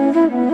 Thank you.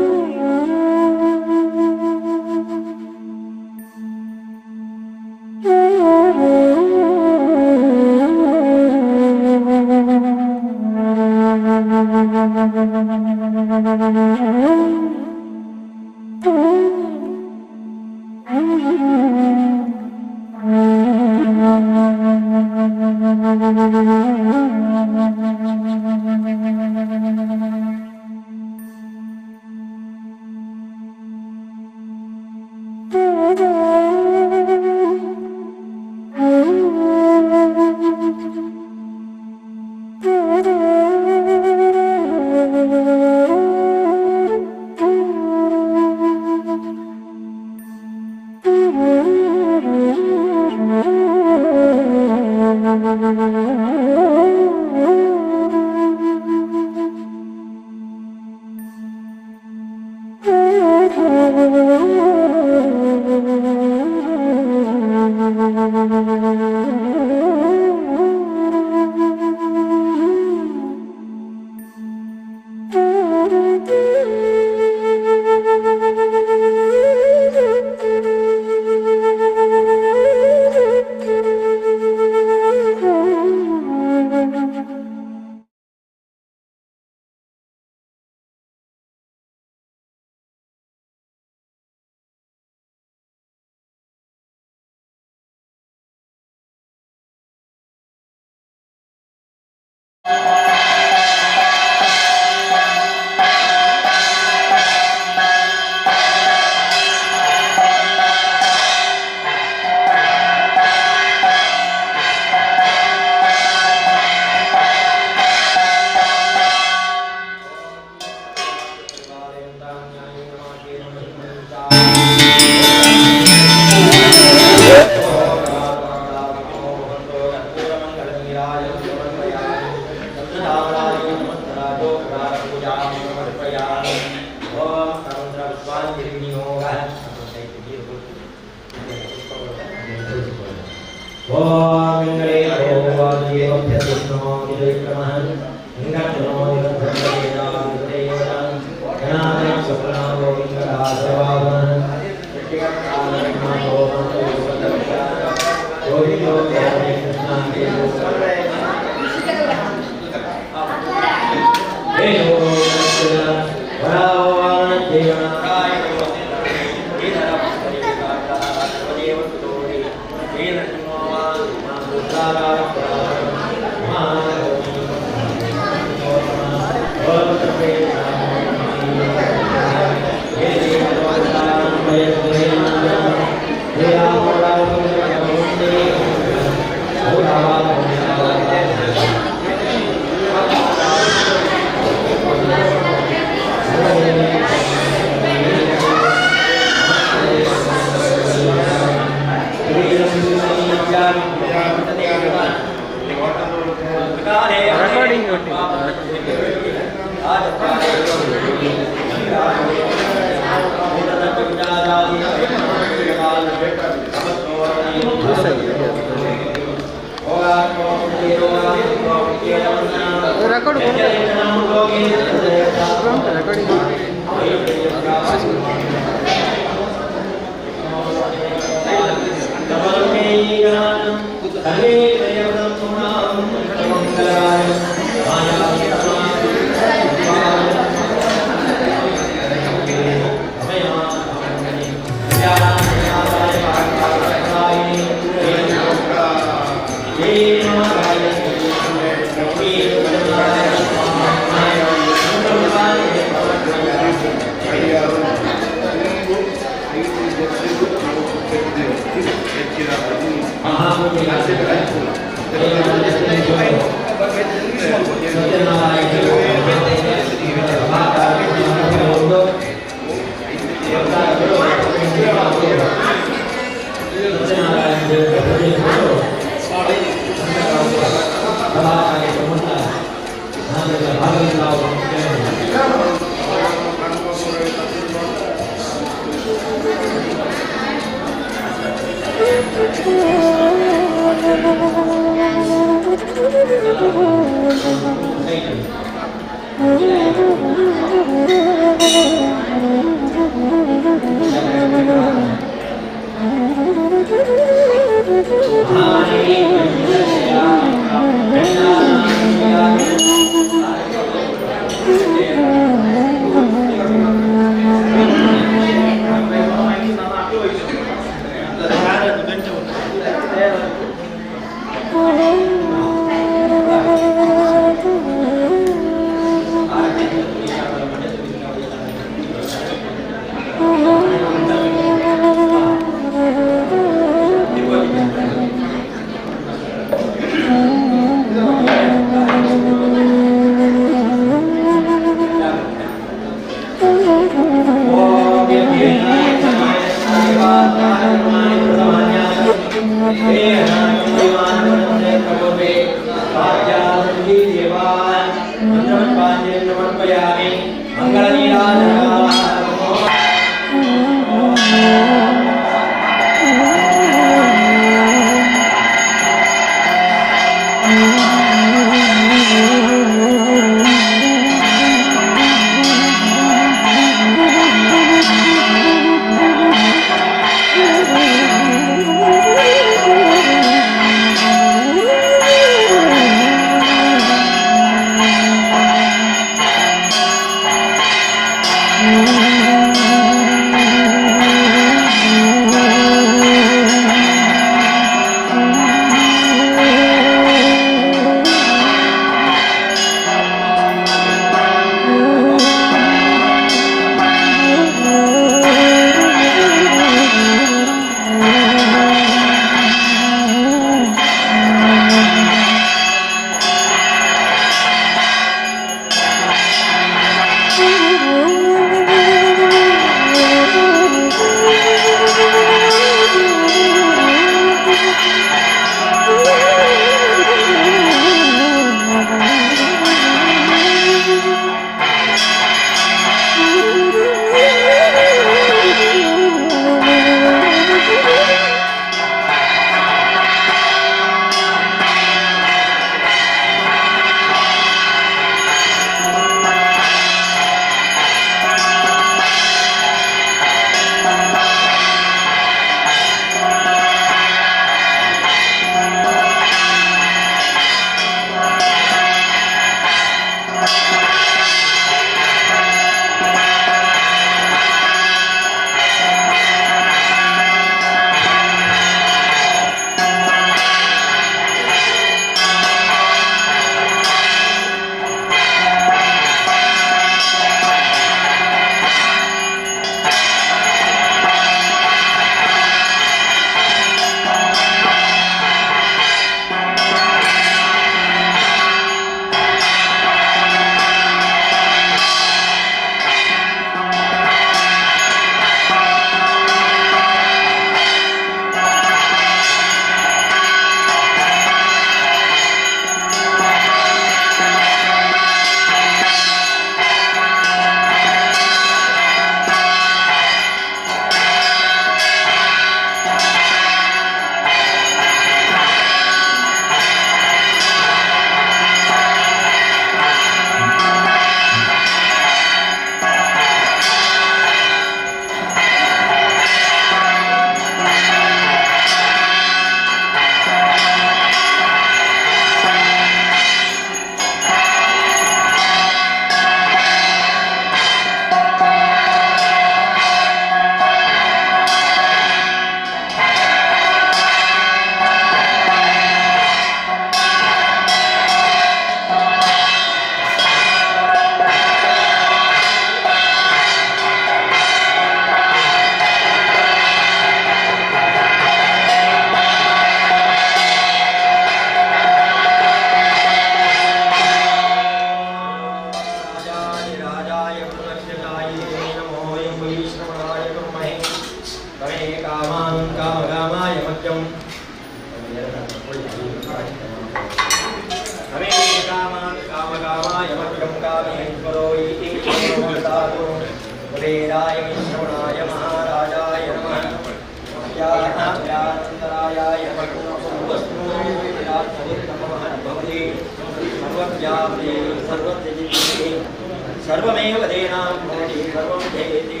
सर्वमेव देनां भवति सर्वं देति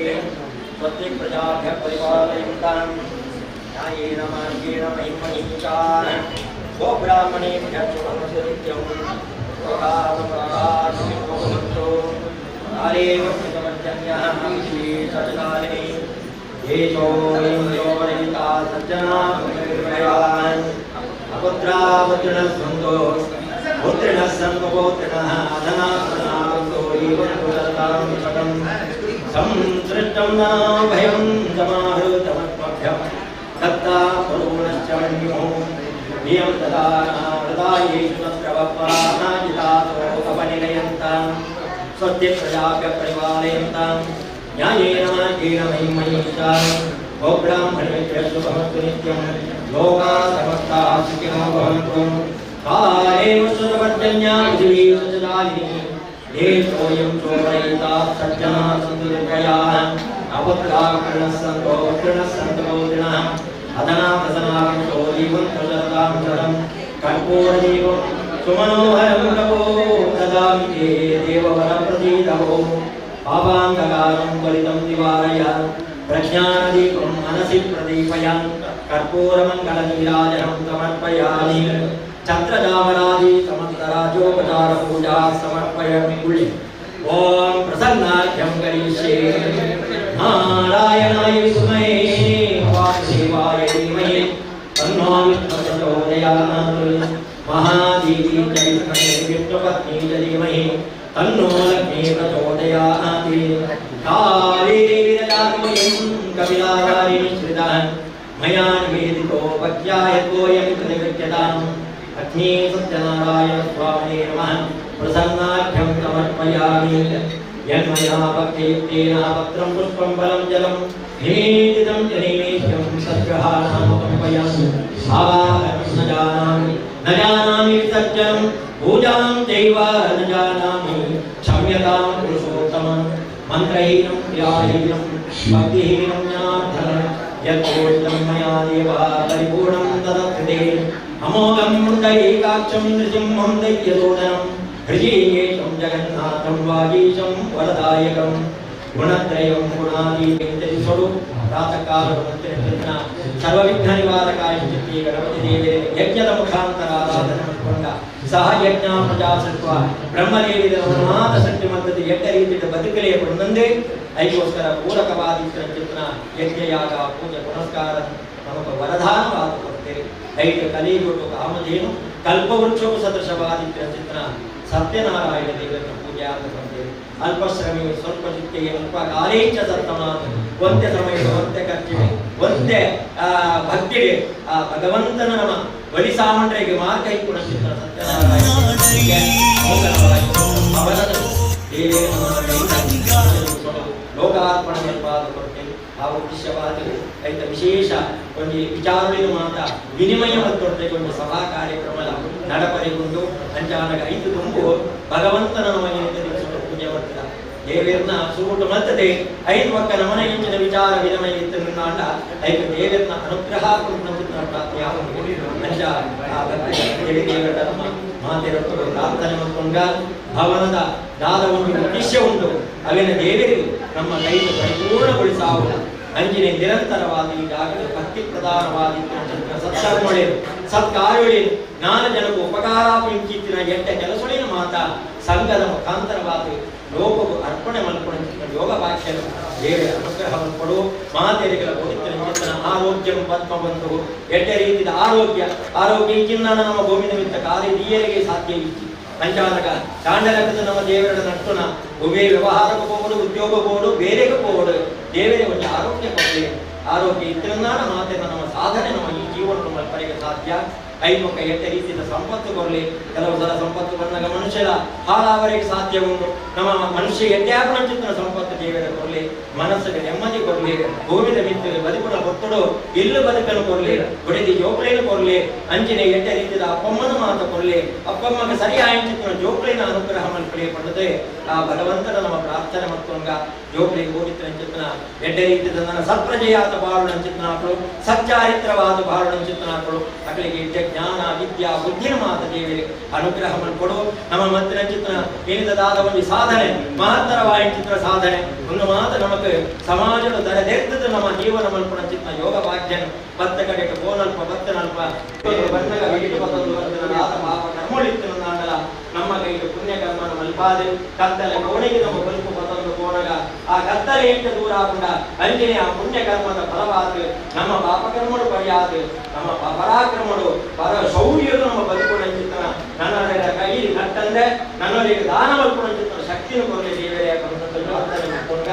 स्वस्ति प्रजाभ्यः परिपालयन्तां न्यायेन मार्गेण महिमनीता गो ब्राह्मणेभ्यः शुभमस्तु नित्यं लोकामपराधो कालेव कृतमर्जन्यः विशेषकाले येषो वरिता सज्जना भगवान् अपुत्रावत्रिणः सन्तो पुत्रिणः सन्मपोत्रिणः अधनासनावन्तो एवं शतं संसृष्टं न भयं समाहृतमत्मभ्यं दत्ता पुरुणश्च मन्यो धियं ददाना हृदायेषु प्रवप्पानाजितातो अपनिलयन्तां स्वस्ति प्रजाभ्यः परिपालयन्तां न्यायेन मार्गेण महिमनीता गो ब्राह्मणेभ्यः शुभमस्तु नित्यं लोका समस्ता सुखिनो भवन्तु कालेव सुरवर्जन्या पृथिवी सचरालिनी देशोऽयं चोरयिता सज्जना सन्तु निर्भयाः अपत्रा कृणस्सन्तो कृणस्सन्तोदिनः अदनादसनाविशो जीवन्तो शरदां शरं कर्पूरदीपं सुमनोहरं प्रभो ददामि ते देववरप्रसीदभो पापान्तकारं वलितं निवारय प्रज्ञानदीपं मनसि प्रदीपय कर्पूरमङ्गलनीराजनं समर्पयामि छत्रचामरादि समन्तराजोपचारपूजा समर्पयामि कुले ओम प्रसन्नाख्यं करिष्ये नारायणाय विद्महे वासुदेवाय धीमहि तन्नो विद्महे प्रचोदयात् महादेवी च विद्महे विष्णुपत्नी च धीमहि तन्नो लक्ष्मी प्रचोदयात् कावेरी विरजातोऽयं कपिलाचार्येण श्रितः मया निवेदितो वक्ष्यायतोऽयं कृतविद्यताम् अग्नि सत्यनारायण स्वामिने नमः प्रसन्नाख्यं समर्पयामि यन्मया भक्तियुक्तेन पत्रं पुष्पं फलं जलं निवेदितं च नैवेद्यं सद्ग्रहाणामुपयामि आवाहनं न जानामि सत्यं पूजां चैव न जानामि क्षम्यतां पुरुषोत्तमं मन्त्रहीनं क्रियाहीनं भक्तिहीनं ज्ञानार्थं यत्कोटितं मया देवा परिपूर्णं तदकृते अमोघं मुण्डरीकाक्षं नृसिंहं दैत्यदूतनं हृषीकेशं जगन्नाथं वागीशं वरदायकं गुणत्रयं गुणातीतं स्वरूप प्रातःकालमन्त्रिण सर्वविघ्ननिवारकाय चित्ते गणपतिदेवे यज्ञमुखान्तराराधनमन्त्रा सह यज्ञ प्रजा सत्वा ब्रह्मदेवी नाथ सत्यमन्तति यज्ञरीतिಯ ಬದುಕಲೇ ಬಂದಂದೆ ಐಗೋಸ್ಕರ ಪೂರಕವಾದಿತ್ತರ ಚಿತ್ರಣ ಯಜ್ಞಯಾಗ ಪೂಜೆ ಪುನಸ್ಕಾರ ನಮಗೆ ವರದಾನವಾದ ಕೊಡ್ತೇವೆ ಐದು ಕಲಿಯುಗ ಕಾಮಧೇನು ಕಲ್ಪವೃಕ್ಷವು ಸದೃಶವಾದಿತ್ತರ ಚಿತ್ರಣ ಸತ್ಯನಾರಾಯಣ ದೇವರ ಪೂಜೆ ಆಗುತ್ತದೆ ಅಲ್ಪಶ್ರಮಿ ಸ್ವಲ್ಪ ಚಿತ್ತೆ ಅಲ್ಪ ಕಾಲೇಚ ಸತ್ತಮಾತ ಒಂದೇ ಸಮಯದ ಒಂದೇ ಖರ್ಚಿಗೆ ಒಂದೇ ಭಕ್ತಿಗೆ ಆ ಭಗವಂತನ ನಮ್ಮ ಬಲಿ ಸಾಮಂಡ್ರಿಗೆ ಮಾರ್ಗ ಇಕ್ಕುಣ ಚಿತ್ರ ಸತ್ಯನಾರಾಯಣ ಲೋಕಾರ್ಪಣ ನಿರ್ವಾದ ಕೊಡ್ತೇವೆ ಆ ಉದ್ದೇಶವಾದರೆ ರೈತ ವಿಶೇಷ ಒಂದು ವಿಚಾರಗಳು ಮಾತ ವಿನಿಮಯ ಕೊಡ್ತೇವೆ ಒಂದು ಸಭಾ ಕಾರ್ಯಕ್ರಮ ನಡಪರಿಗೊಂಡು ಅಂಚಾನಗ ಐದು ತುಂಬು ಭಗವಂತನ ನಮಗೆ ಪೂಜೆ ಮಾಡ್ತದ ದೇವೇರ್ನ ಸೂಟು ಮತ್ತದೆ ಐದು ಪಕ್ಕ ನಮನ ಇಂಚಿನ ವಿಚಾರ ವಿನಿಮಯ ಇತ್ತು ನಿನ್ನಾಂಡ ಐದು ದೇವೇರ್ನ ಅನುಗ್ರಹ ಪ್ರಾಪ್ತಿಯ ಅಂಚ ದೇವರ ಧರ್ಮ ಮಾತೆರೊಟ್ಟು ಪ್ರಾರ್ಥನೆ ಮಾಡ್ಕೊಂಡ ಭವನದ ದಾದ ಒಂದು ಉದ್ದೇಶ ಉಂಟು ಅವಿನ ದೇವರಿಗೆ ನಮ್ಮ ಕೈಗೆ ಪರಿಪೂರ್ಣಗೊಳಿಸಾವು ಅಂಜಿನ ನಿರಂತರವಾದ ಈಗಾಗಲೇ ಭಕ್ತಿ ಪ್ರಧಾನವಾದ ಸತ್ಕರ್ಮಗಳೇನು ಸತ್ಕಾರ್ಯಗಳೇನು ಜ್ಞಾನ ಜನಕ್ಕೂ ಉಪಕಾರಾಪಿಂಚಿತ್ತಿನ ಎಟ್ಟ ಕೆಲಸಗಳೇನು ಮಾತ ಸಂಘದ ಮುಖಾಂತರವಾದ ಲೋಕವು ಅರ್ಪಣೆ ಮಲ್ಪಣ ಯೋಗ ಭಾಷ್ಯ ದೇವರ ಅನುಗ್ರಹವನ್ನು ಕೊಡು ಮಾತೆಯರಿಗಳ ಪವಿತ್ರ ಚಿಂತನ ಆರೋಗ್ಯ ಪದ್ಮಬಂಧು ಎಟ್ಟ ರೀತಿಯ ಆರೋಗ್ಯ ಚಿನ್ನ ನಮ್ಮ ಭೂಮಿ ನಿಮಿತ್ತ ಕಾರ್ಯದೀಯರಿಗೆ ಸಾಧ್ಯವಿತ್ತು ಅಂಚಾನಕ ಕಾಂಡಲಕ್ಕದ ನಮ್ಮ ದೇವರ ನಟ್ಟುನ ಉಭಯ ವ್ಯವಹಾರಕ್ಕೆ ಹೋಗೋದು ಉದ್ಯೋಗ ಹೋಗೋದು ಬೇರೆಗೆ ಹೋಗೋದು ದೇವರೇ ಒಂದು ಆರೋಗ್ಯ ಕೊಡಲಿ ಆರೋಗ್ಯ ಇದ್ರಿಂದ ಮಾತೆ ನಮ್ಮ ಸಾಧನೆ ನಮ್ಮ ಈ ಜೀವನ ಮಲ್ಪನೆಗೆ ಸಾಧ್ಯ ಐಮುಖ ಎಟ್ಟ ರೀತಿಯ ಸಂಪತ್ತು ಕೊರಲಿ ಕೆಲವು ಸಲ ಸಂಪತ್ತು ಬಂದಾಗ ಮನುಷ್ಯರ ಹಾಳಾವರಿಗೆ ಸಾಧ್ಯ ಉಂಟು ನಮ್ಮ ಮನುಷ್ಯ ಎಟ್ಟಾಪಣ ಚಿತ್ರ ಸಂಪತ್ತು ದೇವರ ಕೊರಲಿ ಮನಸ್ಸಿಗೆ ನೆಮ್ಮದಿ ಕೊರಲಿ ಭೂಮಿದ ಮಿತ್ರ ಬದುಕುನ ಹೊತ್ತಡು ಇಲ್ಲು ಬದುಕನ್ನು ಕೊರಲಿ ಹೊಡೆದಿ ಜೋಕ್ಲೇನು ಕೊರಲಿ ಅಂಚಿನ ಎಟ್ಟ ರೀತಿಯ ಅಪ್ಪಮ್ಮನ ಮಾತು ಕೊರಲಿ ಅಪ್ಪಮ್ಮಗೆ ಸರಿಯಾಗಿ ಚಿತ್ರ ಜೋಕ್ಲಿನ ಅನುಗ್ರಹ ಮಲ್ಪಡೆ ಪಡೆದೇ ಆ ಭಗವಂತನ ನಮ್ಮ ಪ್ರಾರ್ಥನೆ ಮತ್ತೊಂಗ ಜೋಕ್ಲಿಗೆ ಹೋಗಿತ್ರ ಚಿತ್ರ ಎಡ್ಡ ರೀತಿಯ ನನ್ನ ಸತ್ಪ್ರಜೆಯಾದ ಬಾಳುಣ ಚಿತ್ರನಾಕಳು ಸಚ್ಚಾರಿತ್ರವಾದ ಬಾಳುಣ ಚಿತ್ರನಾಕಳು ಅಕಲಿಗೆ ಜ್ಞಾನ ವಿದ್ಯಾ ಬುದ್ಧಿನ ಮಾತ ದೇವರಿಗೆ ಅನುಗ್ರಹ ಕೊಡು ನಮ್ಮ ಮತ್ತಿನ ಚಿತ್ರ ಏನಿದಾದ ಒಂದು ಸಾಧನೆ ಮಹತ್ತರವಾದ ಚಿತ್ರ ಸಾಧನೆ ಒಂದು ಮಾತು ನಮಗೆ ಸಮಾಜದ ದರದೆದ್ದದು ನಮ್ಮ ಜೀವನ ಮಲ್ಪಣ ಚಿತ್ರ ಯೋಗ ಭಾಗ್ಯನ ಬತ್ತ ಕಡೆಗೆ ಗೋನಲ್ಪ ಬತ್ತನಲ್ಪ ಬಣ್ಣಗ ಕರ್ಮಳಿತ್ತು ನಾಡಲ ನಮ್ಮ ಕೈಗೆ ಪುಣ್ಯ ಕರ್ಮನ ಮಲ್ಪಾದೆ ಕತ್ತಲೆ ಕೋಣೆಗೆ ನಮ್ಮ ಬದುಕು ಪತಂದು ಕೋಣಗ ಆ ಕತ್ತಲೆ ಎಂಟು ದೂರ ಆಗುಂಡ ಅಂಜನೆ ಆ ಪುಣ್ಯ ಕರ್ಮದ ಫಲವಾದ ನಮ್ಮ ಪಾಪಕರ್ಮಡು ಪರಿಯಾದ ನಮ್ಮ ಪರಾಕ್ರಮಡು ಪರ ಶೌರ್ಯರು ನಮ್ಮ ಬದುಕೋಣ ಚಿತ್ರ ನನ್ನ ಕೈ ನಟ್ಟಂದೆ ನನ್ನವರಿಗೆ ದಾನ ಮಲ್ಪಣ ಚಿತ್ರ ಶಕ್ತಿಯನ್ನು ಕೊರಲಿ ದೇವರೇ ಕೊಂಡ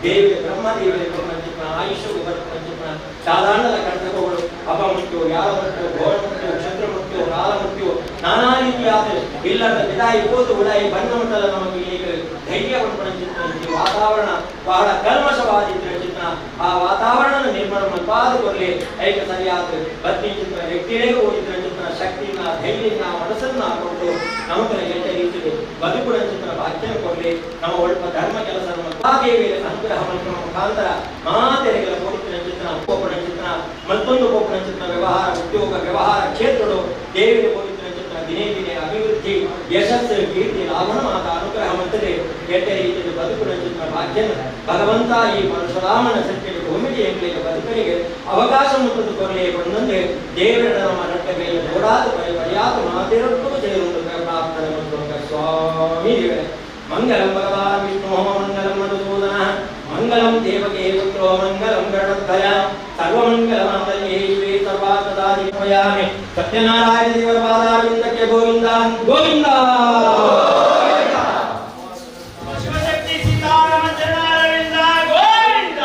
ದೇವಿಗೆ ಬ್ರಹ್ಮ ದೇವಿಗೆ ಕೊರಣ ಚಿತ್ರ ಆಯುಷ್ಯವು ಬದುಕೋಣ ಚಿತ್ರ ಸಾಧಾರಣದ ಕರ್ತವ್ಯಗಳು ಅಪಮೃತ್ಯು ಯಾರ ಮೃತ್ಯು ಘೋರ ಮೃತ್ಯು ಕ್ಷುದ್ರ ಮೃತ್ಯು ಕಾಲ ಮೃತ್ಯು ನಾನಾ ರೀತಿಯಾದ ಇಲ್ಲದ ವಿದಾಯಿ ಹೋದು ಉಡಾಯಿ ಬಣ್ಣ ಮಂಡಲ ನಮಗೆ ಈಗ ಧೈರ್ಯ ಚಿತ್ರ ವಾತಾವರಣ ಬಹಳ ಕಲ್ಮಶವಾದಿದ್ರ ಚಿತ್ರ ಆ ವಾತಾವರಣ ನಿರ್ಮಾಣ ಮಲ್ಪ ಬರಬಾರದು ಕೊರಲಿ ಐಕ ಸರಿಯಾದ ಬತ್ತಿ ಚಿತ್ರ ವ್ಯಕ್ತಿಗಳಿಗೆ ಹೋಗಿದ್ರೆ ಚಿತ್ರ ಶಕ್ತಿನ ಧೈರ್ಯನ ಮನಸ್ಸನ್ನ ಕೊಟ್ಟು ನಮಗೆ ಎಷ್ಟೇ ರೀತಿಯಲ್ಲಿ ಬದುಕುವ ಚಿತ್ರ ಭಾಗ್ಯ ಕೊರಲಿ ನಮ್ಮ ಒಳ್ಪ ಧರ್ಮ ಕೆಲಸ ಮಹಾದೇವಿಯ ಅನುಗ್ರಹ ಮುಖಾಂತರ ಮಹಾದೇವಿಗಳ ಹೋಗಿದ್ರೆ ಚಿತ್ರ ಕೋಪಣ ಚಿತ್ರ ಮತ್ತೊಂದು ಕೋಪಣ ಚಿತ್ರ ವ್ಯವಹಾರ ಉದ್ಯೋಗ ವ್ಯವಹಾರ ಕ್ಷೇತ್ರಗಳು ದೇವಿಯ ಹೋಗಿದ್ರೆ ಚಿತ್ರ ದಿನೇ ದಿನೇ ಅಭಿವೃದ್ಧಿ ಯಶಸ್ಸು ಕೀರ್ತಿ ಲಾಭನವಾದ ಅನುಗ್ರಹ ಮಂತ್ರಿ ಎಷ್ಟೇ ರೀತಿಯಲ್ಲಿ ಬದುಕುವ ಚಿತ್ರ ಭಾಗ್ಯ ಭಗವಂತ ಈ ಪರಶುರಾಮನ ಸಂಖ್ಯೆಗೆ ಭೂಮಿಗೆ ಎಂಬಲಿಗೆ ಬದುಕರಿಗೆ ಅವಕಾಶ ಮುಟ್ಟದು ಕೊರಲಿ ಒಂದೊಂದೇ ದೇವರ ನಮ್ಮ ನಟ್ಟಗೆಯಲ್ಲಿ ಓಡಾದ ಪರಿಪರ್ಯಾದ ಮಾತಿರಟ್ಟು ಸೇರುವುದು ಪ್ರಾರ್ಥನೆ ಮತ್ತು ಸ್ವಾಮಿ ದೇವರೇ ಮಂಗಲಂ ಭಗವಾನ್ ವಿಷ್ಣು ಮಂಗಲಂ ಮಧುಸೂದನ ಮಂಗಲಂ ದೇವಕೇ ಪುತ್ರೋ ಮಂಗಲಂ ಗರುಡಧ್ವಜ ಸರ್ವಮಂಗಲಮಾಂಗಲ್ಯೇ ಶಿವೇ ಸರ್ವಾರ್ಥದಾಧಿಪಯಾಮಿ ಸತ್ಯನಾರಾಯಣ ದೇವರ ಪಾದಾರವಿಂದಕ್ಕೆ ಗೋವಿಂದ ಗೋವಿಂದ ಶಿವಶಕ್ತಿ ಸೀತಾರಾಮಚಂದ್ರ ಅರವಿಂದ ಗೋವಿಂದ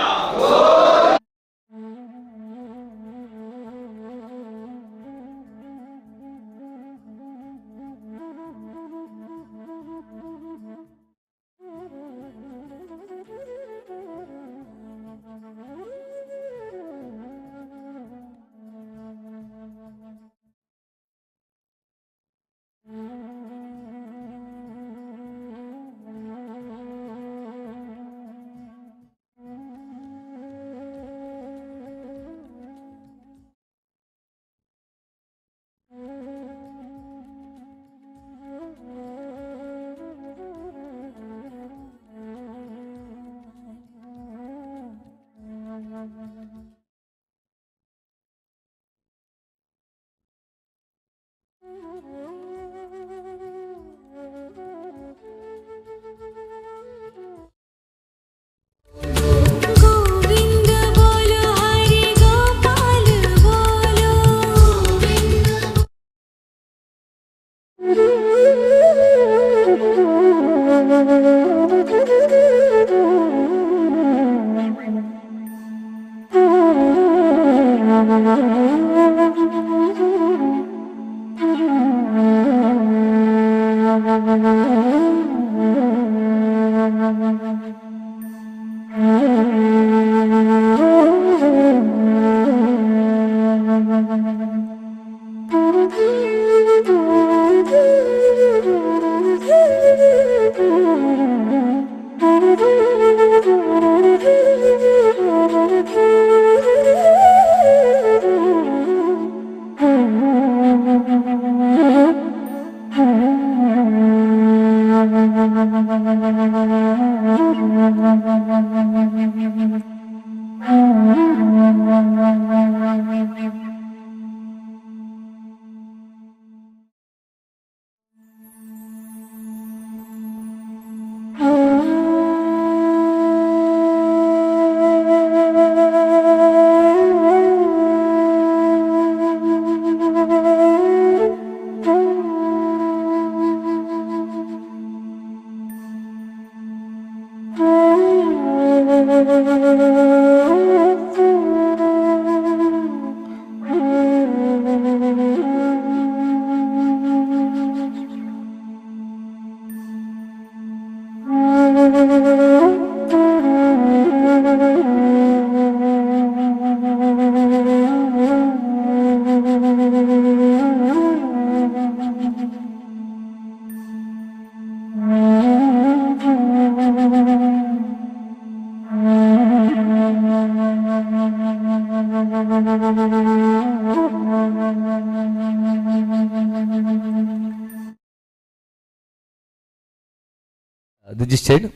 ರಿಜಿಸ್ಟರ್ಡ್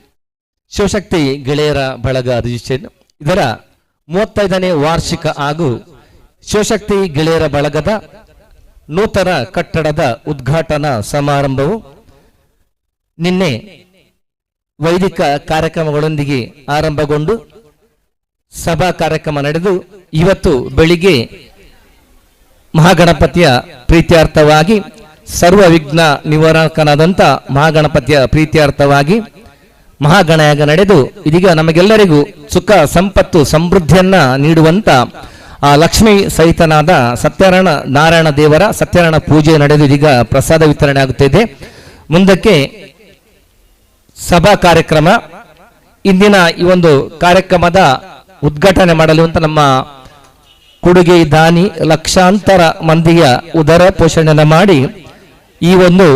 ಶಿವಶಕ್ತಿ ಗೆಳೆಯರ ಬಳಗ ರಿಜಿಸ್ಟರ್ಡ್ ಇದರ 35ನೇ ವಾರ್ಷಿಕ ಹಾಗೂ ಶಿವಶಕ್ತಿ ಗೆಳೆಯರ ಬಳಗದ ನೂತನ ಕಟ್ಟಡದ ಉದ್ಘಾಟನಾ ಸಮಾರಂಭವು ನಿನ್ನೆ ವೈದಿಕ ಕಾರ್ಯಕ್ರಮಗಳೊಂದಿಗೆ ಆರಂಭಗೊಂಡು ಸಭಾ ಕಾರ್ಯಕ್ರಮ ನಡೆದು ಇವತ್ತು ಬೆಳಿಗ್ಗೆ ಮಹಾಗಣಪತಿಯ ಪ್ರೀತ್ಯಾರ್ಥವಾಗಿ ಸರ್ವ ವಿಘ್ನ ನಿವಾರಕನಾದಂಥ ಮಹಾಗಣಪತಿಯ ಪ್ರೀತ್ಯಾರ್ಥವಾಗಿ ಮಹಾಗಣಯಾಗ ನಡೆದು ಇದೀಗ ನಮಗೆಲ್ಲರಿಗೂ ಸುಖ ಸಂಪತ್ತು ಸಮೃದ್ಧಿಯನ್ನ ನೀಡುವಂತ ಆ ಲಕ್ಷ್ಮೀ ಸಹಿತನಾದ ಸತ್ಯನಾರಾಯಣ ನಾರಾಯಣ ದೇವರ ಸತ್ಯನಾರಾಯಣ ಪೂಜೆ ನಡೆದು ಇದೀಗ ಪ್ರಸಾದ ವಿತರಣೆ ಆಗುತ್ತಿದೆ. ಮುಂದಕ್ಕೆ ಸಭಾ ಕಾರ್ಯಕ್ರಮ. ಇಂದಿನ ಈ ಒಂದು ಕಾರ್ಯಕ್ರಮದ ಉದ್ಘಾಟನೆ ಮಾಡಲು ಅಂತ ನಮ್ಮ ಕೊಡುಗೆ ದಾನಿ ಲಕ್ಷಾಂತರ ಮಂದಿಯ ಉದರ ಪೋಷಣೆ ಮಾಡಿ ಈ ಒಂದು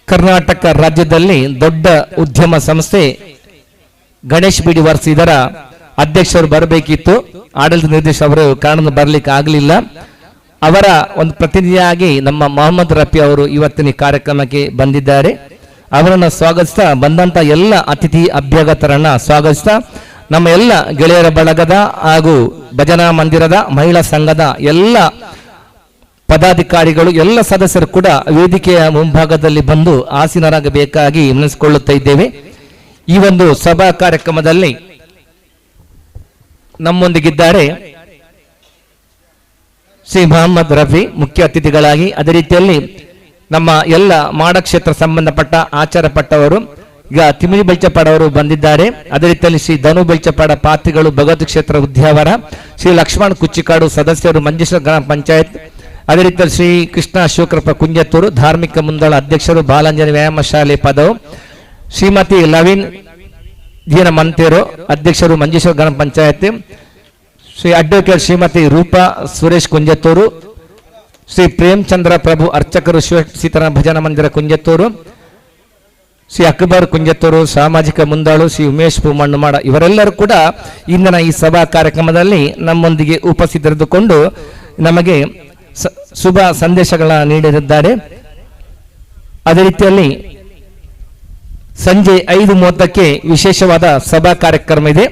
ಕರ್ನಾಟಕ ರಾಜ್ಯದಲ್ಲಿ ದೊಡ್ಡ ಉದ್ಯಮ ಸಂಸ್ಥೆ ಗಣೇಶ್ ಬಿಡಿ ವರ್ಕ್ಸ್ ಇದರ ಅಧ್ಯಕ್ಷರು ಬರಬೇಕಿತ್ತು. ಆಡಳಿತ ನಿರ್ದೇಶಕರು ಕಾರಣದಿಂದ ಬರಲಿಕ್ಕೆ ಆಗಲಿಲ್ಲ. ಅವರ ಒಂದು ಪ್ರತಿನಿಧಿಯಾಗಿ ನಮ್ಮ ಮೊಹಮ್ಮದ್ ರಫಿ ಅವರು ಇವತ್ತಿನ ಕಾರ್ಯಕ್ರಮಕ್ಕೆ ಬಂದಿದ್ದಾರೆ. ಅವರನ್ನು ಸ್ವಾಗತಿಸ್ತಾ, ಬಂದಂತ ಎಲ್ಲ ಅತಿಥಿ ಅಭ್ಯಾಗತರನ್ನ ಸ್ವಾಗತಿಸ್ತಾ, ನಮ್ಮ ಎಲ್ಲ ಗೆಳೆಯರ ಬಳಗದ ಹಾಗೂ ಭಜನಾ ಮಂದಿರದ ಮಹಿಳಾ ಸಂಘದ ಎಲ್ಲ ಪದಾಧಿಕಾರಿಗಳು ಎಲ್ಲ ಸದಸ್ಯರು ಕೂಡ ವೇದಿಕೆಯ ಮುಂಭಾಗದಲ್ಲಿ ಬಂದು ಆಸೀನರಾಗಬೇಕಾಗಿ ವಿನಂತಿಸಿಕೊಳ್ಳುತ್ತಾ ಇದ್ದೇವೆ. ಈ ಒಂದು ಸಭಾ ಕಾರ್ಯಕ್ರಮದಲ್ಲಿ ನಮ್ಮೊಂದಿಗಿದ್ದಾರೆ ಶ್ರೀ ಮೊಹಮ್ಮದ್ ರಫಿ ಮುಖ್ಯ ಅತಿಥಿಗಳಾಗಿ. ಅದೇ ರೀತಿಯಲ್ಲಿ ನಮ್ಮ ಎಲ್ಲ ಮಾಡಕ್ಷೇತ್ರ ಸಂಬಂಧಪಟ್ಟ ಆಚಾರಪಟ್ಟವರು ಈಗ ತಿಮಿರಿ ಬೆಳ್ಚಪಾಡ ಅವರು ಬಂದಿದ್ದಾರೆ. ಅದೇ ರೀತಿಯಲ್ಲಿ ಶ್ರೀ ಧನು ಬೆಳ್ಚಪಾಡ ಪಾತ್ರಿಗಳು ಭಗವತ್ ಕ್ಷೇತ್ರ ಉದ್ಯಾವರ, ಶ್ರೀ ಲಕ್ಷ್ಮಣ್ ಕುಚ್ಚಿಕಾಡು ಸದಸ್ಯರು ಮಂಜೇಶ್ವರ ಗ್ರಾಮ ಪಂಚಾಯತ್, ಅದೇ ರೀತಿಯಲ್ಲಿ ಶ್ರೀ ಕೃಷ್ಣ ಶಿವಕೃಪ ಕುಂಜತ್ತೂರು ಧಾರ್ಮಿಕ ಮುಂದಾಳ ಅಧ್ಯಕ್ಷರು, ಬಾಲಾಂಜನಿ ವ್ಯಾಯಾಮ ಶಾಲೆ ಪದವು, ಶ್ರೀಮತಿ ಲವಿನ್ ದೀನ ಮಂತೇರು ಅಧ್ಯಕ್ಷರು ಮಂಜೇಶ್ವರ ಗ್ರಾಮ ಪಂಚಾಯತ್, ಶ್ರೀ ಅಡ್ವೊಕೇಟ್ ಶ್ರೀಮತಿ ರೂಪಾ ಸುರೇಶ್ ಕುಂಜತ್ತೂರು, ಶ್ರೀ ಪ್ರೇಮಚಂದ್ರ ಪ್ರಭು ಅರ್ಚಕರು ಶಿವ ಸೀತಾರಾಮ ಭಜನಾ ಮಂದಿರ ಕುಂಜತ್ತೂರು, ಶ್ರೀ ಅಕ್ಬರ್ ಕುಂಜತ್ತೂರು ಸಾಮಾಜಿಕ ಮುಂದಾಳು, ಶ್ರೀ ಉಮೇಶ್ ಪೂಮಣ್ಣಮಾಡ, ಇವರೆಲ್ಲರೂ ಕೂಡ ಇಂದಿನ ಈ ಸಭಾ ಕಾರ್ಯಕ್ರಮದಲ್ಲಿ ನಮ್ಮೊಂದಿಗೆ ಉಪಸ್ಥಿತರಿದ್ದುಕೊಂಡು ನಮಗೆ ಶುಭ ಸಂದೇಶಗಳನ್ನು ನೀಡಿದ್ದಾರೆ. ಅದೇ ರೀತಿಯಲ್ಲಿ ಸಂಜೆ 5:30ಕ್ಕೆ ವಿಶೇಷವಾದ ಸಭಾ ಕಾರ್ಯಕ್ರಮ ಇದೆ.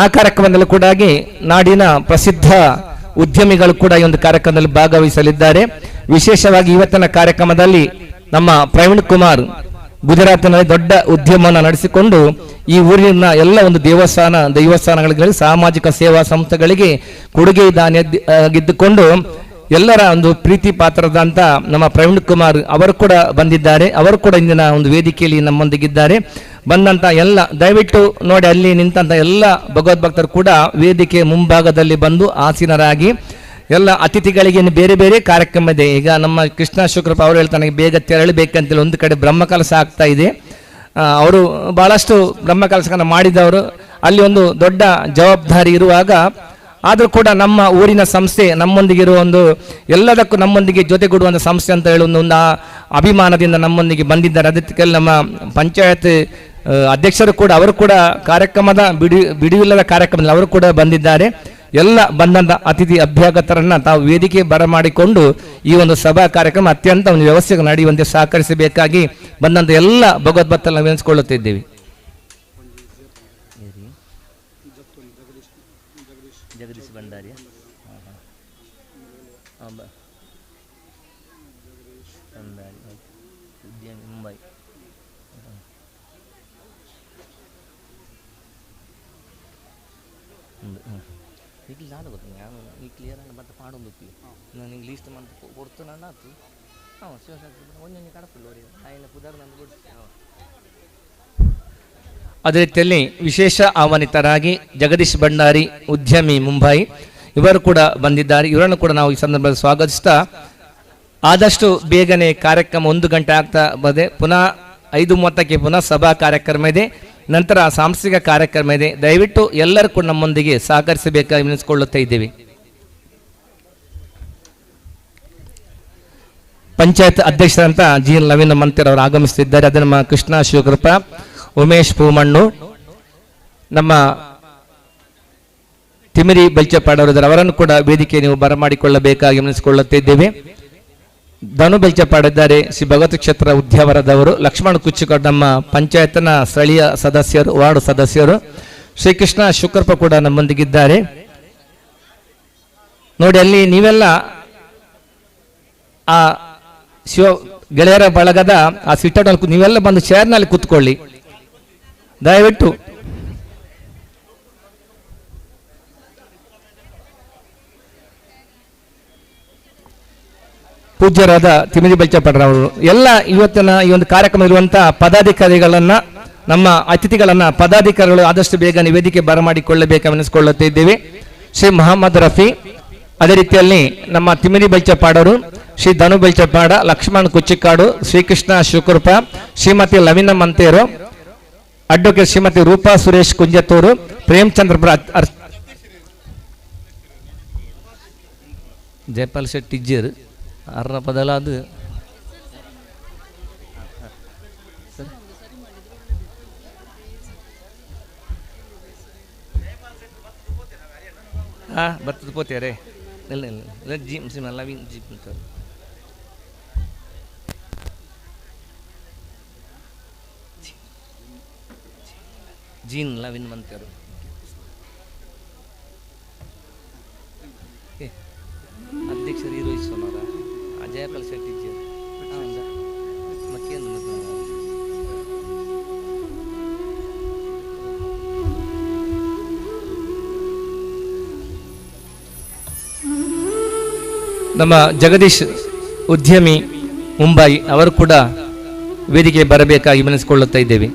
ಆ ಕಾರ್ಯಕ್ರಮದಲ್ಲಿ ಕೂಡ ನಾಡಿನ ಪ್ರಸಿದ್ಧ ಉದ್ಯಮಿಗಳು ಕೂಡ ಈ ಒಂದು ಕಾರ್ಯಕ್ರಮದಲ್ಲಿ ಭಾಗವಹಿಸಲಿದ್ದಾರೆ. ವಿಶೇಷವಾಗಿ ಇವತ್ತಿನ ಕಾರ್ಯಕ್ರಮದಲ್ಲಿ ನಮ್ಮ ಪ್ರವೀಣ್ ಕುಮಾರ್ ಗುಜರಾತ್ನಲ್ಲಿ ದೊಡ್ಡ ಉದ್ಯಮವನ್ನು ನಡೆಸಿಕೊಂಡು ಈ ಊರಿನ ಎಲ್ಲ ಒಂದು ದೇವಸ್ಥಾನಗಳಿಗೆ ಸಾಮಾಜಿಕ ಸೇವಾ ಸಂಸ್ಥೆಗಳಿಗೆ ಕೊಡುಗೆ ದಾನಿಯಾಗಿದ್ದುಕೊಂಡು ಎಲ್ಲರ ಒಂದು ಪ್ರೀತಿ ಪಾತ್ರದಂತ ನಮ್ಮ ಪ್ರವೀಣ್ ಕುಮಾರ್ ಅವರು ಕೂಡ ಬಂದಿದ್ದಾರೆ. ಅವರು ಕೂಡ ಇಂದಿನ ಒಂದು ವೇದಿಕೆಯಲ್ಲಿ ನಮ್ಮೊಂದಿಗಿದ್ದಾರೆ. ಬಂದಂತ ಎಲ್ಲ ದಯವಿಟ್ಟು ನೋಡಿ, ಅಲ್ಲಿ ನಿಂತ ಎಲ್ಲ ಭಗವದ್ಭಕ್ತರು ಕೂಡ ವೇದಿಕೆ ಮುಂಭಾಗದಲ್ಲಿ ಬಂದು ಆಸೀನರಾಗಿ. ಎಲ್ಲ ಅತಿಥಿಗಳಿಗೆ ಬೇರೆ ಬೇರೆ ಕಾರ್ಯಕ್ರಮ ಇದೆ. ಈಗ ನಮ್ಮ ಕೃಷ್ಣ ಶಿವಕೃಪ ಅವರು ಹೇಳ್ತಾನೆ ಬೇಗ ತೆರಳಬೇಕಂತೇಳಿ ಒಂದು ಕಡೆ ಬ್ರಹ್ಮಕಲಶ ಆಗ್ತಾ ಇದೆ. ಅವರು ಬಹಳಷ್ಟು ಬ್ರಹ್ಮಕಲಶವನ್ನು ಮಾಡಿದವರು. ಅಲ್ಲಿ ಒಂದು ದೊಡ್ಡ ಜವಾಬ್ದಾರಿ ಇರುವಾಗ ಆದರೂ ಕೂಡ ನಮ್ಮ ಊರಿನ ಸಂಸ್ಥೆ ನಮ್ಮೊಂದಿಗಿರುವ ಒಂದು ಎಲ್ಲದಕ್ಕೂ ನಮ್ಮೊಂದಿಗೆ ಜೊತೆಗೂಡುವಂಥ ಸಂಸ್ಥೆ ಅಂತ ಹೇಳಿ ಒಂದು ಅಭಿಮಾನದಿಂದ ನಮ್ಮೊಂದಿಗೆ ಬಂದಿದ್ದಾರೆ. ಅದಕ್ಕೆ ನಮ್ಮ ಪಂಚಾಯತ್ ಅಧ್ಯಕ್ಷರು ಕೂಡ ಅವರು ಕೂಡ ಕಾರ್ಯಕ್ರಮದ ಬಿಡುವಿಲ್ಲದ ಕಾರ್ಯಕ್ರಮದಲ್ಲಿ ಅವರು ಕೂಡ ಬಂದಿದ್ದಾರೆ. ಎಲ್ಲ ಬಂದಂತ ಅತಿಥಿ ಅಭ್ಯಾಗತರನ್ನ ತಾವು ವೇದಿಕೆ ಬರಮಾಡಿಕೊಂಡು ಈ ಒಂದು ಸಭಾ ಕಾರ್ಯಕ್ರಮ ಅತ್ಯಂತ ಒಂದು ವ್ಯವಸ್ಥೆಗೆ ನಡೆಯುವಂತೆ ಸಹಕರಿಸಬೇಕಾಗಿ ಬಂದಂತ ಎಲ್ಲ ಭಗವದ್ಭಕ್ತರನ್ನು ವಿನಂತಿಸಿಕೊಳ್ಳುತ್ತಿದ್ದೇವೆ. ಜಗದೀಶ್ ಭಂಡಾರಿ ಉದ್ಯಮಿ ಮುಂಬೈ ಈಗ ನಾನು ಗೊತ್ತು ನಾನು ಈ ಕ್ಲಿಯರ್ ಆಗಿ ಮತ್ತೆ ಪಾಡೊಂದು ನಾನು ಈಗ ಲೀಸ್ಟ್ ಮಂತ್ ಕೊಡ್ತು ನಾನು ಆಯ್ತು. ಹಾಂ ಶಿವಶಕ್ತಿ ಒಂದೊಂದು ಕಡಪಿಲ್ಲ ಆಯ್ನ ಪುದರ್ ನಾನು ಕೊಡ್ತೀನಿ. ಅದೇ ರೀತಿಯಲ್ಲಿ ವಿಶೇಷ ಆಹ್ವಾನಿತರಾಗಿ ಜಗದೀಶ್ ಭಂಡಾರಿ ಉದ್ಯಮಿ ಮುಂಬೈ ಇವರು ಕೂಡ ಬಂದಿದ್ದಾರೆ. ಇವರನ್ನು ಕೂಡ ನಾವು ಈ ಸಂದರ್ಭದಲ್ಲಿ ಸ್ವಾಗತಿಸ್ತಾ, ಆದಷ್ಟು ಬೇಗನೆ ಕಾರ್ಯಕ್ರಮ 1 ಗಂಟೆ ಆಗ್ತಾ ಬಂದೆ. ಪುನಃ 5:30ಕ್ಕೆ ಪುನಃ ಸಭಾ ಕಾರ್ಯಕ್ರಮ ಇದೆ. ನಂತರ ಸಾಂಸ್ಕೃತಿಕ ಕಾರ್ಯಕ್ರಮ ಇದೆ. ದಯವಿಟ್ಟು ಎಲ್ಲರೂ ಕೂಡ ನಮ್ಮೊಂದಿಗೆ ಸಹಕರಿಸಬೇಕಾಗಿ ವಿನಂತಿಸಿಕೊಳ್ಳುತ್ತಾ ಇದ್ದೇವೆ. ಪಂಚಾಯತ್ ಅಧ್ಯಕ್ಷರಂತ ಜಿ ಲವಿನ್ ಮಂತೇರ್ ಅವರು ಆಗಮಿಸುತ್ತಿದ್ದಾರೆ. ಅದು ನಮ್ಮ ಕೃಷ್ಣ ಶಿವಕೃಪ, ಉಮೇಶ್ ಪೂಮಣ್ಣು, ನಮ್ಮ ತಿಮಿರಿ ಬೆಳ್ಚಪಾಡವರು ಅವರನ್ನು ಕೂಡ ವೇದಿಕೆ ನೀವು ಬರಮಾಡಿಕೊಳ್ಳಬೇಕಾಗಿ ಗಮನಿಸಿಕೊಳ್ಳುತ್ತಿದ್ದೇವೆ. ಧನು ಬೆಳ್ಚಪಾಡಿದ್ದಾರೆ, ಶ್ರೀ ಭಗವತ್ ಕ್ಷೇತ್ರ ಉದ್ಯಾವರದವರು, ಲಕ್ಷ್ಮಣ್ ಕುಚ್ಚಿಕಾಡ್ ನಮ್ಮ ಪಂಚಾಯತ್ನ ಸ್ಥಳೀಯ ಸದಸ್ಯರು, ವಾರ್ಡ್ ಸದಸ್ಯರು, ಶ್ರೀಕೃಷ್ಣ ಶುಕ್ರಪ್ಪ ಕೂಡ ನಮ್ಮೊಂದಿಗಿದ್ದಾರೆ. ನೋಡಿ ಅಲ್ಲಿ ನೀವೆಲ್ಲ ಆ ಶಿವ ಗೆಳೆಯರ ಬಳಗದ ಆ ಸಿಟ್ಟಲ್ಲಿ ನೀವೆಲ್ಲ ಬಂದು ಚೇರ್ನಲ್ಲಿ ಕೂತ್ಕೊಳ್ಳಿ ದಯವಿಟ್ಟು. ಪೂಜ್ಯರಾದ ತಿಮಿರಿ ಬೆಳ್ಚಪಾಡ್ರವರು ಎಲ್ಲ ಇವತ್ತಿನ ಈ ಒಂದು ಕಾರ್ಯಕ್ರಮ ಇರುವಂತಹ ಪದಾಧಿಕಾರಿಗಳನ್ನ, ನಮ್ಮ ಅತಿಥಿಗಳನ್ನ ಪದಾಧಿಕಾರಿಗಳು ಆದಷ್ಟು ಬೇಗ ವೇದಿಕೆ ಬರಮಾಡಿಕೊಳ್ಳಬೇಕೆನಿಸಿಕೊಳ್ಳುತ್ತಿದ್ದೇವೆ. ಶ್ರೀ ಮೊಹಮ್ಮದ್ ರಫಿ, ಅದೇ ರೀತಿಯಲ್ಲಿ ನಮ್ಮ ತಿಮಿರಿ ಬೆಳ್ಚಪಾಡವರು, ಶ್ರೀ ಧನು ಬೆಳ್ಚಪಾಡ, ಲಕ್ಷ್ಮಣ್ ಕುಚ್ಚಿಕಾಡು, ಶ್ರೀಕೃಷ್ಣ ಶಿವಕೃಪ, ಶ್ರೀಮತಿ ಲವಿನ ಮಂತೇರು, ಅಡ್ವೊಕೇಟ್ ಶ್ರೀಮತಿ ರೂಪಾ ಸುರೇಶ್ ಕುಂಜತ್ತೂರು, ಪ್ರೇಮಚಂದ್ರ ಜಯಪಾಲ್ ಶೆಟ್ಟಿ ಇಜ್ಜೇರು ಅರ್ರ ಬದಲಾದ ಬರ್ತದೆ ಪೋತ್ಯಾರೆ ಇಲ್ಲ ಇಲ್ಲ ಇಲ್ಲ ಜಿಮ್ ಸಿಮ್ ಎಲ್ಲ ಜಿಮ್ ಅಂತಾರೆ ಜೀನ್ ಲವಿನ್ ಮಂತ್ಯಾರು ಅಧ್ಯಕ್ಷರು ಹೀರೋಯಿಸೋನವರ ಜಯಪಾಲ್ ಶೆಟ್ಟಿ ಇಜ್ಜೇರು ಮತ್ತೇನು ನಮ್ಮ ಜಗದೀಶ್ ಉದ್ಯಮಿ ಮುಂಬೈ ಅವರು ಕೂಡ ವೇದಿಕೆ ಬರಬೇಕಾಗಿ ವಿನಂತಿಸಿಕೊಳ್ಳುತ್ತಾ ಇದ್ದೇವೆ.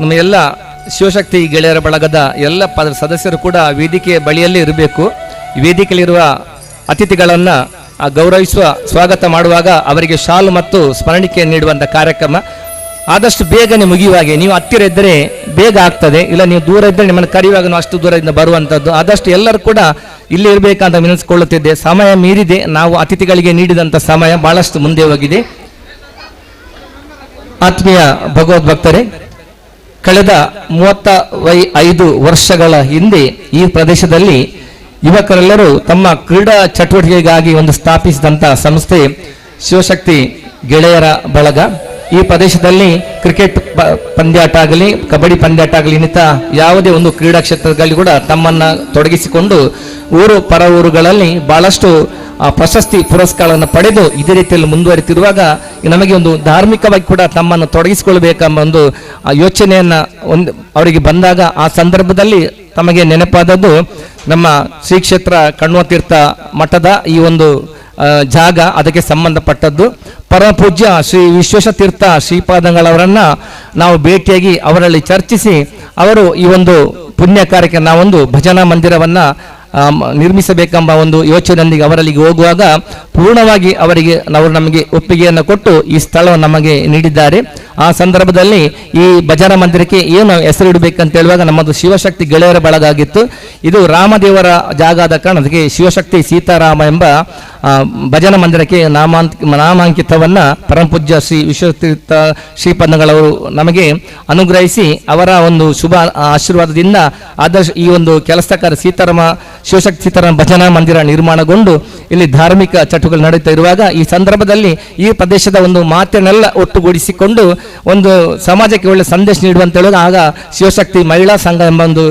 ನಮ್ಮ ಎಲ್ಲ ಶಿವಶಕ್ತಿ ಗೆಳೆಯರ ಬಳಗದ ಎಲ್ಲ ಸದಸ್ಯರು ಕೂಡ ವೇದಿಕೆಯ ಬಳಿಯಲ್ಲೇ ಇರಬೇಕು. ವೇದಿಕೆಯಲ್ಲಿರುವ ಅತಿಥಿಗಳನ್ನು ಗೌರವಿಸುವ ಸ್ವಾಗತ ಮಾಡುವಾಗ ಅವರಿಗೆ ಶಾಲು ಮತ್ತು ಸ್ಮರಣಿಕೆ ನೀಡುವಂಥ ಕಾರ್ಯಕ್ರಮ ಆದಷ್ಟು ಬೇಗನೆ ಮುಗಿಯುವಾಗೆ. ನೀವು ಹತ್ತಿರ ಇದ್ದರೆ ಬೇಗ ಆಗ್ತದೆ, ಇಲ್ಲ ನೀವು ದೂರ ಇದ್ದರೆ ನಿಮ್ಮನ್ನು ಕರೆಯುವಾಗ ಅಷ್ಟು ದೂರದಿಂದ ಬರುವಂಥದ್ದು. ಆದಷ್ಟು ಎಲ್ಲರೂ ಕೂಡ ಇಲ್ಲಿ ಇರಬೇಕಂತ ವಿನಂತಿಸಿಕೊಳ್ಳುತ್ತಿದ್ದೆ. ಸಮಯ ಮೀರಿದೆ, ನಾವು ಅತಿಥಿಗಳಿಗೆ ನೀಡಿದಂಥ ಸಮಯ ಬಹಳಷ್ಟು ಮುಂದೆ ಹೋಗಿದೆ. ಆತ್ಮೀಯ ಭಗವದ್ಭಕ್ತರೇ, ಕಳೆದ 35 ವರ್ಷಗಳ ಹಿಂದೆ ಈ ಪ್ರದೇಶದಲ್ಲಿ ಯುವಕರೆಲ್ಲರೂ ತಮ್ಮ ಕ್ರೀಡಾ ಚಟುವಟಿಕೆಗಾಗಿ ಒಂದು ಸ್ಥಾಪಿಸಿದಂಥ ಸಂಸ್ಥೆ ಶಿವಶಕ್ತಿ ಗೆಳೆಯರ ಬಳಗ. ಈ ಪ್ರದೇಶದಲ್ಲಿ ಕ್ರಿಕೆಟ್ ಪಂದ್ಯಾಟ ಆಗಲಿ, ಕಬಡ್ಡಿ ಪಂದ್ಯಾಟ ಆಗಲಿ, ಇನ್ನಿತ ಯಾವುದೇ ಒಂದು ಕ್ರೀಡಾ ಕ್ಷೇತ್ರದಲ್ಲಿ ಕೂಡ ತಮ್ಮನ್ನು ತೊಡಗಿಸಿಕೊಂಡು ಊರು ಪರ ಊರುಗಳಲ್ಲಿ ಬಹಳಷ್ಟು ಪ್ರಶಸ್ತಿ ಪುರಸ್ಕಾರಗಳನ್ನು ಪಡೆದು ಇದೇ ರೀತಿಯಲ್ಲಿ ಮುಂದುವರಿತಿರುವಾಗ ನಮಗೆ ಒಂದು ಧಾರ್ಮಿಕವಾಗಿ ಕೂಡ ತಮ್ಮನ್ನು ತೊಡಗಿಸಿಕೊಳ್ಬೇಕೆಂಬ ಒಂದು ಯೋಚನೆಯನ್ನು ಅವರಿಗೆ ಬಂದಾಗ ಆ ಸಂದರ್ಭದಲ್ಲಿ ತಮಗೆ ನೆನಪಾದದ್ದು ನಮ್ಮ ಶ್ರೀ ಕ್ಷೇತ್ರ ಕಣ್ವತೀರ್ಥ ಮಠದ ಈ ಒಂದು ಜಾಗ, ಅದಕ್ಕೆ ಸಂಬಂಧಪಟ್ಟದ್ದು. ಪರಮ ಪೂಜ್ಯ ಶ್ರೀ ವಿಶ್ವೇಶತೀರ್ಥ ಶ್ರೀಪಾದಂಗಳವರನ್ನ ನಾವು ಭೇಟಿಯಾಗಿ ಅವರಲ್ಲಿ ಚರ್ಚಿಸಿ ಅವರು ಈ ಒಂದು ಪುಣ್ಯ ಕಾರ್ಯಕ್ಕೆ ನಾವೊಂದು ಭಜನಾ ಮಂದಿರವನ್ನು ನಿರ್ಮಿಸಬೇಕೆಂಬ ಒಂದು ಯೋಚನೆಯೊಂದಿಗೆ ಅವರಲ್ಲಿಗೆ ಹೋಗುವಾಗ ಪೂರ್ಣವಾಗಿ ಅವರಿಗೆ ನಮಗೆ ಒಪ್ಪಿಗೆಯನ್ನು ಕೊಟ್ಟು ಈ ಸ್ಥಳವನ್ನು ನಮಗೆ ನೀಡಿದ್ದಾರೆ. ಆ ಸಂದರ್ಭದಲ್ಲಿ ಈ ಭಜನಾ ಮಂದಿರಕ್ಕೆ ಏನು ಹೆಸರು ಇಡಬೇಕಂತ ಹೇಳುವಾಗ ನಮ್ಮದು ಶಿವಶಕ್ತಿ ಗೆಳೆಯರ ಬಳಗ ಆಗಿತ್ತು. ಇದು ರಾಮದೇವರ ಜಾಗ ಆದ ಕಾರಣ ಅದಕ್ಕೆ ಶಿವಶಕ್ತಿ ಸೀತಾರಾಮ ಎಂಬ ಭಜನಾ ಮಂದಿರಕ್ಕೆ ನಾಮಾಂಕಿತವನ್ನು ಪರಮಪೂಜ್ಯ ಶ್ರೀ ವಿಶ್ವತೀರ್ಥ ಶ್ರೀಪಾದಂಗಳವರು ನಮಗೆ ಅನುಗ್ರಹಿಸಿ ಅವರ ಒಂದು ಶುಭ ಆಶೀರ್ವಾದದಿಂದ ಆದರ್ಶ ಈ ಒಂದು ಕೆಲಸ ಕಾರ್ಯ ಶಿವಶಕ್ತಿ ಸೀತಾರಾಮ ಭಜನಾ ಮಂದಿರ ನಿರ್ಮಾಣಗೊಂಡು ಇಲ್ಲಿ ಧಾರ್ಮಿಕ ಚಟುವಟಿಕೆಗಳು ನಡೆಯುತ್ತಾ ಇರುವಾಗ ಈ ಸಂದರ್ಭದಲ್ಲಿ ಈ ಪ್ರದೇಶದ ಒಂದು ಮಾತನ್ನೆಲ್ಲ ಒಟ್ಟುಗೂಡಿಸಿಕೊಂಡು ಒಂದು ಸಮಾಜಕ್ಕೆ ಒಳ್ಳೆ ಸಂದೇಶ ನೀಡುವಂತ ಹೇಳುವಾಗ ಆಗ ಶಿವಶಕ್ತಿ ಮಹಿಳಾ ಸಂಘ ಎಂಬ ಒಂದು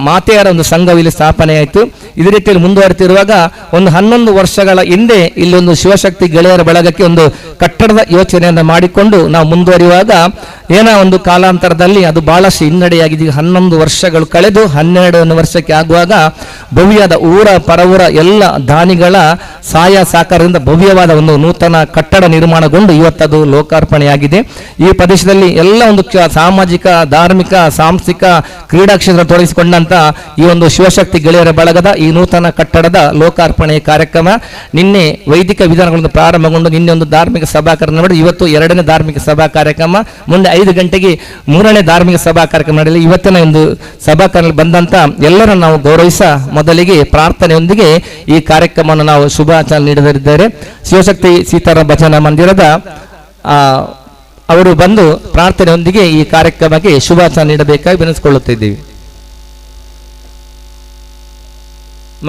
ಮಾತೆಯರ ಒಂದು ಸಂಘವು ಇಲ್ಲಿ ಸ್ಥಾಪನೆ ಆಯಿತು. ಇದೇ ರೀತಿಯಲ್ಲಿ ಮುಂದುವರೆತಿರುವಾಗ ಒಂದು 11 ವರ್ಷಗಳ ಹಿಂದೆ ಇಲ್ಲಿ ಒಂದು ಶಿವಶಕ್ತಿ ಗೆಳೆಯರ ಬಳಗಕ್ಕೆ ಒಂದು ಕಟ್ಟಡದ ಯೋಚನೆಯನ್ನು ಮಾಡಿಕೊಂಡು ನಾವು ಮುಂದುವರಿಯುವಾಗ ಏನೋ ಒಂದು ಕಾಲಾಂತರದಲ್ಲಿ ಅದು ಬಹಳಷ್ಟು ಹಿನ್ನಡೆಯಾಗಿದೆ. 11 ವರ್ಷಗಳು ಕಳೆದು 12ನೇ ವರ್ಷಕ್ಕೆ ಆಗುವಾಗ ಭವ್ಯದ ಊರ ಪರವೂರ ಎಲ್ಲ ದಾನಿಗಳ ಸಹಾಯ ಸಹಕಾರದಿಂದ ಭವ್ಯವಾದ ಒಂದು ನೂತನ ಕಟ್ಟಡ ನಿರ್ಮಾಣಗೊಂಡು ಇವತ್ತದು ಲೋಕಾರ್ಪಣೆಯಾಗಿದೆ. ಈ ಪ್ರದೇಶದಲ್ಲಿ ಎಲ್ಲ ಒಂದು ಸಾಮಾಜಿಕ, ಧಾರ್ಮಿಕ, ಸಾಂಸ್ಥಿಕ, ಕ್ರೀಡಾ ಕ್ಷೇತ್ರ ತೊಡಗಿಸಿಕೊಂಡಂತ ಈ ಒಂದು ಶಿವಶಕ್ತಿ ಗೆಳೆಯರ ಬಳಗದ ಈ ನೂತನ ಕಟ್ಟಡದ ಲೋಕಾರ್ಪಣೆ ಕಾರ್ಯಕ್ರಮ ನಿನ್ನೆ ವೈದಿಕ ವಿಧಾನಗಳಿಂದ ಪ್ರಾರಂಭಗೊಂಡು ನಿನ್ನೆ ಒಂದು ಧಾರ್ಮಿಕ ಸಭಾ ಕಾರ್ಯಕ್ರಮ ಮಾಡಿ ಇವತ್ತು 2ನೇ ಧಾರ್ಮಿಕ ಸಭಾ ಕಾರ್ಯಕ್ರಮ, ಮುಂದೆ 5 ಗಂಟೆಗೆ 3ನೇ ಧಾರ್ಮಿಕ ಸಭಾ ಕಾರ್ಯಕ್ರಮ ನಡೆಯಲಿ. ಇವತ್ತಿನ ಒಂದು ಸಭಾ ಕಾರ್ಯ ಬಂದಂತ ಎಲ್ಲರನ್ನು ನಾವು ಗೌರವಿಸ ಮೊದಲಿಗೆ ಪ್ರಾರ್ಥನೆಯೊಂದಿಗೆ ಈ ಕಾರ್ಯಕ್ರಮವನ್ನು ನಾವು ಶುಭಾಚರಣೆ ನೀಡಲಿದ್ದಾರೆ. ಶಿವಶಕ್ತಿ ಸೀತಾರಾಮ ಭಜನಾ ಮಂದಿರದ ಅವರು ಬಂದು ಪ್ರಾರ್ಥನೆಯೊಂದಿಗೆ ಈ ಕಾರ್ಯಕ್ರಮಕ್ಕೆ ಶುಭಾಚರಣೆ ನೀಡಬೇಕಾಗಿ ವಿನಂತಿಸಿಕೊಳ್ಳುತ್ತಿದ್ದೀವಿ.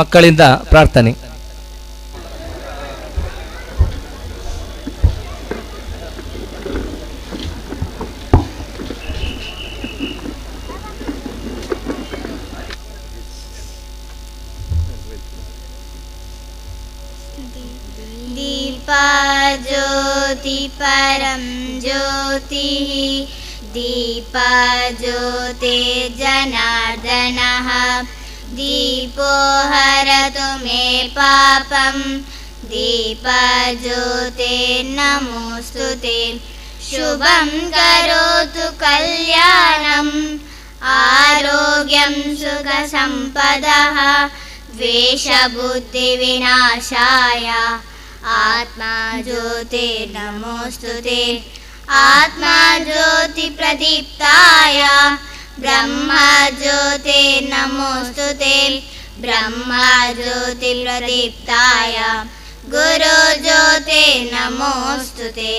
ಮಕ್ಕಳಿಂದ ಪ್ರಾರ್ಥನೆ. ज्योति परम ज्योति दीपा ज्योते जनार्दनः दीपो हरतु मे पापं दीपा ज्योते नमोस्तुते शुभं करोतु कल्याणम् आरोग्यं नित्यं सुखसम्पदः द्वेषबुद्धिविनाशाय आत्मा ज्योतिर्नमोऽस्तुते आत्मा ज्योतिप्रदीप्ताय ब्रह्मा ज्योतिर्नमोऽस्तुते ब्रह्मा ज्योतिप्रदीप्ताय गुरु ज्योतिर्नमोऽस्तुते।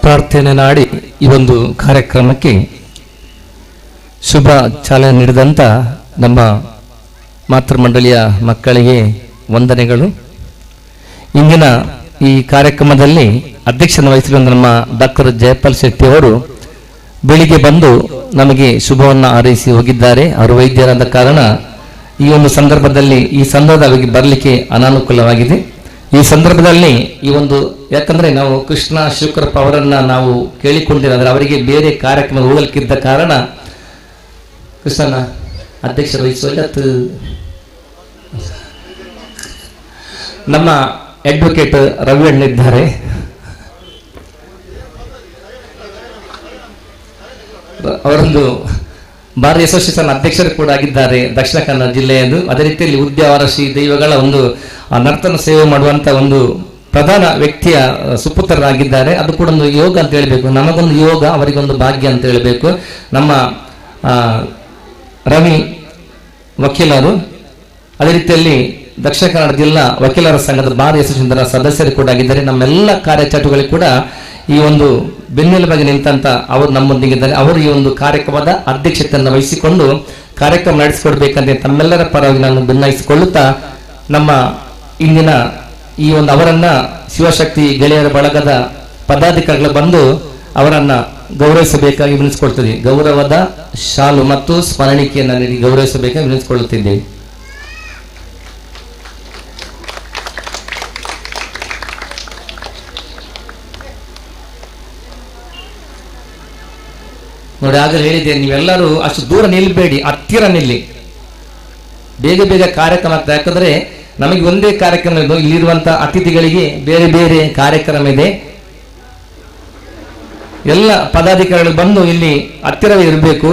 ಪ್ರಾರ್ಥನೆ ಮಾಡಿ ಈ ಒಂದು ಕಾರ್ಯಕ್ರಮಕ್ಕೆ ಶುಭ ಚಾಲನೆ ನೀಡಿದಂಥ ನಮ್ಮ ಮಾತೃಮಂಡಳಿಯ ಮಕ್ಕಳಿಗೆ ವಂದನೆಗಳು. ಇಂದಿನ ಈ ಕಾರ್ಯಕ್ರಮದಲ್ಲಿ ಅಧ್ಯಕ್ಷನ ವಹಿಸಿರುವ ನಮ್ಮ ಡಾಕ್ಟರ್ ಜಯಪಾಲ್ ಶೆಟ್ಟಿ ಅವರು ಬೆಳಿಗ್ಗೆ ಬಂದು ನಮಗೆ ಶುಭವನ್ನು ಹಾರೈಸಿ ಹೋಗಿದ್ದಾರೆ. ಅವರು ವೈದ್ಯರಾದ ಕಾರಣ ಈ ಒಂದು ಸಂದರ್ಭದಲ್ಲಿ ಈ ಸಂದರ್ಭದಲ್ಲಿ ಬರಲಿಕ್ಕೆ ಅನಾನುಕೂಲವಾಗಿದೆ. ಈ ಸಂದರ್ಭದಲ್ಲಿ ಈ ಒಂದು ಯಾಕಂದ್ರೆ ನಾವು ಕೃಷ್ಣ ಶಿವಕರಪ್ಪ ಅವರನ್ನ ನಾವು ಕೇಳಿಕೊಂಡಿರೋದ್ರೆ ಅವರಿಗೆ ಬೇರೆ ಕಾರ್ಯಕ್ರಮ ಹೋಗಲಿಕ್ಕಿದ್ದ ಕಾರಣ ಕೃಷ್ಣನ ಅಧ್ಯಕ್ಷರು ವಹಿಸುವಲ್ಲಿ ನಮ್ಮ ಅಡ್ವೊಕೇಟ್ ರವಿ ಅಣ್ಣಿದ್ದಾರೆ. ಅವರೊಂದು ಭಾರತೀಯ ಅಸೋಸಿಯೇಷನ್ ಅಧ್ಯಕ್ಷರು ಕೂಡ ಆಗಿದ್ದಾರೆ ದಕ್ಷಿಣ ಕನ್ನಡ ಜಿಲ್ಲೆಯದು. ಅದೇ ರೀತಿಯಲ್ಲಿ ಉದ್ಯಾವರ ಶ್ರೀ ದೈವಗಳ ಒಂದು ನರ್ತನ ಸೇವೆ ಮಾಡುವಂತ ಒಂದು ಪ್ರಧಾನ ವ್ಯಕ್ತಿಯ ಸುಪುತ್ರರಾಗಿದ್ದಾರೆ. ಅದು ಕೂಡ ಒಂದು ಯೋಗ ಅಂತ ಹೇಳಬೇಕು, ನಮಗೊಂದು ಯೋಗ ಅವರಿಗೊಂದು ಭಾಗ್ಯ ಅಂತ ಹೇಳಬೇಕು. ನಮ್ಮ ರವಿ ವಕೀಲರು, ಅದೇ ರೀತಿಯಲ್ಲಿ ದಕ್ಷಿಣ ಕನ್ನಡ ಜಿಲ್ಲಾ ವಕೀಲರ ಸಂಘದ ಭಾರತೀಯ ಅಸೋಸಿಯೇಷನ್ ಸದಸ್ಯರು ಕೂಡ ಆಗಿದ್ದಾರೆ. ನಮ್ಮೆಲ್ಲ ಕಾರ್ಯಚಟುವಟಿಕೆ ಕೂಡ ಈ ಒಂದು ಬೆನ್ನೆಲುಬಾಗಿ ನಿಂತಂತ ಅವರು ನಮ್ಮೊಂದಿಗಿದ್ದಾರೆ. ಅವರು ಈ ಒಂದು ಕಾರ್ಯಕ್ರಮದ ಅಧ್ಯಕ್ಷತೆಯನ್ನು ವಹಿಸಿಕೊಂಡು ಕಾರ್ಯಕ್ರಮ ನಡೆಸಿಕೊಡ್ಬೇಕಂತ ತಮ್ಮೆಲ್ಲರ ಪರವಾಗಿ ನಾನು ಭಿನ್ನಯಿಸಿಕೊಳ್ಳುತ್ತಾ ನಮ್ಮ ಇಂದಿನ ಈ ಒಂದು ಅವರನ್ನ ಶಿವಶಕ್ತಿ ಗೆಳೆಯರ ಬಳಗದ ಪದಾಧಿಕಾರಿಗಳು ಬಂದು ಅವರನ್ನ ಗೌರವಿಸಬೇಕಾಗಿ ವಿನಿಸಿಕೊಳ್ತೀವಿ. ಗೌರವದ ಶಾಲು ಮತ್ತು ಸ್ಮರಣಿಕೆಯನ್ನು ನೀಡಿ ಗೌರವಿಸಬೇಕಾಗಿ ವಿನಿಸಿಕೊಳ್ಳುತ್ತಿದ್ದೇವೆ. ನೋಡಿ, ಆಗಲೇ ಹೇಳಿದೆ, ನೀವೆಲ್ಲರೂ ಅಷ್ಟು ದೂರ ನಿಲ್ಬೇಡಿ, ಹತ್ತಿರ ನಿಲ್ಲಿ, ಬೇಗ ಬೇಗ ಕಾರ್ಯಕ್ರಮ ಆಗ್ತದೆ. ಯಾಕಂದ್ರೆ ನಮಗೆ ಒಂದೇ ಕಾರ್ಯಕ್ರಮ ಇದೆ, ಇಲ್ಲಿರುವಂತಹ ಅತಿಥಿಗಳಿಗೆ ಬೇರೆ ಬೇರೆ ಕಾರ್ಯಕ್ರಮ ಇದೆ. ಎಲ್ಲ ಪದಾಧಿಕಾರಿಗಳು ಬಂದು ಇಲ್ಲಿ ಹತ್ತಿರವೇ ಇರಬೇಕು.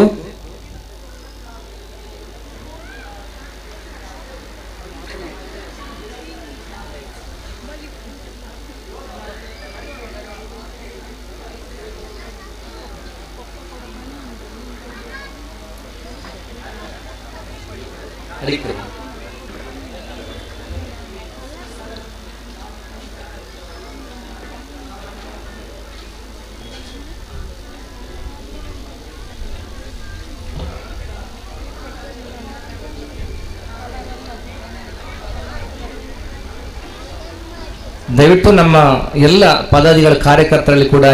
ದಯವಿಟ್ಟು ನಮ್ಮ ಎಲ್ಲ ಪದಾಧಿಕಾರಿ ಕಾರ್ಯಕರ್ತರಲ್ಲಿ ಕೂಡ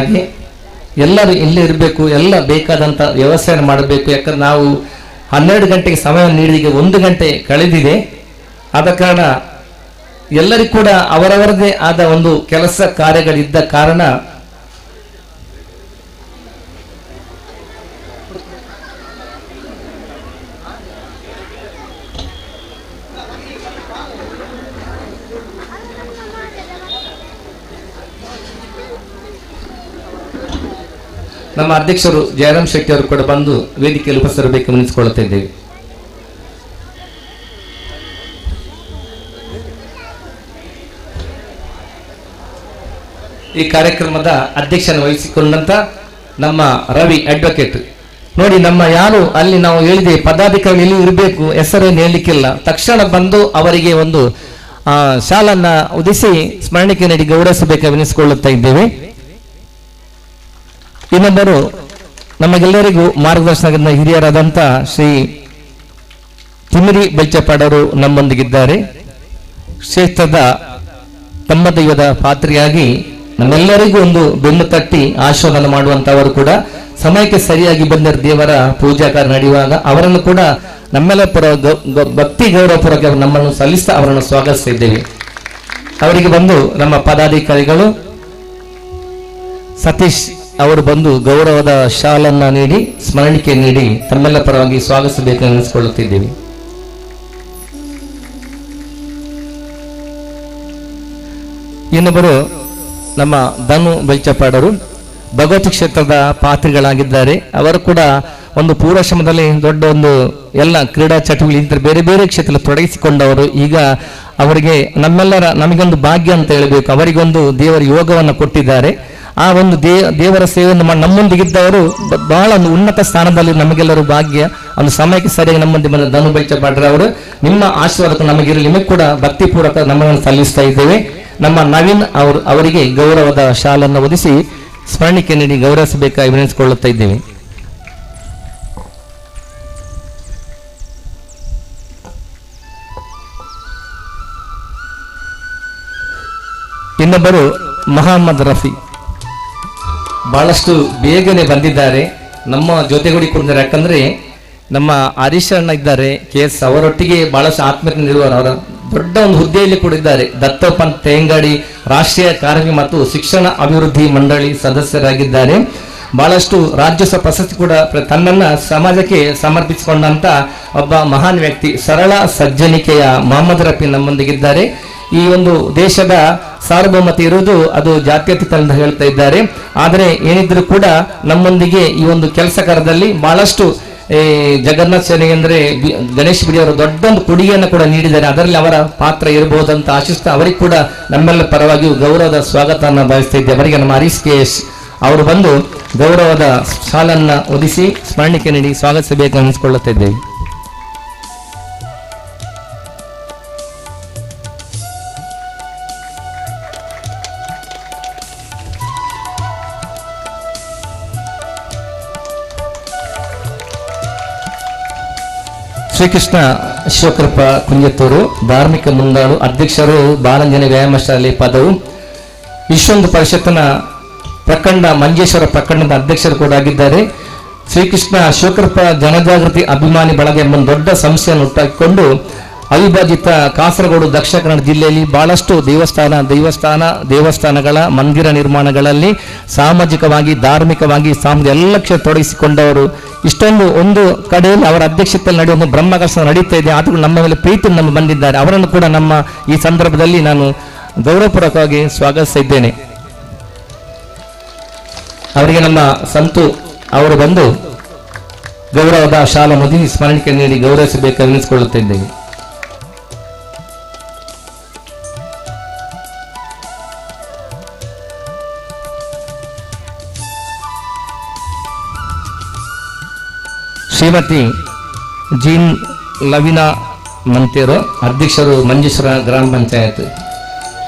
ಎಲ್ಲರೂ ಇಲ್ಲೇ ಇರಬೇಕು, ಎಲ್ಲ ಬೇಕಾದಂತ ವ್ಯವಸ್ಥೆಯನ್ನು ಮಾಡಬೇಕು. ಯಾಕಂದ್ರೆ ನಾವು 12 ಗಂಟೆಗೆ ಸಮಯ ನೀಡಿದ 1 ಗಂಟೆ ಕಳೆದಿದೆ. ಆದ ಕಾರಣ ಎಲ್ಲರಿಗೂ ಕೂಡ ಅವರವರದೇ ಆದ ಒಂದು ಕೆಲಸ ಕಾರ್ಯಗಳಿದ್ದ ಕಾರಣ ನಮ್ಮ ಅಧ್ಯಕ್ಷರು ಜಯರಾಮ್ ಶೆಟ್ಟಿ ಅವರು ಕೂಡ ಬಂದು ವೇದಿಕೆಯಲ್ಲಿ ಉಪಸ್ಥಿತರಬೇಕು ಗಮನಿಸಿಕೊಳ್ಳುತ್ತಾ ಇದ್ದೇವೆ. ಈ ಕಾರ್ಯಕ್ರಮದ ಅಧ್ಯಕ್ಷನ ವಹಿಸಿಕೊಂಡಂತ ನಮ್ಮ ರವಿ ಅಡ್ವೊಕೇಟ್ ನೋಡಿ, ನಮ್ಮ ಯಾರು ಅಲ್ಲಿ ನಾವು ಹೇಳಿದೆ ಪದಾಧಿಕಾರಿ ಇಲ್ಲಿ ಇರಬೇಕು, ಹೆಸರೇನು ಹೇಳಲಿಕ್ಕಿಲ್ಲ, ತಕ್ಷಣ ಬಂದು ಅವರಿಗೆ ಒಂದು ಶಾಲನ್ನ ಉದಿಸಿ ಸ್ಮರಣಿಕೆ ನೀಡಿ ಗೌರವಿಸಬೇಕು ಗಮನಿಸಿಕೊಳ್ಳುತ್ತಾ ಇದ್ದೇವೆ. ಇನ್ನೊಬ್ಬರು ನಮಗೆಲ್ಲರಿಗೂ ಮಾರ್ಗದರ್ಶನದ ಹಿರಿಯರಾದಂಥ ಶ್ರೀ ತಿಮಿರಿ ಬೈಚಪಾಡವರು ನಮ್ಮೊಂದಿಗಿದ್ದಾರೆ. ಕ್ಷೇತ್ರದ ತಮ್ಮ ದೈವದ ಪಾತ್ರೆಯಾಗಿ ನಮ್ಮೆಲ್ಲರಿಗೂ ಒಂದು ಬೆನ್ನು ತಟ್ಟಿ ಆಶೀರ್ವಾದ ಮಾಡುವಂತವರು ಕೂಡ ಸಮಯಕ್ಕೆ ಸರಿಯಾಗಿ ಬಂದ ದೇವರ ಪೂಜಾ ಕಾರ್ಯ ನಡೆಯುವಾಗ ಅವರನ್ನು ಕೂಡ ನಮ್ಮೆಲ್ಲ ಭಕ್ತಿ ಗೌರವಪೂರ್ವಕ ನಮ್ಮನ್ನು ಸಲ್ಲಿಸ್ತಾ ಅವರನ್ನು ಸ್ವಾಗತಿಸ್ತಾ ಇದ್ದೇವೆ. ಅವರಿಗೆ ಬಂದು ನಮ್ಮ ಪದಾಧಿಕಾರಿಗಳು ಸತೀಶ್ ಅವರು ಬಂದು ಗೌರವದ ಶಾಲನ್ನ ನೀಡಿ ಸ್ಮರಣಿಕೆ ನೀಡಿ ತಮ್ಮೆಲ್ಲ ಪರವಾಗಿ ಸ್ವಾಗತಿಸಬೇಕು ಎನಿಸಿಕೊಳ್ಳುತ್ತಿದ್ದೇವೆ. ಇನ್ನೊಬ್ಬರು ನಮ್ಮ ಧನು ಬೆಳ್ಚಪಾಡರು ಭಗವತಿ ಕ್ಷೇತ್ರದ ಪಾತ್ರಿಗಳಾಗಿದ್ದಾರೆ. ಅವರು ಕೂಡ ಒಂದು ಪೂರ್ವಾಶ್ರಮದಲ್ಲಿ ದೊಡ್ಡ ಒಂದು ಎಲ್ಲ ಕ್ರೀಡಾ ಚಟುವಟಿಕೆ ಬೇರೆ ಬೇರೆ ಕ್ಷೇತ್ರದಲ್ಲಿ ತೊಡಗಿಸಿಕೊಂಡವರು. ಈಗ ಅವರಿಗೆ ನಮಗೊಂದು ಭಾಗ್ಯ ಅಂತ ಹೇಳಬೇಕು, ಅವರಿಗೊಂದು ದೇವರ ಯೋಗವನ್ನು ಕೊಟ್ಟಿದ್ದಾರೆ. ಆ ಒಂದು ದೇವರ ಸೇವೆಯನ್ನು ನಮ್ಮೊಂದಿಗಿದ್ದವರು ಬಹಳ ಒಂದು ಉನ್ನತ ಸ್ಥಾನದಲ್ಲಿ ನಮಗೆಲ್ಲರೂ ಭಾಗ್ಯ. ಒಂದು ಸಮಯಕ್ಕೆ ಸರಿಯಾಗಿ ನಮ್ಮೊಂದಿಗೆ ಬಂದ ಧನು ಬೆಳ್ಚಪಾಡ್ರೆ ಅವರು ನಿಮ್ಮ ಆಶೀರ್ವಾದಕ್ಕೆ ನಮಗಿರಲಿ, ನಿಮಗೆ ಕೂಡ ಭಕ್ತಿಪೂರ್ವಕ ನಮ್ಮನ್ನು ಸಲ್ಲಿಸ್ತಾ ಇದ್ದೇವೆ. ನಮ್ಮ ನವೀನ್ ಅವರಿಗೆ ಗೌರವದ ಶಾಲನ್ನು ಒದಿಸಿ ಸ್ಮರಣಿಕೆ ನೀಡಿ ಗೌರವಿಸಬೇಕಾಗಿ ವಿನಂತಿಸಿಕೊಳ್ಳುತ್ತಾ ಇದ್ದೇವೆ. ಇನ್ನೊಬ್ಬರು ಮೊಹಮ್ಮದ್ ರಫಿ ಬಹಳಷ್ಟು ಬೇಗನೆ ಬಂದಿದ್ದಾರೆ, ನಮ್ಮ ಜೊತೆಗೂಡಿ ಕುಡಿದ್ದಾರೆ. ಯಾಕಂದ್ರೆ ನಮ್ಮ ಹರೀಶ್ ಅಣ್ಣ ಇದ್ದಾರೆ KS, ಅವರೊಟ್ಟಿಗೆ ಬಹಳಷ್ಟು ಆತ್ಮೀಯತೆ ನೀಡುವರು. ಅವರ ದೊಡ್ಡ ಒಂದು ಹುದ್ದೆಯಲ್ಲಿ ಕೂಡ ಇದ್ದಾರೆ. ದತ್ತೋಪಂತ್ ತೇಂಗಾಡಿ ರಾಷ್ಟ್ರೀಯ ಕಾರ್ಮಿಕ ಮತ್ತು ಶಿಕ್ಷಣ ಅಭಿವೃದ್ಧಿ ಮಂಡಳಿ ಸದಸ್ಯರಾಗಿದ್ದಾರೆ. ಬಹಳಷ್ಟು ರಾಜ್ಯೋತ್ಸವ ಪ್ರಶಸ್ತಿ ಕೂಡ ತನ್ನನ್ನ ಸಮಾಜಕ್ಕೆ ಸಮರ್ಪಿಸಿಕೊಂಡಂತ ಒಬ್ಬ ಮಹಾನ್ ವ್ಯಕ್ತಿ, ಸರಳ ಸಜ್ಜನಿಕೆಯ ಮೊಹಮ್ಮದ್ ರಫಿ ನಮ್ಮೊಂದಿಗಿದ್ದಾರೆ. ಈ ಒಂದು ದೇಶದ ಸಾರ್ವಭೌಮತೆ ಇರುವುದು ಅದು ಜಾತ್ಯತೀತ ಅಂತ ಹೇಳ್ತಾ ಇದ್ದಾರೆ. ಆದರೆ ಏನಿದ್ರು ಕೂಡ ನಮ್ಮೊಂದಿಗೆ ಈ ಒಂದು ಕೆಲಸ ಕಾರ್ಯದಲ್ಲಿ ಬಹಳಷ್ಟು ಜಗನ್ನಾಥ್ ಸೇನೆ ಅಂದ್ರೆ ಗಣೇಶ್ ಬಿಡಿ ಅವರು ದೊಡ್ಡೊಂದು ಕೊಡುಗೆಯನ್ನು ಕೂಡ ನೀಡಿದ್ದಾರೆ. ಅದರಲ್ಲಿ ಅವರ ಪಾತ್ರ ಇರಬಹುದಂತ ಆಶಿಸ್ತಾ ಅವರಿಗೆ ಕೂಡ ನಮ್ಮೆಲ್ಲ ಪರವಾಗಿ ಗೌರವದ ಸ್ವಾಗತವನ್ನು ಬಯಸ್ತಾ ಇದ್ದೇವೆ. ಅವರಿಗೆ ನಮ್ಮ ಹರೀಶ್ KS ಅವರು ಬಂದು ಗೌರವದ ಶಾಲನ್ನ ಒದಿಸಿ ಸ್ಮರಣಿಕೆ ನೀಡಿ ಸ್ವಾಗತಿಸಬೇಕು ಅನಿಸಿಕೊಳ್ಳುತ್ತಾ ಇದ್ದೇವೆ. ಶ್ರೀಕೃಷ್ಣ ಶಿವಕೃಪ ಕುಂಜತ್ತೂರು ಧಾರ್ಮಿಕ ಮುಂದಾಳು ಅಧ್ಯಕ್ಷರು, ಬಾಲಂಜನೆ ವ್ಯಾಯಾಮ ಶಾಲೆ ಪದವು, ವಿಶ್ವೊಂದು ಪರಿಷತ್ತಿನ ಪ್ರಖಂಡ ಮಂಜೇಶ್ವರ ಪ್ರಖಂಡದ ಅಧ್ಯಕ್ಷರು ಕೂಡ ಆಗಿದ್ದಾರೆ. ಶ್ರೀಕೃಷ್ಣ ಶಿವಕೃಪ ಜನಜಾಗೃತಿ ಅಭಿಮಾನಿ ಬಳಗ ಎಂಬ ದೊಡ್ಡ ಸಂಸ್ಥೆಯನ್ನು ಹುಟ್ಟಾಕಿಕೊಂಡು ಅವಿಭಜಿತ ಕಾಸರಗೋಡು ದಕ್ಷಿಣ ಕನ್ನಡ ಜಿಲ್ಲೆಯಲ್ಲಿ ಬಹಳಷ್ಟು ದೇವಸ್ಥಾನಗಳ ಮಂದಿರ ನಿರ್ಮಾಣಗಳಲ್ಲಿ ಸಾಮಾಜಿಕವಾಗಿ ಧಾರ್ಮಿಕವಾಗಿ ಎಲ್ಲ ಕ್ಷೇತ್ರ ತೊಡಗಿಸಿಕೊಂಡವರು. ಇಷ್ಟೊಂದು ಒಂದು ಕಡೆಯಲ್ಲಿ ಅವರ ಅಧ್ಯಕ್ಷತೆಯಲ್ಲಿ ನಡೆಯುವ ಒಂದು ಬ್ರಹ್ಮಕಲಶ ನಡೀತಾ ಇದೆ. ಆದರೂ ನಮ್ಮ ಮೇಲೆ ಪ್ರೀತಿ ನಮ್ಮ ಬಂದಿದ್ದಾರೆ. ಅವರನ್ನು ಕೂಡ ನಮ್ಮ ಈ ಸಂದರ್ಭದಲ್ಲಿ ನಾನು ಗೌರವಪೂರ್ವಕವಾಗಿ ಸ್ವಾಗತಿಸ್ತಾ ಇದ್ದೇನೆ. ಅವರಿಗೆ ನಮ್ಮ ಸಂತು ಅವರು ಬಂದು ಗೌರವದ ಶಾಲಾ ಮುದಿ ಸ್ಮರಣಿಕೆ ನೀಡಿ ಗೌರವಿಸಬೇಕು ಎನಿಸಿಕೊಳ್ಳುತ್ತಾ ಇದ್ದೇವೆ. ಶ್ರೀಮತಿ ಜೀನ್ ಲವಿನಾ ಮಂತೇರು ಅಧ್ಯಕ್ಷರು ಮಂಜೇಶ್ವರ ಗ್ರಾಮ ಪಂಚಾಯತ್.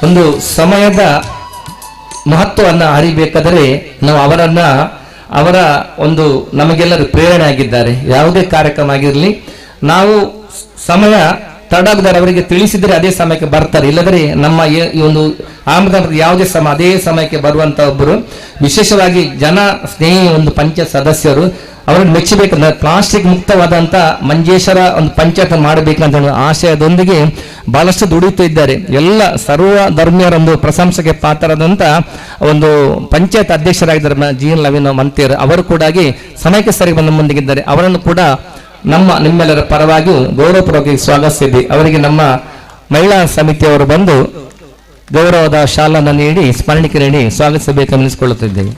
ಒಂದು ಸಮಯದ ಮಹತ್ವವನ್ನು ಅರಿಬೇಕಾದರೆ ನಾವು ಅವರ ಒಂದು ನಮಗೆಲ್ಲರೂ ಪ್ರೇರಣೆ ಆಗಿದ್ದಾರೆ. ಯಾವುದೇ ಕಾರ್ಯಕ್ರಮ ಆಗಿರಲಿ ನಾವು ಸಮಯ ತಡಾಗದರೆ ಅವರಿಗೆ ತಿಳಿಸಿದರೆ ಅದೇ ಸಮಯಕ್ಕೆ ಬರ್ತಾರೆ. ಇಲ್ಲದ್ರೆ ನಮ್ಮ ಈ ಒಂದು ಯಾವುದೇ ಅದೇ ಸಮಯಕ್ಕೆ ಬರುವಂತ ಒಬ್ಬರು, ವಿಶೇಷವಾಗಿ ಜನ ಸ್ನೇಹಿ ಒಂದು ಪಂಚಾಯತ್ ಸದಸ್ಯರು, ಅವರನ್ನು ಮೆಚ್ಚಬೇಕಂದ್ರೆ ಪ್ಲಾಸ್ಟಿಕ್ ಮುಕ್ತವಾದಂತ ಮಂಜೇಶ್ವರ ಒಂದು ಪಂಚಾಯತ್ ಮಾಡಬೇಕಂತ ಆಶಯದೊಂದಿಗೆ ಬಹಳಷ್ಟು ದುಡಿಯುತ್ತಾ ಇದ್ದಾರೆ. ಎಲ್ಲ ಸರ್ವ ಧರ್ಮೀಯರ ಒಂದು ಪ್ರಶಂಸೆಗೆ ಪಾತ್ರರಾದಂತ ಒಂದು ಪಂಚಾಯತ್ ಅಧ್ಯಕ್ಷರಾಗಿದ್ದಾರೆ ಜೀನ್ ಲವಿನ ಮಂತೇರ್. ಅವರು ಕೂಡ ಸಮಯಕ್ಕೆ ಸರಿ ಬಂದ ಮುಂದಿಗಿದ್ದಾರೆ. ಅವರನ್ನು ಕೂಡ ನಿಮ್ಮೆಲ್ಲರ ಪರವಾಗಿ ಗೌರವಪೂರ್ವಕವಾಗಿ ಸ್ವಾಗತಿಸಿದ್ವಿ. ಅವರಿಗೆ ನಮ್ಮ ಮಹಿಳಾ ಸಮಿತಿಯವರು ಬಂದು ಗೌರವದ ಶಾಲನ್ನು ನೀಡಿ ಸ್ಮರಣಿಕೆ ನೀಡಿ ಸ್ವಾಗತಿಸಬೇಕೆಂದು ಎನಿಸಿಕೊಳ್ಳುತ್ತಿದ್ದೇವೆ.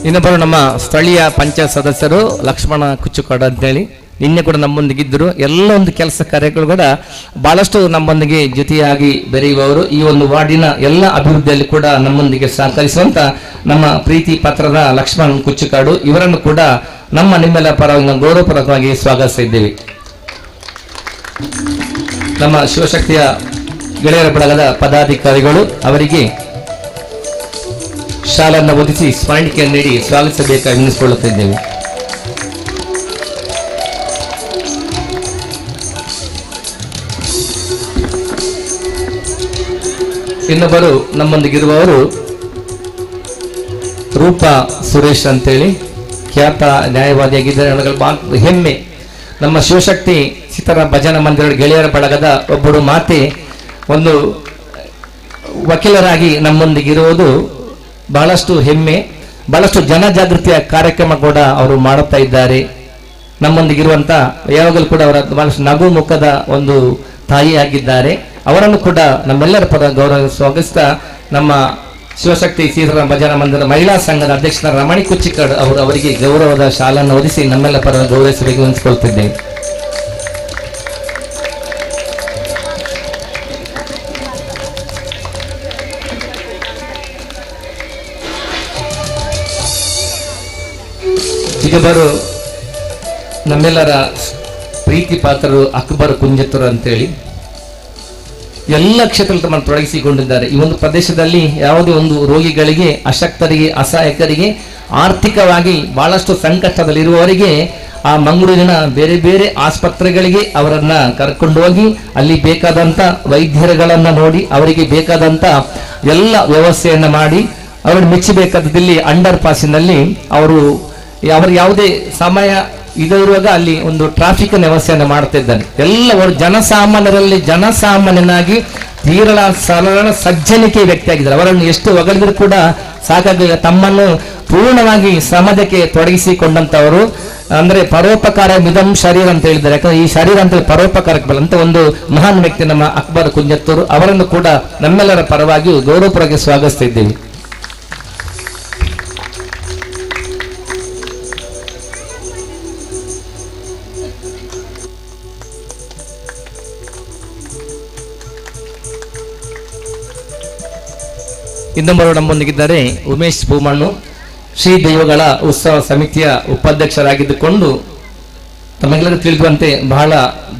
ಇನ್ನೊಬ್ಬರು ನಮ್ಮ ಸ್ಥಳೀಯ ಪಂಚಾಯತ್ ಸದಸ್ಯರು ಲಕ್ಷ್ಮಣ ಕುಚ್ಚುಕಾಡ ಅಂತೇಳಿ ನಿನ್ನೆ ಕೂಡ ನಮ್ಮೊಂದಿಗಿದ್ದರು. ಎಲ್ಲ ಒಂದು ಕೆಲಸ ಕಾರ್ಯಗಳು ಕೂಡ ಬಹಳಷ್ಟು ನಮ್ಮೊಂದಿಗೆ ಜೊತೆಯಾಗಿ ಬೆರೆಯುವವರು. ಈ ಒಂದು ವಾರ್ಡಿನ ಎಲ್ಲ ಅಭಿವೃದ್ಧಿಯಲ್ಲಿ ಕೂಡ ನಮ್ಮೊಂದಿಗೆ ಸಹಕರಿಸುವಂತ ನಮ್ಮ ಪ್ರೀತಿ ಪತ್ರದ ಲಕ್ಷ್ಮಣ್ ಕುಚ್ಚುಕಾಡು, ಇವರನ್ನು ಕೂಡ ನಿಮ್ಮೆಲ್ಲ ಪರವಾಗಿ ನಾವು ಗೌರವಪೂರ್ವಕವಾಗಿ ಸ್ವಾಗತಿಸ್ತಾ ಇದ್ದೇವೆ. ನಮ್ಮ ಶಿವಶಕ್ತಿಯ ಗೆಳೆಯರ ಬಳಗದ ಪದಾಧಿಕಾರಿಗಳು ಅವರಿಗೆ ಶಾಲನ್ನು ಒದಿಸಿ ಸ್ಮರಣಿಕೆಯನ್ನು ನೀಡಿ ಸ್ವಾಗತಿಸಬೇಕಾಗಿ ಎನಿಸಿಕೊಳ್ಳುತ್ತಿದ್ದೇವೆ. ಇನ್ನೊಬ್ಬರು ನಮ್ಮೊಂದಿಗಿರುವವರು ರೂಪಾ ಸುರೇಶ್ ಅಂತೇಳಿ ಖ್ಯಾತ ನ್ಯಾಯವಾದಿಯಾಗಿದ್ದಾರೆ. ನನಗೆ ಹೆಮ್ಮೆ, ನಮ್ಮ ಶಿವಶಕ್ತಿ ಸೀತಾರಾಮ ಭಜನಾ ಮಂದಿರ ಗೆಳೆಯರ ಬಳಗದ ಒಬ್ಬರು ಮಾತೆ ಒಂದು ವಕೀಲರಾಗಿ ನಮ್ಮೊಂದಿಗಿರುವುದು ಬಹಳಷ್ಟು ಹೆಮ್ಮೆ. ಬಹಳಷ್ಟು ಜನಜಾಗೃತಿಯ ಕಾರ್ಯಕ್ರಮ ಕೂಡ ಅವರು ಮಾಡುತ್ತಾ ಇದ್ದಾರೆ. ನಮ್ಮೊಂದಿಗಿರುವಂತ ಯಾವಾಗಲೂ ಕೂಡ ಅವರ ಬಹಳಷ್ಟು ನಗು ಮುಖದ ಒಂದು ತಾಯಿಯಾಗಿದ್ದಾರೆ. ಅವರನ್ನು ಕೂಡ ನಮ್ಮೆಲ್ಲರ ಪರ ಗೌರವ ಸ್ವಾಗತಿಸ್ತಾ ನಮ್ಮ ಶಿವಶಕ್ತಿ ಸೀತಾರಾಮ ಭಜನಾ ಮಂದಿರ ಮಹಿಳಾ ಸಂಘದ ಅಧ್ಯಕ್ಷರ ರಮಣಿ ಕುಚ್ಚಿಕಡ್ ಅವರು ಅವರಿಗೆ ಗೌರವದ ಶಾಲನ್ನು ಒದಿಸಿ ನಮ್ಮೆಲ್ಲ ಪರ ಗೌರವಿಸಬೇಕು ಅನಿಸಿಕೊಳ್ತಿದ್ದೇವೆ. ಈಗ ಬರು ನಮ್ಮೆಲ್ಲರ ಪ್ರೀತಿ ಪಾತ್ರರು ಅಕ್ಬರ್ ಕುಂಜತ್ತೂರು ಅಂತೇಳಿ ಎಲ್ಲ ಕ್ಷೇತ್ರದಲ್ಲಿ ತಮ್ಮನ್ನು ತೊಡಗಿಸಿಕೊಂಡಿದ್ದಾರೆ. ಈ ಒಂದು ಪ್ರದೇಶದಲ್ಲಿ ಯಾವುದೇ ಒಂದು ರೋಗಿಗಳಿಗೆ, ಅಶಕ್ತರಿಗೆ, ಅಸಹಾಯಕರಿಗೆ, ಆರ್ಥಿಕವಾಗಿ ಬಹಳಷ್ಟು ಸಂಕಷ್ಟದಲ್ಲಿರುವವರಿಗೆ ಆ ಮಂಗಳೂರಿನ ಬೇರೆ ಬೇರೆ ಆಸ್ಪತ್ರೆಗಳಿಗೆ ಅವರನ್ನ ಕರ್ಕೊಂಡು ಹೋಗಿ ಅಲ್ಲಿ ಬೇಕಾದಂತ ವೈದ್ಯರುಗಳನ್ನ ನೋಡಿ ಅವರಿಗೆ ಬೇಕಾದಂತ ಎಲ್ಲ ವ್ಯವಸ್ಥೆಯನ್ನ ಮಾಡಿ ಅವರನ್ನು ಮೆಚ್ಚಬೇಕಾದಲ್ಲಿ ಅಂಡರ್ ಪಾಸಿನಲ್ಲಿ ಅವರು ಯಾವುದೇ ಸಮಯ ಇರುವಾಗ ಅಲ್ಲಿ ಒಂದು ಟ್ರಾಫಿಕ್ ವ್ಯವಸ್ಥೆಯನ್ನು ಮಾಡ್ತಾ ಇದ್ದಾನೆ. ಎಲ್ಲವರು ಜನಸಾಮಾನ್ಯರಲ್ಲಿ ಜನಸಾಮಾನ್ಯನಾಗಿ ತೀರಳ ಸರಳ ಸಜ್ಜನಿಕೆ ವ್ಯಕ್ತಿಯಾಗಿದ್ದಾರೆ. ಅವರನ್ನು ಎಷ್ಟು ಹೊಗಳಿದ್ರು ಕೂಡ ಸಾಕಾಗಲಿಲ್ಲ. ತಮ್ಮನ್ನು ಪೂರ್ಣವಾಗಿ ಸಮಾಜಕ್ಕೆ ತೊಡಗಿಸಿಕೊಂಡಂತವರು, ಅಂದ್ರೆ ಪರೋಪಕಾರ ಮಿದಂ ಶರೀರ ಅಂತ ಹೇಳಿದ್ದಾರೆ. ಯಾಕಂದ್ರೆ ಈ ಶರೀರ ಅಂತ ಪರೋಪಕಾರಕ್ಕೆ ಬಲ್ಲ ಅಂತ ಒಂದು ಮಹಾನ್ ವ್ಯಕ್ತಿ ನಮ್ಮ ಅಕ್ಬರ್ ಕುಂಜತ್ತೂರು ಅವರನ್ನು ಕೂಡ ನಮ್ಮೆಲ್ಲರ ಪರವಾಗಿ ಗೌರವಪೂರ್ವಕ ಸ್ವಾಗತಿಸ್ತಾ ಇದ್ದೇವೆ. ಇನ್ನೊಬ್ಬರು ನಮ್ಮೊಂದಿಗಿದ್ದಾರೆ ಉಮೇಶ್ ಭೂಮಣ್ಣು, ಶ್ರೀ ದೈವಗಳ ಉತ್ಸವ ಸಮಿತಿಯ ಉಪಾಧ್ಯಕ್ಷರಾಗಿದ್ದುಕೊಂಡು ತಮಗೆಲ್ಲರೂ ತಿಳಿದುವಂತೆ ಬಹಳ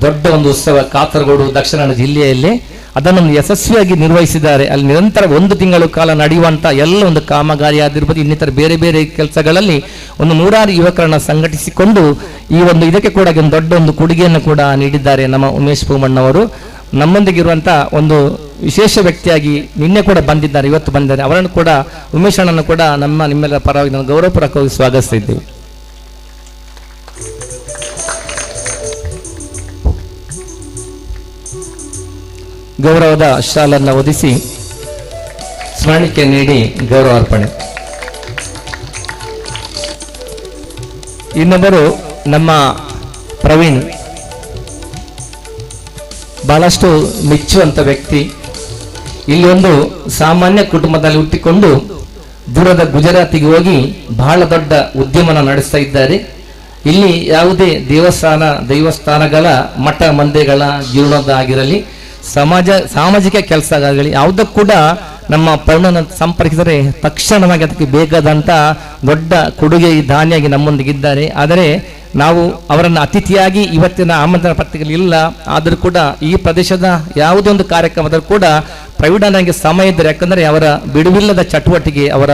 ದೊಡ್ಡ ಒಂದು ಉತ್ಸವ ಕಾಸರಗೋಡು ದಕ್ಷಿಣ ಕನ್ನಡ ಜಿಲ್ಲೆಯಲ್ಲಿ ಅದನ್ನು ಯಶಸ್ವಿಯಾಗಿ ನಿರ್ವಹಿಸಿದ್ದಾರೆ. ಅಲ್ಲಿ ನಿರಂತರ 1 ತಿಂಗಳ ಕಾಲ ನಡೆಯುವಂತ ಎಲ್ಲ ಒಂದು ಕಾಮಗಾರಿ ಆಗಿರ್ಬೋದು, ಇನ್ನಿತರ ಬೇರೆ ಬೇರೆ ಕೆಲಸಗಳಲ್ಲಿ ಒಂದು 100 ಯುವಕರನ್ನ ಸಂಘಟಿಸಿಕೊಂಡು ಈ ಒಂದು ಇದಕ್ಕೆ ಕೂಡ ಒಂದು ದೊಡ್ಡ ಒಂದು ಕೊಡುಗೆಯನ್ನು ಕೂಡ ನೀಡಿದ್ದಾರೆ ನಮ್ಮ ಉಮೇಶ್ ಭೂಮಣ್ಣವರು. ನಮ್ಮೊಂದಿಗಿರುವಂತ ಒಂದು ವಿಶೇಷ ವ್ಯಕ್ತಿಯಾಗಿ ನಿನ್ನೆ ಕೂಡ ಬಂದಿದ್ದಾರೆ, ಇವತ್ತು ಬಂದಿದ್ದಾರೆ. ಅವರನ್ನು ಕೂಡ ಉಮೇಶ್ ಅಣ್ಣನ್ನು ಕೂಡ ನಿಮ್ಮೆಲ್ಲರ ಪರವಾಗಿ ನಾನು ಗೌರವಪೂರ್ವಕವಾಗಿ ಸ್ವಾಗತಿಸ್ತಾ ಇದ್ದೇವೆ. ಗೌರವದ ಶಾಲನ್ನು ಒದಿಸಿ ಸ್ಮರಣಿಕೆ ನೀಡಿ ಗೌರವ ಅರ್ಪಣೆ. ಇನ್ನೊಬ್ಬರು ನಮ್ಮ ಪ್ರವೀಣ್, ಬಹಳಷ್ಟು ಮೆಚ್ಚುವಂತ ವ್ಯಕ್ತಿ. ಇಲ್ಲಿ ಒಂದು ಸಾಮಾನ್ಯ ಕುಟುಂಬದಲ್ಲಿ ಹುಟ್ಟಿಕೊಂಡು ದೂರದ ಗುಜರಾತಿಗೆ ಹೋಗಿ ಬಹಳ ದೊಡ್ಡ ಉದ್ಯಮನ ನಡೆಸ್ತಾ ಇದ್ದಾರೆ. ಇಲ್ಲಿ ಯಾವುದೇ ದೈವಸ್ಥಾನಗಳ ಮಠ ಮಂದಿರಗಳ ಜೀರ್ಣೋದ್ಧಾರ ಸಾಮಾಜಿಕ ಕೆಲಸ ಆಗಲಿ ಯಾವುದಕ್ಕೂ ಕೂಡ ನಮ್ಮ ಪ್ರವೀಣನ ಸಂಪರ್ಕಿಸಿದರೆ ತಕ್ಷಣವಾಗಿ ಅದಕ್ಕೆ ಬೇಕಾದಂತ ದೊಡ್ಡ ಕೊಡುಗೆ ದಾನಿಯಾಗಿ ನಮ್ಮೊಂದಿಗಿದ್ದಾರೆ. ಆದರೆ ನಾವು ಅವರನ್ನು ಅತಿಥಿಯಾಗಿ ಇವತ್ತಿನ ಆಮಂತ್ರಣ ಪತ್ರಿಕೆಯಲ್ಲಿ ಇಲ್ಲ. ಆದರೂ ಕೂಡ ಈ ಪ್ರದೇಶದ ಯಾವುದೇ ಒಂದು ಕಾರ್ಯಕ್ರಮದಲ್ಲಿ ಕೂಡ ಪ್ರವೀಣನಿಗೆ ಸಮಯ ಇದ್ದರೆ, ಯಾಕಂದರೆ ಅವರ ಬಿಡುವಿಲ್ಲದ ಚಟುವಟಿಕೆ, ಅವರ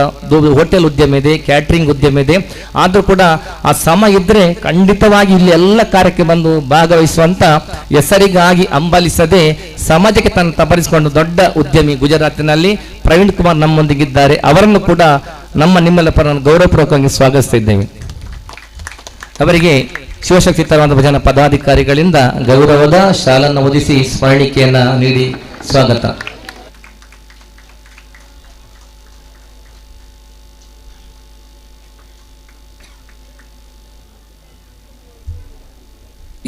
ಹೋಟೆಲ್ ಉದ್ಯಮ ಇದೆ, ಕ್ಯಾಟ್ರಿಂಗ್ ಉದ್ಯಮ ಇದೆ. ಆದರೂ ಕೂಡ ಆ ಸಮಯ ಇದ್ದರೆ ಖಂಡಿತವಾಗಿ ಇಲ್ಲಿ ಎಲ್ಲ ಕಾರ್ಯಕ್ಕೆ ಬಂದು ಭಾಗವಹಿಸುವಂತ ಹೆಸರಿಗಾಗಿ ಹಂಬಲಿಸದೆ ಸಮಾಜಕ್ಕೆ ತನ್ನ ತಪರಿಸಿಕೊಂಡು ದೊಡ್ಡ ಉದ್ಯಮಿ ಗುಜರಾತಿನಲ್ಲಿ ಪ್ರವೀಣ್ ಕುಮಾರ್ ನಮ್ಮೊಂದಿಗಿದ್ದಾರೆ. ಅವರನ್ನು ಕೂಡ ನಿಮ್ಮೆಲ್ಲ ಪರ ಗೌರವಪೂರ್ವಕವಾಗಿ ಸ್ವಾಗತಿಸ್ತಾ ಇದ್ದೇವೆ. ಅವರಿಗೆ ಶಿವಶಕ್ತಿ ಸೀತಾರಾಮ ಭಜನಾ ಪದಾಧಿಕಾರಿಗಳಿಂದ ಗೌರವದ ಶಾಲನ್ನು ಒದಿಸಿ ಸ್ಮರಣಿಕೆಯನ್ನ ನೀಡಿ ಸ್ವಾಗತ.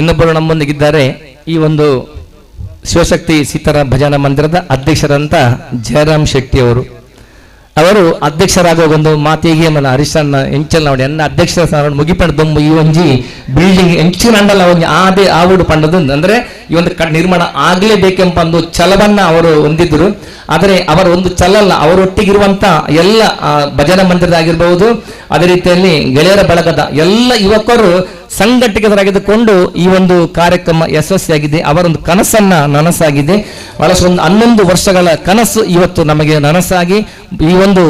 ಇನ್ನೊಬ್ಬರು ನಮ್ಮೊಂದಿಗಿದ್ದಾರೆ. ಈ ಒಂದು ಶಿವಶಕ್ತಿ ಸೀತಾರಾಮ ಭಜನಾ ಮಂದಿರದ ಅಧ್ಯಕ್ಷರಂತ ಜಯರಾಮ್ ಶೆಟ್ಟಿ ಅವರು ಅಧ್ಯಕ್ಷರಾಗುವ ಒಂದು ಮಾತಿಗೆ మన ಹರಿಶನ್ನ ಎಂಚಲ್ ನೋಡಿ ಎನ್ನ ಅಧ್ಯಕ್ಷರ ಮುಗಿಪಂಡ ದೊಂಬು ಈ ಒಂಜಿ ಬಿಲ್ಡಿಂಗ್ ಎಂಚಿನ ಅಂಡಲ್ಲ ಒಂಜಿ ಆದೆ ಆವಡು ಪಂಡದು ಅಂದ್ರೆ ಈ ಒಂದು ನಿರ್ಮಾಣ ಆಗ್ಲೇಬೇಕೆಂಬ ಒಂದು ಛಲವನ್ನ ಅವರು ಹೊಂದಿದ್ರು. ಆದರೆ ಅವರ ಒಂದು ಛಲಲ್ಲ, ಅವರೊಟ್ಟಿಗಿರುವಂತ ಎಲ್ಲ ಭಜನಾ ಮಂದಿರದಾಗಿರ್ಬಹುದು, ಅದೇ ರೀತಿಯಲ್ಲಿ ಗೆಳೆಯರ ಬಳಗದ ಎಲ್ಲ ಯುವಕರು ಸಂಘಟಿತರಾಗಿದ್ದುಕೊಂಡು ಈ ಒಂದು ಕಾರ್ಯಕ್ರಮ ಯಶಸ್ವಿಯಾಗಿದೆ. ಅವರೊಂದು ಕನಸನ್ನ ನನಸಾಗಿದೆ. ಬಹಳಷ್ಟು ಒಂದು 11 ವರ್ಷಗಳ ಕನಸು ಇವತ್ತು ನಮಗೆ ನನಸಾಗಿ ಈ ಒಂದು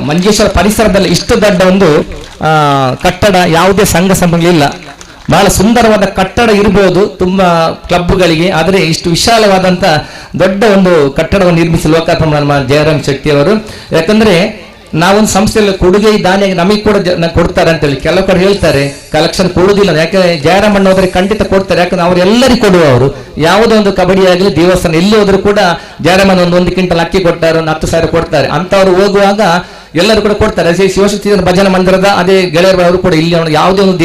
ಮಂಜೇಶ್ವರ ಪರಿಸರದಲ್ಲಿ ಇಷ್ಟು ದೊಡ್ಡ ಒಂದು ಕಟ್ಟಡ ಯಾವುದೇ ಸಂಘ ಸಂಸ್ಥೆಗಳಿಲ್ಲ. ಬಹಳ ಸುಂದರವಾದ ಕಟ್ಟಡ ಇರಬಹುದು ತುಂಬಾ ಕ್ಲಬ್ಗಳಿಗೆ, ಆದರೆ ಇಷ್ಟು ವಿಶಾಲವಾದಂತ ದೊಡ್ಡ ಒಂದು ಕಟ್ಟಡವನ್ನು ನಿರ್ಮಿಸಿ ಲೋಕಾರ್ಪಣೆ ನಮ್ಮ ಜಯರಾಮ್ ಶೆಟ್ಟಿ ಅವರು. ಯಾಕಂದ್ರೆ ನಾವೊಂದು ಸಂಸ್ಥೆಯಲ್ಲಿ ಕೊಡುಗೆ ದಾನಿ ನಮಗೆ ಕೂಡ ಕೊಡ್ತಾರೆ ಅಂತೇಳಿ ಕೆಲವು ಕಡೆ ಹೇಳ್ತಾರೆ, ಕಲೆಕ್ಷನ್ ಕೊಡುವುದಿಲ್ಲ. ಯಾಕಂದ್ರೆ ಜಯರಾಮಣ್ಣ ಹೋದ್ರೆ ಖಂಡಿತ ಕೊಡ್ತಾರೆ, ಯಾಕಂದ್ರೆ ಅವ್ರು ಎಲ್ಲರಿಗೂ ಕೊಡುವವರು. ಯಾವುದೋ ಒಂದು ಕಬಡ್ಡಿ ಆಗಲಿ ದೇವಸ್ಥಾನ ಎಲ್ಲಿ ಹೋದ್ರು ಕೂಡ ಜಯರಾಮಣ್ಣ ಒಂದು ಕ್ವಿಂಟಲ್ ಅಕ್ಕಿ ಕೊಡ್ತಾರೆ, ಒಂದು 10,000 ಕೊಡ್ತಾರೆ. ಅಂತವ್ರು ಹೋಗುವಾಗ ಎಲ್ಲರೂ ಕೂಡ ಕೊಡ್ತಾರೆ. ಶಿವಶಕ್ತಿ ಭಜನಾ ಮಂದಿರದ ಅದೇ ಗೆಳೆಯರು ಅವರು ಕೂಡ ಇಲ್ಲಿ ಯಾವುದೇ ಒಂದು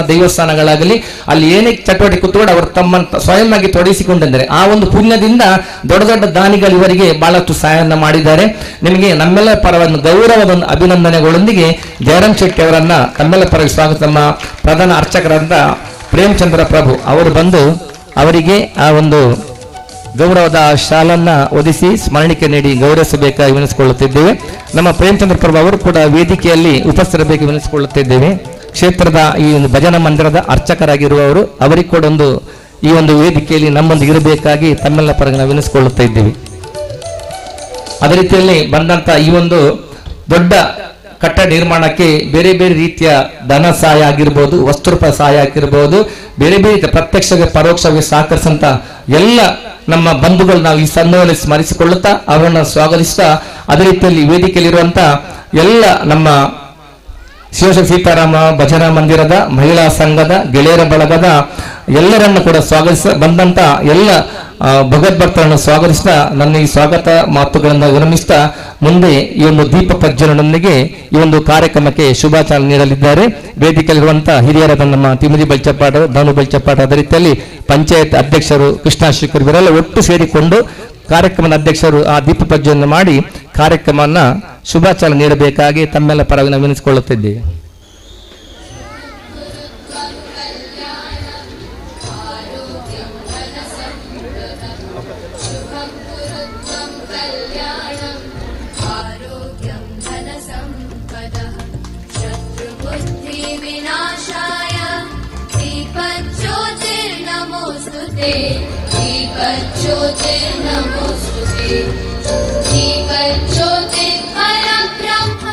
ದೇವಸ್ಥಾನಗಳಾಗಲಿ ಅಲ್ಲಿ ಏನೇ ಚಟುವಟಿಕೆ ಕೂತ್ಕೊಂಡು ಅವರು ತಮ್ಮ ಸ್ವಯಂ ಆಗಿ ತೊಡಗಿಸಿಕೊಂಡಿದ್ದಾರೆ. ಆ ಒಂದು ಪುಣ್ಯದಿಂದ ದೊಡ್ಡ ದೊಡ್ಡ ದಾನಿಗಳು ಇವರಿಗೆ ಬಹಳಷ್ಟು ಸಹಾಯವನ್ನು ಮಾಡಿದ್ದಾರೆ. ನಿಮಗೆ ನಮ್ಮೆಲ್ಲ ಪರವನ್ನು ಗೌರವದ ಅಭಿನಂದನೆಗಳೊಂದಿಗೆ ಜಯರಾಮ್ ಶೆಟ್ಟಿ ಅವರನ್ನ ತಮ್ಮೆಲ್ಲ ಪರವಾಗಿ ಸ್ವಾಗತ. ನಮ್ಮ ಪ್ರಧಾನ ಅರ್ಚಕರಾದ ಪ್ರೇಮಚಂದ್ರ ಪ್ರಭು ಅವರು ಬಂದು ಅವರಿಗೆ ಆ ಒಂದು ಗೌರವದ ಶಾಲನ್ನ ಒದಿಸಿ ಸ್ಮರಣಿಕೆ ನೀಡಿ ಗೌರವಿಸಬೇಕಾಗಿ ವಿನಿಸಿಕೊಳ್ಳುತ್ತಿದ್ದೇವೆ. ನಮ್ಮ ಪ್ರೇಮಚಂದ್ರ ಪ್ರಭು ಅವರು ಕೂಡ ವೇದಿಕೆಯಲ್ಲಿ ಉಪಸ್ಥಿರಬೇಕು ವಿನಿಸಿಕೊಳ್ಳುತ್ತಿದ್ದೇವೆ. ಕ್ಷೇತ್ರದ ಈ ಒಂದು ಭಜನಾ ಮಂದಿರದ ಅರ್ಚಕರಾಗಿರುವವರು ಅವರಿಗೆ ಕೂಡ ಈ ಒಂದು ವೇದಿಕೆಯಲ್ಲಿ ನಮ್ಮೊಂದಿಗೆ ಇರಬೇಕಾಗಿ ತಮ್ಮೆಲ್ಲ ಪರವಾಗಿ ನಾವು ವಿನಿಸಿಕೊಳ್ಳುತ್ತಾ ಇದ್ದೇವೆ. ಅದೇ ರೀತಿಯಲ್ಲಿ ಬಂದಂತ ಈ ಒಂದು ದೊಡ್ಡ ಕಟ್ಟಡ ನಿರ್ಮಾಣಕ್ಕೆ ಬೇರೆ ಬೇರೆ ರೀತಿಯ ಧನ ಸಹಾಯ ಆಗಿರ್ಬೋದು, ವಸ್ತುರೂಪ ಸಹಾಯ ಆಗಿರ್ಬೋದು, ಬೇರೆ ಬೇರೆ ಪ್ರತ್ಯಕ್ಷವಾಗಿ ಪರೋಕ್ಷವಾಗಿ ಸಹಕರಿಸಂತ ಎಲ್ಲ ನಮ್ಮ ಬಂಧುಗಳು ನಾವು ಈ ಸಂದರ್ಭದಲ್ಲಿ ಸ್ಮರಿಸಿಕೊಳ್ಳುತ್ತಾ ಅವರನ್ನು ಸ್ವಾಗತಿಸ್ತಾ, ಅದೇ ರೀತಿಯಲ್ಲಿ ವೇದಿಕೆಯಲ್ಲಿರುವಂತ ಎಲ್ಲ ನಮ್ಮ ಶಿವಶಕ್ತಿ ಸೀತಾರಾಮ ಭಜನಾ ಮಂದಿರದ ಮಹಿಳಾ ಸಂಘದ ಗೆಳೆಯರ ಬಳಗದ ಎಲ್ಲರನ್ನು ಕೂಡ ಸ್ವಾಗತಿಸ ಬಂದಂತ ಎಲ್ಲ ಭಗವದ್ಭಕ್ತರನ್ನು ಸ್ವಾಗತಿಸ್ತಾ ನನ್ನ ಈ ಸ್ವಾಗತ ಮಾತುಗಳನ್ನು ವಿರಮಿಸ್ತಾ ಮುಂದೆ ಈ ಒಂದು ದೀಪ ಪ್ರಜ್ವಲನೊಂದಿಗೆ ಈ ಒಂದು ಕಾರ್ಯಕ್ರಮಕ್ಕೆ ಶುಭಾಚಾರ ನೀಡಲಿದ್ದಾರೆ. ವೇದಿಕೆಯಲ್ಲಿರುವಂತಹ ಹಿರಿಯರಾದ ನಮ್ಮ ತಿಮುದಿ ಬೈಚಪ್ಪಾಡ, ಧನು ಬೈಚಪ್ಪಾಡ, ಅದೇ ರೀತಿಯಲ್ಲಿ ಪಂಚಾಯತ್ ಅಧ್ಯಕ್ಷರು ಕೃಷ್ಣ ಶಿಖರ್ ಇವರೆಲ್ಲ ಒಟ್ಟು ಸೇರಿಕೊಂಡು ಕಾರ್ಯಕ್ರಮದ ಅಧ್ಯಕ್ಷರು ಆ ದೀಪ ಪ್ರಜ್ವಲನ ಮಾಡಿ ಕಾರ್ಯಕ್ರಮವನ್ನ ಶುಭಾಚಾರ ನೀಡಬೇಕಾಗಿ ತಮ್ಮೆಲ್ಲ ಪರವಾಗಿ ನಾವು ವಿನಿಸಿಕೊಳ್ಳುತ್ತಿದ್ದೇವೆ. दीपज्योतिर्नमोस्तुते दीपज्योतिर्परब्रह्म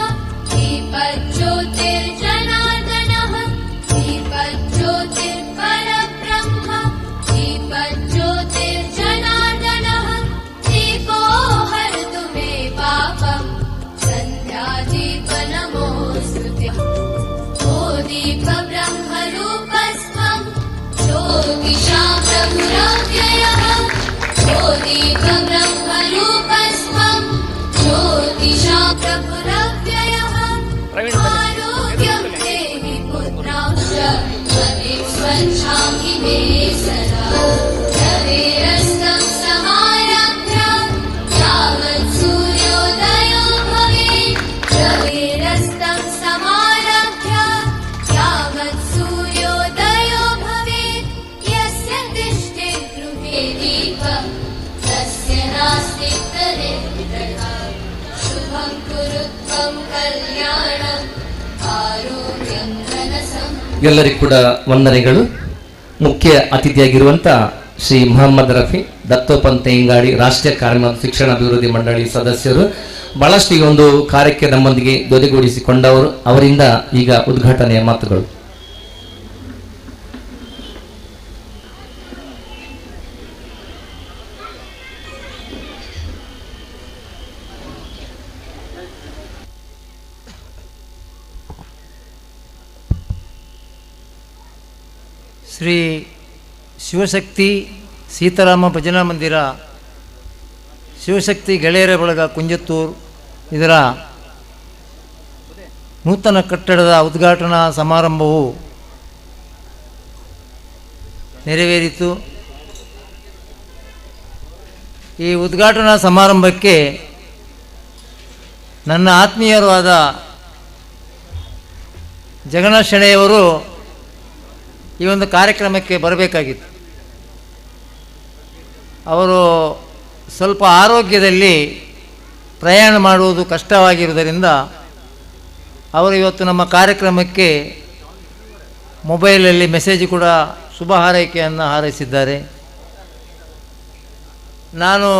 दीपज्योतिर्जनार्दनः दीपज्योतिर्परब्रह्म दीपज्योतिर्जनार्दनः दीपो हरतु मे पापं सन्ध्यादीपनमोस्तुते ओ दीपब्रह्मरूपस्त्वं ज्योतिषां प्रभुरव्ययः दीपब्रह्मरूपस्त्वं ज्योतिषां प्रभुरव्ययः आरोग्यं देहि पुत्रांश्च मतिं स्वच्छामि मे सदा रविरस्तं समारभ्य यावत् सूर्योदयो भवेत् रविरस्तं समारभ्य यावत् सूर्योदयो भवेत् यस्य तिष्ठे गृहे दीपम् तस्य नास्ति तदेव शुभं कुरु त्वं कल्याणम् आरोग्यं धनसम्पदम्. ಎಲ್ಲರಿಗೂ ಕೂಡ ವಂದನೆಗಳು. ಮುಖ್ಯ ಅತಿಥಿಯಾಗಿರುವಂತ ಶ್ರೀ ಮೊಹಮ್ಮದ್ ರಫಿ ದತ್ತೋಪಂತ ಇಂಗಾಡಿ ರಾಷ್ಟ್ರೀಯ ಕಾರ್ಮಿಕ ಶಿಕ್ಷಣ ಅಭಿವೃದ್ಧಿ ಮಂಡಳಿ ಸದಸ್ಯರು ಬಹಳಷ್ಟು ಈ ಒಂದು ಕಾರ್ಯಕ್ಕೆ ನಮ್ಮೊಂದಿಗೆ ಜೊತೆಗೂಡಿಸಿಕೊಂಡವರು. ಅವರಿಂದ ಈಗ ಉದ್ಘಾಟನೆಯ ಮಾತುಗಳು. ಶ್ರೀ ಶಿವಶಕ್ತಿ ಸೀತಾರಾಮ ಭಜನಾ ಮಂದಿರ, ಶಿವಶಕ್ತಿ ಗೆಳೆಯರ ಬಳಗ ಕುಂಜತ್ತೂರು ಇದರ ನೂತನ ಕಟ್ಟಡದ ಉದ್ಘಾಟನಾ ಸಮಾರಂಭವು ನೆರವೇರಿತು. ಈ ಉದ್ಘಾಟನಾ ಸಮಾರಂಭಕ್ಕೆ ನನ್ನ ಆತ್ಮೀಯರೂ ಆದ ಜಗನ್ನಾಥ ಶೆಣೆಯವರು ಈ ಒಂದು ಕಾರ್ಯಕ್ರಮಕ್ಕೆ ಬರಬೇಕಾಗಿತ್ತು. ಅವರು ಸ್ವಲ್ಪ ಆರೋಗ್ಯದಲ್ಲಿ ಪ್ರಯಾಣ ಮಾಡುವುದು ಕಷ್ಟವಾಗಿರುವುದರಿಂದ ಅವರು ಇವತ್ತು ನಮ್ಮ ಕಾರ್ಯಕ್ರಮಕ್ಕೆ ಮೊಬೈಲಲ್ಲಿ ಮೆಸೇಜ್ ಕೂಡ ಶುಭ ಹಾರೈಕೆಯನ್ನು ಹಾರೈಸಿದ್ದಾರೆ. ನಾನು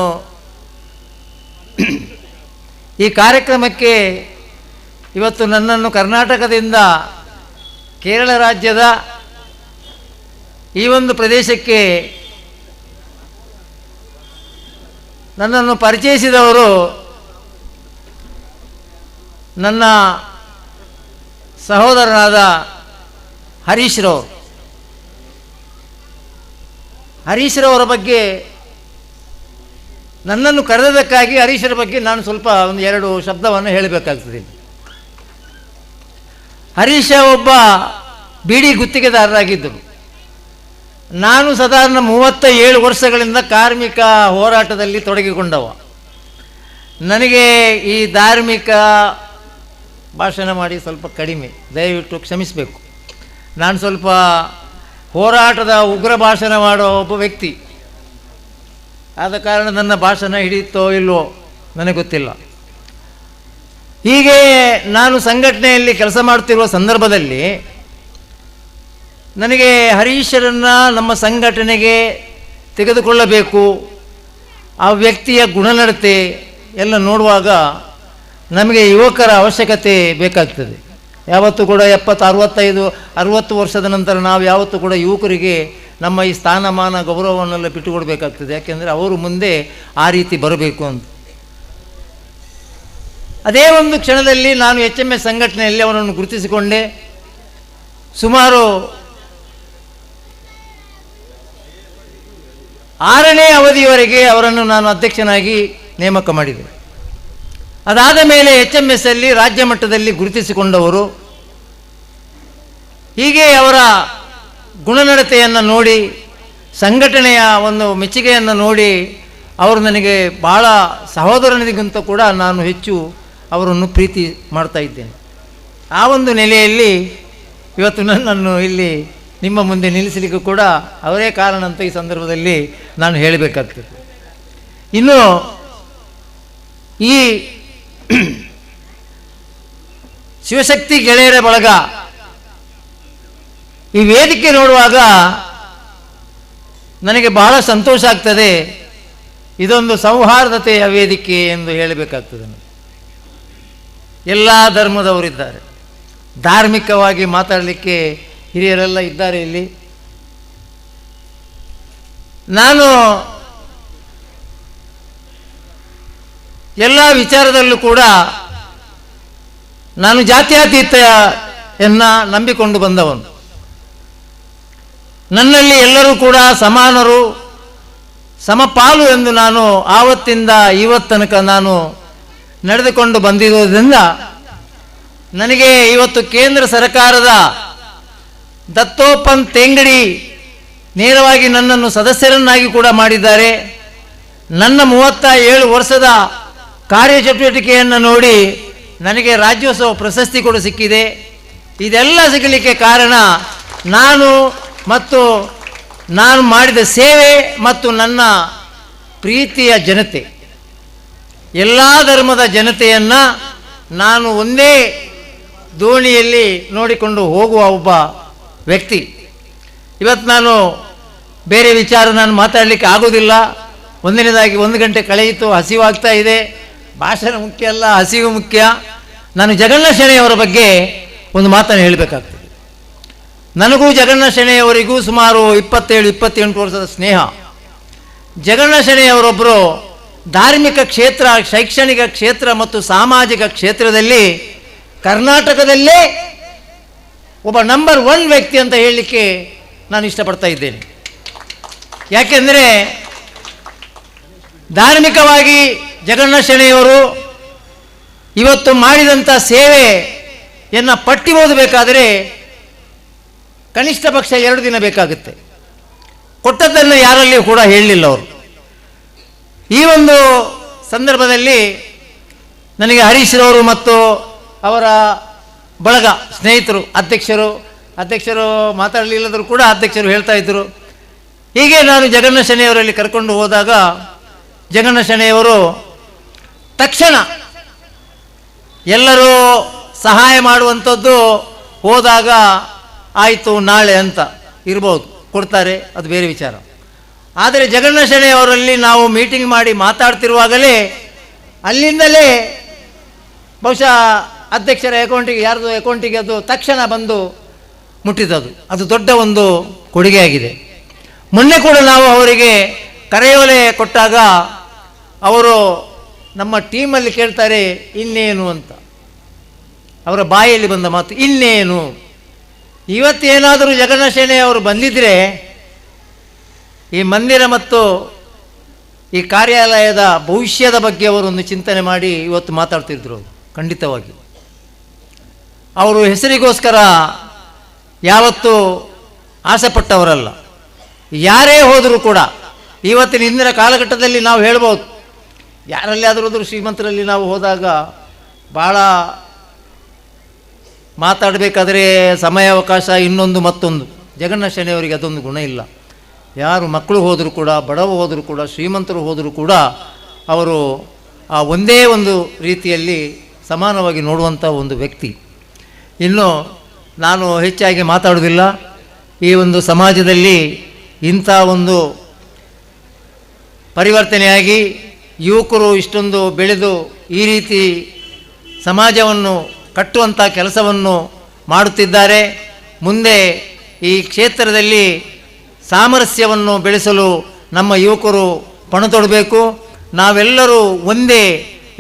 ಈ ಕಾರ್ಯಕ್ರಮಕ್ಕೆ ಇವತ್ತು ನನ್ನನ್ನು ಕರ್ನಾಟಕದಿಂದ ಕೇರಳ ರಾಜ್ಯದ ಈ ಒಂದು ಪ್ರದೇಶಕ್ಕೆ ನನ್ನನ್ನು ಪರಿಚಯಿಸಿದವರು ನನ್ನ ಸಹೋದರನಾದ ಹರೀಶ್ರವರು. ಹರೀಶ್ರವರ ಬಗ್ಗೆ ನನ್ನನ್ನು ಕರೆದಕ್ಕಾಗಿ ಹರೀಶ್ರ ಬಗ್ಗೆ ನಾನು ಸ್ವಲ್ಪ ಒಂದು 2 ಶಬ್ದವನ್ನು ಹೇಳಬೇಕಾಗ್ತದೆ. ಹರೀಶ ಒಬ್ಬ ಬೀಡಿ ಗುತ್ತಿಗೆದಾರರಾಗಿದ್ದರು. ನಾನು ಸಾಧಾರಣ 37 ವರ್ಷಗಳಿಂದ ಕಾರ್ಮಿಕ ಹೋರಾಟದಲ್ಲಿ ತೊಡಗಿಕೊಂಡವ. ನನಗೆ ಈ ಧಾರ್ಮಿಕ ಭಾಷಣ ಮಾಡಿ ಸ್ವಲ್ಪ ಕಡಿಮೆ, ದಯವಿಟ್ಟು ಕ್ಷಮಿಸಬೇಕು. ನಾನು ಸ್ವಲ್ಪ ಹೋರಾಟದ ಉಗ್ರ ಭಾಷಣ ಮಾಡೋ ಒಬ್ಬ ವ್ಯಕ್ತಿ. ಆದ ಕಾರಣ ನನ್ನ ಭಾಷಣ ಹಿಡಿಯುತ್ತೋ ಇಲ್ವೋ ನನಗೆ ಗೊತ್ತಿಲ್ಲ. ಹೀಗೆ ನಾನು ಸಂಘಟನೆಯಲ್ಲಿ ಕೆಲಸ ಮಾಡುತ್ತಿರುವ ಸಂದರ್ಭದಲ್ಲಿ ನನಗೆ ಹರೀಶರನ್ನು ನಮ್ಮ ಸಂಘಟನೆಗೆ ತೆಗೆದುಕೊಳ್ಳಬೇಕು, ಆ ವ್ಯಕ್ತಿಯ ಗುಣನಡತೆ ಎಲ್ಲ ನೋಡುವಾಗ ನಮಗೆ ಯುವಕರ ಅವಶ್ಯಕತೆ ಬೇಕಾಗ್ತದೆ. ಯಾವತ್ತೂ ಕೂಡ 70, 60 ವರ್ಷದ ನಂತರ ನಾವು ಯಾವತ್ತೂ ಕೂಡ ಯುವಕರಿಗೆ ನಮ್ಮ ಈ ಸ್ಥಾನಮಾನ ಗೌರವವನ್ನೆಲ್ಲ ಬಿಟ್ಟುಕೊಡಬೇಕಾಗ್ತದೆ. ಯಾಕೆಂದರೆ ಅವರು ಮುಂದೆ ಆ ರೀತಿ ಬರಬೇಕು ಅಂತ. ಅದೇ ಒಂದು ಕ್ಷಣದಲ್ಲಿ ನಾನು HMS ಸಂಘಟನೆಯಲ್ಲಿ ಅವರನ್ನು ಗುರುತಿಸಿಕೊಂಡೆ. ಸುಮಾರು 6ನೇ ಅವಧಿಯವರೆಗೆ ಅವರನ್ನು ನಾನು ಅಧ್ಯಕ್ಷನಾಗಿ ನೇಮಕ ಮಾಡಿದೆ. ಅದಾದ ಮೇಲೆ HMS ಅಲ್ಲಿ ರಾಜ್ಯ ಮಟ್ಟದಲ್ಲಿ ಗುರುತಿಸಿಕೊಂಡವರು. ಹೀಗೆ ಅವರ ಗುಣನಡತೆಯನ್ನು ನೋಡಿ, ಸಂಘಟನೆಯ ಒಂದು ಮೆಚ್ಚುಗೆಯನ್ನು ನೋಡಿ ಅವರು ನನಗೆ ಭಾಳ ಸಹೋದರನಿಗಿಂತ ಕೂಡ ನಾನು ಹೆಚ್ಚು ಅವರನ್ನು ಪ್ರೀತಿ ಮಾಡ್ತಾ ಇದ್ದೇನೆ. ಆ ಒಂದು ನೆಲೆಯಲ್ಲಿ ಇವತ್ತು ನನ್ನನ್ನು ಇಲ್ಲಿ ನಿಮ್ಮ ಮುಂದೆ ನಿಲ್ಲಿಸಲಿಕ್ಕೂ ಕೂಡ ಅವರೇ ಕಾರಣ ಅಂತ ಈ ಸಂದರ್ಭದಲ್ಲಿ ನಾನು ಹೇಳಬೇಕಾಗ್ತದೆ. ಇನ್ನು ಈ ಶಿವಶಕ್ತಿ ಗೆಳೆಯರ ಬಳಗ ಈ ವೇದಿಕೆ ನೋಡುವಾಗ ನನಗೆ ಬಹಳ ಸಂತೋಷ ಆಗ್ತದೆ. ಇದೊಂದು ಸೌಹಾರ್ದತೆಯ ವೇದಿಕೆ ಎಂದು ಹೇಳಬೇಕಾಗ್ತದೆ. ಎಲ್ಲ ಧರ್ಮದವರಿದ್ದಾರೆ, ಧಾರ್ಮಿಕವಾಗಿ ಮಾತಾಡಲಿಕ್ಕೆ ಹಿರಿಯರೆಲ್ಲ ಇದ್ದಾರೆ ಇಲ್ಲಿ. ನಾನು ಎಲ್ಲ ವಿಚಾರದಲ್ಲೂ ಕೂಡ ನಾನು ಜಾತ್ಯತೀತವನ್ನು ನಂಬಿಕೊಂಡು ಬಂದವನು. ನನ್ನಲ್ಲಿ ಎಲ್ಲರೂ ಕೂಡ ಸಮಾನರು, ಸಮಪಾಲು ಎಂದು ನಾನು ಆವತ್ತಿಂದ ಇವತ್ತನಕ ನಾನು ನಡೆದುಕೊಂಡು ಬಂದಿರುವುದರಿಂದ ನನಗೆ ಇವತ್ತು ಕೇಂದ್ರ ಸರ್ಕಾರದ ದತ್ತೋಪಂತ್ ತೇಂಗಡಿ ನೇರವಾಗಿ ನನ್ನನ್ನು ಸದಸ್ಯರನ್ನಾಗಿ ಕೂಡ ಮಾಡಿದ್ದಾರೆ. ನನ್ನ 37 ವರ್ಷದ ಕಾರ್ಯಚಟುವಟಿಕೆಯನ್ನು ನೋಡಿ ನನಗೆ ರಾಜ್ಯೋತ್ಸವ ಪ್ರಶಸ್ತಿ ಕೂಡ ಸಿಕ್ಕಿದೆ. ಇದೆಲ್ಲ ಸಿಗಲಿಕ್ಕೆ ಕಾರಣ ನಾನು ಮಾಡಿದ ಸೇವೆ ಮತ್ತು ನನ್ನ ಪ್ರೀತಿಯ ಜನತೆ, ಎಲ್ಲ ಧರ್ಮದ ಜನತೆಯನ್ನು ನಾನು ಒಂದೇ ದೋಣಿಯಲ್ಲಿ ನೋಡಿಕೊಂಡು ಹೋಗುವ ಒಬ್ಬ ವ್ಯಕ್ತಿ. ಇವತ್ತು ನಾನು ಬೇರೆ ವಿಚಾರ ನಾನು ಮಾತಾಡಲಿಕ್ಕೆ ಆಗೋದಿಲ್ಲ. ಒಂದನೇದಾಗಿ 1 ಗಂಟೆ ಕಳೆಯಿತು, ಹಸಿವಾಗ್ತಾ ಇದೆ. ಭಾಷಣ ಮುಖ್ಯ ಅಲ್ಲ, ಹಸಿವು ಮುಖ್ಯ. ನಾನು ಜಗಣ್ಣ ಶೆಣೆಯವರ ಬಗ್ಗೆ ಒಂದು ಮಾತನ್ನು ಹೇಳಬೇಕಾಗ್ತದೆ. ನನಗೂ ಜಗಣ್ಣ ಶೆಣೆಯವರಿಗೂ ಸುಮಾರು 27-28 ವರ್ಷದ ಸ್ನೇಹ. ಜಗಣ್ಣ ಶೆಣೆಯವರೊಬ್ಬರು ಧಾರ್ಮಿಕ ಕ್ಷೇತ್ರ, ಶೈಕ್ಷಣಿಕ ಕ್ಷೇತ್ರ ಮತ್ತು ಸಾಮಾಜಿಕ ಕ್ಷೇತ್ರದಲ್ಲಿ ಕರ್ನಾಟಕದಲ್ಲೇ ಒಬ್ಬ ನಂಬರ್ 1 ವ್ಯಕ್ತಿ ಅಂತ ಹೇಳಲಿಕ್ಕೆ ನಾನು ಇಷ್ಟಪಡ್ತಾ ಇದ್ದೇನೆ. ಯಾಕೆಂದರೆ ಧಾರ್ಮಿಕವಾಗಿ ಜಗಣ್ಣ ಶೆಣೆಯವರು ಇವತ್ತು ಮಾಡಿದಂಥ ಸೇವೆಯನ್ನು ಪಟ್ಟಿ ಓದಬೇಕಾದರೆ ಕನಿಷ್ಠ ಪಕ್ಷ 2 ದಿನ ಬೇಕಾಗುತ್ತೆ. ಕೊಟ್ಟದ್ದನ್ನು ಯಾರಲ್ಲಿಯೂ ಕೂಡ ಹೇಳಲಿಲ್ಲ ಅವರು. ಈ ಒಂದು ಸಂದರ್ಭದಲ್ಲಿ ನನಗೆ ಹರೀಶ್ರವರು ಮತ್ತು ಅವರ ಬಳಗ ಸ್ನೇಹಿತರು, ಅಧ್ಯಕ್ಷರು ಮಾತಾಡಲಿಲ್ಲದರೂ ಕೂಡ ಅಧ್ಯಕ್ಷರು ಹೇಳ್ತಾ ಇದ್ದರು. ಹೀಗೆ ನಾನು ಜಗಣ್ಣ ಶೆಣೆಯವರಲ್ಲಿ ಕರ್ಕೊಂಡು ಹೋದಾಗ ಜಗಣ್ಣ ಶೆಣೆಯವರು ತಕ್ಷಣ ಎಲ್ಲರೂ ಸಹಾಯ ಮಾಡುವಂಥದ್ದು ಹೋದಾಗ ಆಯಿತು ನಾಳೆ ಅಂತ ಇರ್ಬೋದು, ಕೊಡ್ತಾರೆ, ಅದು ಬೇರೆ ವಿಚಾರ. ಆದರೆ ಜಗಣ್ಣ ಶೆಣೆಯವರಲ್ಲಿ ನಾವು ಮೀಟಿಂಗ್ ಮಾಡಿ ಮಾತಾಡ್ತಿರುವಾಗಲೇ ಅಲ್ಲಿಂದಲೇ ಬಹುಶಃ ಅಧ್ಯಕ್ಷರ ಅಕೌಂಟಿಗೆ, ಯಾರ್ದು ಅಕೌಂಟಿಗೆ ಅದು ತಕ್ಷಣ ಬಂದು ಮುಟ್ಟಿದ್ದದು. ಅದು ದೊಡ್ಡ ಒಂದು ಕೊಡುಗೆಯಾಗಿದೆ. ಮೊನ್ನೆ ಕೂಡ ನಾವು ಅವರಿಗೆ ಕರೆಯೋಲೆ ಕೊಟ್ಟಾಗ ಅವರು ನಮ್ಮ ಟೀಮಲ್ಲಿ ಕೇಳ್ತಾರೆ ಇನ್ನೇನು ಅಂತ. ಅವರ ಬಾಯಲ್ಲಿ ಬಂದ ಮಾತು ಇನ್ನೇನು. ಇವತ್ತೇನಾದರೂ ಜಗನ್ನಾಥ ಶೆಣೈ ಅವರು ಬಂದಿದ್ದರೆ ಈ ಮಂದಿರ ಮತ್ತು ಈ ಕಾರ್ಯಾಲಯದ ಭವಿಷ್ಯದ ಬಗ್ಗೆ ಅವರು ಒಂದು ಚಿಂತನೆ ಮಾಡಿ ಇವತ್ತು ಮಾತಾಡ್ತಿದ್ರು. ಖಂಡಿತವಾಗಿ ಅವರು ಹೆಸರಿಗೋಸ್ಕರ ಯಾವತ್ತೂ ಆಸೆಪಟ್ಟವರಲ್ಲ. ಯಾರೇ ಹೋದರೂ ಕೂಡ ಇವತ್ತಿನ ಇಂದಿನ ಕಾಲಘಟ್ಟದಲ್ಲಿ ನಾವು ಹೇಳ್ಬೋದು, ಯಾರಲ್ಲಿ ಆದರೂ ಶ್ರೀಮಂತರಲ್ಲಿ ನಾವು ಹೋದಾಗ ಭಾಳ ಮಾತಾಡಬೇಕಾದ್ರೆ ಸಮಯಾವಕಾಶ ಇನ್ನೊಂದು ಮತ್ತೊಂದು. ಜಗನ್ನಾಥ ಶೆಣೈ ಅವರಿಗೆ ಅದೊಂದು ಗುಣ ಇಲ್ಲ. ಯಾರು ಮಕ್ಕಳು ಹೋದರೂ ಕೂಡ, ಬಡವ ಹೋದರೂ ಕೂಡ, ಶ್ರೀಮಂತರು ಹೋದರೂ ಕೂಡ ಅವರು ಆ ಒಂದೇ ಒಂದು ರೀತಿಯಲ್ಲಿ ಸಮಾನವಾಗಿ ನೋಡುವಂಥ ಒಂದು ವ್ಯಕ್ತಿ. ಇನ್ನು ನಾನು ಹೆಚ್ಚಾಗಿ ಮಾತಾಡೋದಿಲ್ಲ. ಈ ಒಂದು ಸಮಾಜದಲ್ಲಿ ಇಂಥ ಒಂದು ಪರಿವರ್ತನೆಯಾಗಿ ಯುವಕರು ಇಷ್ಟೊಂದು ಬೆಳೆದು ಈ ರೀತಿ ಸಮಾಜವನ್ನು ಕಟ್ಟುವಂಥ ಕೆಲಸವನ್ನು ಮಾಡುತ್ತಿದ್ದಾರೆ. ಮುಂದೆ ಈ ಕ್ಷೇತ್ರದಲ್ಲಿ ಸಾಮರಸ್ಯವನ್ನು ಬೆಳೆಸಲು ನಮ್ಮ ಯುವಕರು ಪಣತೊಡಬೇಕು. ನಾವೆಲ್ಲರೂ ಒಂದೇ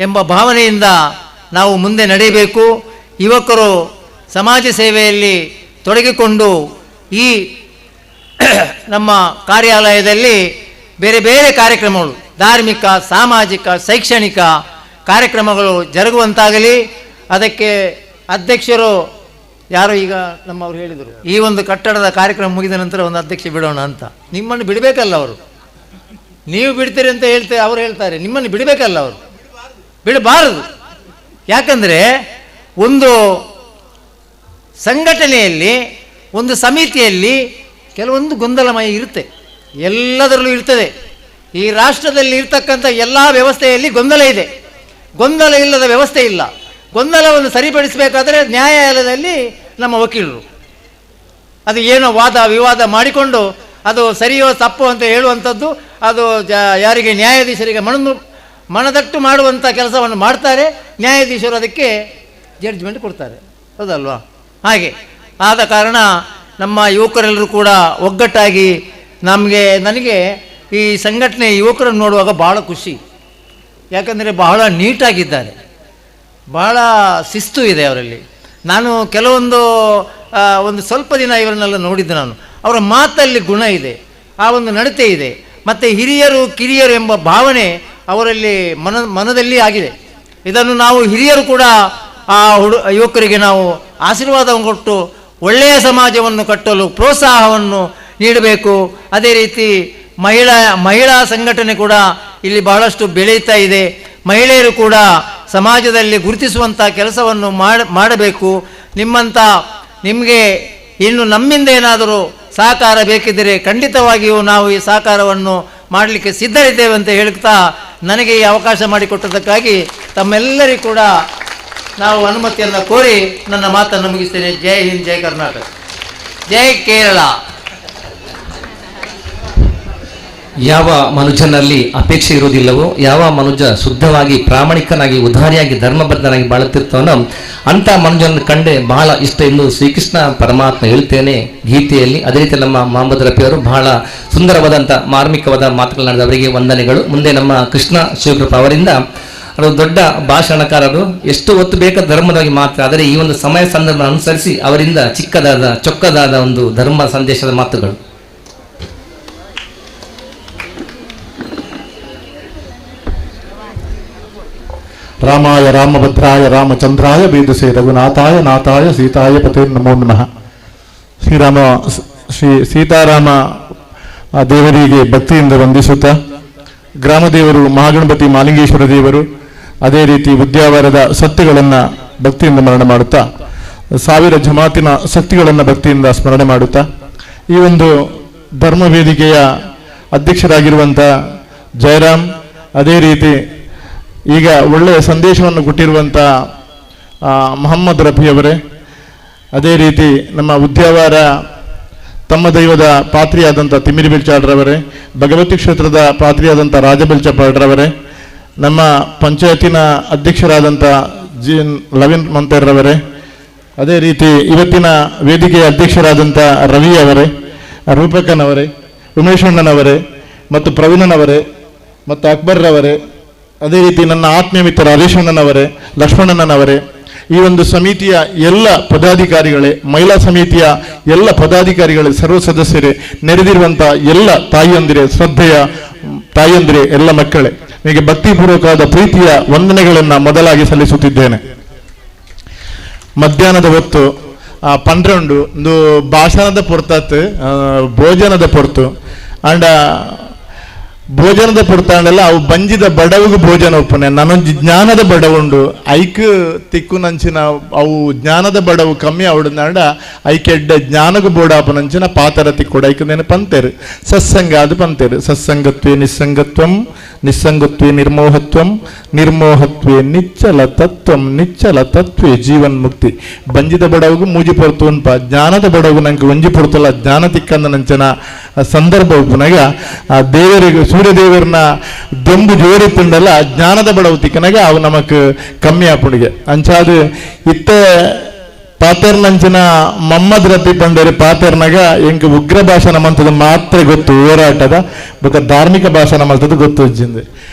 ಎಂಬ ಭಾವನೆಯಿಂದ ನಾವು ಮುಂದೆ ನಡೆಯಬೇಕು. ಯುವಕರು ಸಮಾಜ ಸೇವೆಯಲ್ಲಿ ತೊಡಗಿಕೊಂಡು ಈ ನಮ್ಮ ಕಾರ್ಯಾಲಯದಲ್ಲಿ ಬೇರೆ ಬೇರೆ ಕಾರ್ಯಕ್ರಮಗಳು, ಧಾರ್ಮಿಕ, ಸಾಮಾಜಿಕ, ಶೈಕ್ಷಣಿಕ ಕಾರ್ಯಕ್ರಮಗಳು ಜರುಗುವಂತಾಗಲಿ. ಅದಕ್ಕೆ ಅಧ್ಯಕ್ಷರು ಯಾರೋ ಈಗ ನಮ್ಮವ್ರು ಹೇಳಿದರು, ಈ ಒಂದು ಕಟ್ಟಡದ ಕಾರ್ಯಕ್ರಮ ಮುಗಿದ ನಂತರ ಒಂದು ಅಧ್ಯಕ್ಷ ಬಿಡೋಣ ಅಂತ. ನಿಮ್ಮನ್ನು ಬಿಡಬೇಕಲ್ಲ ಅವರು, ನೀವು ಬಿಡ್ತೀರಿ ಅಂತ ಅವ್ರು ಹೇಳ್ತಾರೆ, ನಿಮ್ಮನ್ನು ಬಿಡಬೇಕಲ್ಲ ಅವರು, ಬಿಡಬಾರದು. ಯಾಕಂದರೆ ಒಂದು ಸಂಘಟನೆಯಲ್ಲಿ, ಒಂದು ಸಮಿತಿಯಲ್ಲಿ ಕೆಲವೊಂದು ಗೊಂದಲಮಯ ಇರುತ್ತೆ, ಎಲ್ಲದರಲ್ಲೂ ಇರ್ತದೆ. ಈ ರಾಷ್ಟ್ರದಲ್ಲಿ ಇರ್ತಕ್ಕಂಥ ಎಲ್ಲ ವ್ಯವಸ್ಥೆಯಲ್ಲಿ ಗೊಂದಲ ಇದೆ. ಗೊಂದಲ ಇಲ್ಲದ ವ್ಯವಸ್ಥೆ ಇಲ್ಲ. ಗೊಂದಲವನ್ನು ಸರಿಪಡಿಸಬೇಕಾದ್ರೆ ನ್ಯಾಯಾಲಯದಲ್ಲಿ ನಮ್ಮ ವಕೀಲರು ಅದು ಏನೋ ವಾದ ವಿವಾದ ಮಾಡಿಕೊಂಡು ಅದು ಸರಿಯೋ ತಪ್ಪು ಅಂತ ಹೇಳುವಂಥದ್ದು, ಅದು ಯಾರಿಗೆ ನ್ಯಾಯಾಧೀಶರಿಗೆ ಮನದಟ್ಟು ಮಾಡುವಂಥ ಕೆಲಸವನ್ನು ಮಾಡ್ತಾರೆ. ನ್ಯಾಯಾಧೀಶರು ಅದಕ್ಕೆ ಜಡ್ಜ್ಮೆಂಟ್ ಕೊಡ್ತಾರೆ, ಹೌದಲ್ವಾ? ಹಾಗೆ ಆದ ಕಾರಣ ನಮ್ಮ ಯುವಕರೆಲ್ಲರೂ ಕೂಡ ಒಗ್ಗಟ್ಟಾಗಿ ನನಗೆ ಈ ಸಂಘಟನೆ ಯುವಕರನ್ನು ನೋಡುವಾಗ ಭಾಳ ಖುಷಿ. ಯಾಕಂದರೆ ಬಹಳ ನೀಟಾಗಿದ್ದಾರೆ, ಭಾಳ ಶಿಸ್ತು ಇದೆ ಅವರಲ್ಲಿ. ನಾನು ಕೆಲವೊಂದು ಸ್ವಲ್ಪ ದಿನ ಇವರನ್ನೆಲ್ಲ ನೋಡಿದ್ದೆ. ನಾನು ಅವರ ಮಾತಲ್ಲಿ ಗುಣ ಇದೆ, ಆ ಒಂದು ನಡತೆ ಇದೆ, ಮತ್ತು ಹಿರಿಯರು ಕಿರಿಯರು ಎಂಬ ಭಾವನೆ ಅವರಲ್ಲಿ ಮನದಲ್ಲಿ ಆಗಿದೆ. ಇದನ್ನು ನಾವು ಹಿರಿಯರು ಕೂಡ ಆ ಯುವಕರಿಗೆ ನಾವು ಆಶೀರ್ವಾದವನ್ನು ಕೊಟ್ಟು ಒಳ್ಳೆಯ ಸಮಾಜವನ್ನು ಕಟ್ಟಲು ಪ್ರೋತ್ಸಾಹವನ್ನು ನೀಡಬೇಕು. ಅದೇ ರೀತಿ ಮಹಿಳಾ ಸಂಘಟನೆ ಕೂಡ ಇಲ್ಲಿ ಬಹಳಷ್ಟು ಬೆಳೀತಾ ಇದೆ. ಮಹಿಳೆಯರು ಕೂಡ ಸಮಾಜದಲ್ಲಿ ಗುರುತಿಸುವಂಥ ಕೆಲಸವನ್ನು ಮಾಡಬೇಕು. ನಿಮಗೆ ಇನ್ನು ನಮ್ಮಿಂದ ಏನಾದರೂ ಸಹಕಾರ ಬೇಕಿದ್ದರೆ ಖಂಡಿತವಾಗಿಯೂ ನಾವು ಈ ಸಹಕಾರವನ್ನು ಮಾಡಲಿಕ್ಕೆ ಸಿದ್ಧರಿದ್ದೇವೆ ಅಂತ ಹೇಳ್ತಾ ನನಗೆ ಈ ಅವಕಾಶ ಮಾಡಿಕೊಟ್ಟದಕ್ಕಾಗಿ ತಮ್ಮೆಲ್ಲರಿಗೂ ಕೂಡ ನಾವು ಅನುಮತಿಯನ್ನು ಕೋರಿ ನನ್ನ ಮಾತನ್ನು ಮುಗಿಸ್ತೇನೆ. ಜೈ ಹಿಂದ್, ಜೈ ಕರ್ನಾಟಕ, ಜೈ ಕೇರಳ. ಯಾವ ಮನುಜನಲ್ಲಿ ಅಪೇಕ್ಷೆ ಇರುವುದಿಲ್ಲವೋ, ಯಾವ ಮನುಜ ಶುದ್ಧವಾಗಿ ಪ್ರಾಮಾಣಿಕನಾಗಿ ಉದಾರಿಯಾಗಿ ಧರ್ಮಬದ್ಧನಾಗಿ ಬಾಳುತ್ತಿರ್ತಾನೋ ಅಂತ ಮನುಜನ ಕಂಡೆ ಬಹಳ ಇಷ್ಟ ಎಂದು ಶ್ರೀಕೃಷ್ಣ ಪರಮಾತ್ಮ ಹೇಳ್ತೇನೆ ಗೀತೆಯಲ್ಲಿ. ಅದೇ ರೀತಿ ನಮ್ಮ ಮೊಹಮ್ಮದ್ ರಫಿ ಅವರು ಬಹಳ ಸುಂದರವಾದಂಥ ಮಾರ್ಮಿಕವಾದ ಮಾತುಗಳನ್ನಾಡಿದ ಅವರಿಗೆ ವಂದನೆಗಳು. ಮುಂದೆ ನಮ್ಮ ಕೃಷ್ಣ ಶಿವಕೃಪ ಅವರಿಂದ ಅವರು ದೊಡ್ಡ ಭಾಷಣಕಾರರು, ಎಷ್ಟು ಹೊತ್ತು ಬೇಕಾದ ಧರ್ಮವಾಗಿ ಮಾತ್ರ, ಆದರೆ ಈ ಒಂದು ಸಮಯ ಸಂದರ್ಭ ಅನುಸರಿಸಿ ಅವರಿಂದ ಚೊಕ್ಕದಾದ ಒಂದು ಧರ್ಮ ಸಂದೇಶದ ಮಾತುಗಳು. ರಾಮಾಯ ರಾಮಭದ್ರಾಯ ರಾಮಚಂದ್ರಾಯ ಬೇದಸೆ ರಘುನಾಥಾಯ ನಾಥಾಯ ಸೀತಾಯ ಪತೇ ನಮೋ ನಮಃ. ಶ್ರೀ ಸೀತಾರಾಮ ದೇವರಿಗೆ ಭಕ್ತಿಯಿಂದ ವಂದಿಸುತ್ತಾ, ಗ್ರಾಮದೇವರು ಮಹಾಗಣಪತಿ ಮಾಲಿಂಗೇಶ್ವರ ದೇವರು, ಅದೇ ರೀತಿ ಉದ್ಯಾವರದ ಸತ್ಯಗಳನ್ನು ಭಕ್ತಿಯಿಂದ ಸ್ಮರಣೆ ಮಾಡುತ್ತಾ, 1000 ಜಮಾತಿನ ಶಕ್ತಿಗಳನ್ನು ಭಕ್ತಿಯಿಂದ ಸ್ಮರಣೆ ಮಾಡುತ್ತಾ, ಈ ಒಂದು ಧರ್ಮ ವೇದಿಕೆಯ ಅಧ್ಯಕ್ಷರಾಗಿರುವಂಥ ಜಯರಾಮ್, ಅದೇ ರೀತಿ ಈಗ ಒಳ್ಳೆಯ ಸಂದೇಶವನ್ನು ಕೊಟ್ಟಿರುವಂಥ ಮೊಹಮ್ಮದ್ ರಫಿಯವರೇ, ಅದೇ ರೀತಿ ನಮ್ಮ ಉದ್ಯಾವರ ತಮ್ಮ ದೈವದ ಪಾತ್ರಿಯಾದಂಥ ತಿಮ್ಮಿರಿ ಬೆಲ್ಚಾಡ್ರವರೇ, ಭಗವತಿ ಕ್ಷೇತ್ರದ ಪಾತ್ರಿಯಾದಂಥ ರಾಜಬೆಲ್ಚಪಾಡ್ರವರೇ, ನಮ್ಮ ಪಂಚಾಯತಿನ ಅಧ್ಯಕ್ಷರಾದಂಥ ಲವಿನ್ ಮಂತೇರ್ರವರೇ, ಅದೇ ರೀತಿ ಇವತ್ತಿನ ವೇದಿಕೆಯ ಅಧ್ಯಕ್ಷರಾದಂಥ ರವಿ ಅವರೇ, ರೂಪಕನವರೇ, ಉಮೇಶಣ್ಣನವರೇ ಮತ್ತು ಪ್ರವೀಣನವರೇ ಮತ್ತು ಅಕ್ಬರ್ರವರೇ, ಅದೇ ರೀತಿ ನನ್ನ ಆತ್ಮೀಯ ಮಿತ್ರ ಹರೀಶಣ್ಣನವರೇ, ಲಕ್ಷ್ಮಣನವರೇ, ಈ ಒಂದು ಸಮಿತಿಯ ಎಲ್ಲ ಪದಾಧಿಕಾರಿಗಳೇ, ಮಹಿಳಾ ಸಮಿತಿಯ ಎಲ್ಲ ಪದಾಧಿಕಾರಿಗಳೇ, ಸರ್ವ ಸದಸ್ಯರೇ, ನೆರೆದಿರುವಂಥ ಎಲ್ಲ ತಾಯಿಯಂದಿರೇ, ಶ್ರದ್ಧೆಯ ತಾಯಿಯಂದಿರೇ, ಎಲ್ಲ ಮಕ್ಕಳೇ, ನಿಮಗೆ ಭಕ್ತಿಪೂರ್ವಕವಾದ ಪ್ರೀತಿಯ ವಂದನೆಗಳನ್ನು ಮೊದಲಾಗಿ ಸಲ್ಲಿಸುತ್ತಿದ್ದೇನೆ. ಮಧ್ಯಾಹ್ನದ ಹೊತ್ತು 12 ಒಂದು ಭಾಷಣದ ಪೊರ್ತತ್ ಭೋಜನದ ಪೊರ್ತು ಅಂಡ ಭೋಜನದ ಪೊರ್ತಾಂಡಲ್ಲ ಅವು ಬಂಜಿದ ಬಡವಿಗೂ ಭೋಜನ ಒಪ್ಪನೆ ನಾನೊಂದು ಜ್ಞಾನದ ಬಡವುಂಡು ಐಕ್ ತಿಕ್ಕು ನಂಚಿನ ಅವು ಜ್ಞಾನದ ಬಡವು ಕಮ್ಮಿ ಅವಡಂಡ ಐಕೆಡ್ಡ ಜ್ಞಾನಗ ಬೋಡಾಪನಂಚಿನ ಪಾತರ ತಿಕ್ಕೊಡ ಐಕಂದೇನೆ ಪಂತೇರು ಸತ್ಸಂಗ ಅದು ಪಂತೇರು ಸತ್ಸಂಗತ್ವೇ ನಿಸ್ಸಂಗತ್ವಂ ನಿಸ್ಸಂಗತ್ವೇ ನಿರ್ಮೋಹತ್ವಂ ನಿರ್ಮೋಹತ್ವೇ ನಿಚ್ಚಲ ತತ್ವೇ ಜೀವನ್ ಮುಕ್ತಿ. ಬಂಜಿದ ಬಡವಿಗೂ ಮೂಜಿ ಪೊರ್ತು ಅನ್ಪ ಜ್ಞಾನದ ಬಡವು ನಂಗೆ ಒಂಜಿ ಪೊರ್ತಲ್ಲ ಜ್ಞಾನ ತಿಕ್ಕಂದ ನಂಚನ ಸಂದರ್ಭ ಉಪ್ಪನಾಗ ಆ ದೇವರಿಗೆ ಸೂರ್ಯದೇವರನ್ನ ದೊಂಬು ಜೋರಿತ್ತುಂಡಲ್ಲ ಜ್ಞಾನದ ಬಡವು ತಿಕ್ಕನಾಗ ಅವು ನಮಕ್ ಕಮ್ಮಿ ಆಪುಣಿಗೆ ಅಂಚಾದು ಇತ್ತ ಪಾತೆರ್ನಂಚಿನ ಮಮ್ಮದ್ ರತಿ ಪಂಡೇರಿ ಪಾತೆರ್ನಾಗ ಎಂಕ್ ಉಗ್ರ ಭಾಷಣ ಮಂತದ ಮಾತ್ರ ಗೊತ್ತು ಹೋರಾಟದ ಬೊಕ ಧಾರ್ಮಿಕ ಭಾಷಣ ಮಂತದ ಗೊತ್ತು ಉಜ್ಜಿಂದು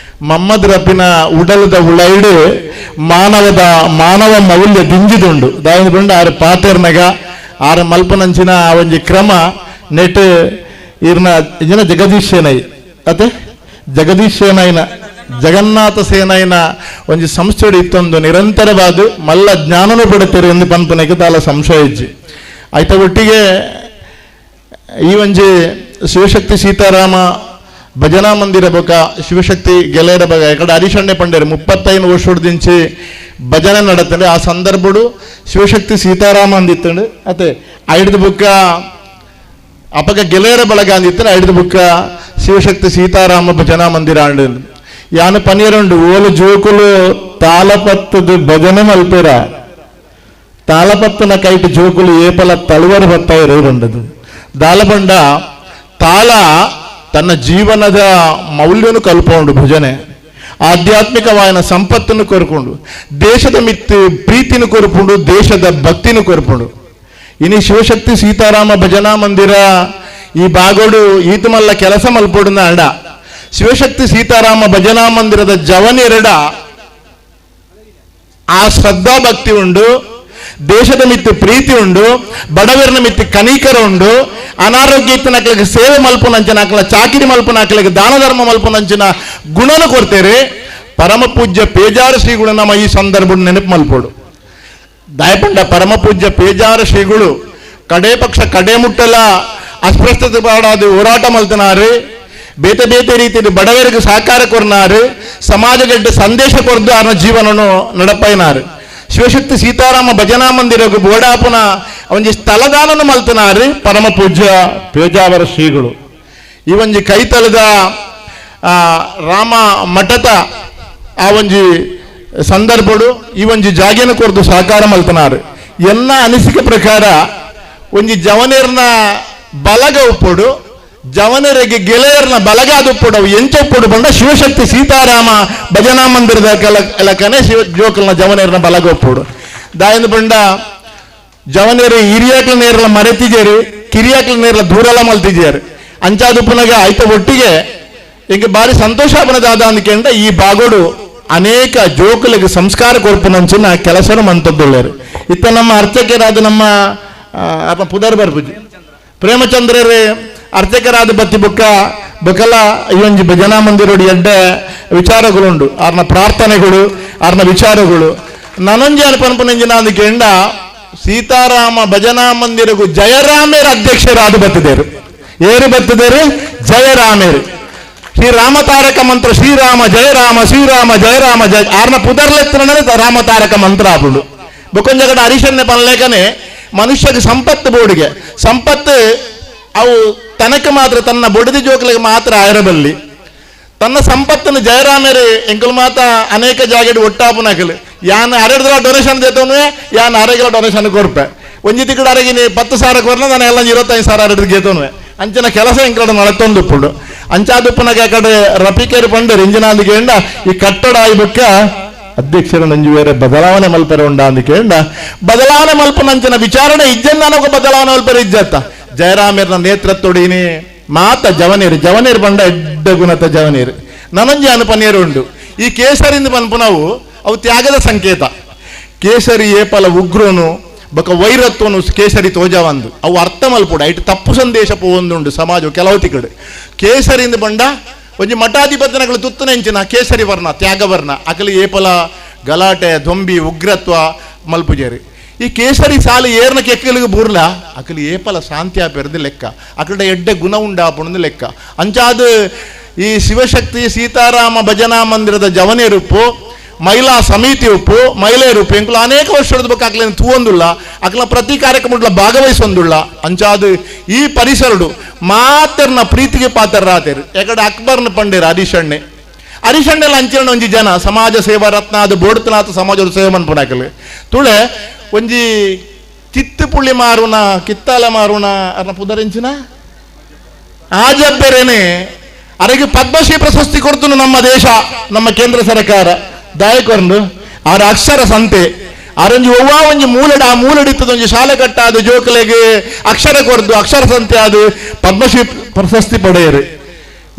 ಮಮ್ಮದ್ ರಪಿನ ಉಡಲದ ಉಳೈಡು ಮಾನವ ಮೌಲ್ಯ ದಿಂಜಿದುಂಡು ದಾಯದು ಬಂಡು ಆರು ಪಾತೆರ್ನಾಗ ಆರು ಮಲ್ಪನಂಚಿನ ಒಂಜಿ ಕ್ರಮ ನೆಟ್ ಇರ್ನ ಜನ ಜಗದೀಶ್ ಸೇನೈ ಅತೆ ಜಗದೀಶ್ ಸೇನೈನ ಜಗನ್ನಾಥ ಸೇನೈನ ಒಂಜಿ ಸಂಸ್ಥೆಡು ಇತ್ತೊಂದು ನಿರಂತರವಾದ ಮಲ್ಲ ಜ್ಞಾನನೂ ಬಿಡುತ್ತಾರೆ ಎಂದು ಪಂಪನೆಗೆ ತಾಲ ಸಂಶಯ ಇಜ್ಜಿ ಆಯ್ತ ಒಟ್ಟಿಗೆ ಈ ಒಂಜಿ ಶಿವಶಕ್ತಿ ಸೀತಾರಾಮ ಭಜನಾ ಮಂದಿರ ಬೊಕ ಶಿವಶಕ್ತಿ ಗೆಳೆಯರ ಬಗ ಎಕಡೆ ಹರಿಶಣ್ಣೆ ಪಂಡೇರು 35 ವರ್ಷದಿಂಚಿ ಭಜನೆ ನಡತಂಡೆ ಆ ಸಂದರ್ಭಡು ಶಿವಶಕ್ತಿ ಸೀತಾರಾಮ ಅಂದಿತ್ತಂಡು ಅತೆ ಐಡ್ದು ಬುಕ್ಕ ಅಪಗ ಗೆಳೆಯರ ಬಳಗ ಅಂದಿತ್ತು ಐಡ್ದು ಬುಕ್ಕ ಶಿವಶಕ್ತಿ ಸೀತಾರಾಮ ಭಜನಾ ಮಂದಿರ ಅಂಡು ಯಾನು ಪನೀರುಂಡು ಓಲು ಜೋಕುಲು ತಾಲಪತ್ತದ ಭಜನೆ ಮಲ್ಪೇರ ತಾಲಪತ್ತನ ಕೈಟ್ ಜೋಕುಲು ಏಪಲ ತಳುವರು ಬತ್ತಾಯಿರುಂಡದು ದಾಲಬಂಡ ತಾಳ ತನ್ನ ಜೀವನದ ಮೌಲ್ಯನು ಕಲ್ಪಕೊಂಡು ಭಜನೆ ಆಧ್ಯಾತ್ಮಿಕವಾದ ಸಂಪತ್ತನ್ನು ಕೊರ್ಕೊಂಡು ದೇಶದ ಮಿತ್ತು ಪ್ರೀತಿನ ಕೊರ್ಕೊಂಡು ದೇಶದ ಭಕ್ತಿನ ಕೊರ್ಕೊಂಡು ಇನಿ ಶಿವಶಕ್ತಿ ಸೀತಾರಾಮ ಭಜನಾ ಮಂದಿರ ಈ ಬಾಗೋಡು ಈತ ಮಲ್ಲ ಕೆಲಸ ಮಲ್ಪೋಡಿನ ಅಂಡ ಶಿವಶಕ್ತಿ ಸೀತಾರಾಮ ಭಜನಾ ಮಂದಿರದ ಜವನೆರಡ ಆ ಶ್ರದ್ಧಾ ಭಕ್ತಿ ಉಂಡು ದೇಶದ ಮಿತ್ತು ಪ್ರೀತಿ ಉಂಡು ಬಡವರಿನ ಮಿತ್ತು ಕನೀಕರ ಉಂಡು ಅನಾರೋಗ್ಯ ಇತ್ತು ನಾಕ್ಲಿಗೆ ಸೇವೆ ಮಲ್ಪನಂಚಿನ ನಾಕ್ಲ ಚಾಕಿರಿ ಮಲ್ಪನಾಕ್ಲಿಗೆ ದಾನ ಧರ್ಮ ಮಲ್ಪನಂಚಿನ ಗುಣನು ಕೊಡ್ತೇರೆ ಪರಮ ಪೂಜ್ಯ ಪೇಜಾರ ಶ್ರೀಗಳು ನಮ್ಮ ಈ ಸಂದರ್ಭ ನೆನಪು ಮಲ್ಪೋಡು ದಯಪಂಡ ಪರಮ ಪೂಜ್ಯ ಪೇಜಾರ ಶ್ರೀಗಳು ಕಡೆ ಪಕ್ಷ ಕಡೆ ಮುಟ್ಟಲ ಅಸ್ಪೃಶ್ಯತೆ ಬಾಡಾದು ಹೋರಾಟ ಮಲ್ತನಾರು ಬೇತೆ ಬೇತೆ ರೀತಿಯಲ್ಲಿ ಬಡವರಿಗೆ ಸಹಕಾರ ಕೊರ್ನಾರು ಸಮಾಜಗಡ್ಡ ಸಂದೇಶ ಕೊರ್ದು ಅವನ ಜೀವನನು ನಡಪೈನಾರು ಶಿವಶಕ್ತಿ ಸೀತಾರಾಮ ಭಜನಾ ಮಂದಿರಗೂ ಬೋಡಾಪುನ ಒಂಜಿ ಸ್ಥಳದಾನನು ಮಲ್ತನಾರು ಪರಮ ಪೂಜ್ಯ ಪೇಜಾವರ ಶ್ರೀಗಳು ಈ ಒಂಜಿ ಕೈತಲದ ರಾಮ ಮಠದ ಆ ಒಂಜಿ ಸಂದರ್ಭಡು ಈ ಒಂಜಿ ಜಾಗೆನ ಕೊರ್ದು ಸಹಕಾರ ಮಲ್ತನಾರು ಎನ್ನ ಅನಿಸಿಕೆ ಪ್ರಕಾರ ಒಂಜಿ ಜವನೇರ್ನ ಬಲಗ ಉಪ್ಪೊಡು ಜವನರಿಗೆ ಗೆಳೆಯರ್ನ ಬಲಗಾದ ಉಪ್ಪೊಡು ಅವು ಎಂಚೊಪ್ಪೊಡು ಬಂಡ ಶಿವಶಕ್ತಿ ಸೀತಾರಾಮ ಭಜನಾ ಮಂದಿರದ ಕೆಲಕನೆ ಜೋಕಲ್ನ ಜವನೇರ್ನ ಬಲಗ ಉಪ್ಪೊಡು ದಾಯಂದು ಬಂಡ ಜವನೇರು ಹಿರಿಯಾಕ್ಲ ನೇರಲ ಮರೆತಿಜೇರು ಕಿರಿಯಾಕ್ಲ ನೇರಲ ದೂರಲ ಮಲ್ತಿಜೇರು ಅಂಚಾದುಪ್ಪನಾಗ ಆಯ್ತ ಒಟ್ಟಿಗೆ ಎಂಗೆ ಬಾರಿ ಸಂತೋಷ ಆಪನದಾದ ಅಂದ್ಕೊಂಡ ಈ ಬಾಗೋಡು ಅನೇಕ ಜೋಕುಲಿಗೆ ಸಂಸ್ಕಾರ ಕೊರ್ಪುನಂಚಿನ ಕೆಲಸನು ಮಂತದ್ದೊಳ್ಳೆರು ಇತ್ತ ನಮ್ಮ ಅರ್ಚಕರಾದ ನಮ್ಮ ಪುದರ್ ಬರ್ಪುಜಿ ಪ್ರೇಮಚಂದ್ರರೇ ಅರ್ಚಕರಾದ ಬತ್ತಿ ಬೊಕ್ಕಲ ಈ ಒಂಜಿ ಭಜನಾ ಮಂದಿರೋಡಿ ಎಡ್ಡ ವಿಚಾರಗಳುಂಡು ಅವ್ರನ್ನ ಪ್ರಾರ್ಥನೆಗಳು ಅವ್ರನ್ನ ವಿಚಾರಗಳು ನನೊಂಜಿ ಅನ್ಪನ್ಪುನಂಜಿನ ಅಂದ್ಕೊಂಡ ಸೀತಾರಾಮ ಭಜನಾ ಮಂದಿರಗೂ ಜಯರಾಮೇರ ಅಧ್ಯಕ್ಷರಾದ ಬತ್ತಿದೇರು ಏರು ಬತ್ತಿದೇರು ಜಯರಾಮೇರು ಶ್ರೀರಾಮ ತಾರಕ ಮಂತ್ರ ಶ್ರೀರಾಮ ಜಯರಾಮ ಶ್ರೀರಾಮ ಜಯರಾಮ ಜಯ ಆರ್ನ ಪುದರ್ಲೆತ್ತನೇ ರಾಮ ತಾರಕ ಮಂತ್ರ ಆಪುಂಡು ಬೊಕೊಂಜಗಡ ಹರಿಶನ್ನೆ ಪನ್ಲೇಖನೆ ಮನುಷ್ಯಗೆ ಸಂಪತ್ತು ಬೋಡಿಗೆ ಸಂಪತ್ತು ಅವು ತನಕ್ಕೆ ಮಾತ್ರ ತನ್ನ ಬೊಡದಿ ಜೋಕಲಿಗೆ ಮಾತ್ರ ಆಗಿರಬಲ್ಲಿ ತನ್ನ ಸಂಪತ್ತನ್ನು ಜಯರಾಮೇರು ಎಂಕಲ್ ಮಾತ ಅನೇಕ ಜಾಗಡಿ ಒಟ್ಟಾಪುನಕಲು ಯಾನ್ 2 ಡೊನೇಷನ್ ದೇತವನು ಯಾನ್ 6 ಡೊನೇಷನ್ ಕೊರ್ಪೆ ಒಂಜಿ ತಿಕ್ಕಡ ಅರಗಿನಿ 10,000 ಕೊರ್ನ ನಾನು ಎಲ್ಲ 25,000 ಗೇತವನು ಅಂಚಿನ ಕೆಲಸ ಎಂಕಡೆ ನಳತೊಂದುಪ್ಪುಡು ಅಂಚಾದುಪ್ಪನಾಗ ಕಡೆ ರಫಿಕೇರು ಪಂಡರು ಇಂಜಿನಾದಿಗೆ ಎಂಡ ಈ ಕಟ್ಟಡ ಆಯ್ಬಕ್ಕ ಅಧ್ಯಕ್ಷರ ನಂಜು ಬೇರೆ ಬದಲಾವಣೆ ಮಲ್ಪೆರೆ ಉಂಡ ಅಂದು ಕೇಂಡ ಬದಲಾವಣೆ ಮಲ್ಪನಂಚಿನ ವಿಚಾರಣೆ ಇಜ್ಜೆಂದಾನೊಕ ಬದಲಾವಣೆ ಮಲ್ಪೆರೆ ಇಜ್ಜತ್ತ ಜಯರಾಮೇರ್ನ ನೇತೃತ್ವಡಿನಿ ಮಾತ ಜವನೇರು ಬಂಡ ಎಡ್ಡ ಗುಣತ ಜವನೇರು ನನಂಜಿ ಅನುಪನೇರು ಉಂಡು. ಈ ಕೇಸರಿಂದ ಪನ್ಪುನವು ಅವು ತ್ಯಾಗದ ಸಂಕೇತ. ಕೇಸರಿ ಏಪಲ ಉಗ್ರನು ಬೊಕ ವೈರತ್ವನು ಕೇಸರಿ ತೋಜವಂದು ಅವು ಅರ್ಥ ಮಲ್ಪುಡ ಇಟ್ಟು ತಪ್ಪು ಸಂದೇಶ ಪೋವೊಂದುಂಡು ಸಮಾಜ ಕೆಲವತಿ ಕಡೆ ಕೇಸರಿಂದ ಬಂಡ ಒಂಜಿ ಮಠಾಧಿಪತಿನಗಳು ತುತ್ತನೆಂಚಿನ ಕೇಸರಿ ವರ್ಣ ತ್ಯಾಗವರ್ಣ ಅಕಲಿ ಏಪಲ ಗಲಾಟೆ ದೊಂಬಿ ಉಗ್ರತ್ವ ಮಲ್ಪುಜೇರಿ. ಈ ಕೇಸರಿ ಸಾಲು ಏರ್ನ ಕೆಕ್ಕಲಿಗೆ ಬೂರ್ಲ ಅಕಲಿ ಏಪಲ ಶಾಂತಿ ಆಪೆರ್ದು ಲೆಕ್ಕ ಅಕಲ್ಡ ಎಡ್ಡೆ ಗುಣ ಉಂಡಾಪುಣದು ಲೆಕ್ಕ ಅಂಚಾದ ಈ ಶಿವಶಕ್ತಿ ಸೀತಾರಾಮ ಭಜನಾ ಮಂದಿರದ ಜವನೇರುಪ್ಪು ಮಹಿಳಾ ಸಮಿತಿ ಉಪ್ಪು ಮಹಿಳೆಯರು ಉಪ್ಪು ಎಂಕುಲು ಅನೇಕ ವರ್ಷದ ಬಗ್ಗೆ ಅಕ್ಲೇನು ತೂವೊಂದುಲ್ಲ ಅಕ್ಲ ಪ್ರತಿ ಕಾರ್ಯಕ್ರಮಗಳ ಭಾಗವಹಿಸೊಂದುಲ್ಲ ಅಂಚಾದ ಈ ಪರಿಸರಡು ಮಾತರ್ನ ಪ್ರೀತಿಗೆ ಪಾತ್ರರಾತೇರು ಯಾಕಡೆ ಅಕ್ಬರ್ನ ಪಂಡೇರು ಹರಿಶಣ್ಣೆಲ್ಲ ಅಂಚಿನ ಒಂಜಿ ಜನ ಸಮಾಜ ಸೇವಾ ರತ್ನ ಅದು ಬೋಡ್ತನಾಥ ಸಮಾಜದ ಸೇವೆ ಮನ್ಪುಣಾಕಲು ತುಳೆ ಒಂಜಿ ಕಿತ್ತು ಪುಳ್ಳಿ ಮಾರುನ ಕಿತ್ತಾಲ ಮಾರುನ ಅರ್ನ ಪುದರಿಂಚಿನ ಆಜಬ್ಬೆರೇನೆ ಅವರಿಗೆ ಪದ್ಮಶ್ರೀ ಪ್ರಶಸ್ತಿ ಕೊಡ್ತು ನಮ್ಮ ದೇಶ ನಮ್ಮ ಕೇಂದ್ರ ಸರ್ಕಾರ ದಾಯಕರ್ನು ಅವರ ಅಕ್ಷರ ಸಂತೆ ಅವರೊಂಜಿ ಒವ್ವ ಒಂಜಿ ಮೂಲಡಿತ್ತದ ಒಂಜಿ ಶಾಲೆ ಕಟ್ಟಾದು ಜೋಕಲೆಗೆ ಅಕ್ಷರ ಕೊರ್ದು ಅಕ್ಷರ ಸಂತೆ ಅದು ಪದ್ಮಶ್ರೀ ಪ್ರಶಸ್ತಿ ಪಡೆಯರು.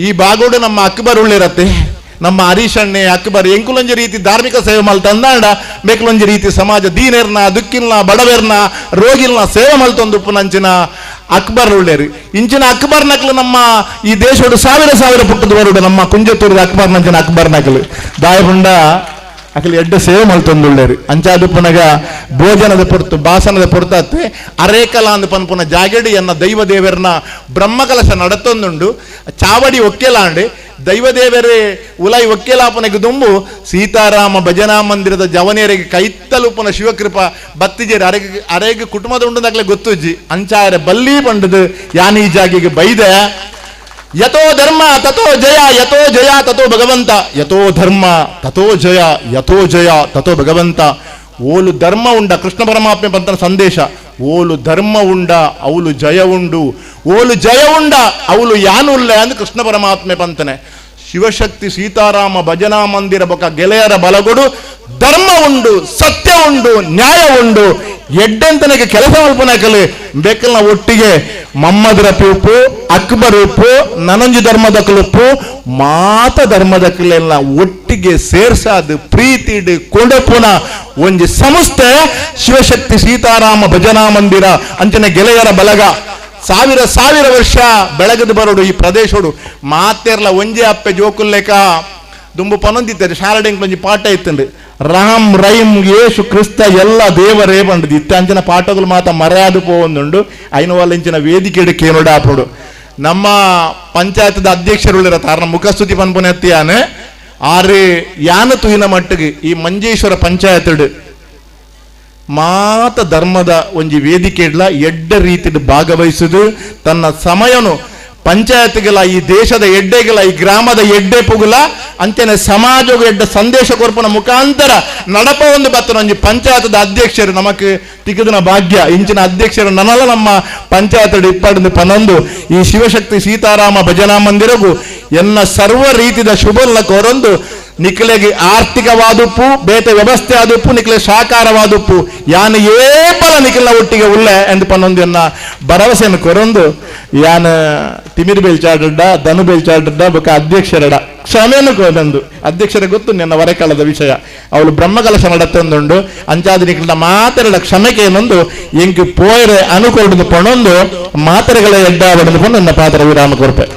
ಈ ಬಾಗೋಡು ನಮ್ಮ ಅಕ್ಬರ್ ಉಳ್ಳಿರತ್ತೆ ನಮ್ಮ ಹರೀಶಣ್ಣೆ ಅಕ್ಬರ್ ಎಂಕುಲೊಂಜಿ ರೀತಿ ಧಾರ್ಮಿಕ ಸೇವೆ ಮಲ್ತಂದಾಂಡ ಬೇಕಲೊಂಜಿ ರೀತಿ ಸಮಾಜ ದೀನೆರ್ನ ದುಕ್ಕಿಲ್ನ ಬಡವೆರ್ನ ರೋಗಿಲ್ನ ಸೇವೆ ಮಲ್ತೊಂದುಪ್ಪು ನಂಚಿನ ಅಕ್ಬರ್ ಉಳ್ಳೇರು ಇಂಚಿನ ಅಕ್ಬರ್ ನಕಲು ನಮ್ಮ ಈ ದೇಶೋಡು ಸಾವಿರ ಪುಟ್ಟದ ಬರುಡು ನಮ್ಮ ಕುಂಜತ್ತೂರದ ಅಕ್ಬರ್ ನಂಚಿನ ಅಕ್ಬರ್ ನಕಲು ದಾಯಪುಂಡ ಅಕಲಿ ಎಡ್ಡ ಸೇವೆ ಮಲ್ತೊಂದುಳ್ಳೇರು ಅಂಚಾದುಪ್ಪನಗ ಭೋಜನದ ಪೊರ್ತು ಭಾಷಣದ ಪೊರ್ತತ್ತೆ ಅರೇಕಲ ಅಂದು ಪನ್ಪುನ ಜಾಗಡಿ ಎನ್ನ ದೈವ ದೇವರನ್ನ ಬ್ರಹ್ಮಕಲಶ ನಡತೊಂದುಂಡು ಚಾವಡಿ ಒಕ್ಕೆಲಾಂಡು ದೈವದೇವರೇ ಉಲಾಯಿ ಒಕ್ಕೆಲಾಪನೆಗೆ ದುಂಬು ಸೀತಾರಾಮ ಭಜನಾ ಮಂದಿರದ ಜವನೇರಿಗೆ ಕೈತ್ತಲುಪನ ಶಿವಕೃಪ ಬತ್ತಿಜೇರಿ ಅರೆಗೆ ಕುಟುಂಬದ ಉಂಡದಾಗಲೇ ಗೊತ್ತುಜ್ಜಿ ಅಂಚಾರೆ ಬಲ್ಲಿ ಪಂಡದು ಯಾನಿ ಜಾಗಿಗೆ ಬೈದೆ ಯಥೋ ಧರ್ಮ ತಥೋ ಜಯ ಯಥೋ ಜಯ ತಥೋ ಭಗವಂತ ಯಥೋ ಧರ್ಮ ತಥೋ ಜಯ ತಥೋ ಭಗವಂತ. ಓಲು ಧರ್ಮ ಉಂಡ ಕೃಷ್ಣ ಪರಮಾತ್ಮೆ ಪಂತನ ಸಂದೇಶ ಓಲು ಧರ್ಮ ಉಂಡ ಅವಳು ಜಯ ಉಂಡು ಓಲು ಜಯ ಉಂಡ ಅವಳು ಯಾನುಲ್ಲ ಅಂದು ಕೃಷ್ಣ ಪರಮಾತ್ಮೆ ಪಂತನೆ. ಶಿವಶಕ್ತಿ ಸೀತಾರಾಮ ಭಜನಾ ಮಂದಿರ ಬೊಕ ಗೆಳೆಯರ ಬಲಗೊಡು ಧರ್ಮ ಉಂಡು ಸತ್ಯ ಉಂಡು ನ್ಯಾಯ ಉಂಡು ಎಡ್ಡೆಂತನಿಗೆ ಕೆಲಸ ಮಲ್ಪನಕಲೆ ಬೇಕಲ್ನ ಒಟ್ಟಿಗೆ ಮಮ್ಮದರ ಉಪ್ಪು ಅಕ್ಬರ್ ಉಪ್ಪು ನನಂಜಿ ಧರ್ಮದಕ್ಕಲುಪ್ಪು ಮಾತ ಧರ್ಮದಕ್ಕಲೆಲ್ಲ ಒಟ್ಟಿಗೆ ಸೇರ್ಸಾದು ಪ್ರೀತಿಡು ಕೊಂಡಪುನ ಒಂಜಿ ಸಂಸ್ಥೆ ಶಿವಶಕ್ತಿ ಸೀತಾರಾಮ ಭಜನಾ ಮಂದಿರ ಅಂಚನೆ ಗೆಳೆಯರ ಬಲಗ ಸಾವಿರ ವರ್ಷ ಬೆಳಗದು ಬರೋಡು ಈ ಪ್ರದೇಶೋಡು ಮಾತೆರ್ಲ ಒಂಜೆ ಅಪ್ಪೆ ಜೋಕುಲ್ಲೇಕ ದುಂಬು ಪನೊಂದಿದ್ದಾರೆ ಶಾರಡೆಂಗ್ ಒಂಜಿ ಪಾಠ ಇತ್ತಂಡು ರಾಮ್ ರೈಮ್ ಯೇಸು ಕ್ರಿಸ್ತ ಎಲ್ಲ ದೇವರೇ ಬಂಡದು ಇತ್ತಂಚಿನ ಪಾಠಗಳು ಮಾತ ಮರ್ಯಾದೆ ಪೋವೊಂದುಂಡು ಐನು ಇಂಚಿನ ವೇದಿಕೆ ಕೇನೋಡ ಆಪೋಡು ನಮ್ಮ ಪಂಚಾಯತದ ಅಧ್ಯಕ್ಷರುಳ್ಳಿರ ತಾರನ ಮುಖಸ್ತುತಿ ಪನ್ಪುನೆತ್ತಿಯಾನೆ ಆರು ಯಾನ ತುಯಿನ ಮಟ್ಟಿಗೆ ಈ ಮಂಜೇಶ್ವರ ಪಂಚಾಯತ್ ಮಾತ ಧರ್ಮದ ಒಂಜಿ ವೇದಿಕೆ ಇಡ್ಲ ಎಡ್ಡ ರೀತಿಡ್ ಭಾಗವಹಿಸುದು ತನ್ನ ಸಮಯನು ಪಂಚಾಯತ್ಗಳ ಈ ದೇಶದ ಎಡ್ಡೆಗಳ ಈ ಗ್ರಾಮದ ಎಡ್ಡೆ ಪುಗುಲ ಅಂಚನೆ ಸಮಾಜಗ ಎಡ್ಡ ಸಂದೇಶ ಕೊರ್ಪನ ಮುಖಾಂತರ ನಡಪ ಒಂದು ಬತ್ತ ಒಂಜಿ ಪಂಚಾಯತದ ಅಧ್ಯಕ್ಷರು ನಮಕ್ ತಿಕ್ಕದಿನ ಭಾಗ್ಯ ಇಂಚಿನ ಅಧ್ಯಕ್ಷರು ನನಲ ನಮ್ಮ ಪಂಚಾಯತ್ ಇಪ್ಪಡು ಪನ್ನೊಂದು ಈ ಶಿವಶಕ್ತಿ ಸೀತಾರಾಮ ಭಜನಾ ಮಂದಿರಗೂ ಎನ್ನ ಸರ್ವ ರೀತಿಯ ಶುಭಲ್ಲ ಕೋರೊಂದು ನಿಕ್ಲೆಗೆ ಆರ್ಥಿಕವಾದುಪ್ಪು ಬೇತೆ ವ್ಯವಸ್ಥೆ ಆದುಪ್ಪು ನಿಕ್ಲೆ ಸಾಕಾರವಾದುಪ್ಪು ಯಾನ ಏಪಲ ನಿಖಿಲ್ನ ಒಟ್ಟಿಗೆ ಉಳ್ಳೆ ಎಂದು ಪನ್ನೊಂದು ಎನ್ನ ಭರವಸೆಯನ್ನು ಕೊರೊಂದು ಯಾನ ತಿಮಿರಿ ಬೇಲ್ಚಾಡ್ಡ ಧನು ಬೇಲ್ಚಾಡ್ಡ ಬೊಕ ಅಧ್ಯಕ್ಷರಡ ಕ್ಷಮೆಯನ್ನು ಕೋದಂದು ಅಧ್ಯಕ್ಷರ ಗೊತ್ತು ನನ್ನ ವರೆಕಾಲದ ವಿಷಯ ಅವಳು ಬ್ರಹ್ಮಕಲಶ ನಡತ್ತೊಂದುಂಡು ಅಂಚಾದ ನಿಖಿಲ್ನ ಮಾತೆರಡ ಕ್ಷಮೆಗೆ ಏನೊಂದು ಎಂಕಿ ಪೋಯರೆ ಅನುಕೊಡ್ದು ಪಣೊಂದು ಮಾತೆರೆಗಳ ಎಡ್ಡ ಬಡದು ಪಂಡು ನನ್ನ ಪಾತ್ರ ವಿರಾಮ ಕೊರ್ಪೆ.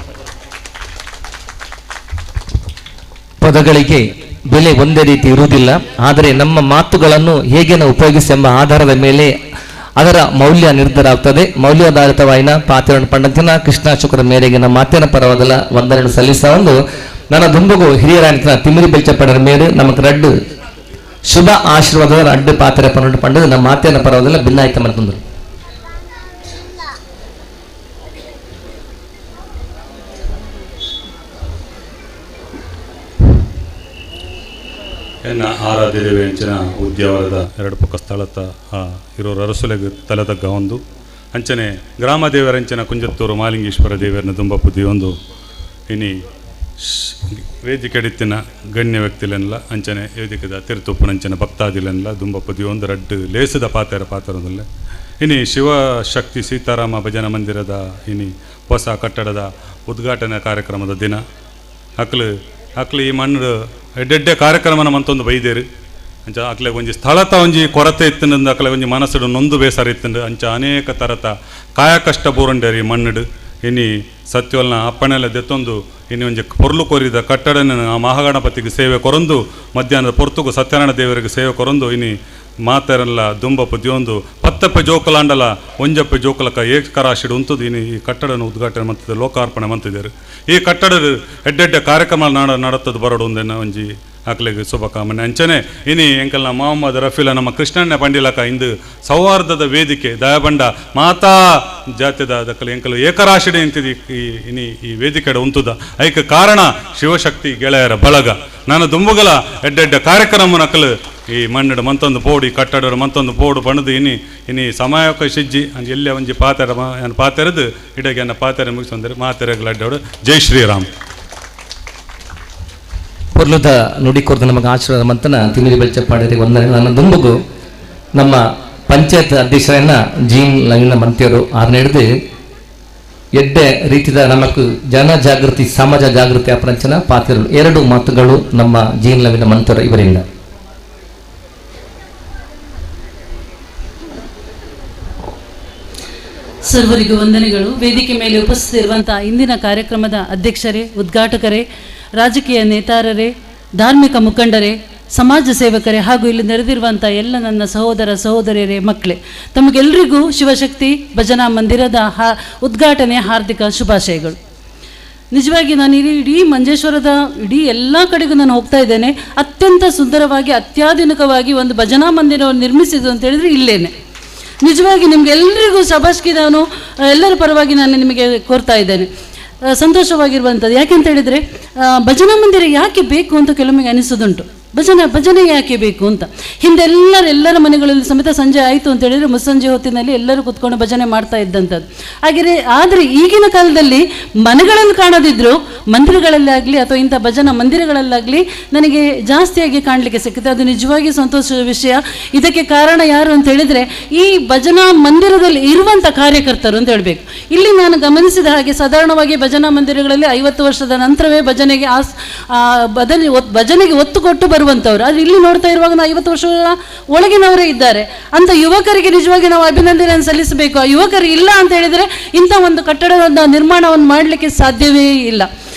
ಪದಗಳಿಗೆ ಬೆಲೆ ಒಂದೇ ರೀತಿ ಇರುವುದಿಲ್ಲ, ಆದರೆ ನಮ್ಮ ಮಾತುಗಳನ್ನು ಹೇಗೆ ನಾವು ಉಪಯೋಗಿಸಿ ಎಂಬ ಆಧಾರದ ಮೇಲೆ ಅದರ ಮೌಲ್ಯ ನಿರ್ಧಾರ ಆಗ್ತದೆ. ಮೌಲ್ಯಾಧಾರಿತವಾಯಿನ ಪಾತ್ರವನ್ನು ಪಂಡಂತಿನ ಕೃಷ್ಣಾಶುಕರ ಮೇರೆಗೆ ನಮ್ಮ ಮಾತಿನ ಪರವಾದಲ್ಲ ವಂದನೆ ಸಲ್ಲಿಸ ಒಂದು ನನ್ನ ದುಂಬಗು ಹಿರಿಯರಾಂತಿನ ತಿಮಿರಿ ಬೆಲ್ಚಪ್ಪಡರ ಮೇಲೆ ನಮಗೆ ರಡ್ಡು ಶುಭ ಆಶೀರ್ವಾದದ ರಡ್ಡು ಪಾತ್ರ ಪಂಡು ನಮ್ಮ ಮಾತಿನ ಪರವಾದಲ್ಲ ಭಿನ್ನಾಯ್ತ ಮಾಡ್ತಂದ್ರು. ಎನ್ನ ಆರಾಧ್ಯ ದೇವಿ ಅಂಚಿನ ಉದ್ಯಾವರದ ಎರಡು ಪಕ್ಕ ಸ್ಥಳತ ಇರೋರು ಅರಸುಲೆಗೆ ತಲೆದಗ್ಗ ಒಂದು ಅಂಚನೆ ಗ್ರಾಮ ದೇವರಂಚಿನ ಕುಂಜತ್ತೂರು ಮಾಲಿಂಗೇಶ್ವರ ದೇವರನ್ನ ದುಂಬ ಪುದಿ ಒಂದು ಇನಿ ವೇದಿಕೆ ಎಡಿತ್ತಿನ ಗಣ್ಯ ವ್ಯಕ್ತಿಲೆಲ್ಲ ಅಂಚನೆ ವೇದಿಕೆದ ತಿರುತುಪ್ಪುನಂಚನೆ ಭಕ್ತಾದಿಲೆಲ್ಲ ದುಂಬಪದಿ ಒಂದು ರಡ್ಡು ಲೇಸದ ಪಾತ್ರದಲ್ಲ ಇನಿ ಶಿವಶಕ್ತಿ ಸೀತಾರಾಮ ಭಜನಾ ಮಂದಿರದ ಇನಿ ಹೊಸ ಕಟ್ಟಡದ ಉದ್ಘಾಟನಾ ಕಾರ್ಯಕ್ರಮದ ದಿನ ಅಕ್ಲು ಈ ಮಣ್ಣು ಎಡ್ಡೆಡ್ಡೆ ಕಾರ್ಯಕ್ರಮನ ಮಂತೊಂದು ಬೈದೇರು ಅಂಚ ಅಕ್ಲೆಗೆ ಒಂಜಿ ಸ್ಥಳತ ಒಂಜಿ ಕೊರತೆ ಇತ್ತಿಂದ ಅಕ್ಲೆಗೆ ಒಂಜಿ ಮನಸ್ಸು ನೊಂದು ಬೇಸರ ಇತ್ತಿಂಡು ಅಂಚ ಅನೇಕ ತರತ ಕಾಯಕಷ್ಟ ಬೂರಂಡೇರಿ ಮಣ್ಣುಡು ಇನಿ ಸತ್ಯವಲ್ನ ಅಪ್ಪಣೆಲ್ಲ ದೆತ್ತೊಂದು ಇನ್ನು ಒಂಜಿ ಪೊರ್ಲು ಕೋರಿದ ಕಟ್ಟಡನ ಆ ಮಹಾಗಣಪತಿಗೆ ಸೇವೆ ಕೊರಂದು ಮಧ್ಯಾಹ್ನದ ಪೊರ್ತುಗು ಸತ್ಯನಾರಾಯಣ ದೇವರಿಗೆ ಸೇವೆ ಕೊರಂದು ಇನಿ ಮಾತೆರೆಲ್ಲ ದುಂಬಪ್ಪ ದಿಯೊಂದು ಪತ್ತಪ್ಪೆ ಜೋಕಲಾಂಡಲ ಒಂಜಪ್ಪೆ ಜೋಕಲಕ ಏಕರಾಶಿಡು ಉಂತದು ಇನ್ನು ಈ ಕಟ್ಟಡನ ಉದ್ಘಾಟನೆ ಮಂತಿದೆ ಲೋಕಾರ್ಪಣೆ ಮಂತಿದ್ದಾರೆ ಈ ಕಟ್ಟಡದ ಎಡ್ಡೆಡ್ಡೆ ಕಾರ್ಯಕ್ರಮ ನಡತದ್ದು ಬರೋಡು ಒಂದೇನ ಒಂಜಿ ಅಕ್ಲೆಗೆ ಶುಭಕಾಮನೆ ಅಂಚನೆ ಇನಿ ಎಂಕಲ್ನ ಮೊಹಮ್ಮದ್ ರಫೀಲ ನಮ್ಮ ಕೃಷ್ಣಣ್ಣ ಪಂಡಿಲಕ ಇಂದು ಸೌಹಾರ್ದದ ವೇದಿಕೆ ದಯಬಂಡ ಮಾತಾ ಜಾತ್ಯದ ದಕ್ಕಲು ಎಂಕಲು ಏಕರಾಶಿಡೆ ಅಂತಿದೆ ಈ ವೇದಿಕೆ ಉಂತುದ ಐಕ ಕಾರಣ ಶಿವಶಕ್ತಿ ಗೆಳೆಯರ ಬಳಗ ನಾನು ದುಂಬುಗಲ ಎಡ್ಡೆಡ್ಡ ಕಾರ್ಯಕ್ರಮ ನಕಲು ಈ ಮಣ್ಣು ಮಂತೊಂದು ಪೋಡು ಈ ಕಟ್ಟಡ ಮಂತೊಂದು ಪೋಡು ಬಣದು ಇನಿ ಸಮಯಕ್ಕೆ ಸಿಜ್ಜಿ ಅಂದ್ ಎಲ್ಲೇ ಒಂಜಿ ಪಾತೆರದು ಇಡಗೆ ಅನ್ನ ಪಾತೆರೆ ಮುಗಿಸಂದ್ರೆ ಮಾತೆರೆಗಳಡ್ಡೋಡು ಜೈ ಶ್ರೀರಾಮ್ ಪೊರ್ಲುದ ನುಡಿಕೊರ್ದು ನಮಗೆ ಆಶೀರ್ವಾದ ಮಂತನ ತಿಮಿರಿ ಬೆಳ್ಚಪ್ಪಾಡಿಗೆ ವಂದನೆ. ನನ್ನ ದುಂಬುಗು ನಮ್ಮ ಪಂಚಾಯತ್ ಅಧ್ಯಕ್ಷರನ್ನ ಜೀನ್ ಲವಿನ ಮಂತ್ರಿಯರು ಆರ್ನೆಡ್ದು ಎಡ್ಡೆ ರೀತಿದ ನಮಕ್ ಜನ ಜಾಗೃತಿ ಸಮಾಜ ಜಾಗೃತಿ ಅಪರಂಚನ ಪಾತ್ರರು ಎರಡು ಮಾತುಗಳು ನಮ್ಮ ಜೀನ್ ಲವಿನ ಮಂತ್ರಿಯರು ಇವರಿಂದ. ಸರ್ವರಿಗೂ ವಂದನೆಗಳು. ವೇದಿಕೆ ಮೇಲೆ ಉಪಸ್ಥಿತಿರುವಂತಹ ಇಂದಿನ ಕಾರ್ಯಕ್ರಮದ ಅಧ್ಯಕ್ಷರೇ, ಉದ್ಘಾಟಕರೇ, ರಾಜಕೀಯ ನೇತಾರರೇ, ಧಾರ್ಮಿಕ ಮುಖಂಡರೇ, ಸಮಾಜ ಸೇವಕರೇ ಹಾಗೂ ಇಲ್ಲಿ ನೆರೆದಿರುವಂಥ ಎಲ್ಲ ನನ್ನ ಸಹೋದರ ಸಹೋದರಿಯರೇ, ಮಕ್ಕಳೇ, ತಮಗೆಲ್ಲರಿಗೂ ಶಿವಶಕ್ತಿ ಭಜನಾ ಮಂದಿರದ ಉದ್ಘಾಟನೆಯ ಹಾರ್ದಿಕ ಶುಭಾಶಯಗಳು. ನಿಜವಾಗಿ ನಾನು ಇಡೀ ಮಂಜೇಶ್ವರದ ಎಲ್ಲ ಕಡೆಗೂ ನಾನು ಹೋಗ್ತಾ ಇದ್ದೇನೆ. ಅತ್ಯಂತ ಸುಂದರವಾಗಿ ಅತ್ಯಾಧುನಿಕವಾಗಿ ಒಂದು ಭಜನಾ ಮಂದಿರವನ್ನು ನಿರ್ಮಿಸಿದ್ದು ಅಂತ ಹೇಳಿದರೆ ಇಲ್ಲೇನೆ. ನಿಜವಾಗಿ ನಿಮಗೆಲ್ಲರಿಗೂ ಶಬಾಷ್ಕಿದಾನು ಎಲ್ಲರ ಪರವಾಗಿ ನಾನು ನಿಮಗೆ ಕೋರ್ತಾ ಇದ್ದೇನೆ. ಸಂತೋಷವಾಗಿರುವಂಥದ್ದು ಯಾಕೆಂತ ಹೇಳಿದರೆ ಭಜನಾ ಮಂದಿರ ಯಾಕೆ ಬೇಕು ಅಂತ ಕೆಲವೊಮ್ಮೆ ಅನಿಸೋದುಂಟು. ಭಜನೆ ಯಾಕೆ ಬೇಕು ಅಂತ. ಎಲ್ಲರ ಮನೆಗಳಲ್ಲಿ ಸಮೇತ ಸಂಜೆ ಆಯಿತು ಅಂತ ಹೇಳಿದರೆ ಮುಸ್ಸಂಜೆ ಹೊತ್ತಿನಲ್ಲಿ ಎಲ್ಲರೂ ಕೂತ್ಕೊಂಡು ಭಜನೆ ಮಾಡ್ತಾ ಇದ್ದಂಥದ್ದು. ಆದರೆ ಈಗಿನ ಕಾಲದಲ್ಲಿ ಮನೆಗಳನ್ನು ಕಾಣದಿದ್ದರೂ ಮಂದಿರಗಳಲ್ಲಿ ಆಗಲಿ ಅಥವಾ ಇಂಥ ಭಜನಾ ಮಂದಿರಗಳಲ್ಲಾಗಲಿ ನನಗೆ ಜಾಸ್ತಿಯಾಗಿ ಕಾಣಲಿಕ್ಕೆ ಸಿಕ್ಕಿದೆ. ಅದು ನಿಜವಾಗಿ ಸಂತೋಷದ ವಿಷಯ. ಇದಕ್ಕೆ ಕಾರಣ ಯಾರು ಅಂತ ಹೇಳಿದರೆ ಈ ಭಜನಾ ಮಂದಿರದಲ್ಲಿ ಇರುವಂಥ ಕಾರ್ಯಕರ್ತರು ಅಂತ ಹೇಳಬೇಕು. ಇಲ್ಲಿ ನಾನು ಗಮನಿಸಿದ ಹಾಗೆ ಸಾಧಾರಣವಾಗಿ ಭಜನಾ ಮಂದಿರಗಳಲ್ಲಿ 50 ವರ್ಷದ ನಂತರವೇ ಭಜನೆಗೆ ಒತ್ತು ಕೊಟ್ಟು ಬರುವಂಥವ್ರು. ಆದರೆ ಇಲ್ಲಿ ನೋಡ್ತಾ ಇರುವಾಗ ನಾವು 50 ವರ್ಷದ ಒಳಗಿನವರೇ ಇದ್ದಾರೆ. ಅಂತ ಯುವಕರಿಗೆ ನಿಜವಾಗಿ ನಾವು ಅಭಿನಂದನೆಯನ್ನು ಸಲ್ಲಿಸಬೇಕು. ಆ ಯುವಕರು ಇಲ್ಲ ಅಂತ ಹೇಳಿದರೆ ಇಂಥ ಒಂದು ಕಟ್ಟಡದ ನಿರ್ಮಾಣವನ್ನು ಮಾಡಲಿಕ್ಕೆ ಸಾಧ್ಯವೇ ಇಲ್ಲ.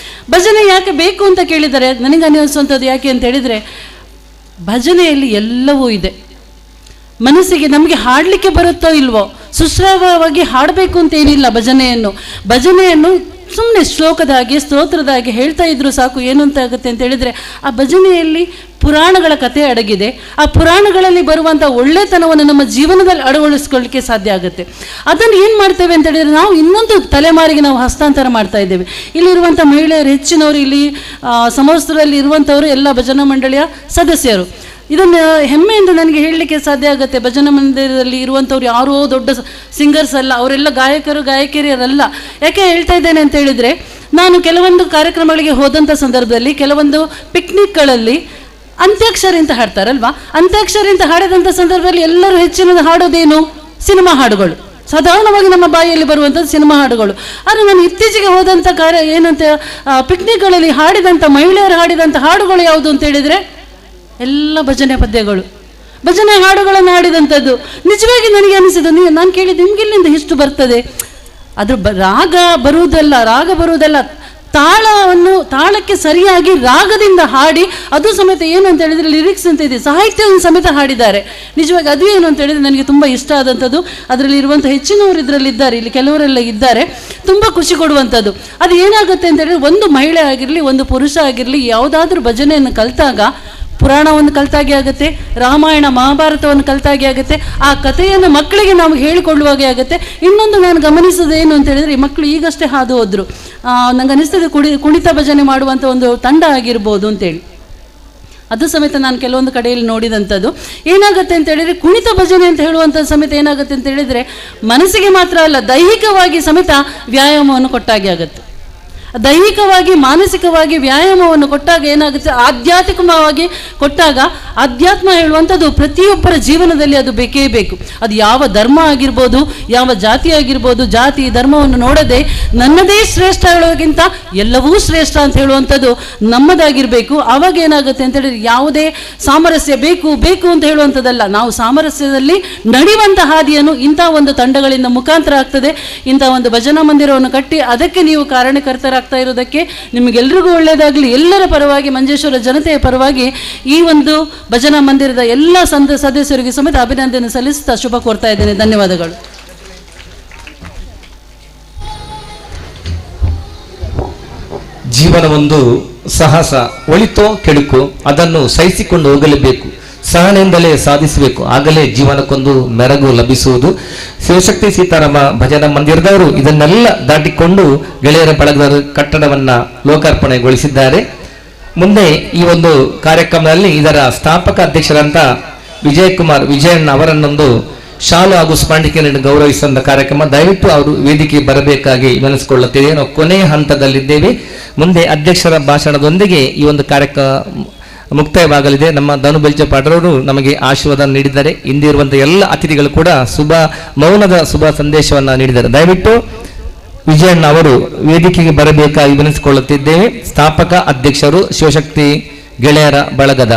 ಭಜನೆ ಯಾಕೆ ಬೇಕು ಅಂತ ಕೇಳಿದರೆ ನನಗೆ ಅನಿಸುವಂಥದ್ದು ಯಾಕೆ ಅಂತ ಹೇಳಿದರೆ ಭಜನೆಯಲ್ಲಿ ಎಲ್ಲವೂ ಇದೆ. ಮನಸ್ಸಿಗೆ ನಮಗೆ ಹಾಡಲಿಕ್ಕೆ ಬರುತ್ತೋ ಇಲ್ವೋ, ಸುಶ್ರಾವ್ಯವಾಗಿ ಹಾಡಬೇಕು ಅಂತ ಏನಿಲ್ಲ. ಭಜನೆಯನ್ನು ಸುಮ್ಮನೆ ಶ್ಲೋಕದ ಹಾಗೆ ಸ್ತೋತ್ರದ ಹಾಗೆ ಹೇಳ್ತಾ ಇದ್ರು ಸಾಕು. ಏನು ಅಂತ ಆಗುತ್ತೆ ಅಂತ ಹೇಳಿದರೆ ಆ ಭಜನೆಯಲ್ಲಿ ಪುರಾಣಗಳ ಕಥೆ ಅಡಗಿದೆ. ಆ ಪುರಾಣಗಳಲ್ಲಿ ಬರುವಂಥ ಒಳ್ಳೆತನವನ್ನು ನಮ್ಮ ಜೀವನದಲ್ಲಿ ಅಳವಡಿಸ್ಕೊಳ್ಳಿಕ್ಕೆ ಸಾಧ್ಯ ಆಗುತ್ತೆ. ಅದನ್ನು ಏನು ಮಾಡ್ತೇವೆ ಅಂತ ಹೇಳಿದರೆ ನಾವು ಇನ್ನೊಂದು ತಲೆಮಾರಿಗೆ ನಾವು ಹಸ್ತಾಂತರ ಮಾಡ್ತಾ ಇದ್ದೇವೆ. ಇಲ್ಲಿರುವಂಥ ಮಹಿಳೆಯರು ಹೆಚ್ಚಿನವರು ಇಲ್ಲಿ ಸಮವಸ್ತ್ರದಲ್ಲಿ ಇರುವಂಥವರು ಎಲ್ಲ ಭಜನಾ ಮಂಡಳಿಯ ಸದಸ್ಯರು. ಇದನ್ನು ಹೆಮ್ಮೆಯಿಂದ ನನಗೆ ಹೇಳಲಿಕ್ಕೆ ಸಾಧ್ಯ ಆಗುತ್ತೆ. ಭಜನಾ ಮಂದಿರದಲ್ಲಿ ಇರುವಂಥವ್ರು ಯಾರೋ ದೊಡ್ಡ ಸಿಂಗರ್ಸ್ ಅಲ್ಲ, ಅವರೆಲ್ಲ ಗಾಯಕಿಯರಲ್ಲ. ಯಾಕೆ ಹೇಳ್ತಾ ಇದ್ದೇನೆ ಅಂತ ಹೇಳಿದರೆ ನಾನು ಕೆಲವೊಂದು ಕಾರ್ಯಕ್ರಮಗಳಿಗೆ ಹೋದಂಥ ಸಂದರ್ಭದಲ್ಲಿ ಕೆಲವೊಂದು ಪಿಕ್ನಿಕ್ಗಳಲ್ಲಿ ಅಂತ್ಯಾಕ್ಷರಿ ಅಂತ ಹಾಡ್ತಾರಲ್ವಾ, ಅಂತ್ಯಾಕ್ಷರಿ ಅಂತ ಹಾಡಿದಂಥ ಸಂದರ್ಭದಲ್ಲಿ ಎಲ್ಲರೂ ಹೆಚ್ಚಿನ ಹಾಡೋದೇನು ಸಿನಿಮಾ ಹಾಡುಗಳು. ಸಾಧಾರಣವಾಗಿ ನಮ್ಮ ಬಾಯಿಯಲ್ಲಿ ಬರುವಂಥದ್ದು ಸಿನಿಮಾ ಹಾಡುಗಳು. ಆದರೆ ನಾನು ಇತ್ತೀಚೆಗೆ ಹೋದಂಥ ಏನಂತ ಪಿಕ್ನಿಕ್ಗಳಲ್ಲಿ ಹಾಡಿದಂಥ ಮಹಿಳೆಯರು ಹಾಡಿದಂಥ ಹಾಡುಗಳು ಯಾವುದು ಅಂತ ಹೇಳಿದರೆ ಎಲ್ಲ ಭಜನೆ ಪದ್ಯಗಳು, ಭಜನೆ ಹಾಡುಗಳನ್ನು ಹಾಡಿದಂಥದ್ದು. ನಿಜವಾಗಿ ನನಗೆ ಅನಿಸಿದ್ದು, ನಾನು ಕೇಳಿದ್ದು ನಿಮಗೆಲ್ಲಿಂದ ಇಷ್ಟು ಬರ್ತದೆ? ಅದ್ರ ರಾಗ ಬರುವುದಲ್ಲ, ತಾಳಕ್ಕೆ ಸರಿಯಾಗಿ ರಾಗದಿಂದ ಹಾಡಿ, ಅದು ಸಮೇತ ಏನು ಅಂತ ಹೇಳಿದರೆ ಲಿರಿಕ್ಸ್ ಅಂತ ಇದೆ, ಸಾಹಿತ್ಯವನ್ನು ಸಮೇತ ಹಾಡಿದ್ದಾರೆ. ನಿಜವಾಗಿ ಅದು ಏನು ಅಂತ ಹೇಳಿದರೆ ನನಗೆ ತುಂಬ ಇಷ್ಟ ಆದಂಥದ್ದು. ಅದರಲ್ಲಿ ಇರುವಂಥ ಹೆಚ್ಚಿನವರು ಇದರಲ್ಲಿದ್ದಾರೆ, ಇಲ್ಲಿ ಕೆಲವರೆಲ್ಲ ಇದ್ದಾರೆ. ತುಂಬ ಖುಷಿ ಕೊಡುವಂಥದ್ದು. ಅದು ಏನಾಗುತ್ತೆ ಅಂತ ಹೇಳಿದರೆ ಒಂದು ಮಹಿಳೆ ಆಗಿರಲಿ ಒಂದು ಪುರುಷ ಆಗಿರಲಿ ಯಾವುದಾದ್ರೂ ಭಜನೆಯನ್ನು ಕಲಿತಾಗ ಪುರಾಣವನ್ನು ಕಲಿತಾಗೆ ಆಗುತ್ತೆ, ರಾಮಾಯಣ ಮಹಾಭಾರತವನ್ನು ಕಲಿತಾಗೆ ಆಗುತ್ತೆ, ಆ ಕಥೆಯನ್ನು ಮಕ್ಕಳಿಗೆ ನಾವು ಹೇಳಿಕೊಳ್ಳುವಾಗೆ ಆಗುತ್ತೆ. ಇನ್ನೊಂದು ನಾನು ಗಮನಿಸೋದೇನು ಅಂತ ಹೇಳಿದರೆ ಈ ಮಕ್ಕಳು ಈಗಷ್ಟೇ ಹಾದು ಹೋದರು. ನಂಗೆ ಅನಿಸ್ತದೆ ಕುಣಿತ ಭಜನೆ ಮಾಡುವಂಥ ಒಂದು ತಂಡ ಆಗಿರ್ಬೋದು ಅಂತೇಳಿ. ಅದು ಸಮೇತ ನಾನು ಕೆಲವೊಂದು ಕಡೆಯಲ್ಲಿ ನೋಡಿದಂಥದ್ದು. ಏನಾಗುತ್ತೆ ಅಂತ ಹೇಳಿದರೆ ಕುಣಿತ ಭಜನೆ ಅಂತ ಹೇಳುವಂಥದ್ದು ಸಮೇತ ಏನಾಗುತ್ತೆ ಅಂತ ಹೇಳಿದರೆ ಮನಸ್ಸಿಗೆ ಮಾತ್ರ ಅಲ್ಲ, ದೈಹಿಕವಾಗಿ ಸಮೇತ ವ್ಯಾಯಾಮವನ್ನು ಕೊಟ್ಟಾಗೆ ಆಗುತ್ತೆ. ದೈಹಿಕವಾಗಿ ಮಾನಸಿಕವಾಗಿ ವ್ಯಾಯಾಮವನ್ನು ಕೊಟ್ಟಾಗ ಏನಾಗುತ್ತೆ, ಆಧ್ಯಾತ್ಮಿಕವಾಗಿ ಕೊಟ್ಟಾಗ ಅಧ್ಯಾತ್ಮ ಹೇಳುವಂಥದ್ದು ಪ್ರತಿಯೊಬ್ಬರ ಜೀವನದಲ್ಲಿ ಅದು ಬೇಕೇ ಬೇಕು. ಅದು ಯಾವ ಧರ್ಮ ಆಗಿರ್ಬೋದು, ಯಾವ ಜಾತಿ ಆಗಿರ್ಬೋದು, ಜಾತಿ ಧರ್ಮವನ್ನು ನೋಡದೆ ನನ್ನದೇ ಶ್ರೇಷ್ಠ ಹೇಳೋಕ್ಕಿಂತ ಎಲ್ಲವೂ ಶ್ರೇಷ್ಠ ಅಂತ ಹೇಳುವಂಥದ್ದು ನಮ್ಮದಾಗಿರಬೇಕು. ಆವಾಗ ಏನಾಗುತ್ತೆ ಅಂತ ಹೇಳಿದ್ರೆ ಯಾವುದೇ ಸಾಮರಸ್ಯ ಬೇಕು ಬೇಕು ಅಂತ ಹೇಳುವಂಥದ್ದಲ್ಲ, ನಾವು ಸಾಮರಸ್ಯದಲ್ಲಿ ನಡೆಯುವಂಥ ಹಾದಿಯನ್ನು ಇಂಥ ಒಂದು ತಂಡಗಳಿಂದ ಮುಖಾಂತರ ಆಗ್ತದೆ. ಇಂಥ ಒಂದು ಭಜನಾ ಮಂದಿರವನ್ನು ಕಟ್ಟಿ ಅದಕ್ಕೆ ನೀವು ಕಾರಣಕರ್ತರಾಗ್ತಾ ಇರೋದಕ್ಕೆ ನಿಮಗೆಲ್ಲರಿಗೂ ಒಳ್ಳೆಯದಾಗಲಿ. ಎಲ್ಲರ ಪರವಾಗಿ, ಮಂಜೇಶ್ವರ ಜನತೆಯ ಪರವಾಗಿ ಈ ಒಂದು ಭಜನಾ ಮಂದಿರದ ಎಲ್ಲ ಸದಸ್ಯರಿಗೆ ಸಮೇತ ಅಭಿನಂದನೆ ಸಲ್ಲಿಸುತ್ತಾ ಶುಭ ಕೋರ್ತಾ ಇದ್ದೇನೆ. ಧನ್ಯವಾದಗಳು. ಜೀವನವೊಂದು ಸಾಹಸ, ಒಳಿತೋ ಕೆಡುಕು ಅದನ್ನು ಸಹಿಸಿಕೊಂಡು ಹೋಗಲೇಬೇಕು, ಸಹನೆಯಿಂದಲೇ ಸಾಧಿಸಬೇಕು, ಆಗಲೇ ಜೀವನಕ್ಕೊಂದು ಮೆರಗು ಲಭಿಸುವುದು. ಶಿವಶಕ್ತಿ ಸೀತಾರಾಮ ಭಜನಾ ಮಂದಿರದವರು ಇದನ್ನೆಲ್ಲ ದಾಟಿಕೊಂಡು ಗೆಳೆಯರ ಬಳಗದ ಕಟ್ಟಡವನ್ನ ಲೋಕಾರ್ಪಣೆಗೊಳಿಸಿದ್ದಾರೆ. ಮುಂದೆ ಈ ಒಂದು ಕಾರ್ಯಕ್ರಮದಲ್ಲಿ ಇದರ ಸ್ಥಾಪಕ ಅಧ್ಯಕ್ಷರಂತ ವಿಜಯಕುಮಾರ್ ವಿಜಯಣ್ಣ ಅವರನ್ನೊಂದು ಶಾಲು ಹಾಗೂ ಸ್ಮರಣಿಕೆಯನ್ನು ಗೌರವಿಸುವಂತ ಕಾರ್ಯಕ್ರಮ. ದಯವಿಟ್ಟು ಅವರು ವೇದಿಕೆ ಬರಬೇಕಾಗಿ ವಿನಂತಿಸಿಕೊಳ್ಳುತ್ತೇವೆ. ನಾವು ಕೊನೆಯ ಹಂತದಲ್ಲಿದ್ದೇವೆ. ಮುಂದೆ ಅಧ್ಯಕ್ಷರ ಭಾಷಣದೊಂದಿಗೆ ಈ ಒಂದು ಕಾರ್ಯಕ್ರಮ ಮುಕ್ತಾಯವಾಗಲಿದೆ. ನಮ್ಮ ಧನು ಬೆಲ್ಚಪಾಟರವರು ನಮಗೆ ಆಶೀರ್ವಾದ ನೀಡಿದ್ದಾರೆ. ಇಂದಿರುವಂತಹ ಎಲ್ಲ ಅತಿಥಿಗಳು ಕೂಡ ಮೌನದ ಶುಭ ಸಂದೇಶವನ್ನು ನೀಡಿದ್ದಾರೆ. ದಯವಿಟ್ಟು ವಿಜಯಣ್ಣ ಅವರು ವೇದಿಕೆಗೆ ಬರಬೇಕಾಗಿ ವಿನಂತಿಸಿಕೊಳ್ಳುತ್ತಿದ್ದೇವೆ. ಸ್ಥಾಪಕ ಅಧ್ಯಕ್ಷರು ಶಿವಶಕ್ತಿ ಗೆಳೆಯರ ಬಳಗದ.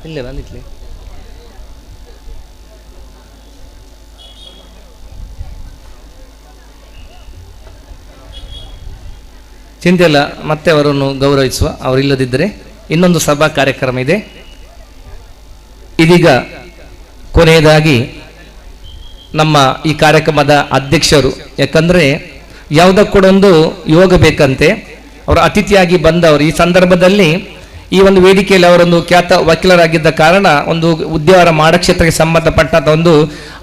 ಇಲ್ಲೇ ಬಂದಿತ್ಲೆ ಚಿಂತೆಲ್ಲ ಮತ್ತೆ ಅವರನ್ನು ಗೌರವಿಸುವ. ಅವರಿಲ್ಲದಿದ್ದರೆ ಇನ್ನೊಂದು ಸಭಾ ಕಾರ್ಯಕ್ರಮ ಇದೆ. ಇದೀಗ ಕೊನೆಯದಾಗಿ ನಮ್ಮ ಈ ಕಾರ್ಯಕ್ರಮದ ಅಧ್ಯಕ್ಷರು, ಯಾಕಂದರೆ ಯಾವುದಕ್ಕೆ ಕೂಡ ಒಂದು ಯೋಗ ಬೇಕಂತೆ, ಅವರು ಅತಿಥಿಯಾಗಿ ಬಂದವರು. ಈ ಸಂದರ್ಭದಲ್ಲಿ ಈ ಒಂದು ವೇದಿಕೆಯಲ್ಲಿ ಅವರೊಂದು ಖ್ಯಾತ ವಕೀಲರಾಗಿದ್ದ ಕಾರಣ ಒಂದು ಉದ್ಯಾವರ ಮಾಡಕ್ಷೇತ್ರಕ್ಕೆ ಸಂಬಂಧಪಟ್ಟ ಒಂದು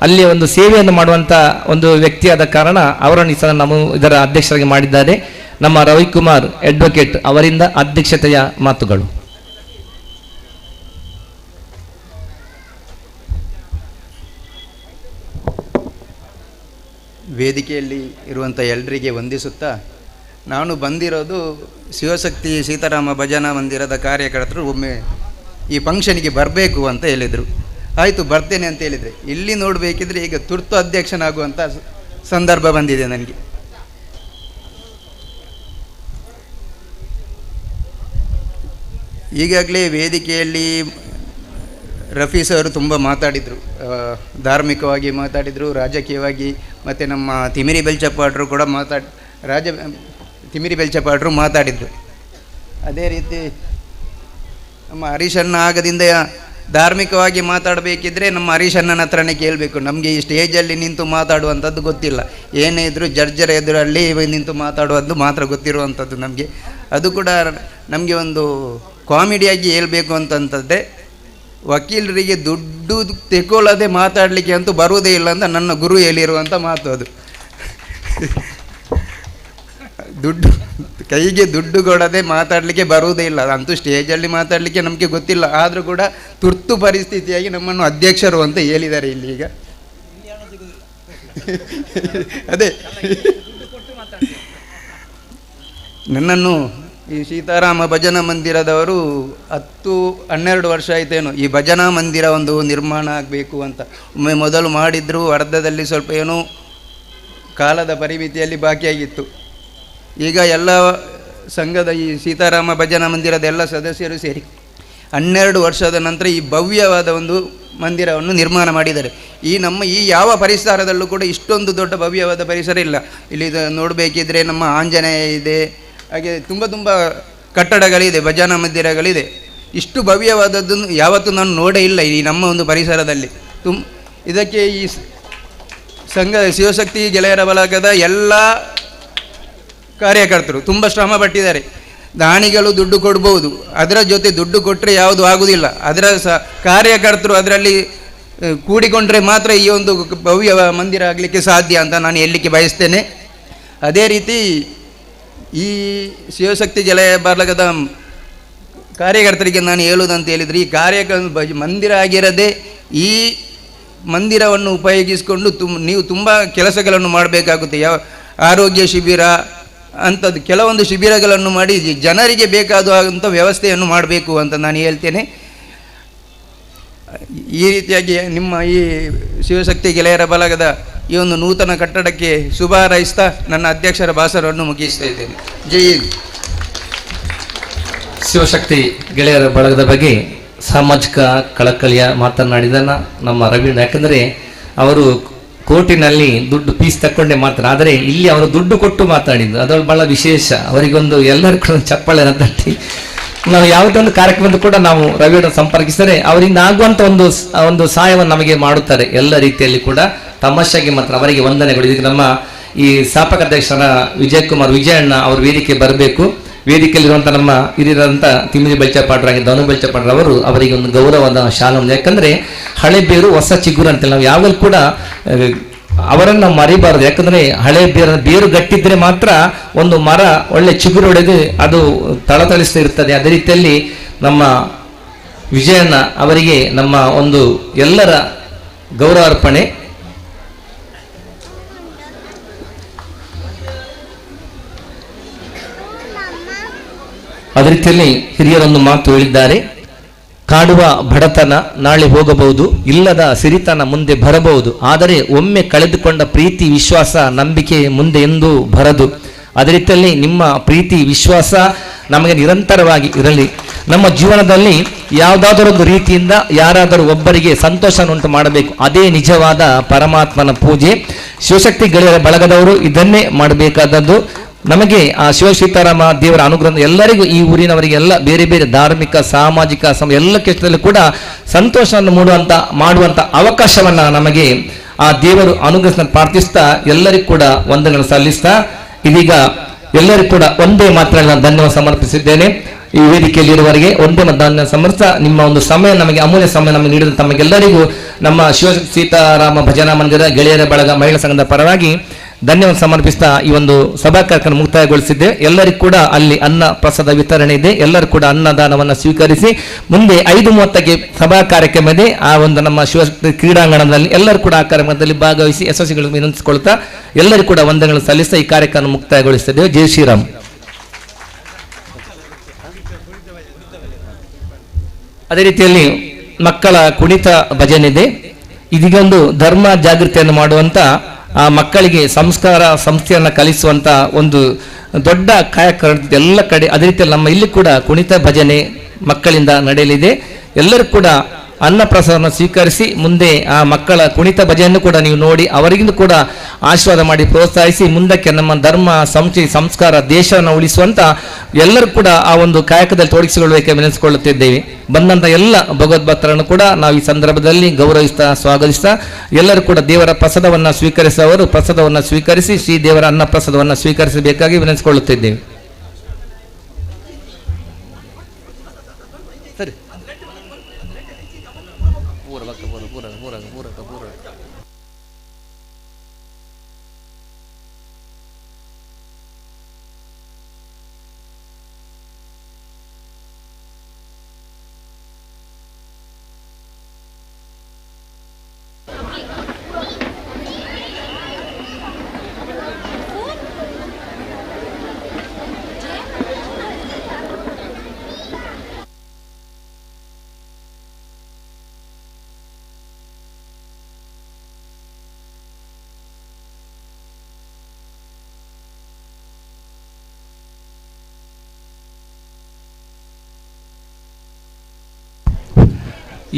ಅಲ್ಲಿ ಒಂದು ಸೇವೆಯನ್ನು ಮಾಡುವಂಥ ಒಂದು ವ್ಯಕ್ತಿಯಾದ ಕಾರಣ ಅವರನ್ನು ನಮ್ಮ ಇದರ ಅಧ್ಯಕ್ಷರಾಗಿ ಮಾಡಿದ್ದಾರೆ. ನಮ್ಮ ರವಿಕುಮಾರ್ ಅಡ್ವೊಕೇಟ್ ಅವರಿಂದ ಅಧ್ಯಕ್ಷತೆಯ ಮಾತುಗಳು. ವೇದಿಕೆಯಲ್ಲಿ ಇರುವಂಥ ಎಲ್ಲರಿಗೆ ವಂದಿಸುತ್ತಾ, ನಾನು ಬಂದಿರೋದು ಶಿವಶಕ್ತಿ ಸೀತಾರಾಮ ಭಜನಾ ಮಂದಿರದ ಕಾರ್ಯಕರ್ತರು ಒಮ್ಮೆ ಈ ಫಂಕ್ಷನಿಗೆ ಬರಬೇಕು ಅಂತ ಹೇಳಿದರು. ಆಯಿತು ಬರ್ತೇನೆ ಅಂತ ಹೇಳಿದರೆ, ಇಲ್ಲಿ ನೋಡಬೇಕಿದ್ರೆ ಈಗ ತುರ್ತು ಅಧ್ಯಕ್ಷನಾಗುವಂಥ ಸಂದರ್ಭ ಬಂದಿದೆ ನನಗೆ. ಈಗಾಗಲೇ ವೇದಿಕೆಯಲ್ಲಿ ರಫೀಸ್ ಅವರು ತುಂಬ ಮಾತಾಡಿದರು, ಧಾರ್ಮಿಕವಾಗಿ ಮಾತಾಡಿದರು, ರಾಜಕೀಯವಾಗಿ, ಮತ್ತು ನಮ್ಮ ತಿಮಿರಿ ಬೆಲ್ಚಪ್ಪಾಡ್ರು ಕೂಡ ತಿಮಿರಿ ಬೆಲ್ಚಪ್ಪಾಡ್ರು ಮಾತಾಡಿದರು. ಅದೇ ರೀತಿ ನಮ್ಮ ಹರೀಶಣ್ಣ ಆಗದಿಂದ ಧಾರ್ಮಿಕವಾಗಿ ಮಾತಾಡಬೇಕಿದ್ರೆ ನಮ್ಮ ಹರೀಶಣ್ಣನ ಹತ್ರನೇ ಕೇಳಬೇಕು. ನಮಗೆ ಈ ಸ್ಟೇಜಲ್ಲಿ ನಿಂತು ಮಾತಾಡುವಂಥದ್ದು ಗೊತ್ತಿಲ್ಲ, ಏನೇ ಇದ್ದರೂ ಜಡ್ಜರ ಎದುರಲ್ಲಿ ನಿಂತು ಮಾತಾಡುವಂಥದ್ದು ಮಾತ್ರ ಗೊತ್ತಿರುವಂಥದ್ದು ನಮಗೆ. ಅದು ಕೂಡ ನಮಗೆ ಒಂದು ಕಾಮಿಡಿಯಾಗಿ ಹೇಳಬೇಕು ಅಂತಂತಂದರೆ, ವಕೀಲರಿಗೆ ದುಡ್ಡು ತೆಗೊಳ್ಳದೆ ಮಾತಾಡಲಿಕ್ಕೆ ಅಂತೂ ಬರುವುದೇ ಇಲ್ಲ ಅಂತ ನನ್ನ ಗುರು ಹೇಳಿರುವಂಥ ಮಾತು ಅದು. ದುಡ್ಡು ಕೈಗೆ ದುಡ್ಡು ಕೊಡದೆ ಮಾತಾಡಲಿಕ್ಕೆ ಬರುವುದೇ ಇಲ್ಲ, ಅಂತೂ ಸ್ಟೇಜಲ್ಲಿ ಮಾತಾಡಲಿಕ್ಕೆ ನಮಗೆ ಗೊತ್ತಿಲ್ಲ. ಆದರೂ ಕೂಡ ತುರ್ತು ಪರಿಸ್ಥಿತಿಯಾಗಿ ನಮ್ಮನ್ನು ಅಧ್ಯಕ್ಷರು ಅಂತ ಹೇಳಿದ್ದಾರೆ ಇಲ್ಲಿ. ಈಗ ಅದೇ ನನ್ನನ್ನು ಈ ಸೀತಾರಾಮ ಭಜನಾ ಮಂದಿರದವರು 10-12 ವರ್ಷ ಆಯಿತೇನೋ ಈ ಭಜನಾ ಮಂದಿರ ಒಂದು ನಿರ್ಮಾಣ ಆಗಬೇಕು ಅಂತ. ಮೊದಲು ಮಾಡಿದ್ರು, ಅರ್ಧದಲ್ಲಿ ಸ್ವಲ್ಪ ಏನೋ ಕಾಲದ ಪರಿಮಿತಿಯಲ್ಲಿ ಬಾಕಿಯಾಗಿತ್ತು. ಈಗ ಎಲ್ಲ ಸಂಘದ ಈ ಸೀತಾರಾಮ ಭಜನಾ ಮಂದಿರದ ಎಲ್ಲ ಸದಸ್ಯರು ಸೇರಿ 12 ವರ್ಷದ ನಂತರ ಈ ಭವ್ಯವಾದ ಒಂದು ಮಂದಿರವನ್ನು ನಿರ್ಮಾಣ ಮಾಡಿದ್ದಾರೆ. ನಮ್ಮ ಯಾವ ಪರಿಸರದಲ್ಲೂ ಕೂಡ ಇಷ್ಟೊಂದು ದೊಡ್ಡ ಭವ್ಯವಾದ ಪರಿಸರ ಇಲ್ಲ. ಇಲ್ಲಿ ನೋಡಬೇಕಿದ್ರೆ ನಮ್ಮ ಆಂಜನೇಯ ಇದೆ, ಹಾಗೆ ತುಂಬ ಕಟ್ಟಡಗಳಿದೆ, ಭಜನಾ ಮಂದಿರಗಳಿದೆ. ಇಷ್ಟು ಭವ್ಯವಾದದ್ದನ್ನು ಯಾವತ್ತೂ ನಾನು ನೋಡೇ ಇಲ್ಲ ಈ ನಮ್ಮ ಒಂದು ಪರಿಸರದಲ್ಲಿ. ಇದಕ್ಕೆ ಈ ಸಂಘ ಶಿವಶಕ್ತಿ ಗೆಳೆಯರ ಬಳಗದ ಎಲ್ಲ ಕಾರ್ಯಕರ್ತರು ತುಂಬ ಶ್ರಮ ಪಟ್ಟಿದ್ದಾರೆ. ದಾನಿಗಳು ದುಡ್ಡು ಕೊಡ್ಬೋದು, ಅದರ ಜೊತೆ ದುಡ್ಡು ಕೊಟ್ಟರೆ ಯಾವುದು ಆಗುವುದಿಲ್ಲ. ಅದರ ಕಾರ್ಯಕರ್ತರು ಅದರಲ್ಲಿ ಕೂಡಿಕೊಂಡ್ರೆ ಮಾತ್ರ ಈ ಒಂದು ಭವ್ಯ ಮಂದಿರ ಆಗಲಿಕ್ಕೆ ಸಾಧ್ಯ ಅಂತ ನಾನು ಹೇಳಲಿಕ್ಕೆ ಬಯಸ್ತೇನೆ. ಅದೇ ರೀತಿ ಈ ಶಿವಶಕ್ತಿ ಗೆಳೆಯ ಬಳಗದ ಕಾರ್ಯಕರ್ತರಿಗೆ ನಾನು ಹೇಳುವುದಂತ ಹೇಳಿದರೆ, ಈ ಮಂದಿರ ಆಗಿರದೆ ಈ ಮಂದಿರವನ್ನು ಉಪಯೋಗಿಸಿಕೊಂಡು ನೀವು ತುಂಬ ಕೆಲಸಗಳನ್ನು ಮಾಡಬೇಕಾಗುತ್ತೆ. ಆರೋಗ್ಯ ಶಿಬಿರ ಅಂಥದ್ದು ಕೆಲವೊಂದು ಶಿಬಿರಗಳನ್ನು ಮಾಡಿ ಜನರಿಗೆ ಬೇಕಾದಂಥ ವ್ಯವಸ್ಥೆಯನ್ನು ಮಾಡಬೇಕು ಅಂತ ನಾನು ಹೇಳ್ತೇನೆ. ಈ ರೀತಿಯಾಗಿ ನಿಮ್ಮ ಈ ಶಿವಶಕ್ತಿ ಗೆಳೆಯರ ಬಳಗದ ಈ ಒಂದು ನೂತನ ಕಟ್ಟಡಕ್ಕೆ ಶುಭ ಹಾರೈಸ್ತಾ ನನ್ನ ಅಧ್ಯಕ್ಷರ ಭಾಷಣವನ್ನು ಮುಗಿಸ್ತಾ ಇದ್ದೇನೆ. ಜೈ ಹಿಂದ್. ಶಿವಶಕ್ತಿ ಗೆಳೆಯರ ಬಳಗದ ಬಗ್ಗೆ ಸಾಮಾಜಿಕ ಕಳಕಳಿಯ ಮಾತನಾಡಿದ ನಮ್ಮ ರವೀಂದ್ರ, ಯಾಕಂದರೆ ಅವರು ಕೋರ್ಟಿನಲ್ಲಿ ದುಡ್ಡು ಫೀಸ್ ತಕ್ಕೊಂಡೇ ಮಾತ್ರ, ಆದರೆ ಇಲ್ಲಿ ಅವರು ದುಡ್ಡು ಕೊಟ್ಟು ಮಾತಾಡಿದ್ದು ಅದರಲ್ಲಿ ಬಹಳ ವಿಶೇಷ. ಅವರಿಗೊಂದು ಎಲ್ಲರೂ ಕೂಡ ಚಪ್ಪಾಳೆ ತಟ್ಟಿ ನಾವು ಯಾವುದೊಂದು ಕಾರ್ಯಕ್ರಮದ ಕೂಡ ನಾವು ರವಿಯನ್ನು ಸಂಪರ್ಕಿಸಿದರೆ ಅವರಿಂದ ಆಗುವಂಥ ಒಂದು ಸಹಾಯವನ್ನು ನಮಗೆ ಮಾಡುತ್ತಾರೆ ಎಲ್ಲ ರೀತಿಯಲ್ಲಿ ಕೂಡ. ತಮಾಷೆಗೆ ಮಾತ್ರ ಅವರಿಗೆ ವಂದನೆಗಳು. ಇದಕ್ಕೆ ನಮ್ಮ ಈ ಸ್ಥಾಪಕ ಅಧ್ಯಕ್ಷರ ವಿಜಯಕುಮಾರ್ ವಿಜಯಣ್ಣ ಅವರು ವೇದಿಕೆ ಬರಬೇಕು. ವೇದಿಕೆಯಲ್ಲಿರುವಂಥ ನಮ್ಮ ಹಿರಿಯರಂಥ ತಿಮ್ಮಿ ಬೆಳ್ಚಪಾಡ್ರಾಗಿ ಧನು ಬೆಳ್ಚಪಾಡ್ರವರು ಅವರಿಗೆ ಒಂದು ಗೌರವದ ಶಾಲವನ್ನು, ಯಾಕಂದರೆ ಹಳೆ ಬೇರು ಹೊಸ ಚಿಗುರು ಅಂತೇಳಿ ನಾವು ಯಾವಾಗಲೂ ಕೂಡ ಅವರನ್ನು ನಾವು ಮರಿಬಾರದು. ಯಾಕಂದರೆ ಹಳೆ ಬೇರು ಗಟ್ಟಿದ್ರೆ ಮಾತ್ರ ಒಂದು ಮರ ಒಳ್ಳೆ ಚಿಗುರು ಹೊಡೆದು ಅದು ತಳತಳಿಸ್ತಾ ಇರ್ತದೆ. ಅದೇ ರೀತಿಯಲ್ಲಿ ನಮ್ಮ ವಿಜಯಣ್ಣ ಅವರಿಗೆ ನಮ್ಮ ಒಂದು ಎಲ್ಲರ ಗೌರವಾರ್ಪಣೆ. ಅದೇ ರೀತಿಯಲ್ಲಿ ಹಿರಿಯರೊಂದು ಮಾತು ಹೇಳಿದ್ದಾರೆ, ಕಾಡುವ ಬಡತನ ನಾಳೆ ಹೋಗಬಹುದು, ಇಲ್ಲದ ಸಿರಿತನ ಮುಂದೆ ಬರಬಹುದು, ಆದರೆ ಒಮ್ಮೆ ಕಳೆದುಕೊಂಡ ಪ್ರೀತಿ ವಿಶ್ವಾಸ ನಂಬಿಕೆ ಮುಂದೆ ಎಂದೂ ಬರದು. ಅದೇ ರೀತಿಯಲ್ಲಿ ನಿಮ್ಮ ಪ್ರೀತಿ ವಿಶ್ವಾಸ ನಮಗೆ ನಿರಂತರವಾಗಿ ಇರಲಿ. ನಮ್ಮ ಜೀವನದಲ್ಲಿ ಯಾವುದಾದರೊಂದು ರೀತಿಯಿಂದ ಯಾರಾದರೂ ಒಬ್ಬರಿಗೆ ಸಂತೋಷವನ್ನುಂಟು ಮಾಡಬೇಕು, ಅದೇ ನಿಜವಾದ ಪರಮಾತ್ಮನ ಪೂಜೆ. ಶಿವಶಕ್ತಿ ಗೆಳೆಯರ ಬಳಗದವರು ಇದನ್ನೇ ಮಾಡಬೇಕಾದದ್ದು. ನಮಗೆ ಆ ಶಿವ ಸೀತಾರಾಮ ದೇವರ ಅನುಗ್ರಹ ಎಲ್ಲರಿಗೂ, ಈ ಊರಿನವರಿಗೆ ಎಲ್ಲ ಬೇರೆ ಬೇರೆ ಧಾರ್ಮಿಕ ಸಾಮಾಜಿಕ ಎಲ್ಲ ಕ್ಷೇತ್ರದಲ್ಲಿ ಕೂಡ ಸಂತೋಷವನ್ನು ಮಾಡುವಂಥ ಅವಕಾಶವನ್ನು ನಮಗೆ ಆ ದೇವರು ಅನುಗ್ರಹ ಪ್ರಾರ್ಥಿಸ್ತಾ ಎಲ್ಲರಿಗೂ ಕೂಡ ವಂದನೆಗಳನ್ನು ಸಲ್ಲಿಸ್ತಾ ಇದೀಗ ಎಲ್ಲರಿಗೂ ಕೂಡ ಒಂದೇ ಮಾತ್ರ ನಾನು ಧನ್ಯವಾದ ಸಮರ್ಪಿಸಿದ್ದೇನೆ. ಈ ವೇದಿಕೆಯಲ್ಲಿರುವವರಿಗೆ ಒಂದೇ ಧನ್ಯವಾದ ಸಮರ್ಪಿಸ್ತಾ ನಿಮ್ಮ ಒಂದು ಸಮಯ ನಮಗೆ ಅಮೂಲ್ಯ ಸಮಯ ನಮಗೆ ನೀಡಿದ ತಮಗೆಲ್ಲರಿಗೂ ನಮ್ಮ ಶಿವ ಸೀತಾರಾಮ ಭಜನಾ ಮಂದಿರ ಗೆಳೆಯರ ಬಳಗ ಮಹಿಳಾ ಸಂಘದ ಪರವಾಗಿ ಧನ್ಯವಾದ ಸಮರ್ಪಿಸ್ತಾ ಈ ಒಂದು ಸಭಾ ಕಾರ್ಯಕ್ರಮ ಮುಕ್ತಾಯಗೊಳಿಸಿದ್ದೆ. ಎಲ್ಲರಿಗೂ ಕೂಡ ಅಲ್ಲಿ ಅನ್ನ ಪ್ರಸಾದ ವಿತರಣೆ ಇದೆ. ಎಲ್ಲರೂ ಕೂಡ ಅನ್ನದಾನವನ್ನು ಸ್ವೀಕರಿಸಿ ಮುಂದೆ 5:30ಕ್ಕೆ ಸಭಾ ಕಾರ್ಯಕ್ರಮ ಇದೆ. ಆ ಒಂದು ನಮ್ಮ ಶಿವಶಕ್ತಿ ಕ್ರೀಡಾಂಗಣದಲ್ಲಿ ಎಲ್ಲರೂ ಕೂಡ ಆ ಕಾರ್ಯಕ್ರಮದಲ್ಲಿ ಭಾಗವಹಿಸಿ ಯಶಸ್ವಿಗಳನ್ನು ವಿನಂತಿಸಿಕೊಳ್ತಾ ಎಲ್ಲರಿಗೂ ಕೂಡ ವಂದನೆಗಳನ್ನು ಸಲ್ಲಿಸ್ತಾ ಈ ಕಾರ್ಯಕ್ರಮ ಮುಕ್ತಾಯಗೊಳಿಸಿದ್ದೇವೆ. ಜೈ ಶ್ರೀರಾಮ್. ಅದೇ ರೀತಿಯಲ್ಲಿ ಮಕ್ಕಳ ಕುಣಿತ ಭಜನೆ ಇದೆ. ಇದೀಗೊಂದು ಧರ್ಮ ಜಾಗೃತಿಯನ್ನು ಮಾಡುವಂತ ಆ ಮಕ್ಕಳಿಗೆ ಸಂಸ್ಕಾರ ಸಂಸ್ಥೆಯನ್ನು ಕಲಿಸುವಂತ ಒಂದು ದೊಡ್ಡ ಕಾಯಕ ಎಲ್ಲ ಕಡೆ. ಅದೇ ರೀತಿಯಲ್ಲಿ ನಮ್ಮ ಇಲ್ಲಿ ಕೂಡ ಕುಣಿತ ಭಜನೆ ಮಕ್ಕಳಿಂದ ನಡೆಯಲಿದೆ. ಎಲ್ಲರೂ ಕೂಡ ಅನ್ನ ಪ್ರಸಾದವನ್ನು ಸ್ವೀಕರಿಸಿ ಮುಂದೆ ಆ ಮಕ್ಕಳ ಕುಣಿತ ಭಜನೆಯನ್ನು ಕೂಡ ನೀವು ನೋಡಿ ಅವರಿಗಿಂತ ಕೂಡ ಆಶೀರ್ವಾದ ಮಾಡಿ ಪ್ರೋತ್ಸಾಹಿಸಿ ಮುಂದಕ್ಕೆ ನಮ್ಮ ಧರ್ಮ ಸಂಸ್ಕೃತಿ ಸಂಸ್ಕಾರ ದೇಶವನ್ನು ಉಳಿಸುವಂತ ಎಲ್ಲರೂ ಕೂಡ ಆ ಒಂದು ಕಾಯಕದಲ್ಲಿ ತೊಡಗಿಸಿಕೊಳ್ಳಬೇಕೆಂದು ವಿನಂತಿಸಿಕೊಳ್ಳುತ್ತಿದ್ದೇವೆ. ಬಂದಂಥ ಎಲ್ಲ ಭಗವದ್ಭಕ್ತರನ್ನು ಕೂಡ ನಾವು ಈ ಸಂದರ್ಭದಲ್ಲಿ ಗೌರವಿಸ್ತಾ ಸ್ವಾಗತಿಸ್ತಾ ಎಲ್ಲರೂ ಕೂಡ ದೇವರ ಪ್ರಸಾದವನ್ನು ಸ್ವೀಕರಿಸುವವರು ಪ್ರಸಾದವನ್ನು ಸ್ವೀಕರಿಸಿ ಶ್ರೀ ದೇವರ ಅನ್ನ ಪ್ರಸಾದವನ್ನು ಸ್ವೀಕರಿಸಬೇಕಾಗಿ ವಿನಂತಿಸಿಕೊಳ್ಳುತ್ತಿದ್ದೇವೆ. ಸರಿ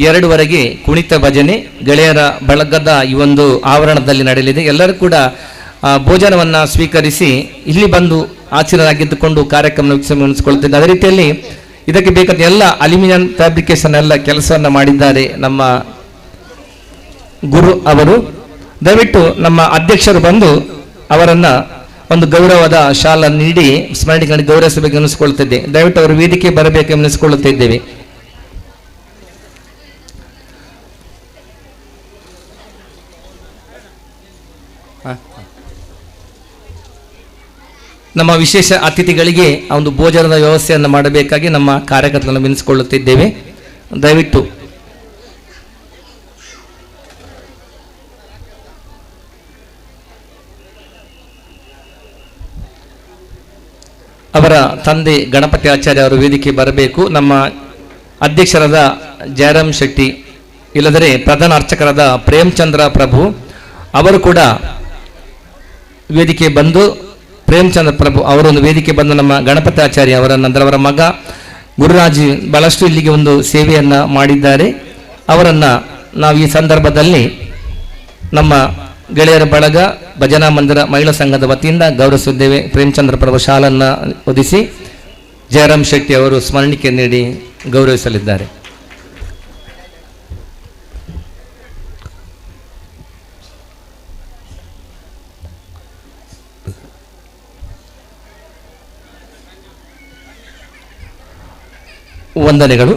ಎರಡುವರೆಗೆ ಕುಣಿತ ಭಜನೆ ಗೆಳೆಯರ ಬಳಗದ ಈ ಒಂದು ಆವರಣದಲ್ಲಿ ನಡೆಯಲಿದೆ. ಎಲ್ಲರೂ ಕೂಡ ಭೋಜನವನ್ನು ಸ್ವೀಕರಿಸಿ ಇಲ್ಲಿ ಬಂದು ಆಚರಣೆಯಾಗಿದ್ದುಕೊಂಡು ಕಾರ್ಯಕ್ರಮ ವೀಕ್ಷಿಸಿಕೊಳ್ಳುತ್ತಿದ್ದಾರೆ. ಅದೇ ರೀತಿಯಲ್ಲಿ ಇದಕ್ಕೆ ಬೇಕಾದ ಎಲ್ಲ ಅಲ್ಯೂಮಿನಿಯಂ ಫ್ಯಾಬ್ರಿಕೇಶನ್ ಎಲ್ಲ ಕೆಲಸವನ್ನು ಮಾಡಿದ್ದಾರೆ ನಮ್ಮ ಗುರು ಅವರು. ದಯವಿಟ್ಟು ನಮ್ಮ ಅಧ್ಯಕ್ಷರು ಬಂದು ಅವರನ್ನ ಒಂದು ಗೌರವದ ಶಾಲ ನೀಡಿ ಸ್ಮರಣೆಗಳನ್ನು ಗೌರವಿಸಬೇಕು ಎನಿಸಿಕೊಳ್ಳುತ್ತಿದ್ದೆ. ದಯವಿಟ್ಟು ಅವರು ವೇದಿಕೆ ಬರಬೇಕು ಎನಿಸಿಕೊಳ್ಳುತ್ತಿದ್ದೇವೆ. ನಮ್ಮ ವಿಶೇಷ ಅತಿಥಿಗಳಿಗೆ ಒಂದು ಭೋಜನದ ವ್ಯವಸ್ಥೆಯನ್ನು ಮಾಡಬೇಕಾಗಿ ನಮ್ಮ ಕಾರ್ಯಕರ್ತರನ್ನು ವಿನಿಸಿಕೊಳ್ಳುತ್ತಿದ್ದೇವೆ. ದಯವಿಟ್ಟು ಅವರ ತಂದೆ ಗಣಪತಿ ಆಚಾರ್ಯ ಅವರು ವೇದಿಕೆ ಬರಬೇಕು. ನಮ್ಮ ಅಧ್ಯಕ್ಷರಾದ ಜಯರಾಮ್ ಶೆಟ್ಟಿ, ಇಲ್ಲದರೆ ಪ್ರಧಾನ ಅರ್ಚಕರಾದ ಪ್ರೇಮಚಂದ್ರ ಪ್ರಭು ಅವರು ಕೂಡ ವೇದಿಕೆ ಬಂದು, ಪ್ರೇಮಚಂದ್ರ ಪ್ರಭು ಅವರೊಂದು ವೇದಿಕೆ ಬಂದು ನಮ್ಮ ಗಣಪತಿ ಆಚಾರ್ಯ ಅವರ ನಂತರ ಅವರ ಮಗ ಗುರುರಾಜ್ ಬಹಳಷ್ಟು ಇಲ್ಲಿಗೆ ಒಂದು ಸೇವೆಯನ್ನು ಮಾಡಿದ್ದಾರೆ. ಅವರನ್ನು ನಾವು ಈ ಸಂದರ್ಭದಲ್ಲಿ ನಮ್ಮ ಗೆಳೆಯರ ಬಳಗ ಭಜನಾ ಮಂದಿರ ಮಹಿಳಾ ಸಂಘದ ವತಿಯಿಂದ ಗೌರವಿಸಿದ್ದೇವೆ. ಪ್ರೇಮಚಂದ್ರ ಪ್ರಭು ಶಾಲನ್ನು ಹೊದಿಸಿ ಜಯರಾಮ್ ಶೆಟ್ಟಿ ಅವರು ಸ್ಮರಣಿಕೆ ನೀಡಿ ಗೌರವಿಸಲಿದ್ದಾರೆ. ವಂದನೆಗಳು.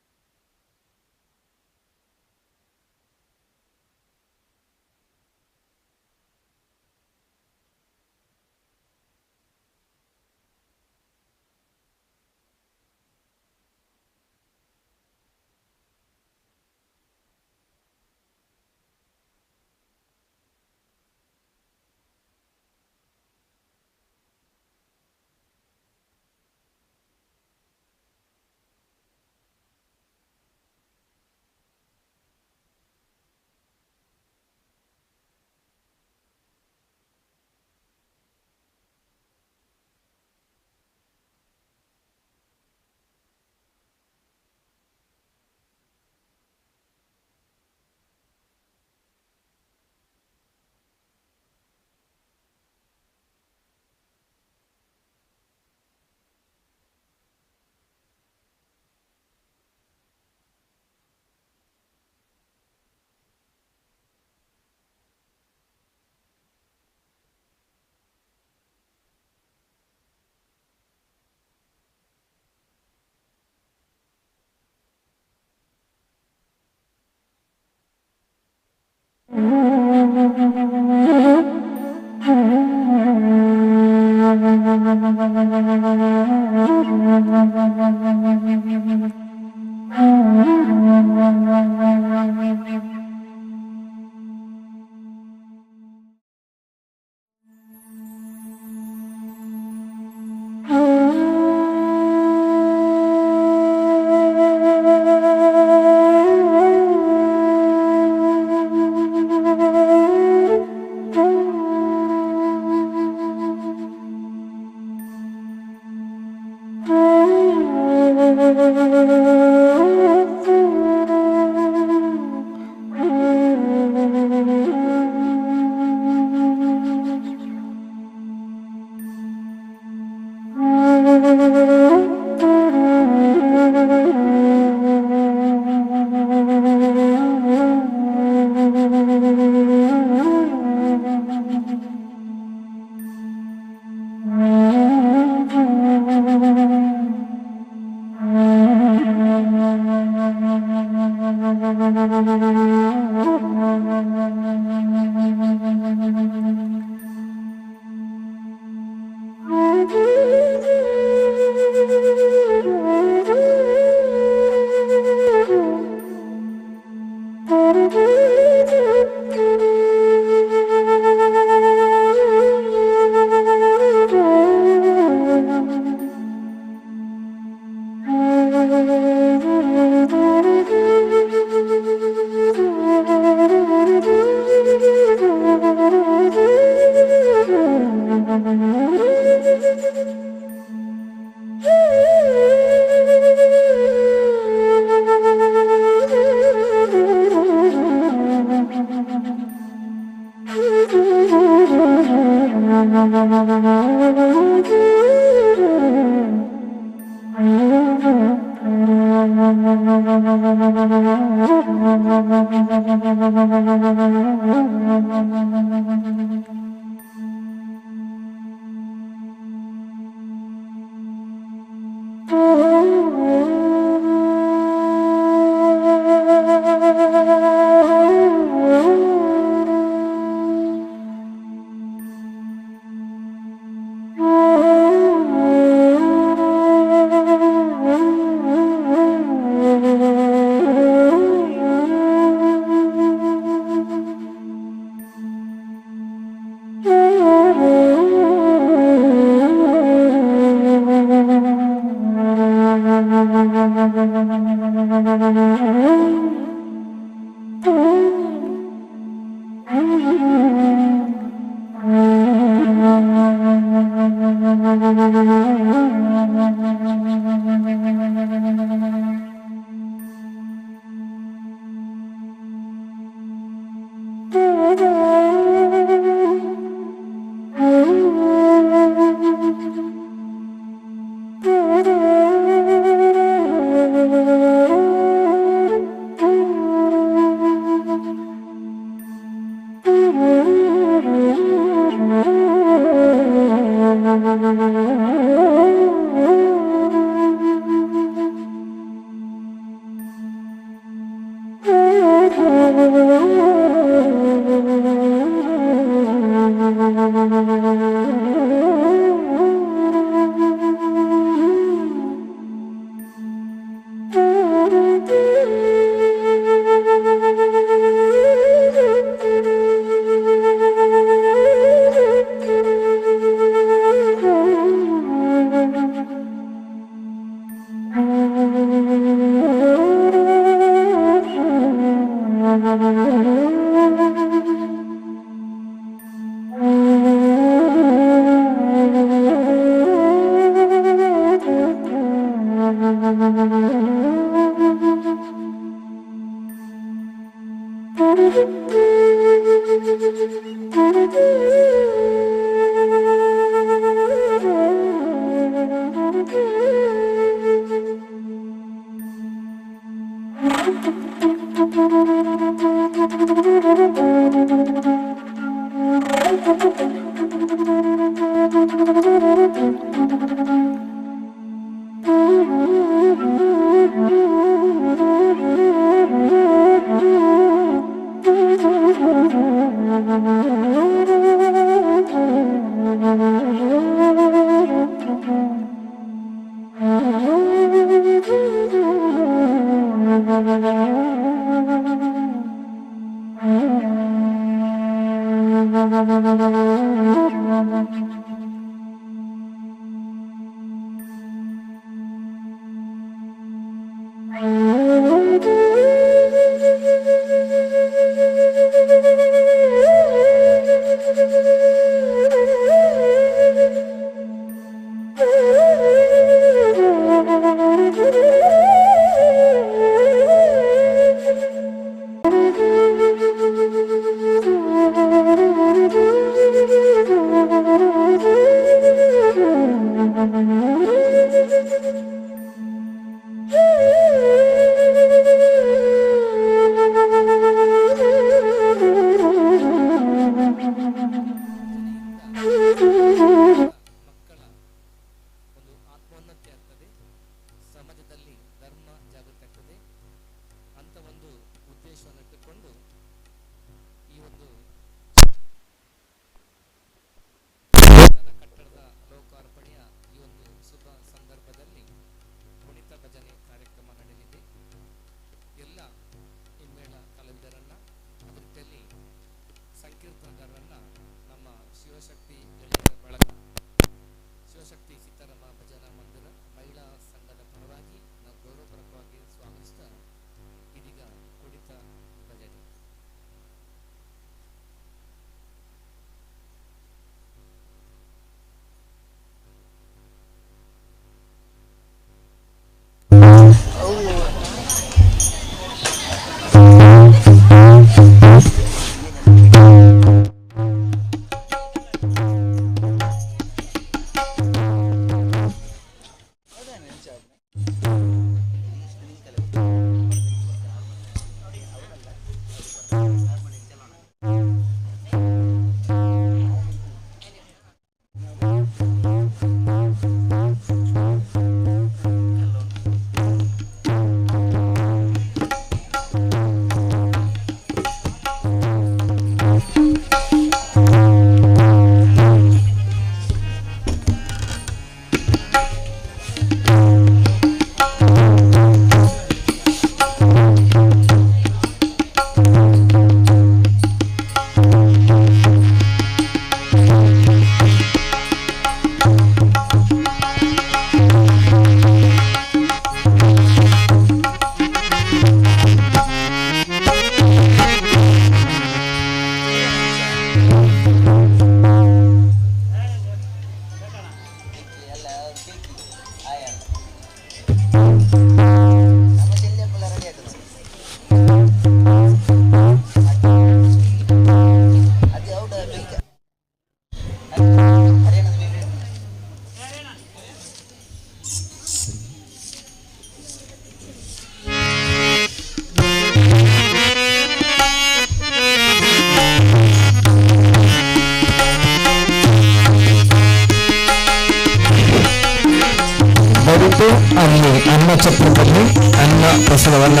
ಅಲ್ಲಿ ಅನ್ನ ಚಕ್ರದಲ್ಲಿ ಅನ್ನ ಪ್ರಸಾದವನ್ನ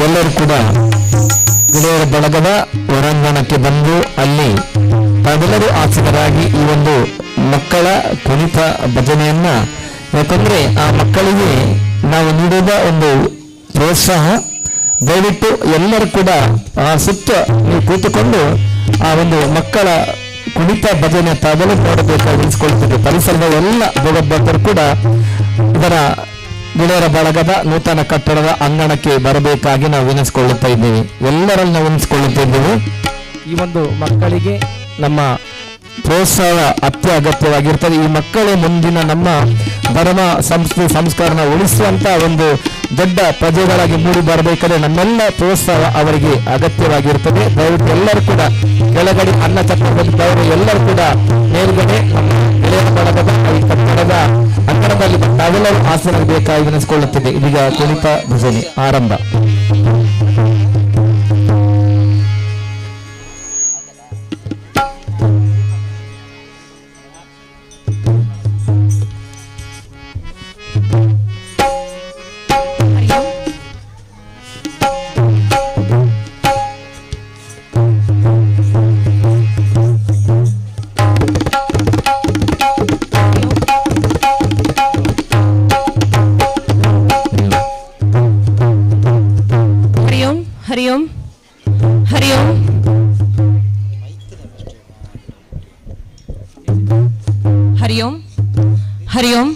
ಎಲ್ಲರೂ ಕೂಡ ಗೆಳೆಯರ ಬಳಗದ ಹೊರಾಂಗಣಕ್ಕೆ ಬಂದು ಅಲ್ಲಿ ತಾವೆಲ್ಲರೂ ಆಸಕ್ತರಾಗಿ ಈ ಒಂದು ಮಕ್ಕಳ ಕುಣಿತ ಭಜನೆಯನ್ನ, ಯಾಕಂದ್ರೆ ಆ ಮಕ್ಕಳಿಗೆ ನಾವು ನೀಡಿದ ಒಂದು ಪ್ರೋತ್ಸಾಹ, ದಯವಿಟ್ಟು ಎಲ್ಲರೂ ಕೂಡ ಆ ಸುತ್ತ ನೀವು ಕೂತುಕೊಂಡು ಆ ಒಂದು ಮಕ್ಕಳ ಕುಣಿತ ಭಜನೆ ತಾವೆಲ್ಲೂ ನೋಡಬೇಕಾಗಿ ಎನಿಸಿಕೊಳ್ಳುತ್ತದೆ. ಪರಿಸರದ ಎಲ್ಲ ಭಗವದ್ಭಕ್ತರು ಕೂಡ ಇದರ ಗೆಳೆಯರ ಬಳಗದ ನೂತನ ಕಟ್ಟಡದ ಅಂಗಣಕ್ಕೆ ಬರಬೇಕಾಗಿ ನಾವು ವಿನಿಸಿಕೊಳ್ಳುತ್ತಾ ಇದ್ದೇವೆ. ಎಲ್ಲರನ್ನು ನಾವು ವಿನಿಸಿಕೊಳ್ಳುತ್ತಾ ಇದ್ದೇವೆ. ಈ ಒಂದು ಮಕ್ಕಳಿಗೆ ನಮ್ಮ ಪ್ರೋತ್ಸಾಹ ಅತ್ಯಗತ್ಯವಾಗಿರ್ತದೆ. ಈ ಮಕ್ಕಳೇ ಮುಂದಿನ ನಮ್ಮ ಧರ್ಮ ಸಂಸ್ಕೃತಿ ಸಂಸ್ಕಾರನ ಉಳಿಸುವಂತ ಒಂದು ದೊಡ್ಡ ಪ್ರಜೆಗಳಾಗಿ ಮೂಡಿ ಬರಬೇಕಾದ್ರೆ ನಮ್ಮೆಲ್ಲ ಪ್ರೋತ್ಸಾಹ ಅವರಿಗೆ ಅಗತ್ಯವಾಗಿರ್ತದೆ. ದಯವಿಟ್ಟು ಎಲ್ಲರೂ ಕೂಡ ಕೆಳಗಡೆ ಅನ್ನ ಚಕ್ರದಲ್ಲಿದ್ದವರು ಎಲ್ಲರೂ ಕೂಡ ಮೇಲ್ಗಡೆ ನಮ್ಮ ಗೆಳೆಯರ ಬಳಗದ ಈ ಕಟ್ಟಡದ ಅಂಗಣದಲ್ಲಿ ತಾವೆಲ್ಲರೂ ಆಸನಬೇಕಾಗಿ ನೆನೆಸಿಕೊಳ್ಳುತ್ತಿದೆ. ಇದೀಗ ಕುಣಿತ ಭಜನೆ ಆರಂಭ. ಹರಿ ಓಂ ಹರಿ ಓಂ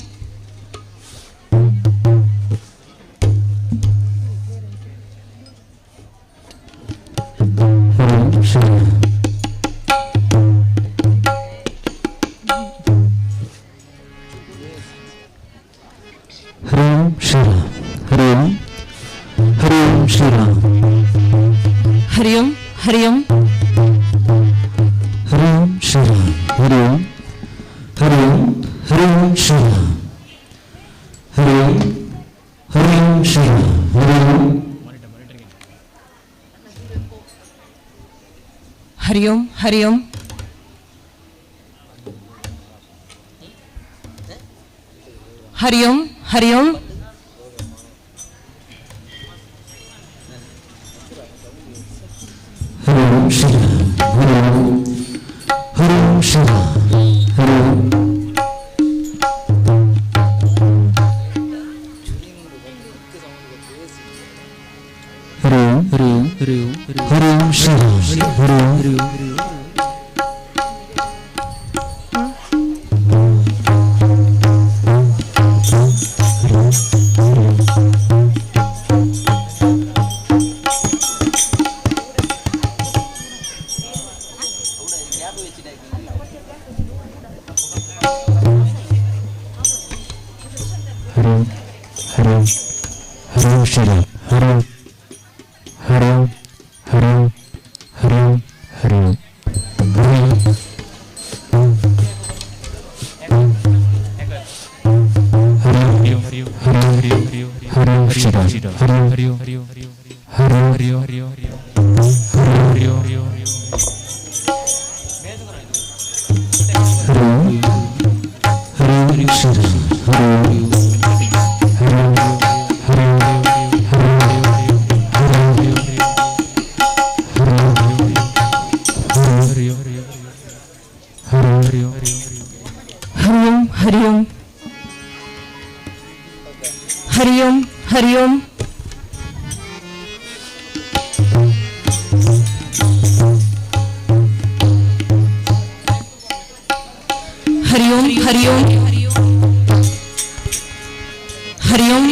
ಹರಿ ಓಂ ಹರಿ ಓಂ ಹರಿ ಓಂ ಹರಿ ಓಂ ಹರಿ ಓಂ ಹರಿ ಓಂ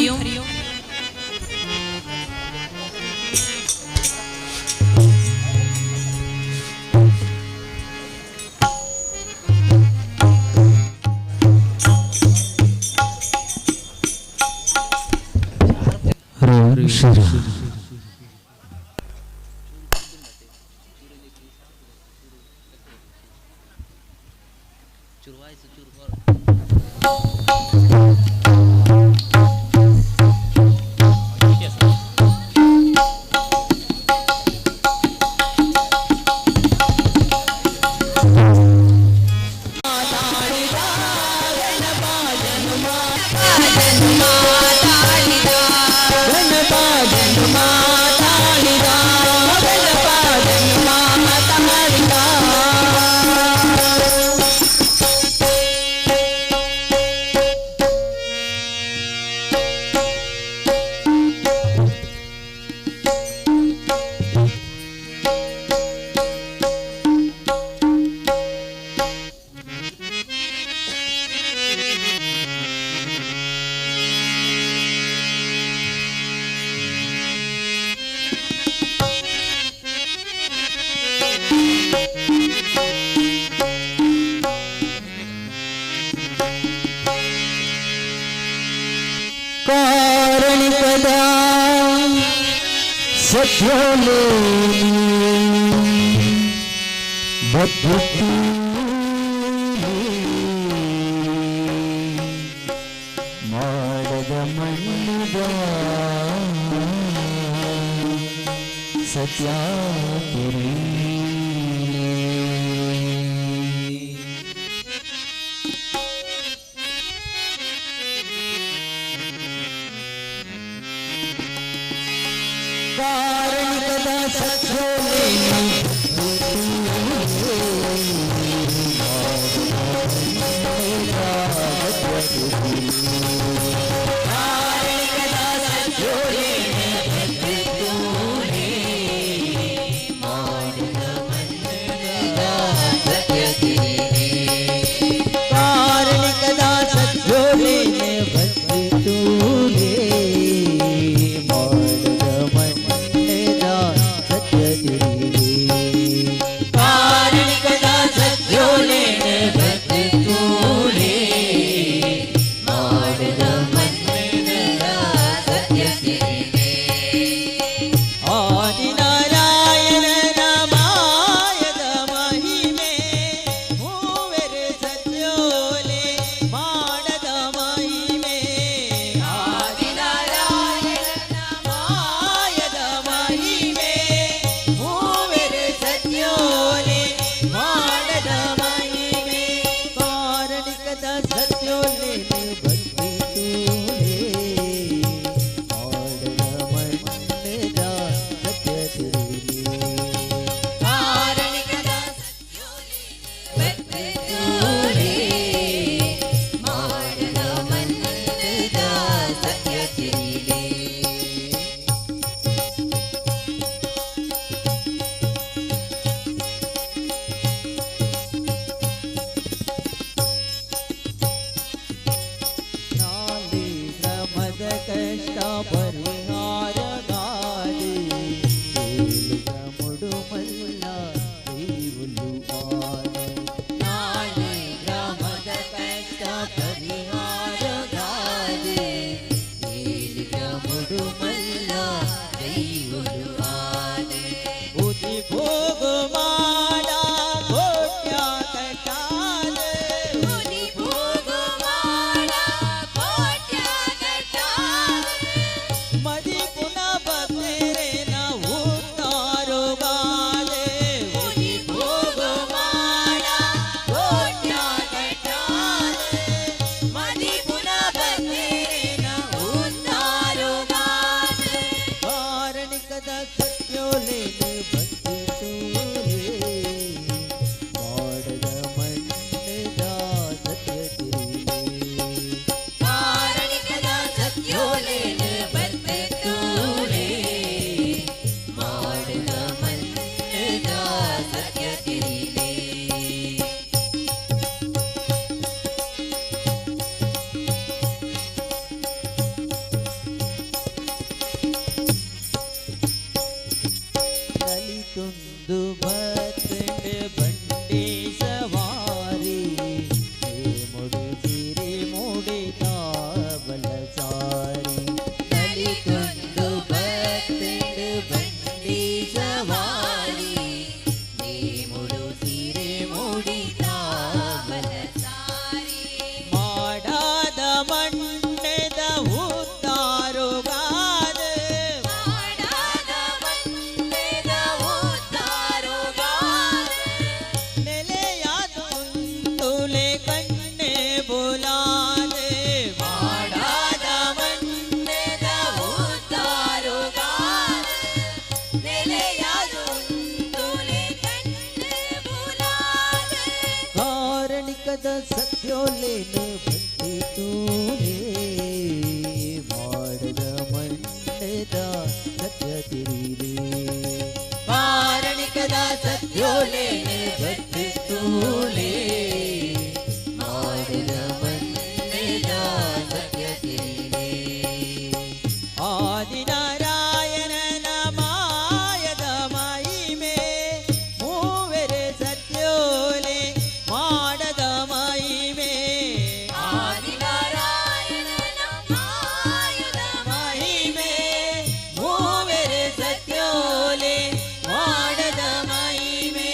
कार ಮಾರ್ಗದ ಸತ್ಯೋಲೇನು ಬಂದಿತೂಲೇ ಮಾಡದ ಮಣ್ಣದ ಸತ್ಯ ತಿಳಿಲಿ ಕಾರಣಿಕದ ಸತ್ಯೋಲೇನು ಮಾಡದ ಮಣ್ಣದ ಸತ್ಯ ತಿಳಿಲಿ ಕಷ್ಟ ಪರಿಹಾರ ಗಾಡಿ ಮುಡುಮಲ್ಲ ದೇವುಲು ಆನೆ ನಾಳೆ ಗ್ರಾಮದ ಕಷ್ಟ ಪರಿಹಾರ ಗಾದೆ ಮುಡುಮಲ್ಲ ದೈವಲು ಆನೆ ಉದಿ ಭೋಗ ಮಾಡ ಕೋಟ್ಯ ಕಟ್ಟಾಲೆ ಉದಿ ಭೋಗ ಮಾಡ ಕೋಟ್ಯ ಕಟ್ಟಾಲೆ ಮದಿ ಪುನ ಬತ್ತೇರೆ ನಾವು ತಾರೋಗಾಲೆ ಉದಿ ಭೋಗ ಮಾಡ ಕೋಟ್ಯ ಕಟ್ಟಾಲೆ ಮದಿ ಪುನ ಬಂದೇರೆ ನಾವು ತಾರೋಗಾಲೆ ಕಾರಣಿಕದ ಸತ್ಯೋಲೇನು ಬಂದಿತೂಲೇ ಮಾಡದ ಮಣ್ಣದ ಸತ್ಯ ತಿಳಿಲಿ ಕಾರಣಿಕದ ಸತ್ಯೋಲೇನು ಬಂದಿತೂಲೇ ಮಾಡದ ಮಣ್ಣದ ಸತ್ಯ ತಿಳಿಲಿ ನಲಿತೊಂದು ಬತ್ತಂಡೆ ಬಂಡಿ ಸವಾರಿ ಮುಡಿಸಿರಿ ಮುಡಿದ ಬಲಸಾರಿ ನಲಿತೊಂದು ಬತ್ತಂಡು ಬಂಡಿ ಸವಾರಿ ಮುಡು ಸೀರೆ ಮುಡಿದ ಬಲಸಾರಿ ಮಾಡಾದ ಮಣ್ಣದ ಉತ್ತಾರುಗಾದ ಮಾಡಾದ ಮಣ್ಣದ ಉತ್ತಾರುಗಾದ ನೆಲೆಯಾದ ತುಲೆ ಕಣ್ಣೆ ಬೋಲಾದೆ ಮಾಡಾದ ಮಣ್ಣದ ಉತ್ತಾರುಗಾದ ನೆಲೆಯಾದುಂಟುಲೆ ಕಣ್ಣೆ ಬುಲಾದೆ ಕಾರಣಿಕದ ಸತ್ಯೋಲೇನು ಬಂದಿತೂಲೇ ಮಾಡದ ಮಣ್ಣದ ಸತ್ಯ ತಿಳಿಲಿ ಕಾರಣಿಕದ ಸತ್ಯೋಲೇನು ಬಂದಿತೂಲೇ ಮಾಡಿದ ಮಣ್ಣದ ಸತ್ಯ ತಿಳಿಲಿ ಆದಿನಾರಾಯಣನ ಮಾಯದ ಮಹಿಮೆ ಮೂವೆರೆ ಸತ್ಯೋಲೆ ಮಾಡದ ಮಹಿಮೆ ಆದಿನಾರಾಯಣನ ಮಾಯದ ಮಹಿಮೆ ಮೂವೆರೆ ಸತ್ಯೋಲೆ ಮಾಡದ ಮಹಿಮೆ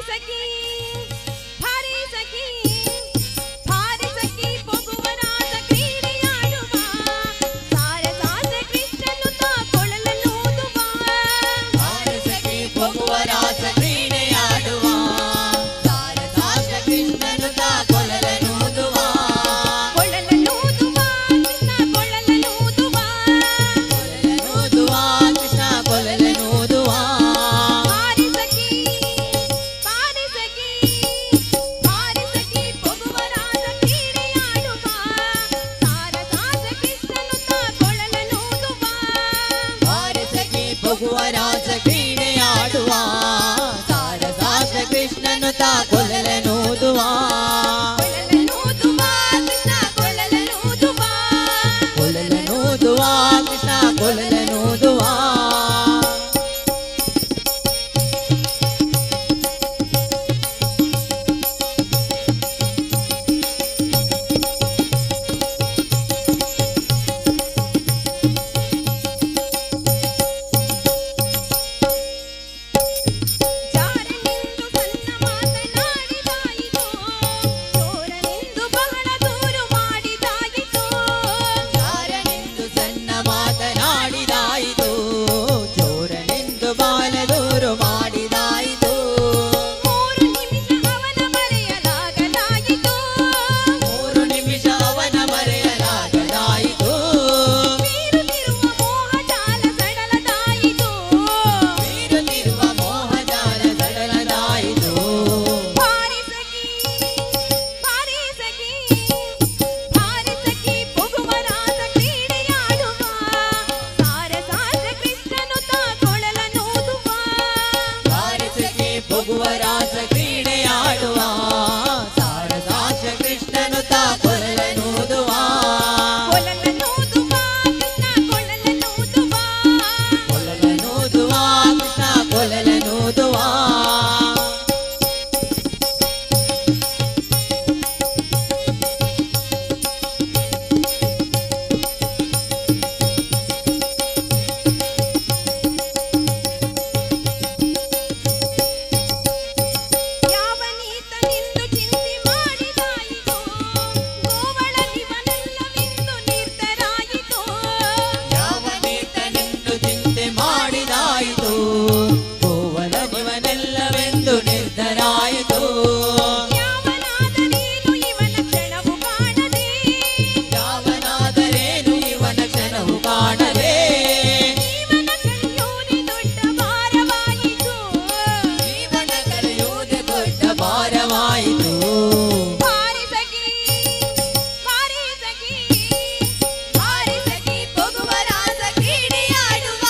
ಸಖಿ ಭಾರಿ ಸಖಿ ಭಾರಿ ಸಖಿ ಪೊಗುವರಾದ ಕ್ರೀಡೆಯಾಡುವ ಸಾರ ಸಾಸ ಕೃಷ್ಣನು ತಾ ಕೊಳಲನೂದುವ ಭಾರಿ ಸಖಿ ಪೊಗುವರಾದ ಕ್ರೀಡೆಯಾಡುವ ಸಾರ ಸಾಸ ಕೃಷ್ಣನು ತಾ ಕೊಳಲನೂದುವ ಕೊಳಲನೂದುವ ಕೃಷ್ಣ ಕೊಳಲನೂದುವ ಕೊಳಲನೂದುವ ಕೃಷ್ಣ ಕೊಳಲನೂದುವ ಭಾರಿ ಸಖಿ ಭಾರಿ ಸಖಿ ಭಾರಿ ಸಖಿ ಪೊಗುವರಾದ ಕ್ರೀಡೆಯಾಡುವ ಸಾರ ಸಾಸ ಕೃಷ್ಣನು ತಾ ಕೊಳಲನೂದುವ ಭಾರಿ ಸಖಿ ಪೊಗುವರಾಜ ಕ್ರೀಡೆಯಾಡುವ ಸಾರ ಸಾಸ ಕೃಷ್ಣನು ತಾ ಕೊಳಲನೂದುವ ಕೊಳಲನೂದುವ ಕೃಷ್ಣ ಕೊಳಲನೂದುವ ಕೊಳಲನೂದುವ ಕೃಷ್ಣ ಕೊಳಲನೂದುವ ಜಾರನೆಂದು ಸಣ್ಣ ಮಾತನಾಡಿದಾಯಿತು ಚೋರನೆಂದು ಬಹಳ ದೂರು ಮಾಡಿದಾಯಿತು ಜಾರನೆಂದು ಸಣ್ಣ ಮಾತನಾಡಿದಾಯಿತು ಚೋರನೆಂದು ಬಾಲದೂರು ಮಾಡಿದಾಯಿತು 3 ನಿಮಿಷ ಅವನ ಮರೆಯಲಾಗಲಾಯಿತು 3 ನಿಮಿಷ ಅವನ ಮರೆಯಲಾಗದಾಯಿತು ಬೀರುತ್ತಿರುವ ಮೋಹಜಾಲ ಸಡಲದಾಯಿತು ಬೀರುತ್ತಿರುವ ಮೋಹಜಾಲ ಸಡಲದಾಯಿತು ಭಾರಿ ಸಖಿ ಭಾರಿ ಸಖಿ ಭಾರಿ ಸಖಿ ಪೊಗುವರಾದ ಕ್ರೀಡೆಯಾಡುವ ಸಾರ ಸಾಸ ಕೃಷ್ಣನು ತಾ ಕೊಳಲನೂದುವ ಭಾರಿ ಸಖಿ ಪೊಗುವರಾಜ ಕ್ರೀಡೆಯಾಡುವ ಸಾರ ಸಾಶ ಕೃಷ್ಣನು ತಾ ಕೊಳಲನೂದುವ ಕೊಳಲನೂದುವ ಕೃಷ್ಣ ಕೊಳಲನೂದುವ ಕೊಳಲನೂದುವ ಕೃಷ್ಣ ಕೊಳಲನೂದುವ ಯಾವ ನೀತನೆಂದು ಚಿಂತೆ ಮಾಡಿದಾಯಿತು ಗೋವಳನಿವನೆಲ್ಲವೆಂದು ನಿರ್ಧರಾಯಿತು ಯಾವ ನೀತನೆಂದು ಚಿಂತೆ ಮಾಡಿದಾಯಿತು ಗೋವಲನಿವನೆಲ್ಲವೆಂದು ನಿರ್ಧರಾಯಿತು ಯಾವನಾದರೇನು ಇವನ ಕ್ಷಣವು ಕಾಣದೆ ಯಾವನಾದರೇನು ಇವನ ಕ್ಷಣವು ಕಾಣದೆ ಜೀವನ ಕಳೆಯೋದೆ ದೊಡ್ಡ ಭಾರವಾಯಿತು ಜೀವನ ಕಳೆಯುವುದೇ ದೊಡ್ಡ ಭಾರವಾಯಿತು ಭಾರಿ ಸಖಿ ಭಾರಿ ಸಖಿ ಭಾರಿ ಸಖಿ ಪೊಗುವರಾದ ಕ್ರೀಡೆಯಾಡುವ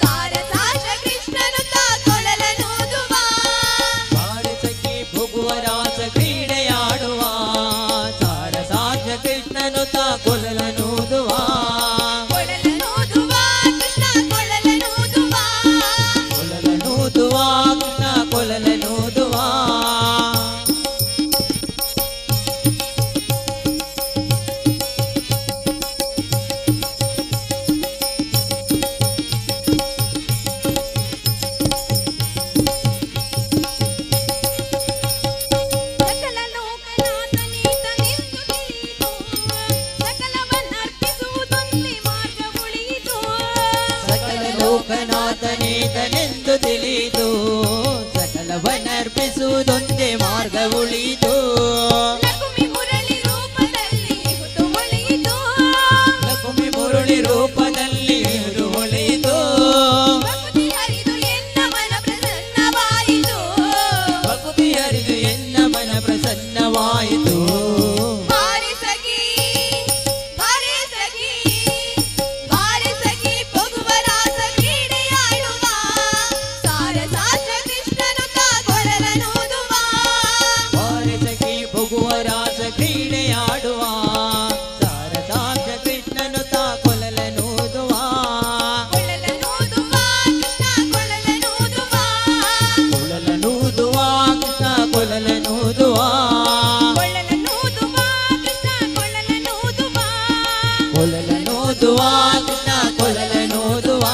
ಸಾರ ಸಾಶ ಕೃಷ್ಣನು ತಾ ಕೊಳಲನೂದುವ ಭಾರಿ ಸಖಿ ಭುಗುವರಾಜ ಕ್ರೀಡೆಯಾಡುವ ಸಾರ ಸಾಧ್ಯ ಕೃಷ್ಣನು ತಾ ಕೊಳಲನೂದುವ ಕೊಳಲನೂದುವ ಕೃಷ್ಣ ಕೊಳಲನೂದುವ ಕೊಳಲನೂದುವ ಕೃಷ್ಣ ಕೊಳಲನೂದುವ ಸಕಲ ಲೋಕನಾಥನೇತನೆಂದು ತಿಳಿಯಿತು ಸಕಲವನ್ನರ್ಪಿಸುವುದೊಂದೇ ಮಾರ್ಗ ಉಳಿಯಿತು ಸಕಲ ಲೋಕನಾಥನೇತನೆಂದು ತಿಳಿಯಿತು ಸಕಲವನ್ನರ್ಪಿಸುವುದೊಂದೇ ಮಾರ್ಗ ಉಳಿಯಿತು ಲಕುಮಿ ಮುರಳಿ ರೂಪದಲ್ಲಿ ಹುಟ್ಟು ಉಳಿಯಿತು ಲಕುಮಿ ಮುರುಳಿ ರೂಪದಲ್ಲಿ ಇರು ಉಳಿಯಿತು ಭಕ್ತಿ ಹರಿದು ಎನ್ನ ಮನ ಪ್ರಸನ್ನವಾಯಿತು ಭಕ್ತಿ ಹರಿದು ಎನ್ನ ಮನ ಪ್ರಸನ್ನವಾಯಿತು ಭಾರಿ ಸಖಿ ಭಾರಿ ಸಖಿ ಭಾರಿ ಸಖಿ ಪೊಗುವರಾದ ಕ್ರೀಡೆಯಾಡುವ ಸಾರ ಸಾಶ ಕೃಷ್ಣನು ತಾ ಕೊಳಲನೂದುವ ಭಾರಿ ಸಖಿ ಭುಗುವರಾಜ ಕ್ರೀಡೆಯಾಡುವ ಸಾರ ಸಾಧ್ಯ ಕೃಷ್ಣನು ತಾ ಕೊಳಲನೂದುವ ಕೊಳಲನೂದುವ ಕೃಷ್ಣ ಕೊಳಲನೂದುವ ಕೊಳಲನೂದುವ ಕೃಷ್ಣ ಕೊಳಲನೂದುವ ಕೊಳಲನೂದುವ ಕೃಷ್ಣ ಕೊಳಲನೂದುವ ಕೊಳಲನೂದುವ ಕೃಷ್ಣ ಕೊಳಲನೂದುವ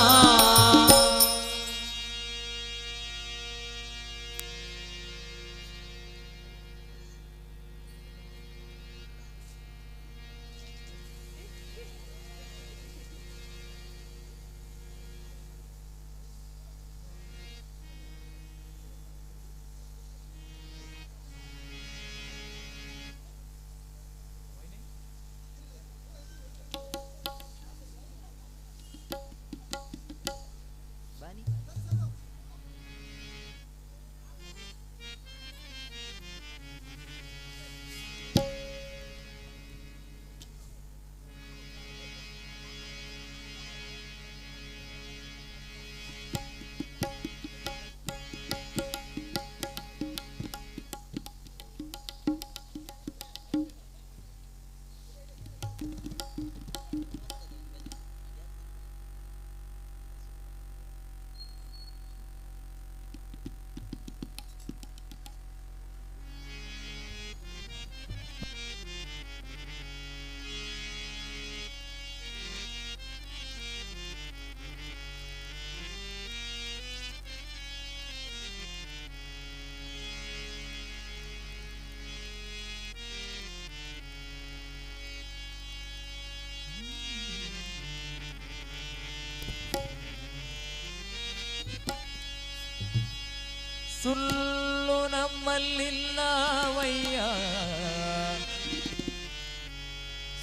ಸುಳ್ಳು ನಮ್ಮಲ್ಲಿಲ್ಲವಯ್ಯ,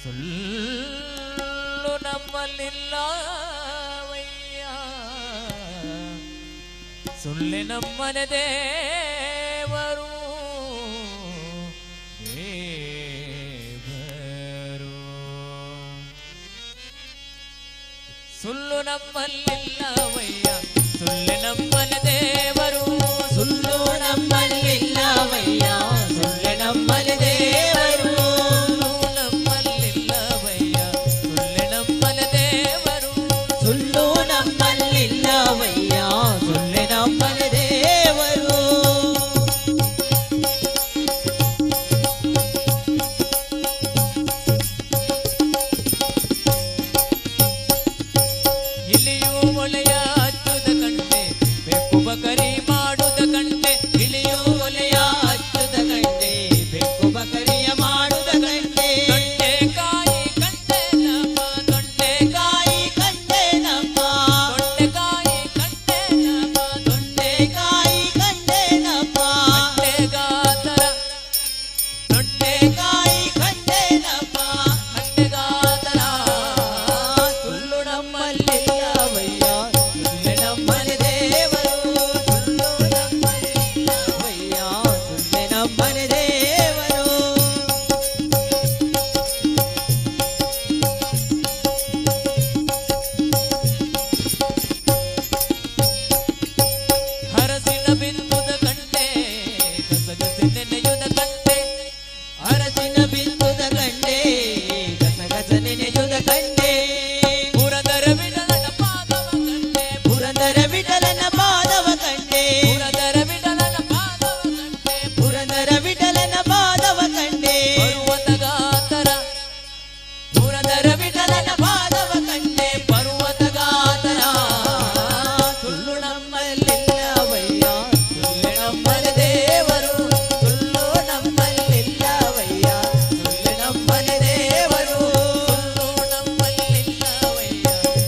ಸುಳ್ಳು ನಮ್ಮಲ್ಲಿಲ್ಲವಯ್ಯ, ಸುಳ್ಳೆ ನಮ್ಮನೆ ದೇವರು ದೇವರು. ಸುಳ್ಳು ನಮ್ಮಲ್ಲಿಲ್ಲವಯ್ಯ, ಸುಳ್ಳೆ ನಮ್ಮನೆ ದೇವರು, ಸುಳ್ಳು ನಮ್ಮಲ್ಲಿಲ್ಲವಯ್ಯ, ಸುಳ್ಳೆ ನಮ್ಮನೆ ದೇವರು, ನಮ್ಮಲ್ಲಿಲ್ಲವಯ್ಯ, ಸುಳ್ಳೆ ನಮ್ಮನೆ ದೇವರು, ಸುಳ್ಳು ನಮ್ಮಲ್ಲಿಲ್ಲವಯ್ಯ, ಸುಳ್ಳೆ ನಮ್ಮನೆ ದೇವರು. ಇಲ್ಲಿಯೂ ಒಳೆಯ ಹಚ್ಚುದ ಕಂಡೆ, ಬೆಕ್ಕು ಬಕರಿ ಮಾಡುದ ಕಂಡೆ, ಇಲ್ಲಿಯೂ ಒಲೆಯ ಹಚ್ಚುದ ಕಂಡೆ, ಬೆಕ್ಕು ಬಕರಿಯ ಮಾಡುದ ಕಂಡೆ. ತೊಂಡೆಕಾಯಿ ಕಂಡೆ ನಮ್ಮ, ತೊಂಡೆಕಾಯಿ ಕಂಡೆ ನಮ್ಮ, ತೊಂಡೆಕಾಯಿ ಕಂಡೆ ನಮ್ಮ, ತೊಂಡೆಕಾಯಿ ಕಂಡೆ ನಮ್ಮ, ಹಂಡೆಗಾತರ ತೊಂಡೆಕಾಯಿ ಕಂಡೆ ನಮ್ಮ, ಹಂಡೆಗಾತರ. ಸುಳ್ಳು ನಮ್ಮಲ್ಲಿಲ್ಲವಯ್ಯ, ಸುಳ್ಳೆ ನಮ್ಮನೆ ದೇವರು, ಸುಳ್ಳು ನಮ್ಮಲ್ಲಿಲ್ಲವಯ್ಯ, ಸುಳ್ಳೆ ನಮ್ಮನೆ ದೇವರು. ಹರಸಿನ ಬಿಂದುದ ಕಂಡೆ, ಗಸಗಸೆ ನೆನೆಯುದ ಕಂಡೆ, ಹರಸಿನ ಬಿಂದುದ ಕಂಡೆ, ಗಸಗಸ ನೆನೆಯುದ ಕಂಡೆ. ಪುರಂದರ ವಿಠಲನ ಪಾದವ ಕಂಡೆ, ಪುರಂದರ ವಿಠಲನ ಪಾದವ ಕಂಡೆ, ಪುರಂದರ ವಿಠಲನ ಪಾದವ ಕಂಡೆ, ಪುರಂದರ ವಿಠಲನ ಪಾದವ ಕಂಡೆ. ಪರ್ವತಗಾತರ ಪುರಂದರ ವಿಠಲನ ಪಾದವ ಕಂಡೆ, ಪರ್ವತಗಾತರ. ಸುಳ್ಳು ನಮ್ಮಲ್ಲಿಲ್ಲವಯ್ಯ, ಸುಳ್ಳೆ ನಮ್ಮನೆ ದೇವರು, ಸುಳ್ಳು ನಮ್ಮಲ್ಲಿಲ್ಲವಯ್ಯ, ಸುಳ್ಳೆ ನಮ್ಮನೆ ದೇವರು, ಸುಳ್ಳು ನಮ್ಮಲ್ಲಿಲ್ಲವಯ್ಯ,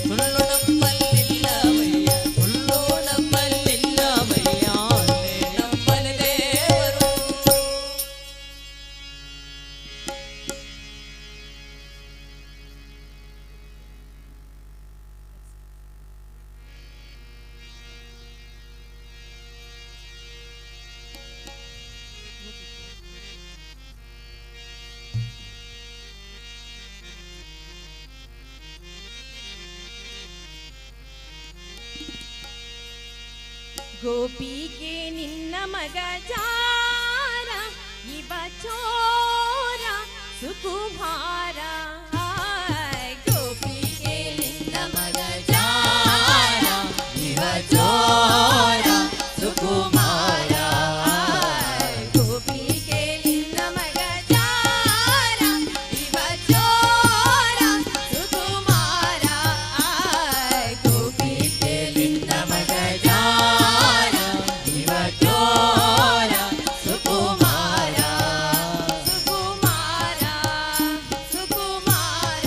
ಸುಳ್ಳು ನಮ್ಮಲ್ಲಿಲ್ಲವಯ್ಯ, ಸುಳ್ಳು ನಮ್ಮಲ್ಲಿಲ್ಲವಯ್ಯ, ಸುಳ್ಳೆ ನಮ್ಮನೆ ದೇವರು. ಗೋಪಿಗೆ ನಿನ್ನ ಮಗ ಜಾರ, ಇವ ಚೋರ ಸುಕುಮಾರ. ಗೋಪಿಗೆ ನಿನ್ನ ಮಗ ಜಾರ, ಇವ ಚೋರ ಸುಕುಮಾರ. ಗೋಪಿಗೆ ನಿನ್ನ ಮಗ ಜಾರ, ಇವ ಚೋರ ಸುಕುಮಾರ. ಗೋಪಿಗೆ ನಿನ್ನ ಮಗ ಜಾರ, ಇವ ಚೋರ ಸುಕುಮಾರ. ಸುಕುಮಾರ ಸುಕುಮಾರ.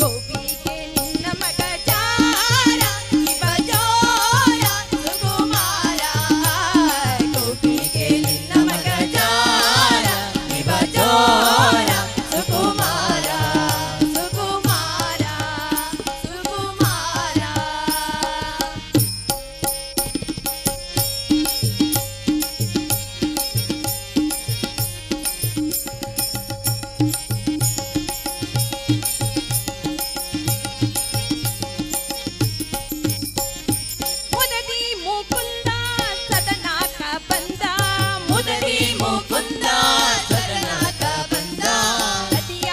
ಗೋಪಿಗೆ ನಿನ್ನ ಮಗ ಜಾರ, ಇವ ಚೋರ ಸುಕುಮಾರ. ಗೋಪಿಗೆ ನಿನ್ನ ಮಗ ಜಾರ, ಇವ ಚೋರ ಸುಕುಮಾರ. ಸುಕುಮಾರ ಸುಕುಮಾರ. ಮುದದಿ ಮುಕುಂದ ಸದನಾಕ ಬಂದ, ಮುದದಿ ಮುಕುಂದ ಸದನಾಕ ಬಂದ. ನದಿಯ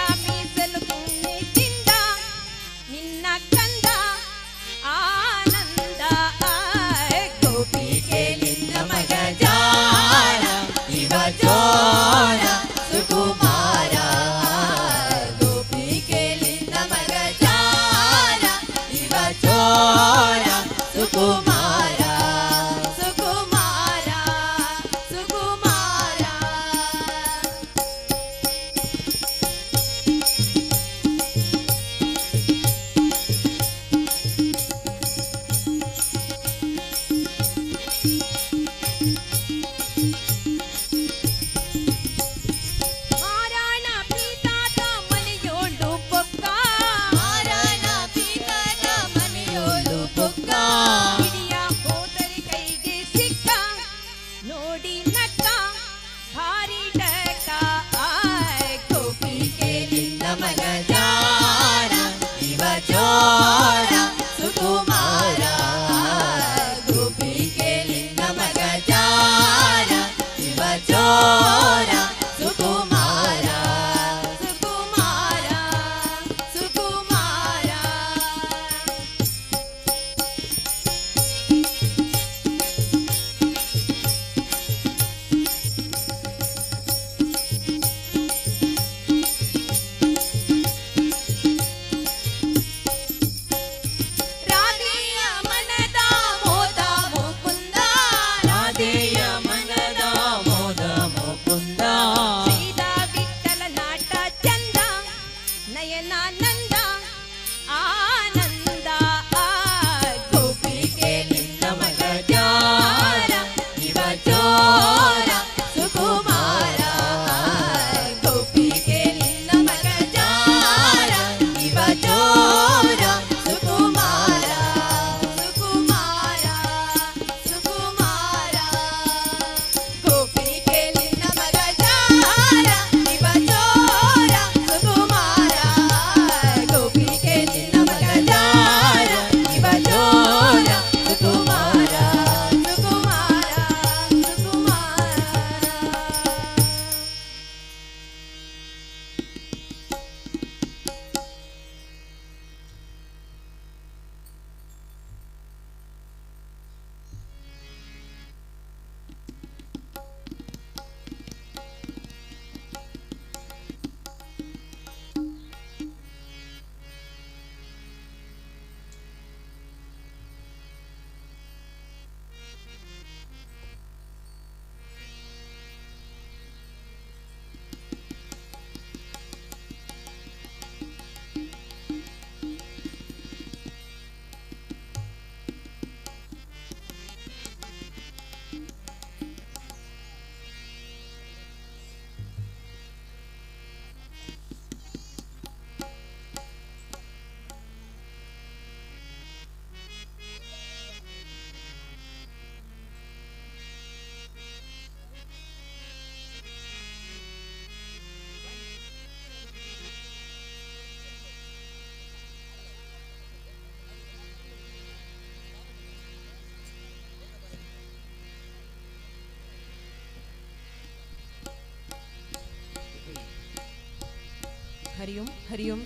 ಹರಿ ಓಂ ಹರಿ ಓಂ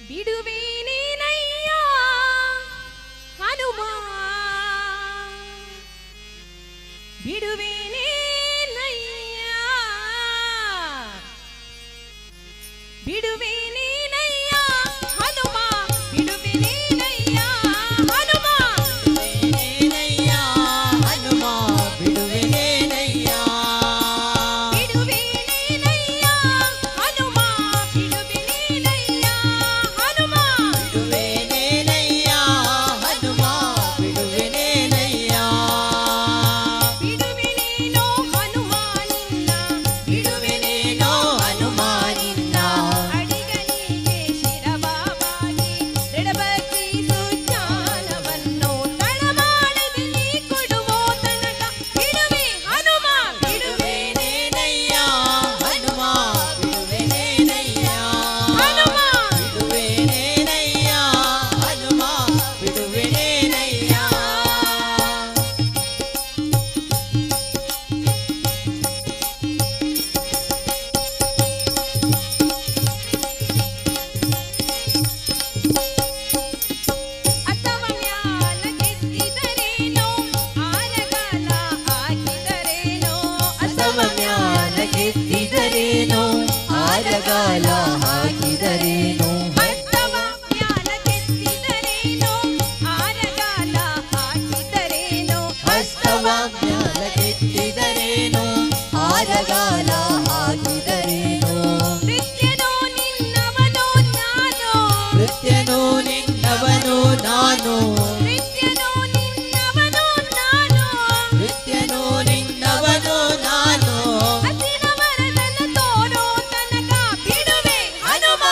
ಬಿಡುವೆ ನೀನಯ್ಯ ಹನುಮ ಬಿಡುವೆ ನೀನಯ್ಯ ಬಿಡುವೆ ನೀನಯ್ಯ ಹನುಮ ಬಿಡುವೆ ನೀನಯ್ಯ ಹನುಮ ನೀನಯ್ಯ ಹನುಮ ಬಿಡುವೆ ನೀನಯ್ಯ ಬಿಡುವೆ ನೀನಯ್ಯ ಹನುಮ ಬಿಡುವೆ ನೀನಯ್ಯ ಹನುಮ ಬಿಡುವೆ ನೀನಯ್ಯ ಹನುಮ ಬಿಡುವೆ ನೀನಯ್ಯ ಬಿಡುವೆ ನೀನೋ ಹನುಮ ನಿನ್ನ ಬಿಡುವೆ ನೀನೋ ಹನುಮ ನಿನ್ನ ಅಡಿಗಳಿಗೆ ಶಿರಬಾಗಿ ದೃಢಭಕ್ತಿ ಸುಜ್ಞಾನವನ್ನು ತಳಮಾಡದಲ್ಲಿ ಕೊಡುವೋ ತನಕ ಬಿಡುವೆ ಹನುಮ ಬಿಡುವೆ ನೀನಯ್ಯ ಹನುಮ ಬಿಡುವೆ ನೀನಯ್ಯ ಹನುಮ ಬಿಡುವೆ ನೀನಯ್ಯ ಹನುಮ ಬಿಡುವೆ ನೀನಯ್ಯ ಅಥವಾ ಮ್ಯಾಲ ಗೆದ್ದಿದರೇನೋ ಆನಗಾಲ ಆಗಿದರೇನೋ ಅಥವಾ ಮ್ಯಾಲ ಗೆದ್ದಿದರೇನೋ ಆರಗಾಲ ಹಾಕಿದರೇನೋ ಅಥವಾ ಮ್ಯಾಲ ಗೆದ್ದಿದರೇನೋ ಆನಗಾಲ ಆಗಿದರೇನೋ ಹಸ್ತವ ಮ್ಯಾಲ ಗೆದ್ದಿದರೇನೋ ಆರಗಾಲ ಹಾಕಿದರೇನೋ ನೃತ್ಯನೋ ನಿನ್ನವನೋ ನಾನು ನೃತ್ಯನೋ ನಿನ್ನವನು ನಾನು ನೃತ್ಯನೋ ನಿನ್ನವನೋ ನಾನು ನೃತ್ಯನೋ ನಿನ್ನವನು ನಾನು ಹಸಿರ ವರದನ ತೋರೋ ತನಕ ಬಿಡುವೆ ಹನುಮ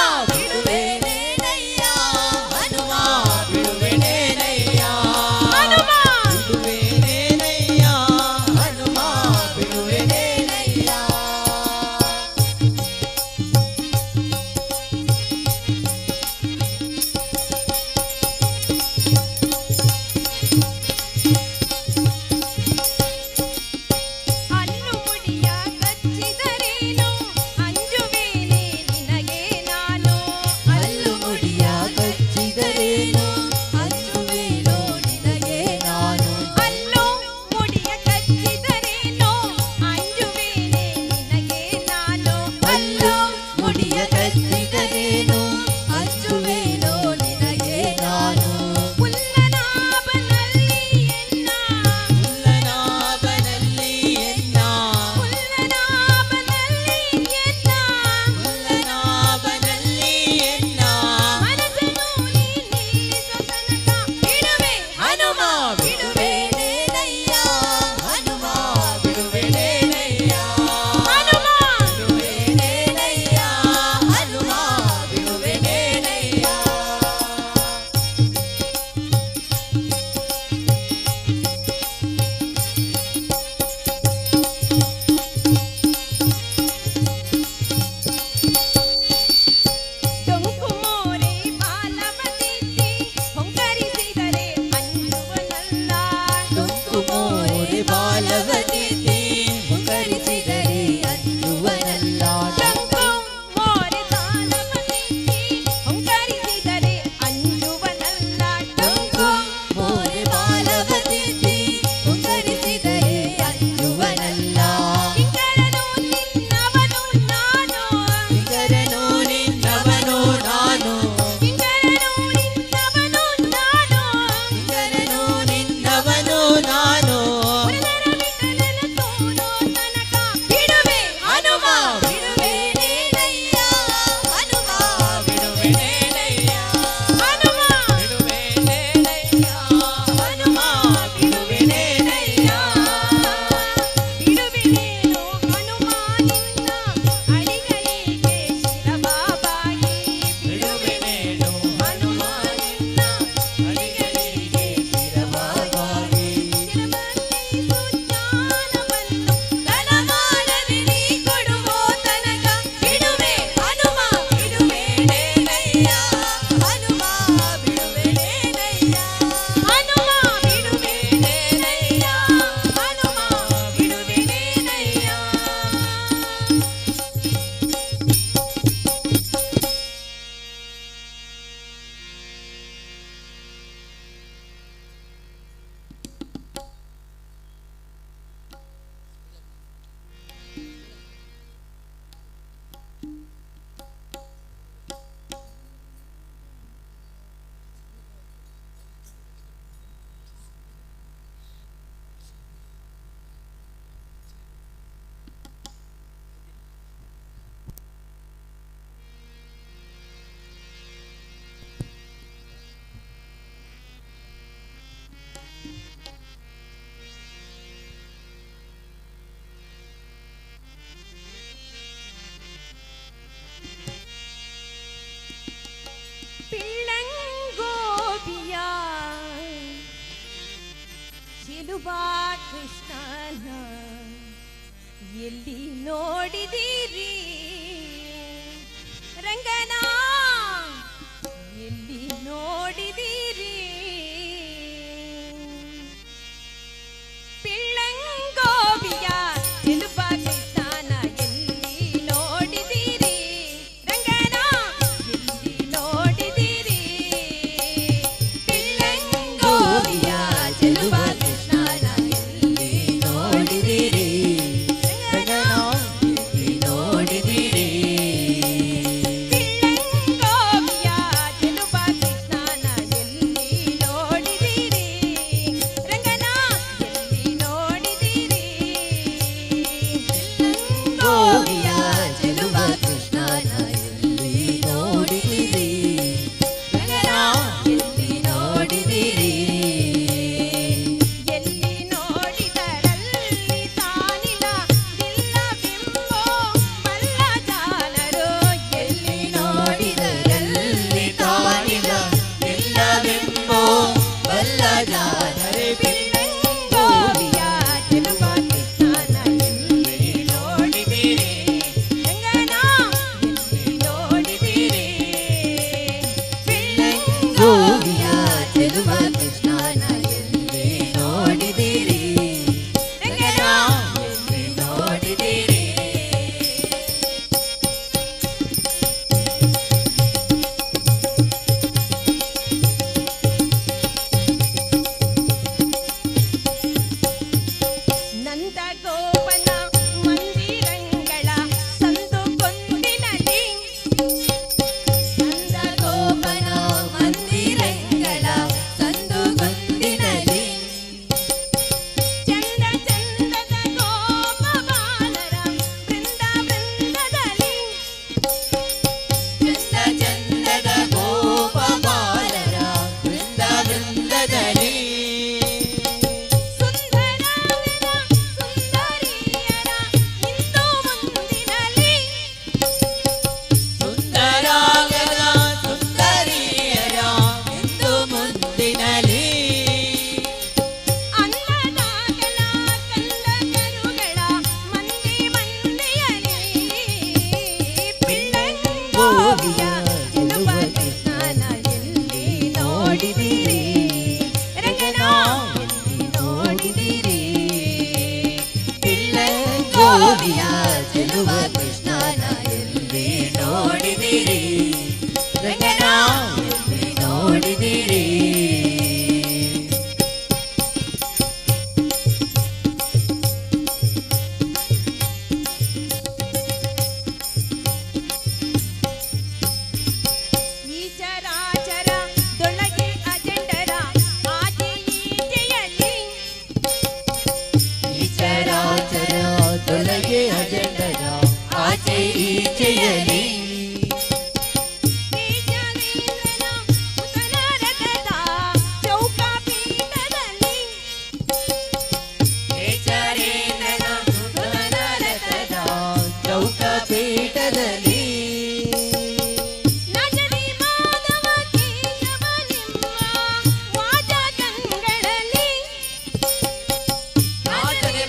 ಚೆಲುವಾ ಕೃಷ್ಣನ ಎಲ್ಲಿ ನೋಡಿದಿರಿ ರಂಗನ ಎಲ್ಲಿ ನೋಡಿದಿರಿ ಪಿಳ್ಳಂಗೋವಿಯ ಚೆಲುವಾ ಕೃಷ್ಣನ ಎಲ್ಲಿ ನೋಡಿದಿರಿ ರಂಗನ ಎಲ್ಲಿ ನೋಡಿದಿರಿ ಪಿಳ್ಳಂಗೋವಿಯ ಚೆಲುವಾ ಕೃಷ್ಣನ ಎಲ್ಲಿ ನೋಡಿದಿರಿ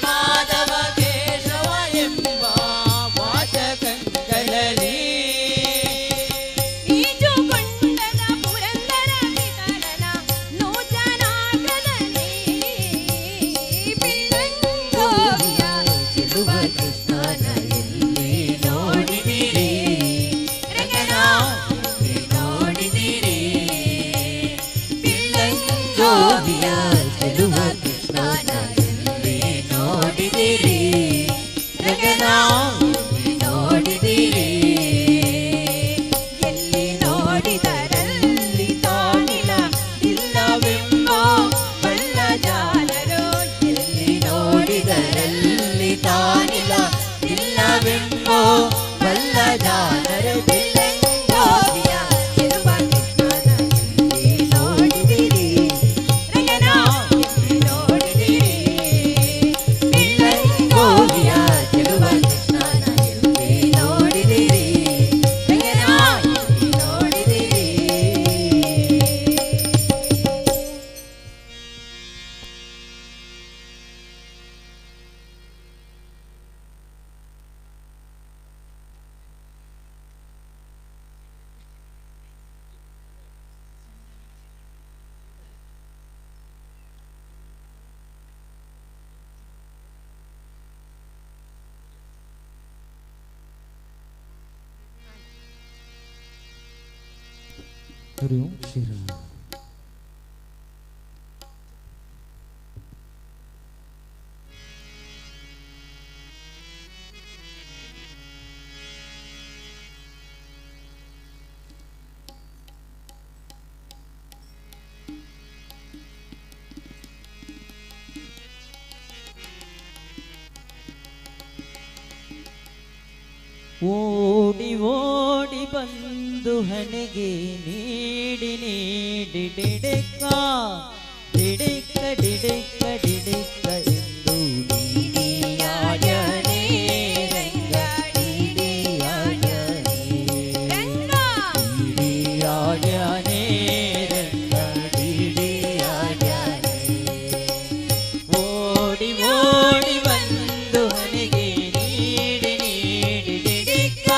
ಮಾಧವ ಕೇಶವ ಎಂಬ ವಾಚಕಗಳಲ್ಲಿ ಹರಿ ಓಂ ಶ್ರೀರಾಮ್. ಓಡಿ ಓಡಿ ಬಂದು ಹಣೆಗೆ ನೀಡಿ ನೀಡಿ ಡಿಡಿಕ್ಕ ಡಿಡಿಕ್ಕ ಡಿಡಿಕ್ಕ ಡಿಡಿಕ್ಕ ಎಂದು ಡಿಡಿಯಾಡನೆ ರಂಗ ಡಿಡಿಯಾಡನೆ ಡಿಡಿಯಾಡನೆ ರಂಗ ಡಿಡಿಯಾಡನೆ ಓಡಿ ಓಡಿ ಬಂದು ಹಣೆಗೆ ನೀಡಿ ನೀಡಿ ಡಿಡಿಕ್ಕ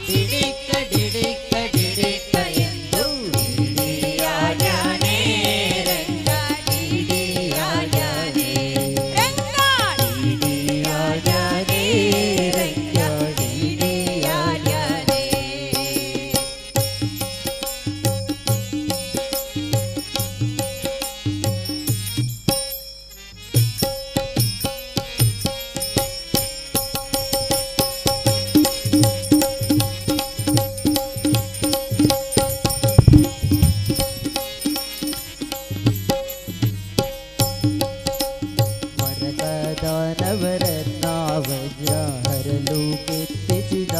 ಡಿಡಿಕ್ಕ ಡಿಡಿಕ್ಕ ಡಿಡಿಕ್ಕ ಎಂದು ಡಿಡಿಯಾಡನೆ ರಂಗ ಡಿಡಿಯಾಡನೆ ಡಿಡಿಯಾಡನೆ ರಂಗ ಡಿಡಿಯಾಡನೆ. ಮರಕದಾನವರತ್ನ ವಜ್ರ ಹರಲು ಕೆತ್ತಿಸಿದ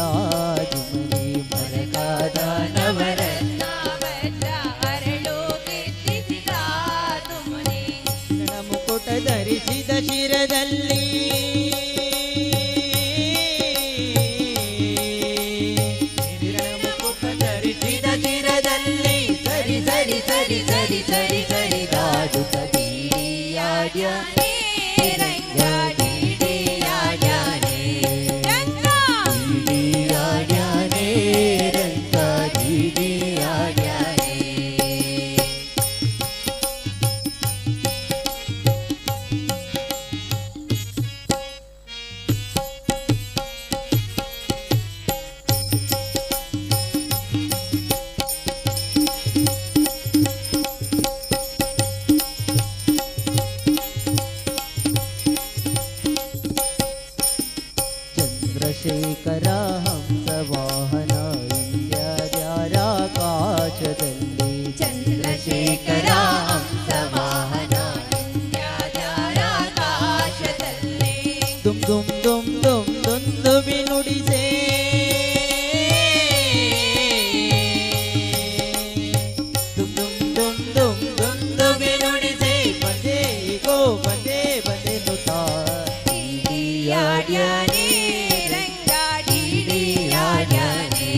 ಜುಮನಿ ಮರಕದಾನವರತ್ನ ನನ್ನ ಮುಕುಟ ಧರಿಸಿದ ಶಿರದಲ್ಲಿ ಮುಕುಟ ಧರಿಸಿದ ಶಿರದಲ್ಲಿ ಸರಿ ಸರಿ ಸರಿ ಸರಿ ಸರಿ ಸರಿ ದಾಡುತ್ತ ಡಿಡಿಯಾಡ್ಯಾನೆ ರಂಗ ಡಿಡಿಯಾಡ್ಯಾನೆ ಡಿಡಿಯಾಡ್ಯಾನೆ ರಂಗ ಡಿಡಿಯಾಡ್ಯಾನೆ. ಚಂದ್ರಶೇಖರ ಹಂಸವಾಹನ ಇಂದ್ರಜಾರಾಕಾಶದಲ್ಲಿ ಚಂದ್ರಶೇಖರ ಹಂಸವಾಹನ ಇಂದ್ರಜಾರಾಕಾಶದಲ್ಲಿ ದುಮ್ ದುಮ್ ದುಮ್ ದುಮ್ ದುಂದುಬಿ ನುಡಿಸೇ ದುಮ್ ದುಮ್ ದುಮ್ ದುಮ್ ದುಂದುಬಿ ನುಡಿಸೇ ಬಂದೆ ಗೋ ಬಂದೆ ಬಂದೆ ನುತಾ ಡಿಡಿಯಾಡ್ಯಾನೆ ರಂಗ ಡಿಡಿಯಾಡ್ಯಾನೆ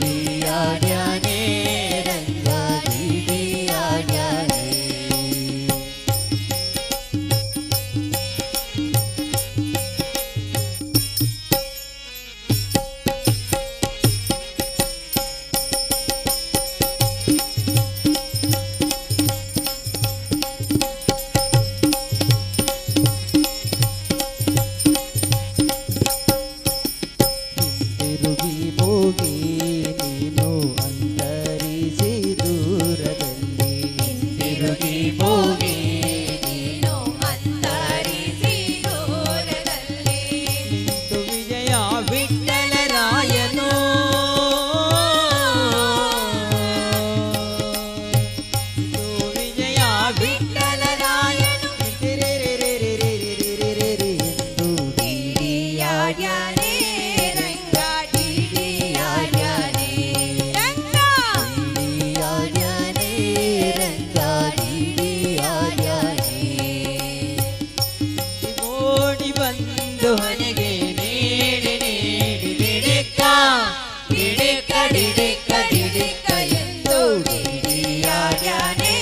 ಡಿಡಿಯಾಡ್ಯಾನೆ ರಂಗ ಡಿಡಿಯಾಡ್ಯಾನೆ. ಹಿಂದಿರುಗಿ ಹೋಗಿ ನೀನು ಅಂತರಿಸಿ ದೂರದಲ್ಲಿ ಹಿಂದಿರುಗಿ ಹೋಗಿ ನೀನು ಅಂತರಿಸಿ ದೂರದಲ್ಲಿ ನಿಂತು ವಿಜಯ ವಿಠ್ಠಲರಾಯನು ನಿಂತು ವಿಜಯ ವಿಠ್ಠಲರಾಯನು ಎಂದು ಡಿಡಿಯಾಡ್ಯಾನೆ ರಂಗ ಡಿಡಿಯಾಡ್ಯಾನೆ ಡಿಡಿಯಾಡ್ಯಾನೆ ರಂಗ ಡಿಡಿಯಾಡ್ಯಾನೆ. ಓಡಿ ಬಂದು ಹಣೆಗೆ ನೀಡಿ ನೀಡಿ ಡಿಡಿಕ್ಕ ಡಿಡಿಕ್ಕ ಡಿಡಿಕ್ಕ ಡಿಡಿಕ್ಕ ಎಂದು ಡಿಡಿಯಾಡ್ಯಾನೆ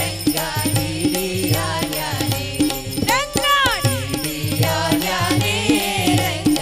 ರಂಗ ಡಿಡಿಯಾಡ್ಯಾನೆ ಡಿಡಿಯಾಡ್ಯಾನೆ ರಂಗ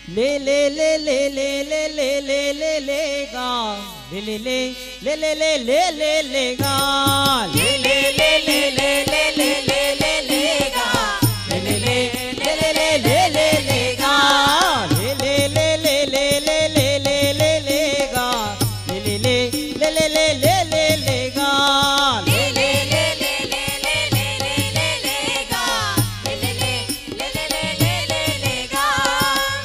ले ले ले ले ले ले ले ले ले ले गा ले ले ले ले ले ले ले ले ले गा ले ले ले ले ले ले ले ले ले ले गा ले ले ले ले ले ले ले ले ले गा ले ले ले ले ले ले ले ले ले ले गा ले ले ले ले ले ले ले ले ले गा ले ले ले ले ले ले ले ले ले ले गा ले ले ले ले ले ले ले ले ले गा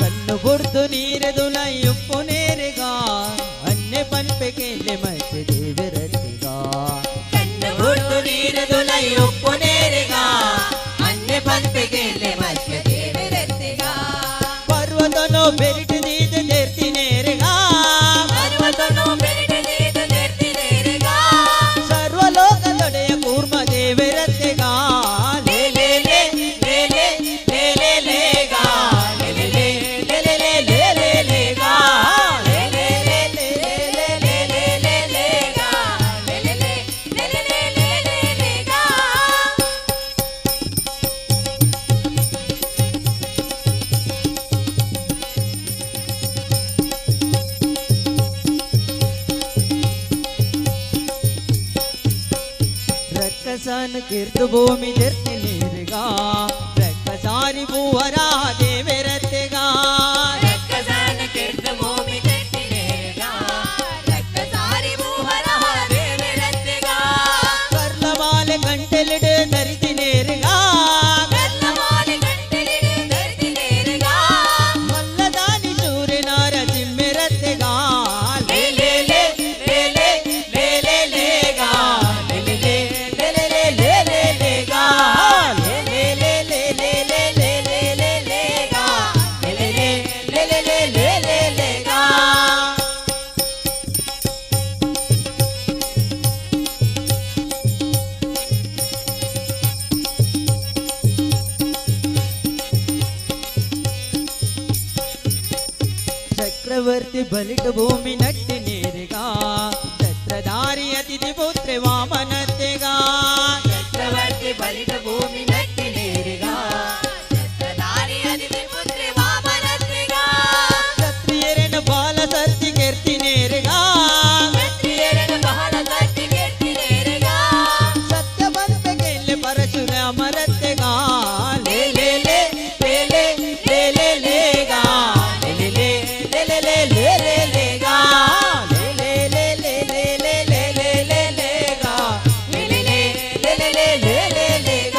ಕಣ್ಣು ಬುರ್ದು ನೀರದುಲ ಉಪ್ಪು ನೇರೆಗ ಅನ್ನೆ ಪನ್ಪೆ ಕೇಳೆ ಮತ್ತೆ ದೇವರತ್ತಿಗ ಕಣ್ಣು ಬುರ್ದು ನೀರದುಲ ಉಪ್ಪು ನೇರೆಗ ಅನ್ನೆ ಪನ್ಪೆ ಕೇಳೆ ಮತ್ತೆ ದೇವರತ್ತಿಗ ಪರ್ವತನೋ ಬೆರಿಟಿದೀದ ದೇರ್ತಿ ನೇರೆಗ ಪರ್ವತನೋ ಬೆರಿಟಿದೀದ ದೇರ್ತಿ ನೇರೆಗ ಸರ್ವಲೋಕದೊಡೆಯ ಕೂರ್ಮ ದೇವರತ್ತಿಗ ಲೇ ಲೇ ಲೇ ಲೇ ಲೇ ಲೇ ಲೇ ಲೇ ಗ ಲೇ ಲೇ ಲೇ ಲೇ ಲೇ ಲೇ ಲೇ ಲೇ ಗ ಲೇ ಲೇ ಲೇ ಲೇ ಲೇ ಲೇ ಲೇ ಲೇ ಲೇ ಗ ಲೇ ಲೇ ಲೇ ಲೇ ಲೇ ಲೇ ಲೇ ಲೇ ಲೇ ಗ ರಕ್ಕಸನ ಕೀರ್ತು ಭೂಮಿ ಧರ್ತಿ ನೀರಿಗ ರಕ್ಕಸಾರಿ ಭೂವರ ದೇವರತ್ತೆಗ ರಕ್ಕಸನ ಕೀರ್ತು ಭೂಮಿ ಧರ್ತಿ ನೀರಿಗ ರಕ್ಕಸಾರಿ ಭೂವರ ದೇವರತ್ತೆಗ ಕರ್ಲಮಾಲೆ ಗಂಟೆಲಿಡು ಧರಿತಿ ನೀರಿಗ ಕರ್ಲಮಾಲೆ ಧರಿತಿ ನೀರಿಗ ಮಲ್ಲದಾನಿ ಸೂರ್ಯನಾರ ತಿಮ್ಮೆರತ್ತೆಗ ಲೇ ಲೇ ಲೇ ಲೇ ಲೇ ಲೇ ಲೇ ಲೇ ಗ ಲೇ ಲೇ ಲೇ ಲೇ ಲೇ ಲೇ ಲೇ ಲೇ ಗ ಲೇ ಲೇ ಲೇ ಲೇ ಲೇ ಲೇ ಲೇ ಲೇ ಲೇ ಲೇ ಗ ಲೇ ಲೇ ಲೇ ಲೇ ಲೇ ಲೇ ಲೇ ಲೇ ಲೇ ಗ ಚಕ್ರವರ್ತಿ ಬಲಿಟ ಭೂಮಿ ನಟ್ಟಿ ನೀರಿಗ ಛತ್ರಧಾರಿ ಅತಿಥಿ ಪುತ್ರೆ ವಾಮನತ್ತೆಗ ಚಕ್ರವರ್ತಿ ಬಲಿಟ ಭೂಮಿ ನಟ್ಟಿ ನೀರಿಗ ಛತ್ರಧಾರಿ ಅತಿಥಿ ಪುತ್ರೆ ವಾಮನತ್ತೆಗ ಕ್ಷತ್ರಿಯರನ ಬಾಲ ಸರ್ತಿ ಕೀರ್ತಿ ನೀರಿಗ ಕ್ಷತ್ರಿಯರನ ಬಾಲ ಸರ್ತಿ ಕೀರ್ತಿ ನೀರಿಗ ಸತ್ಯ ಬಂತ ಗೆಲ್ಲೆ ಪರಶುರಾಮರತ್ತೆಗ ಲೇ ಲೇ ಲೇ ಲೇ ಲೇ ಲೇ ಲೇ ಲೇ ಗ ಲೇ ಲೇ ಲೇ ಲೇ ಲೇ ಲೇ ಲೇ ಲೇ ಲೇ ಗ ಲೇ ಲೇ ಲೇ ಲೇ ಲೇ ಲೇ ಲೇ ಲೇ ಲೇ ಲೇ ಗ ಲೇ ಲೇ ಲೇ ಲೇ ಲೇ ಲೇ ಲೇ ಲೇ ಲೇ ಗ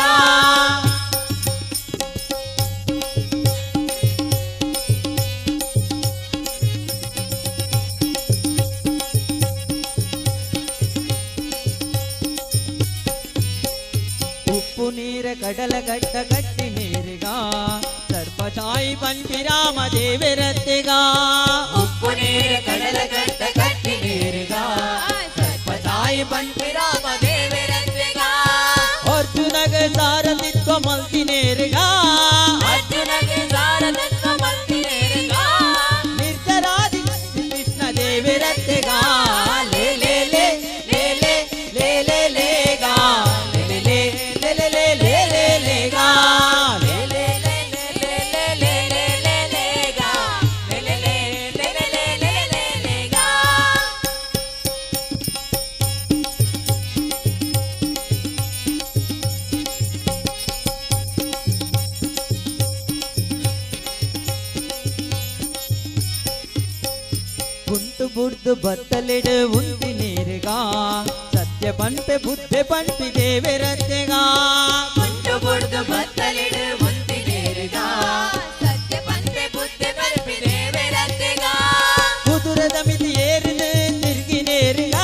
ಉಪ್ಪು ನೀರ ಕಡಲ ಗಡ್ಡ ಗಟ್ಟಿ ನೀರಿಗ ಸರ್ಪಚಾಯಿ ಪಂಪಿರಾಮ ದೇವರತ್ತೆಗ ಉಪ್ಪು ನೀರ ಕಡಲ ಗಡ್ಡ ಗಟ್ಟಿ ನೀರಿಗ ಸರ್ಪಚಾಯಿ ಪಂಪಿರಾಮ ದೇವರತ್ತೆಗ ಅರ್ಜುನಗ ಸಾರಥಿತ್ವ ಮಲ್ತಿ ನೀರಿಗ ಅರ್ಜುನಗ ಸಾರಥಿತ್ವ ಮಲ್ತಿ ನೀರಿಗ ನಿರ್ಜರಾದಿ ಕೃಷ್ಣ ದೇವರತ್ತೆಗ ಲೇ ಲೇ ಲೇ ಲೇ ಲೇ ಲೇ ಲೇ ಲೇ ಗ ಲೇ ಲೇ ಲೇ ಲೇ ಲೇ ಲೇ ಲೇ ಲೇ ಲೇ ಗ ಲೇ ಲೇ ಲೇ ಲೇ ಲೇ ಲೇ ಲೇ ಲೇ ಲೇ ಗ ಲೇ ಲೇ ಲೇ ಲೇ ಲೇ ಲೇ ಲೇ ಲೇ ಲೇ ಗ ಗುಂಟು ಬುಡ್ದು ಬತ್ತಲಿಡು ಉಂಟಿ ನೀರಿಗ ಸತ್ಯ ಪಂಪೆ ಬುದ್ಧೆ ಪಂಪಿ ದೇವರತ್ತೆಗ ಗುಂಟು ಬುಡ್ದು ಬತ್ತಲಿಡು ಉಂಟಿ ನೀರಿಗ ಸತ್ಯ ಪಂಪೆ ಬುದ್ಧೆ ಪಂಪಿ ದೇವರತ್ತೆಗ ಕುದುರದ ಮಿತಿ ಏರಿದು ತಿರ್ಗಿ ನೀರಿಗ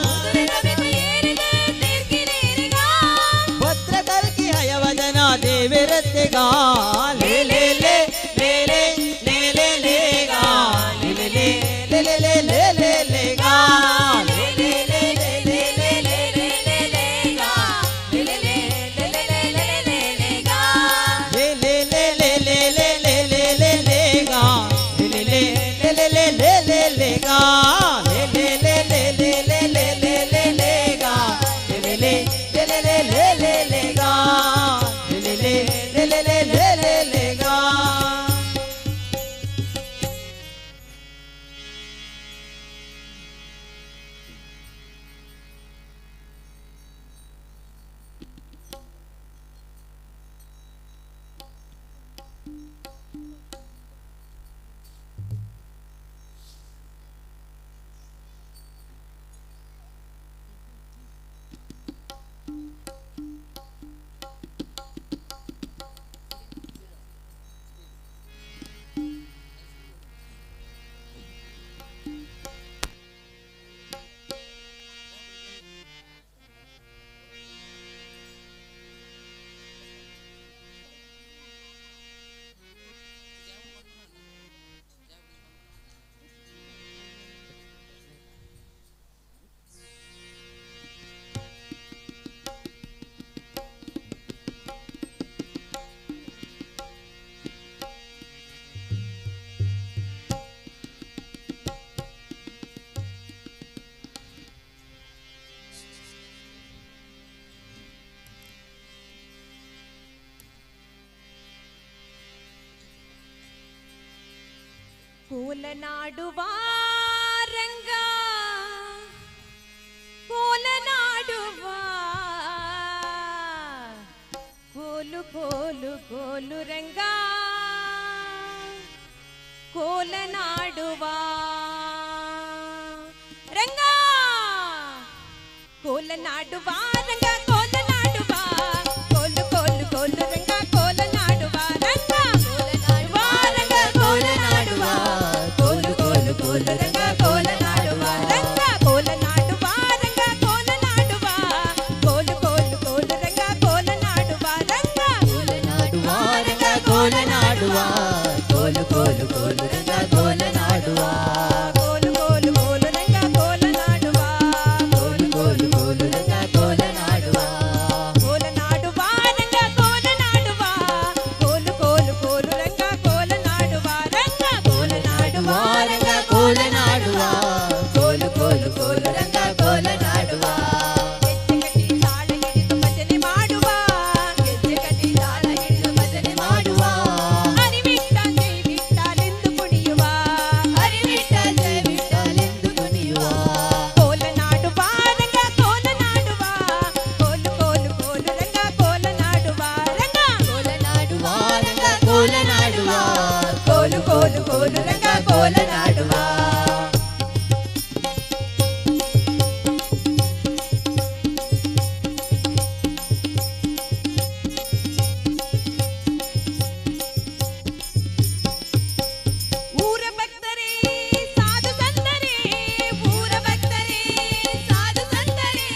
ಕುದುರದ ಮಿತಿ ಏರಿದು ತಿರ್ಗಿ ನೀರಿಗ ಭದ್ರ ಕಲ್ಕಿ ಹಯವದನ ದೇವರತ್ತೆಗ ಲೇ ಲೇ ಲೇ ಲೇ ಲೇ ಲೇ ಲೇ ಲೇ ಗ ಲೇ ಲೇ ಲೇ ಲೇ ಲೇ ಲೇ ಲೇ ಲೇ ಲೇ ಗ ಲೇ ಲೇ ಲೇ ಲೇ ಲೇ ಲೇ ಲೇ ಲೇ ಲೇ ಗ ಲೇ ಲೇ ಲೇ ಲೇ ಲೇ ಲೇ ಲೇ ಲೇ ಲೇ ಗ ಲೇ ಲೇ ಲೇ ಲೇ ಲೇ ಲೇ ಲೇ ಲೇ ಲೇ ಲೇ ಗ ಲೇ ಲೇ ಲೇ ಲೇ ಲೇ ಲೇ ಲೇ ಲೇ ಗ ಲೇ ಲೇ ಲೇ ಲೇ ಲೇ ಲೇ ಲೇ ಲೇ ಲೇ ಲೇ ಗ ಲೇ ಲೇ ಲೇ ಲೇ ಲೇ ಲೇ ಲೇ ಲೇ ಗ ಲೇ ಲೇ ಲೇ ಲೇ ಲೇ ಲೇ ಲೇ ಲೇ ಕೋಲನಾಡುವ ರಂಗ ಕೋಲನಾಡುವ ಕೋಲು ಕೋಲು ಕೋಲು ರಂಗ ಕೋಲನಾಡುವ ರಂಗ ಕೋಲನಾಡುವ ರಂಗ ಕೋಲನಾಡುವ ಕೋಲು ಕೋಲು ಕೋಲು ರಂಗ ಕೋಲನಾಡುವ ರಂಗ ಕೋಲನಾಡುವ ರಂಗ ಕೋಲನಾಡುವ ಕೋಲು ಕೋಲು ಕೋಲು ರಂಗ ಕೋಲನಾಡುವ ರಂಗ ಕೋಲನಾಡುವ ರಂಗ ಕೋಲನಾಡುವ ಕೋಲು ಕೋಲು ಕೋಲು ರಂಗ ಕೋಲನಾಡುವ ರಂಗ ಕೋಲನಾಡುವ ರಂಗ ಕೋಲನಾಡುವ ಕೋಲು ಕೋಲು ಕೋಲು ರಂಗ ಕೋಲನಾಡುವ ಕೋಲು ಕೋಲು ಕೋಲು ರಂಗ ಕೋಲನಾಡುವ ಕೋಲು ಕೋಲು ಕೋಲು ರಂಗ ಕೋಲನಾಡುವ ಕೋಲನಾಡುವ ರಂಗ ಕೋಲನಾಡುವ ಕೋಲು ಕೋಲು ಕೋಲು ರಂಗ ಕೋಲನಾಡುವ ರಂಗ ಕೋಲನಾಡುವ ರಂಗ ಕೋಲನಾಡುವ ಕೋಲು ಕೋಲು ಕೋಲು ರಂಗ ಕೋಲನಾಡುವ ಗೆಜ್ಜೆ ಕಟ್ಟಿ ತಾಳ ಹಿಡಿದು ಭಜನೆ ಮಾಡುವ ಗೆಜ್ಜೆ ಕಟ್ಟಿ ತಾಳ ಹಿಡಿದು ಭಜನೆ ಮಾಡುವ ಹರಿವಿಟ್ಟ ಜೈ ವಿಠ್ಠಲೆಂದು ಕುಣಿಯುವ ಹರಿವಿಟ್ಟ ಜೈ ವಿಠ್ಠಲೆಂದು ಕುಣಿಯುವ ಕೋಲನಾಡುವ ರಂಗ ಕೋಲನಾಡುವ ಕೋಲು ಕೋಲು ಕೋಲು ರಂಗ ಕೋಲನಾಡುವ ರಂಗ ಕೋಲನಾಡುವ ರಂಗ ಕೋಲನಾಡುವ ಕೋಲು ಕೋಲು ಕೋಲು ರಂಗ ಕೋಲನಾಡುವ ಊರ ಭಕ್ತರೇ ಸಾಧು ಸಂತರೇ ಊರ ಭಕ್ತರೇ ಸಾಧು ಸಂತರೇ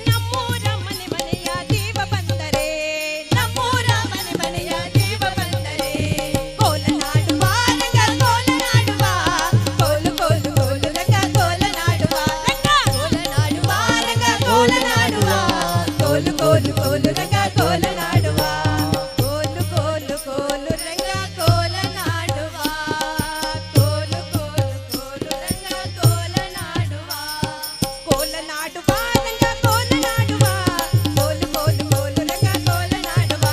ನಮ್ಮೂರ ಮನೆ ಮನೆಯ ದೇವ ಬಂದರೆ ನಮ್ಮೂರ ಮನೆ ಮನೆಯ ದೇವ ಬಂದರೆ ಕೋಲನಾಡುವ ರಂಗ ಕೋಲನಾಡುವ ಕೋಲು ಕೋಲು ಕೋಲು ರಂಗ ಕೋಲನಾಡುವ ರಂಗ ಕೋಲನಾಡುವ ರಂಗ ಕೋಲನಾಡುವ ಕೋಲು ಕೋಲು ಕೋಲು ರಂಗ ಕೋಲನಾಡುವ ಕೋಲು ಕೋಲು ಕೋಲು ರಂಗ ಕೋಲನಾಡುವ ಕೋಲು ಕೋಲು ಕೋಲು ರಂಗ ಕೋಲನಾಡುವ ಕೋಲನಾಡುವ ರಂಗ ಕೋಲನಾಡುವ ಕೋಲು ಕೋಲು ಕೋಲು ರಂಗ ಕೋಲನಾಡುವ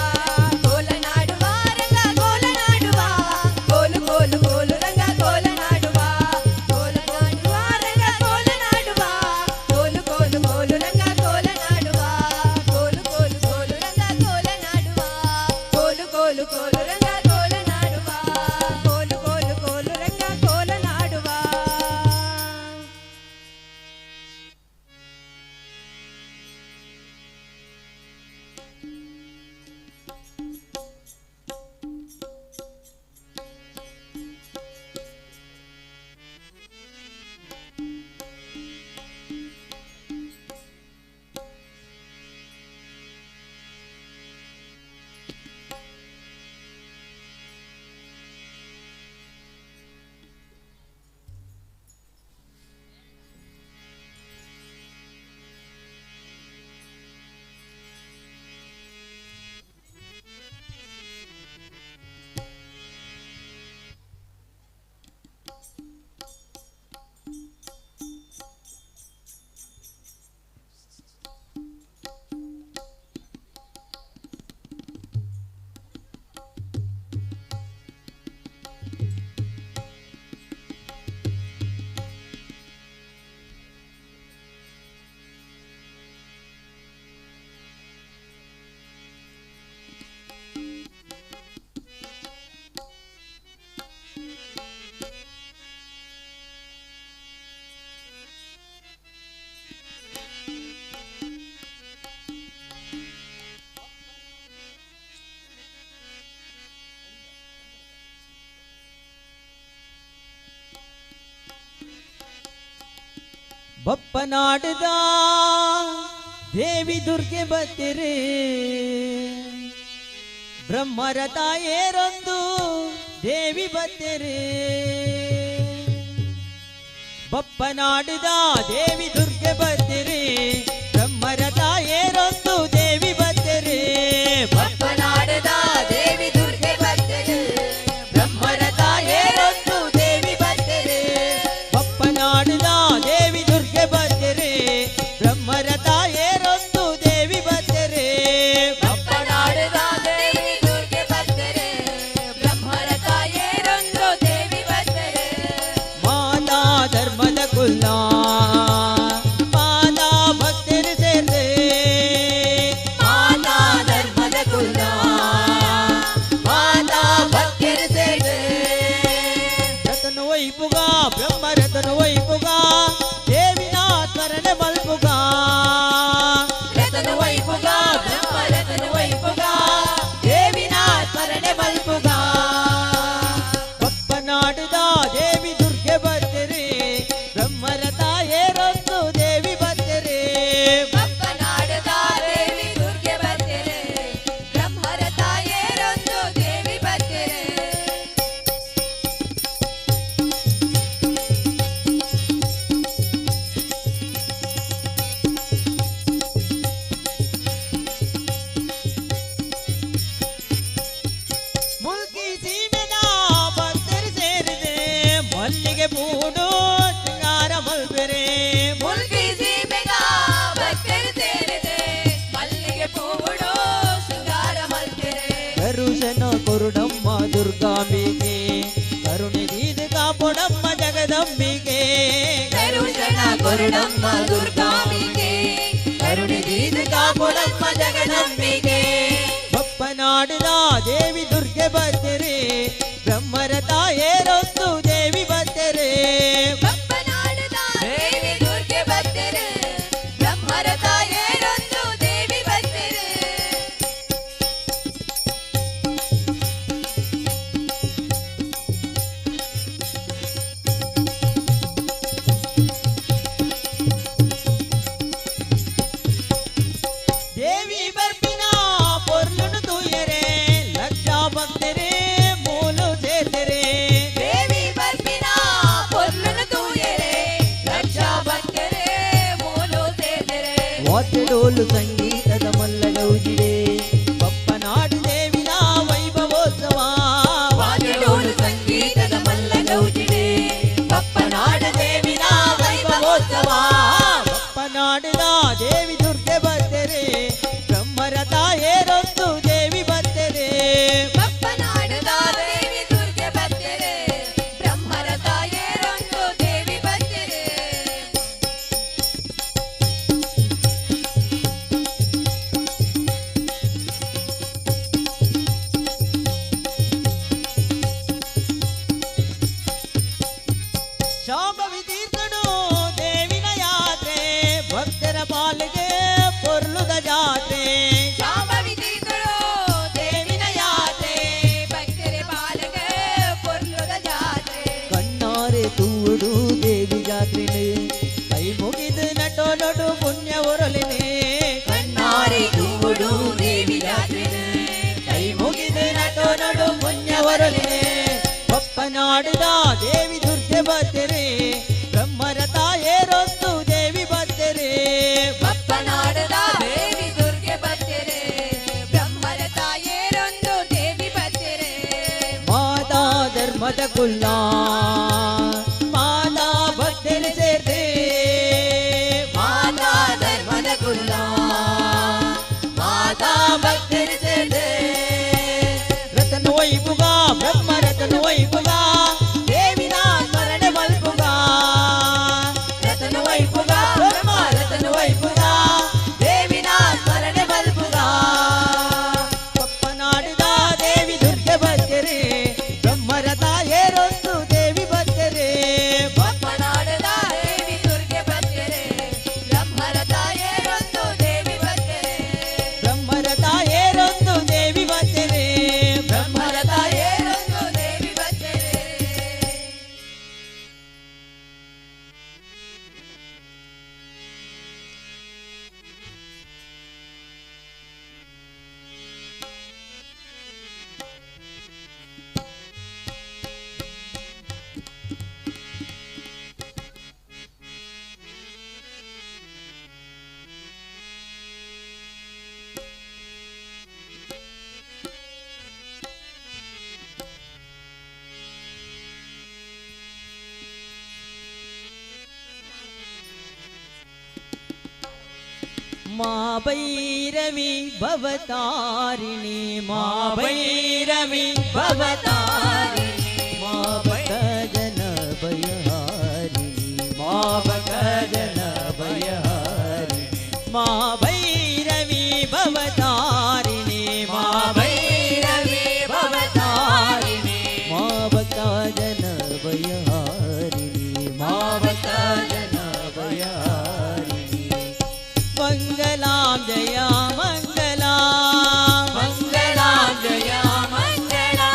ಕೋಲನಾಡುವ ರಂಗ ಕೋಲನಾಡುವ ಕೋಲು ಕೋಲು ಕೋಲು ರಂಗ ಕೋಲನಾಡುವ ಕೋಲನಾಡುವ ರಂಗ ಕೋಲನಾಡುವ ಕೋಲು ಕೋಲು ಕೋಲು ರಂಗ ಕೋಲನಾಡುವ ಕೋಲು ಕೋಲು ಕೋಲು ರಂಗ ಕೋಲನಾಡುವ ಕೋಲು ಕೋಲು ಕೋಲು ರಂಗ ಕೋಲನಾಡುವ ಕೋಲು ಕೋಲು ಕೋಲು ರಂಗ ಕೋಲನಾಡುವ ಬಪ್ಪನಾಡದ ದೇವಿ ದುರ್ಗೆ ಬತ್ತಿರೆ ಬ್ರಹ್ಮರ ತಾಯೇರೊಂದು ದೇವಿ ಬತ್ತಿರೆ ಬಪ್ಪನಾಡದ ದೇವಿ ದುರ್ಗೆ ಬತ್ತಿರೆ ಬ್ರಹ್ಮರ ತಾಯೇರೊಂದು ದೇವಿ ಬತ್ತಿರೆ ಬಪ್ಪನಾಡದ ದೇವಿ ದುರ್ಗೆ ಬತ್ತಿರೆ ಬ್ರಹ್ಮರ ತಾಯೇರೊಂದು ದೇವಿ ಬತ್ತಿರೆ ಬಪ್ಪನಾಡದ ದೇವಿ ದುರ್ಗೆ ಬತ್ತಿರೆ ಬ್ರಹ್ಮರ ತಾಯೇರೊಂದು ದೇವಿ ಬತ್ತಿರೆ ಬಪ್ಪನಾಡದ ದೇವಿ ದುರ್ಗೆ ಬತ್ತಿರೆ ಬ್ರಹ್ಮರ ತಾಯೇರೊಂದು ದೇವಿ ಬತ್ತಿರೆ ದುರ್ಗಾಂಬಿಕೆ ಕರುಣೆ ದೀದು ಕಾಪೊಡಮ್ಮ ಜಗದಂಬಿಕೆ ಕರುಷಣ ಕೊರಡಮ್ಮ ದುರ್ಗಾಂಬಿಕೆ ಕರುಣೆ ದೀದು ಕಾಪೊಡಮ್ಮ ಜಗದಂಬಿಕೆ ಬಪ್ಪನಾಡಿದ ದೇವಿ ದುರ್ಗೆ ಬರ್ತೆರೆ ಬ್ರಹ್ಮರ ತಾಯೇರೊಂದು ದೇವಿ ಬರ್ತೆರೆ ಬಪ್ಪನಾಡದ ದೇವಿ ದುರ್ಗೆ ಬರ್ತೆರೆ ಬ್ರಹ್ಮರ ತಾಯೇರೊಂದು ದೇವಿ ಬರ್ತೆರೆ ದೇವಿ ಬರ್ಪಿನ ಪೊರ್ಲುನು ತೂಯರೆ ಲಕ್ಷ ಭಕ್ತರೆ ಮೂಲು ಸೇರ್ತೆರೆ ದೇವಿ ಬರ್ಪಿನ ಪೊರ್ಲುನು ತೂಯರೆ ಲಕ್ಷ ಭಕ್ತರೆ ಮೂಲು ಸೇರ್ತೆರೆ ವಾದ್ಯಡೋಲು ಸಂಗೀತದ ಮಲ್ಲಗೌಜಿಡೆ ಬಪ್ಪನಾಡು ದೇವಿನ ವೈಭವೋತ್ಸವ ವಾದ್ಯಡೋಲು ಸಂಗೀತದ ಮಲ್ಲಗೌಜಿಡೆ ಬಪ್ಪನಾಡ ದೇವಿನ ವೈಭವೋತ್ಸವ ಬಪ್ಪನಾಡಿದ ದೇವಿ ದುರ್ಗೆ ಬರ್ತೆರೆ ಬ್ರಹ್ಮರ ತಾಯೇರೊಂದು ದೇವಿ ಬರ್ತೆರೆ ಬಪ್ಪನಾಡದ ದೇವಿ ದುರ್ಗೆ ಬರ್ತೆರೆ ಬ್ರಹ್ಮರ ತಾಯೇರೊಂದು ದೇವಿ ಬರ್ತೆರೆ ಶಾಂಭವಿ ತೀರ್ಥನು ದೇವಿನ ಯಾತ್ರೆ ಭಕ್ತರ ಪಾಲಿಗೆ ಪೊರ್ಲುದ ಜಾತ್ರೆ ಶಾಂಭವಿ ತೀರ್ಥಳು ದೇವಿನ ಯಾತ್ರೆ ಭಕ್ತರ ಪಾಲಗೆ ಪೊರ್ಲುದ ಜಾತ್ರೆ ಕಣ್ಣಾರೆ ತೂಡು ದೇವಿ ಜಾತ್ರೆನೆ ಕೈ ಮುಗಿದು ನಟೋ ನಡು ಪುಣ್ಯ ಹೊರಲಿನೆ ಕಣ್ಣಾರೆ ತೂಡು ದೇವಿ ಜಾತ್ರೆನೆ ಕೈ ಮುಗಿದು ನಟೋ ನಡು ಪುಣ್ಯ ಹೊರಲಿನೆ ಬಪ್ಪನಾಡಿದ ದೇವಿ ದುರ್ಗೆ ಬರ್ತೆರೆ ಬ್ರಹ್ಮರ ತಾಯೇರೊಂದು ದೇವಿ ಬರ್ತೆರೆ ಬಪ್ಪನಾಡದ ದೇವಿ ದುರ್ಗೆ ಬರ್ತೆರೆ ಬ್ರಹ್ಮರ ತಾಯೇರೊಂದು ದೇವಿ ಬರ್ತೆರೆ ಮಾತಾ ಧರ್ಮದ ಕುಲ್ಲ ಮಾತಾ ಭಕ್ತರು ಸೇರ್ತೆ ಮಾತಾ ಧರ್ಮದ ಕುಲ್ಲ ಮಾತಾ ಭಕ್ತರು ಸೇರ್ತೆ ರತನ ವೈಭುಗ ಬ್ರಹ್ಮ ರತನ ವೈಭುಗ ದೇವಿನ ಸ್ಮರಣೆ ಮಲ್ಪುಗ ರತನ ವೈಭುಗ ಬ್ರಹ್ಮ ರತನ ವೈಭುಗ ದೇವಿನ ಸ್ಮರಣೆ ಮಲ್ಪುಗ ಬಪ್ಪನಾಡಿದ ದೇವಿ ದುರ್ಗೆ ಬರ್ತೆರೆ ಬ್ರಹ್ಮರ ತಾಯೇರೊಂದು ದೇವಿ ಬರ್ತೆರೆ ಬಪ್ಪನಾಡದ ದೇವಿ ದುರ್ಗೆ ಬರ್ತೆರೆ ಬ್ರಹ್ಮರ ತಾಯೇರೊಂದು ದೇವಿ ಬರ್ತೆರೆ ಬ್ರಹ್ಮರ ತಾಯೇರೊಂದು ದೇವಿ ಬರ್ತೆರೆ ಬ್ರಹ್ಮರ ತಾಯೇರೊಂದು ದೇವಿ ಬರ್ತೆರೆ मा भैरवी भवतारिणी मा भैरवी भवतारिणी मा भक्तजन भयहारिणी मा भक्तजन भयहारिणी मा भैरवी भवतारिणी मा भैरवी भवतारिणी मा भक्तजन भयहारिणी मा भक्तजन भयहारिणी मंगलां जया मंगला मंगलां जया मंगला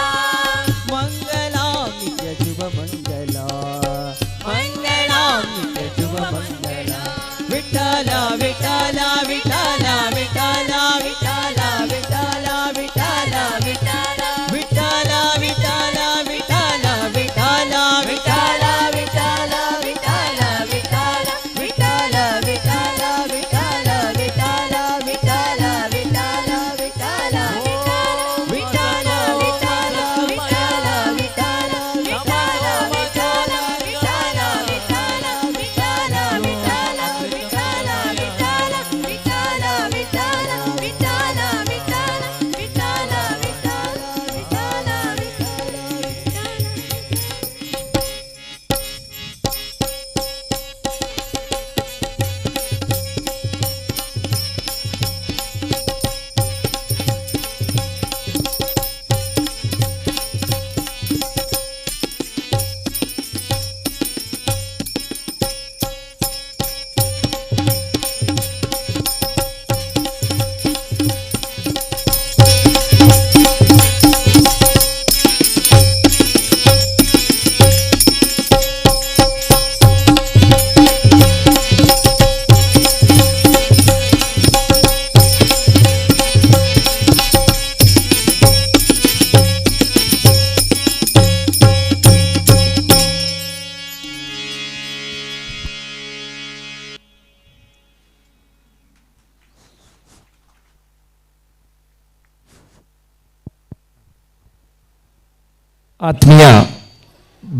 ಆತ್ಮೀಯ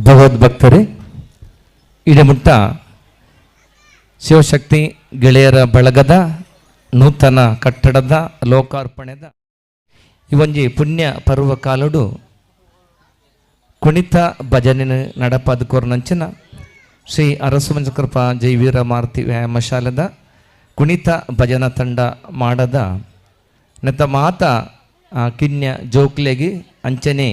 ಭಗವದ್ಭಕ್ತರೇ, ಇಡಮುಟ್ಟ ಶಿವಶಕ್ತಿ ಗೆಳೆಯರ ಬಳಗದ ನೂತನ ಕಟ್ಟಡದ ಲೋಕಾರ್ಪಣೆದ ಈ ಒಂಜಿ ಪುಣ್ಯ ಪರ್ವ ಕಾಲುಡು ಕುಣಿತ ಭಜನೆ ನಡಪಾದ ಕೊರ್ನಂಚಿನ ಶ್ರೀ ಅರಸುಮಂಜ ಕೃಪಾ ಜೈವೀರ ಮಾರುತಿ ವ್ಯಾಯಾಮ ಶಾಲೆದ ಕುಣಿತ ಭಜನಾ ತಂಡ ಮಾಡದ ನೆತ ಮಾತ ಕಿನ್ಯ ಜೋಕ್ಲೆಗಿ ಅಂಚನೆ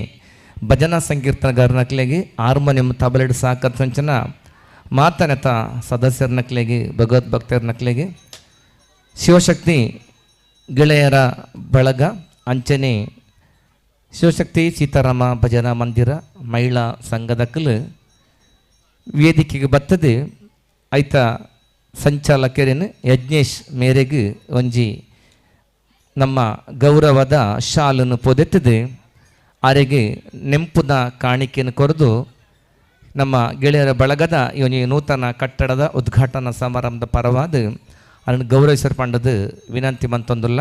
ಭಜನಾ ಸಂಕೀರ್ತನಗಾರನಕ್ಲೆಗಿ ಹಾರ್ಮೋನಿಯಂ ತಬಲೆಡ್ ಸಾಕಂಚನ ಮಾತನೆತ ಸದಸ್ಯರನಕ್ಲೆಗಿ ಭಗವದ್ಭಕ್ತರನಕ್ಲೆಗಿ ಶಿವಶಕ್ತಿ ಗೆಳೆಯರ ಬಳಗ ಅಂಚನೆ ಶಿವಶಕ್ತಿ ಸೀತಾರಾಮ ಭಜನಾ ಮಂದಿರ ಮಹಿಳಾ ಸಂಘದಕ್ಕಲು ವೇದಿಕೆಗೆ ಬರ್ತದೆ ಐತ ಸಂಚಾಲಕರೇನು ಯಜ್ಞೇಶ್ ಮೇರೆಗೆ ಒಂಜಿ ನಮ್ಮ ಗೌರವದ ಶಾಲನ್ನು ಪೊದೆತ್ತದೆ ಆರೆಗೆ ನೆಂಪುದ ಕಾಣಿಕೆಯನ್ನು ಕೊರೆದು ನಮ್ಮ ಗೆಳೆಯರ ಬಳಗದ ಈ ಒಂದು ನೂತನ ಕಟ್ಟಡದ ಉದ್ಘಾಟನಾ ಸಮಾರಂಭದ ಪರವಾದ ಅದನ್ನು ಗೌರವಿಸರ್ ಪಂಡದು ವಿನಂತಿ ಮಂತೊಂದುಲ್ಲ.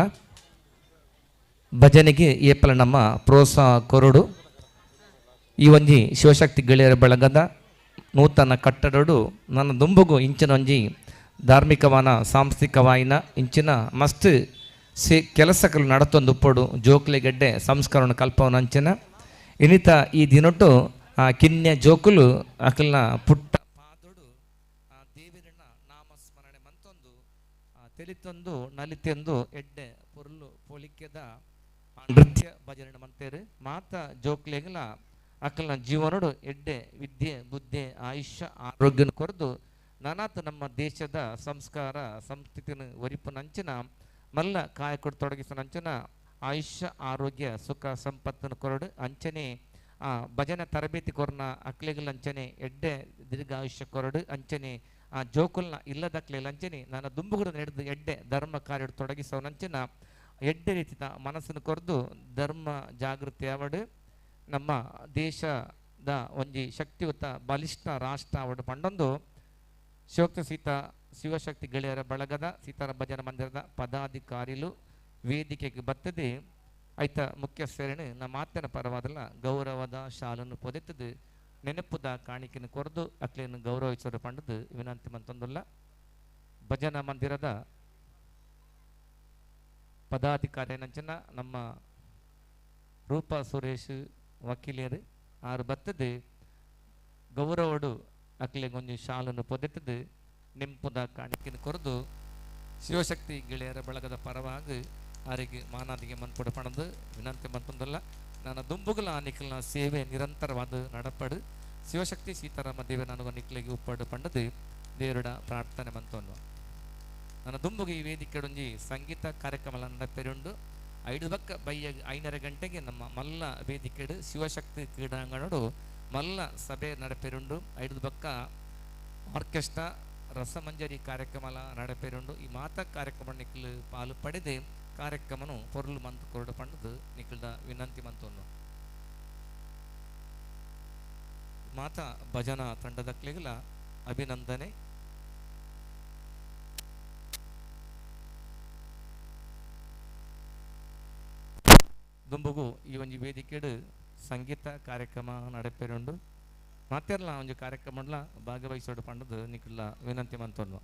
ಭಜನೆಗೆ ಏಪಲ ನಮ್ಮ ಪ್ರೋತ್ಸಾಹ ಕೊರಡು ಈ ಒಂಜಿ ಶಿವಶಕ್ತಿ ಗೆಳೆಯರ ಬಳಗದ ನೂತನ ಕಟ್ಟಡಡು ನನ್ನ ದುಂಬುಗು ಇಂಚಿನ ಒಂಜಿ ಧಾರ್ಮಿಕವಾನ ಸಾಂಸ್ಥಿಕವಾಯಿನ ಇಂಚಿನ ಮಸ್ತ್ ಕೆಲಸಗಳು ನಡತೊಂದುಪ್ಪಡು ಜೋಕ್ಲೆಗೆಡ್ಡೆ ಸಂಸ್ಕರಣ ಕಲ್ಪವನ ಅಂಚಿನ ಇನ್ನಿತ ಈ ದಿನೊಟ್ಟು ಕಿನ್ಯ ಜೋಕುಲು ಅಕಲ್ನ ಪುಟ್ಟ ಪಾದೊಡು ದೇವಿರನ ನಾಮಸ್ಮರಣೆ ಮಂತೊಂದು ತೆಲಿತೊಂದು ನಲಿತೆಂದು ಎಡ್ಡೆ ಪೊರ್ಲು ಪೊಲಿಕೆದ ನೃತ್ಯ ಭಜನೆ ಮಂತೇರು ಮಾತ ಜೋಕ್ಲೆಗಲ ಅಕಲ್ನ ಜೀವನೋಡು ಎಡ್ಡೆ ವಿದ್ಯೆ ಬುದ್ಧಿ ಆಯುಷ್ಯ ಆರೋಗ್ಯನ ಕೊರೆದು ನಾನಾತ ನಮ್ಮ ದೇಶದ ಸಂಸ್ಕಾರ ಸಂಸ್ಕೃತಿನ ಒರಿಪುನಂಚಿನ ಮಲ್ಲ ಕಾಯಕೊಡು ತೊಡಗಿಸನಂಚನ ಆಯುಷ್ಯ ಆರೋಗ್ಯ ಸುಖ ಸಂಪತ್ತನ್ನು ಕೊರಡು ಅಂಚನೆ ಭಜನೆ ತರಬೇತಿ ಕೊರನ ಅಕ್ಲೆಗಲ್ ಅಂಚನೆ ಎಡ್ಡೆ ದೀರ್ಘಾಯುಷ್ಯ ಕೊರಡು ಅಂಚನೆ ಜೋಕುಲ್ನ ಇಲ್ಲದಕ್ಲೆಲ್ ಅಂಚನೆ ನನ್ನ ದುಂಬುಗುಡು ನಡೆದು ಎಡ್ಡೆ ಧರ್ಮ ಕಾರ್ಯ ತೊಡಗಿಸೋನಂಚಿನ ಎಡ್ಡೆ ರೀತಿಯ ಮನಸ್ಸನ್ನು ಕೊರೆದು ಧರ್ಮ ಜಾಗೃತಿ ಅವಡು ನಮ್ಮ ದೇಶದ ಒಂಜಿ ಶಕ್ತಿಯುತ ಬಲಿಷ್ಠ ರಾಷ್ಟ್ರ ಅವಡು ಪಂಡೊಂದು ಶಿವಶಕ್ತಿ ಗೆಳೆಯರ ಬಳಗದ ಸೀತಾರಾಮ ಭಜನಾ ಮಂದಿರದ ಪದಾಧಿಕಾರಿಲು ವೇದಿಕೆಗೆ ಬರ್ತದೆ ಐತ ಮುಖ್ಯಸ್ಥರೇನು ನಮ್ಮ ಮಾತಿನ ಪರವಾದಲ್ಲ ಗೌರವದ ಶಾಲನ್ನು ಪೊದೆತದು ನೆನಪುದ ಕಾಣಿಕೆಯನ್ನು ಕೊರೆದು ಅಕ್ಲೆಯನ್ನು ಗೌರವಿಸೋರು ಪಂಡದು ವಿನಂತಿ ಮಂತೊಂದುಲ್ಲ. ಭಜನಾ ಮಂದಿರದ ಪದಾಧಿಕಾರಿ ನಂಚನ ನಮ್ಮ ರೂಪಾ ಸುರೇಶ್ ವಕೀಲಿಯರು ಆರು ಬರ್ತದೆ ಗೌರವಡು ಅಕ್ಲೆಗೆ ಒಂಜಿ ಶಾಲನ್ನು ಪೊದೆತದು ನೆಂಪುದ ಕಾಣಿಕೆಯನ್ನು ಕೊರೆದು ಶಿವಶಕ್ತಿ ಗೆಳೆಯರ ಬಳಗದ ಪರವಾಗಿ ಅವರಿಗೆ ಮಾನಾದಿಗೆ ಮನ್ಪುಡ ಪಣದು ವಿನಂತಿ ಮಂತೊಂದಲ್ಲ. ನನ್ನ ದುಂಬುಗಳ ನಿಖಲ್ನ ಸೇವೆ ನಿರಂತರವಾದ ನಡಪಡು ಶಿವಶಕ್ತಿ ಸೀತಾರಾಮ ದೇವಿ ನನಗ ನಿಖಲಿಗೆ ಉಪ್ಪಡು ಪಂಡದು ದೇವರುಡ ಪ್ರಾರ್ಥನೆ ಮಂತೊಂದು ನನ್ನ ದುಂಬುಗೆ ಈ ವೇದಿಕೆ ಒಂಜಿ ಸಂಗೀತ ಕಾರ್ಯಕ್ರಮ ನಡಪೆರುಂಡು 5 ಬಕ್ಕ ಬಯ್ಯ 5:30 ಗಂಟೆಗೆ ನಮ್ಮ ಮಲ್ಲ ವೇದಿಕೆಡು ಶಿವಶಕ್ತಿ ಕ್ರೀಡಾಂಗಣಡು ಮಲ್ಲ ಸಭೆ ನಡಪೆರುಂಡು 5 ಬಕ್ಕ ಆರ್ಕೆಸ್ಟ್ರಾ ರಸಮಂಜರಿ ಕಾರ್ಯಕ್ರಮ ನಡಪೆರುಂಡು ಈ ಮಾತ ಕಾರ್ಯಕ್ರಮ ನಿಖಲು ಪಾಲು ಪಡೆದೆ ಕಾರ್ಯಕ್ರಮನು ಪೊರ್ಲು ಮಂತು ಕೊರಡು ಪಂಡದು ನಿಖಲ್ದ ವಿನಂತಿ ಮಂತೊಂದು ಮಾತ ಭಜನಾ ತಂಡದಕ್ಲೆಗಲ ಅಭಿನಂದನೆ. ದುಂಬುಗು ಈ ಒಂಜಿ ವೇದಿಕೆಡು ಸಂಗೀತ ಕಾರ್ಯಕ್ರಮ ನಡಪೆರುಂಡು ಮಾತೆರ್ಲ ಒಂಜಿ ಕಾರ್ಯಕ್ರಮಡ್ಲ ಭಾಗವಹಿಸೋಡು ಪಂಡದು ನಿಖಲ್ದ ವಿನಂತಿ ಮಂತೊಂದು.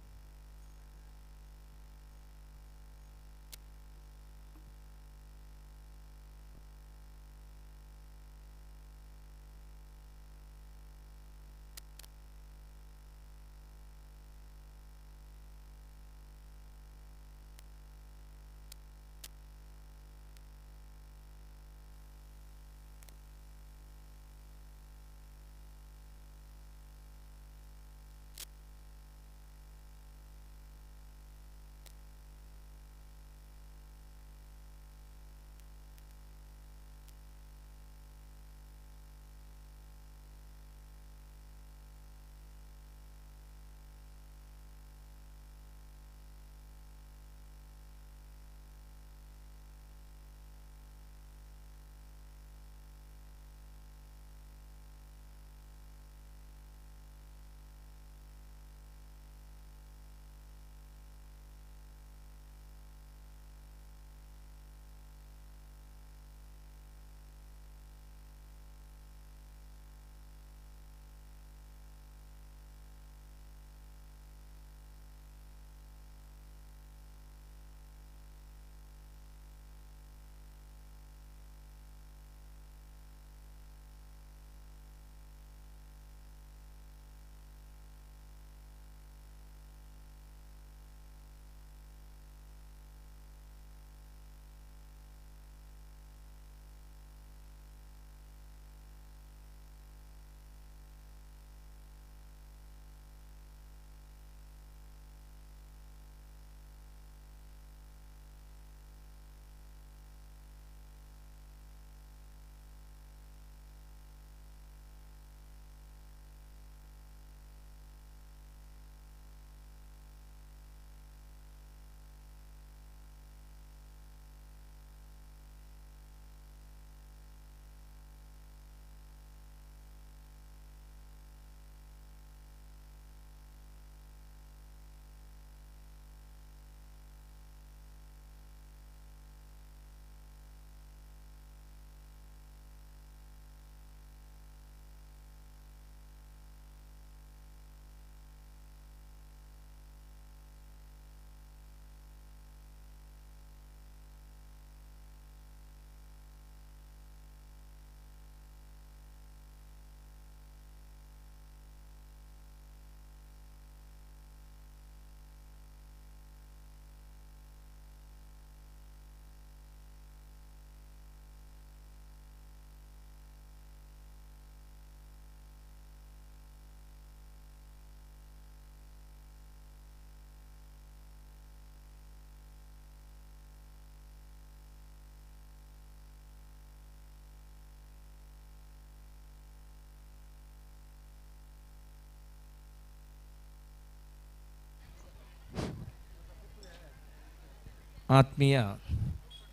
ಆತ್ಮೀಯ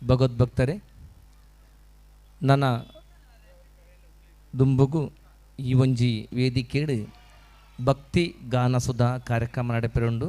ಭಗವದ್ಭಕ್ತರೇ, ನನ್ನ ದುಂಬುಗು ಈ ಒಂಜಿ ವೇದಿಕೆಡು ಭಕ್ತಿ ಗಾನ ಸುಧಾ ಕಾರ್ಯಕ್ರಮ ನಡೆಪಿರುಂಡು.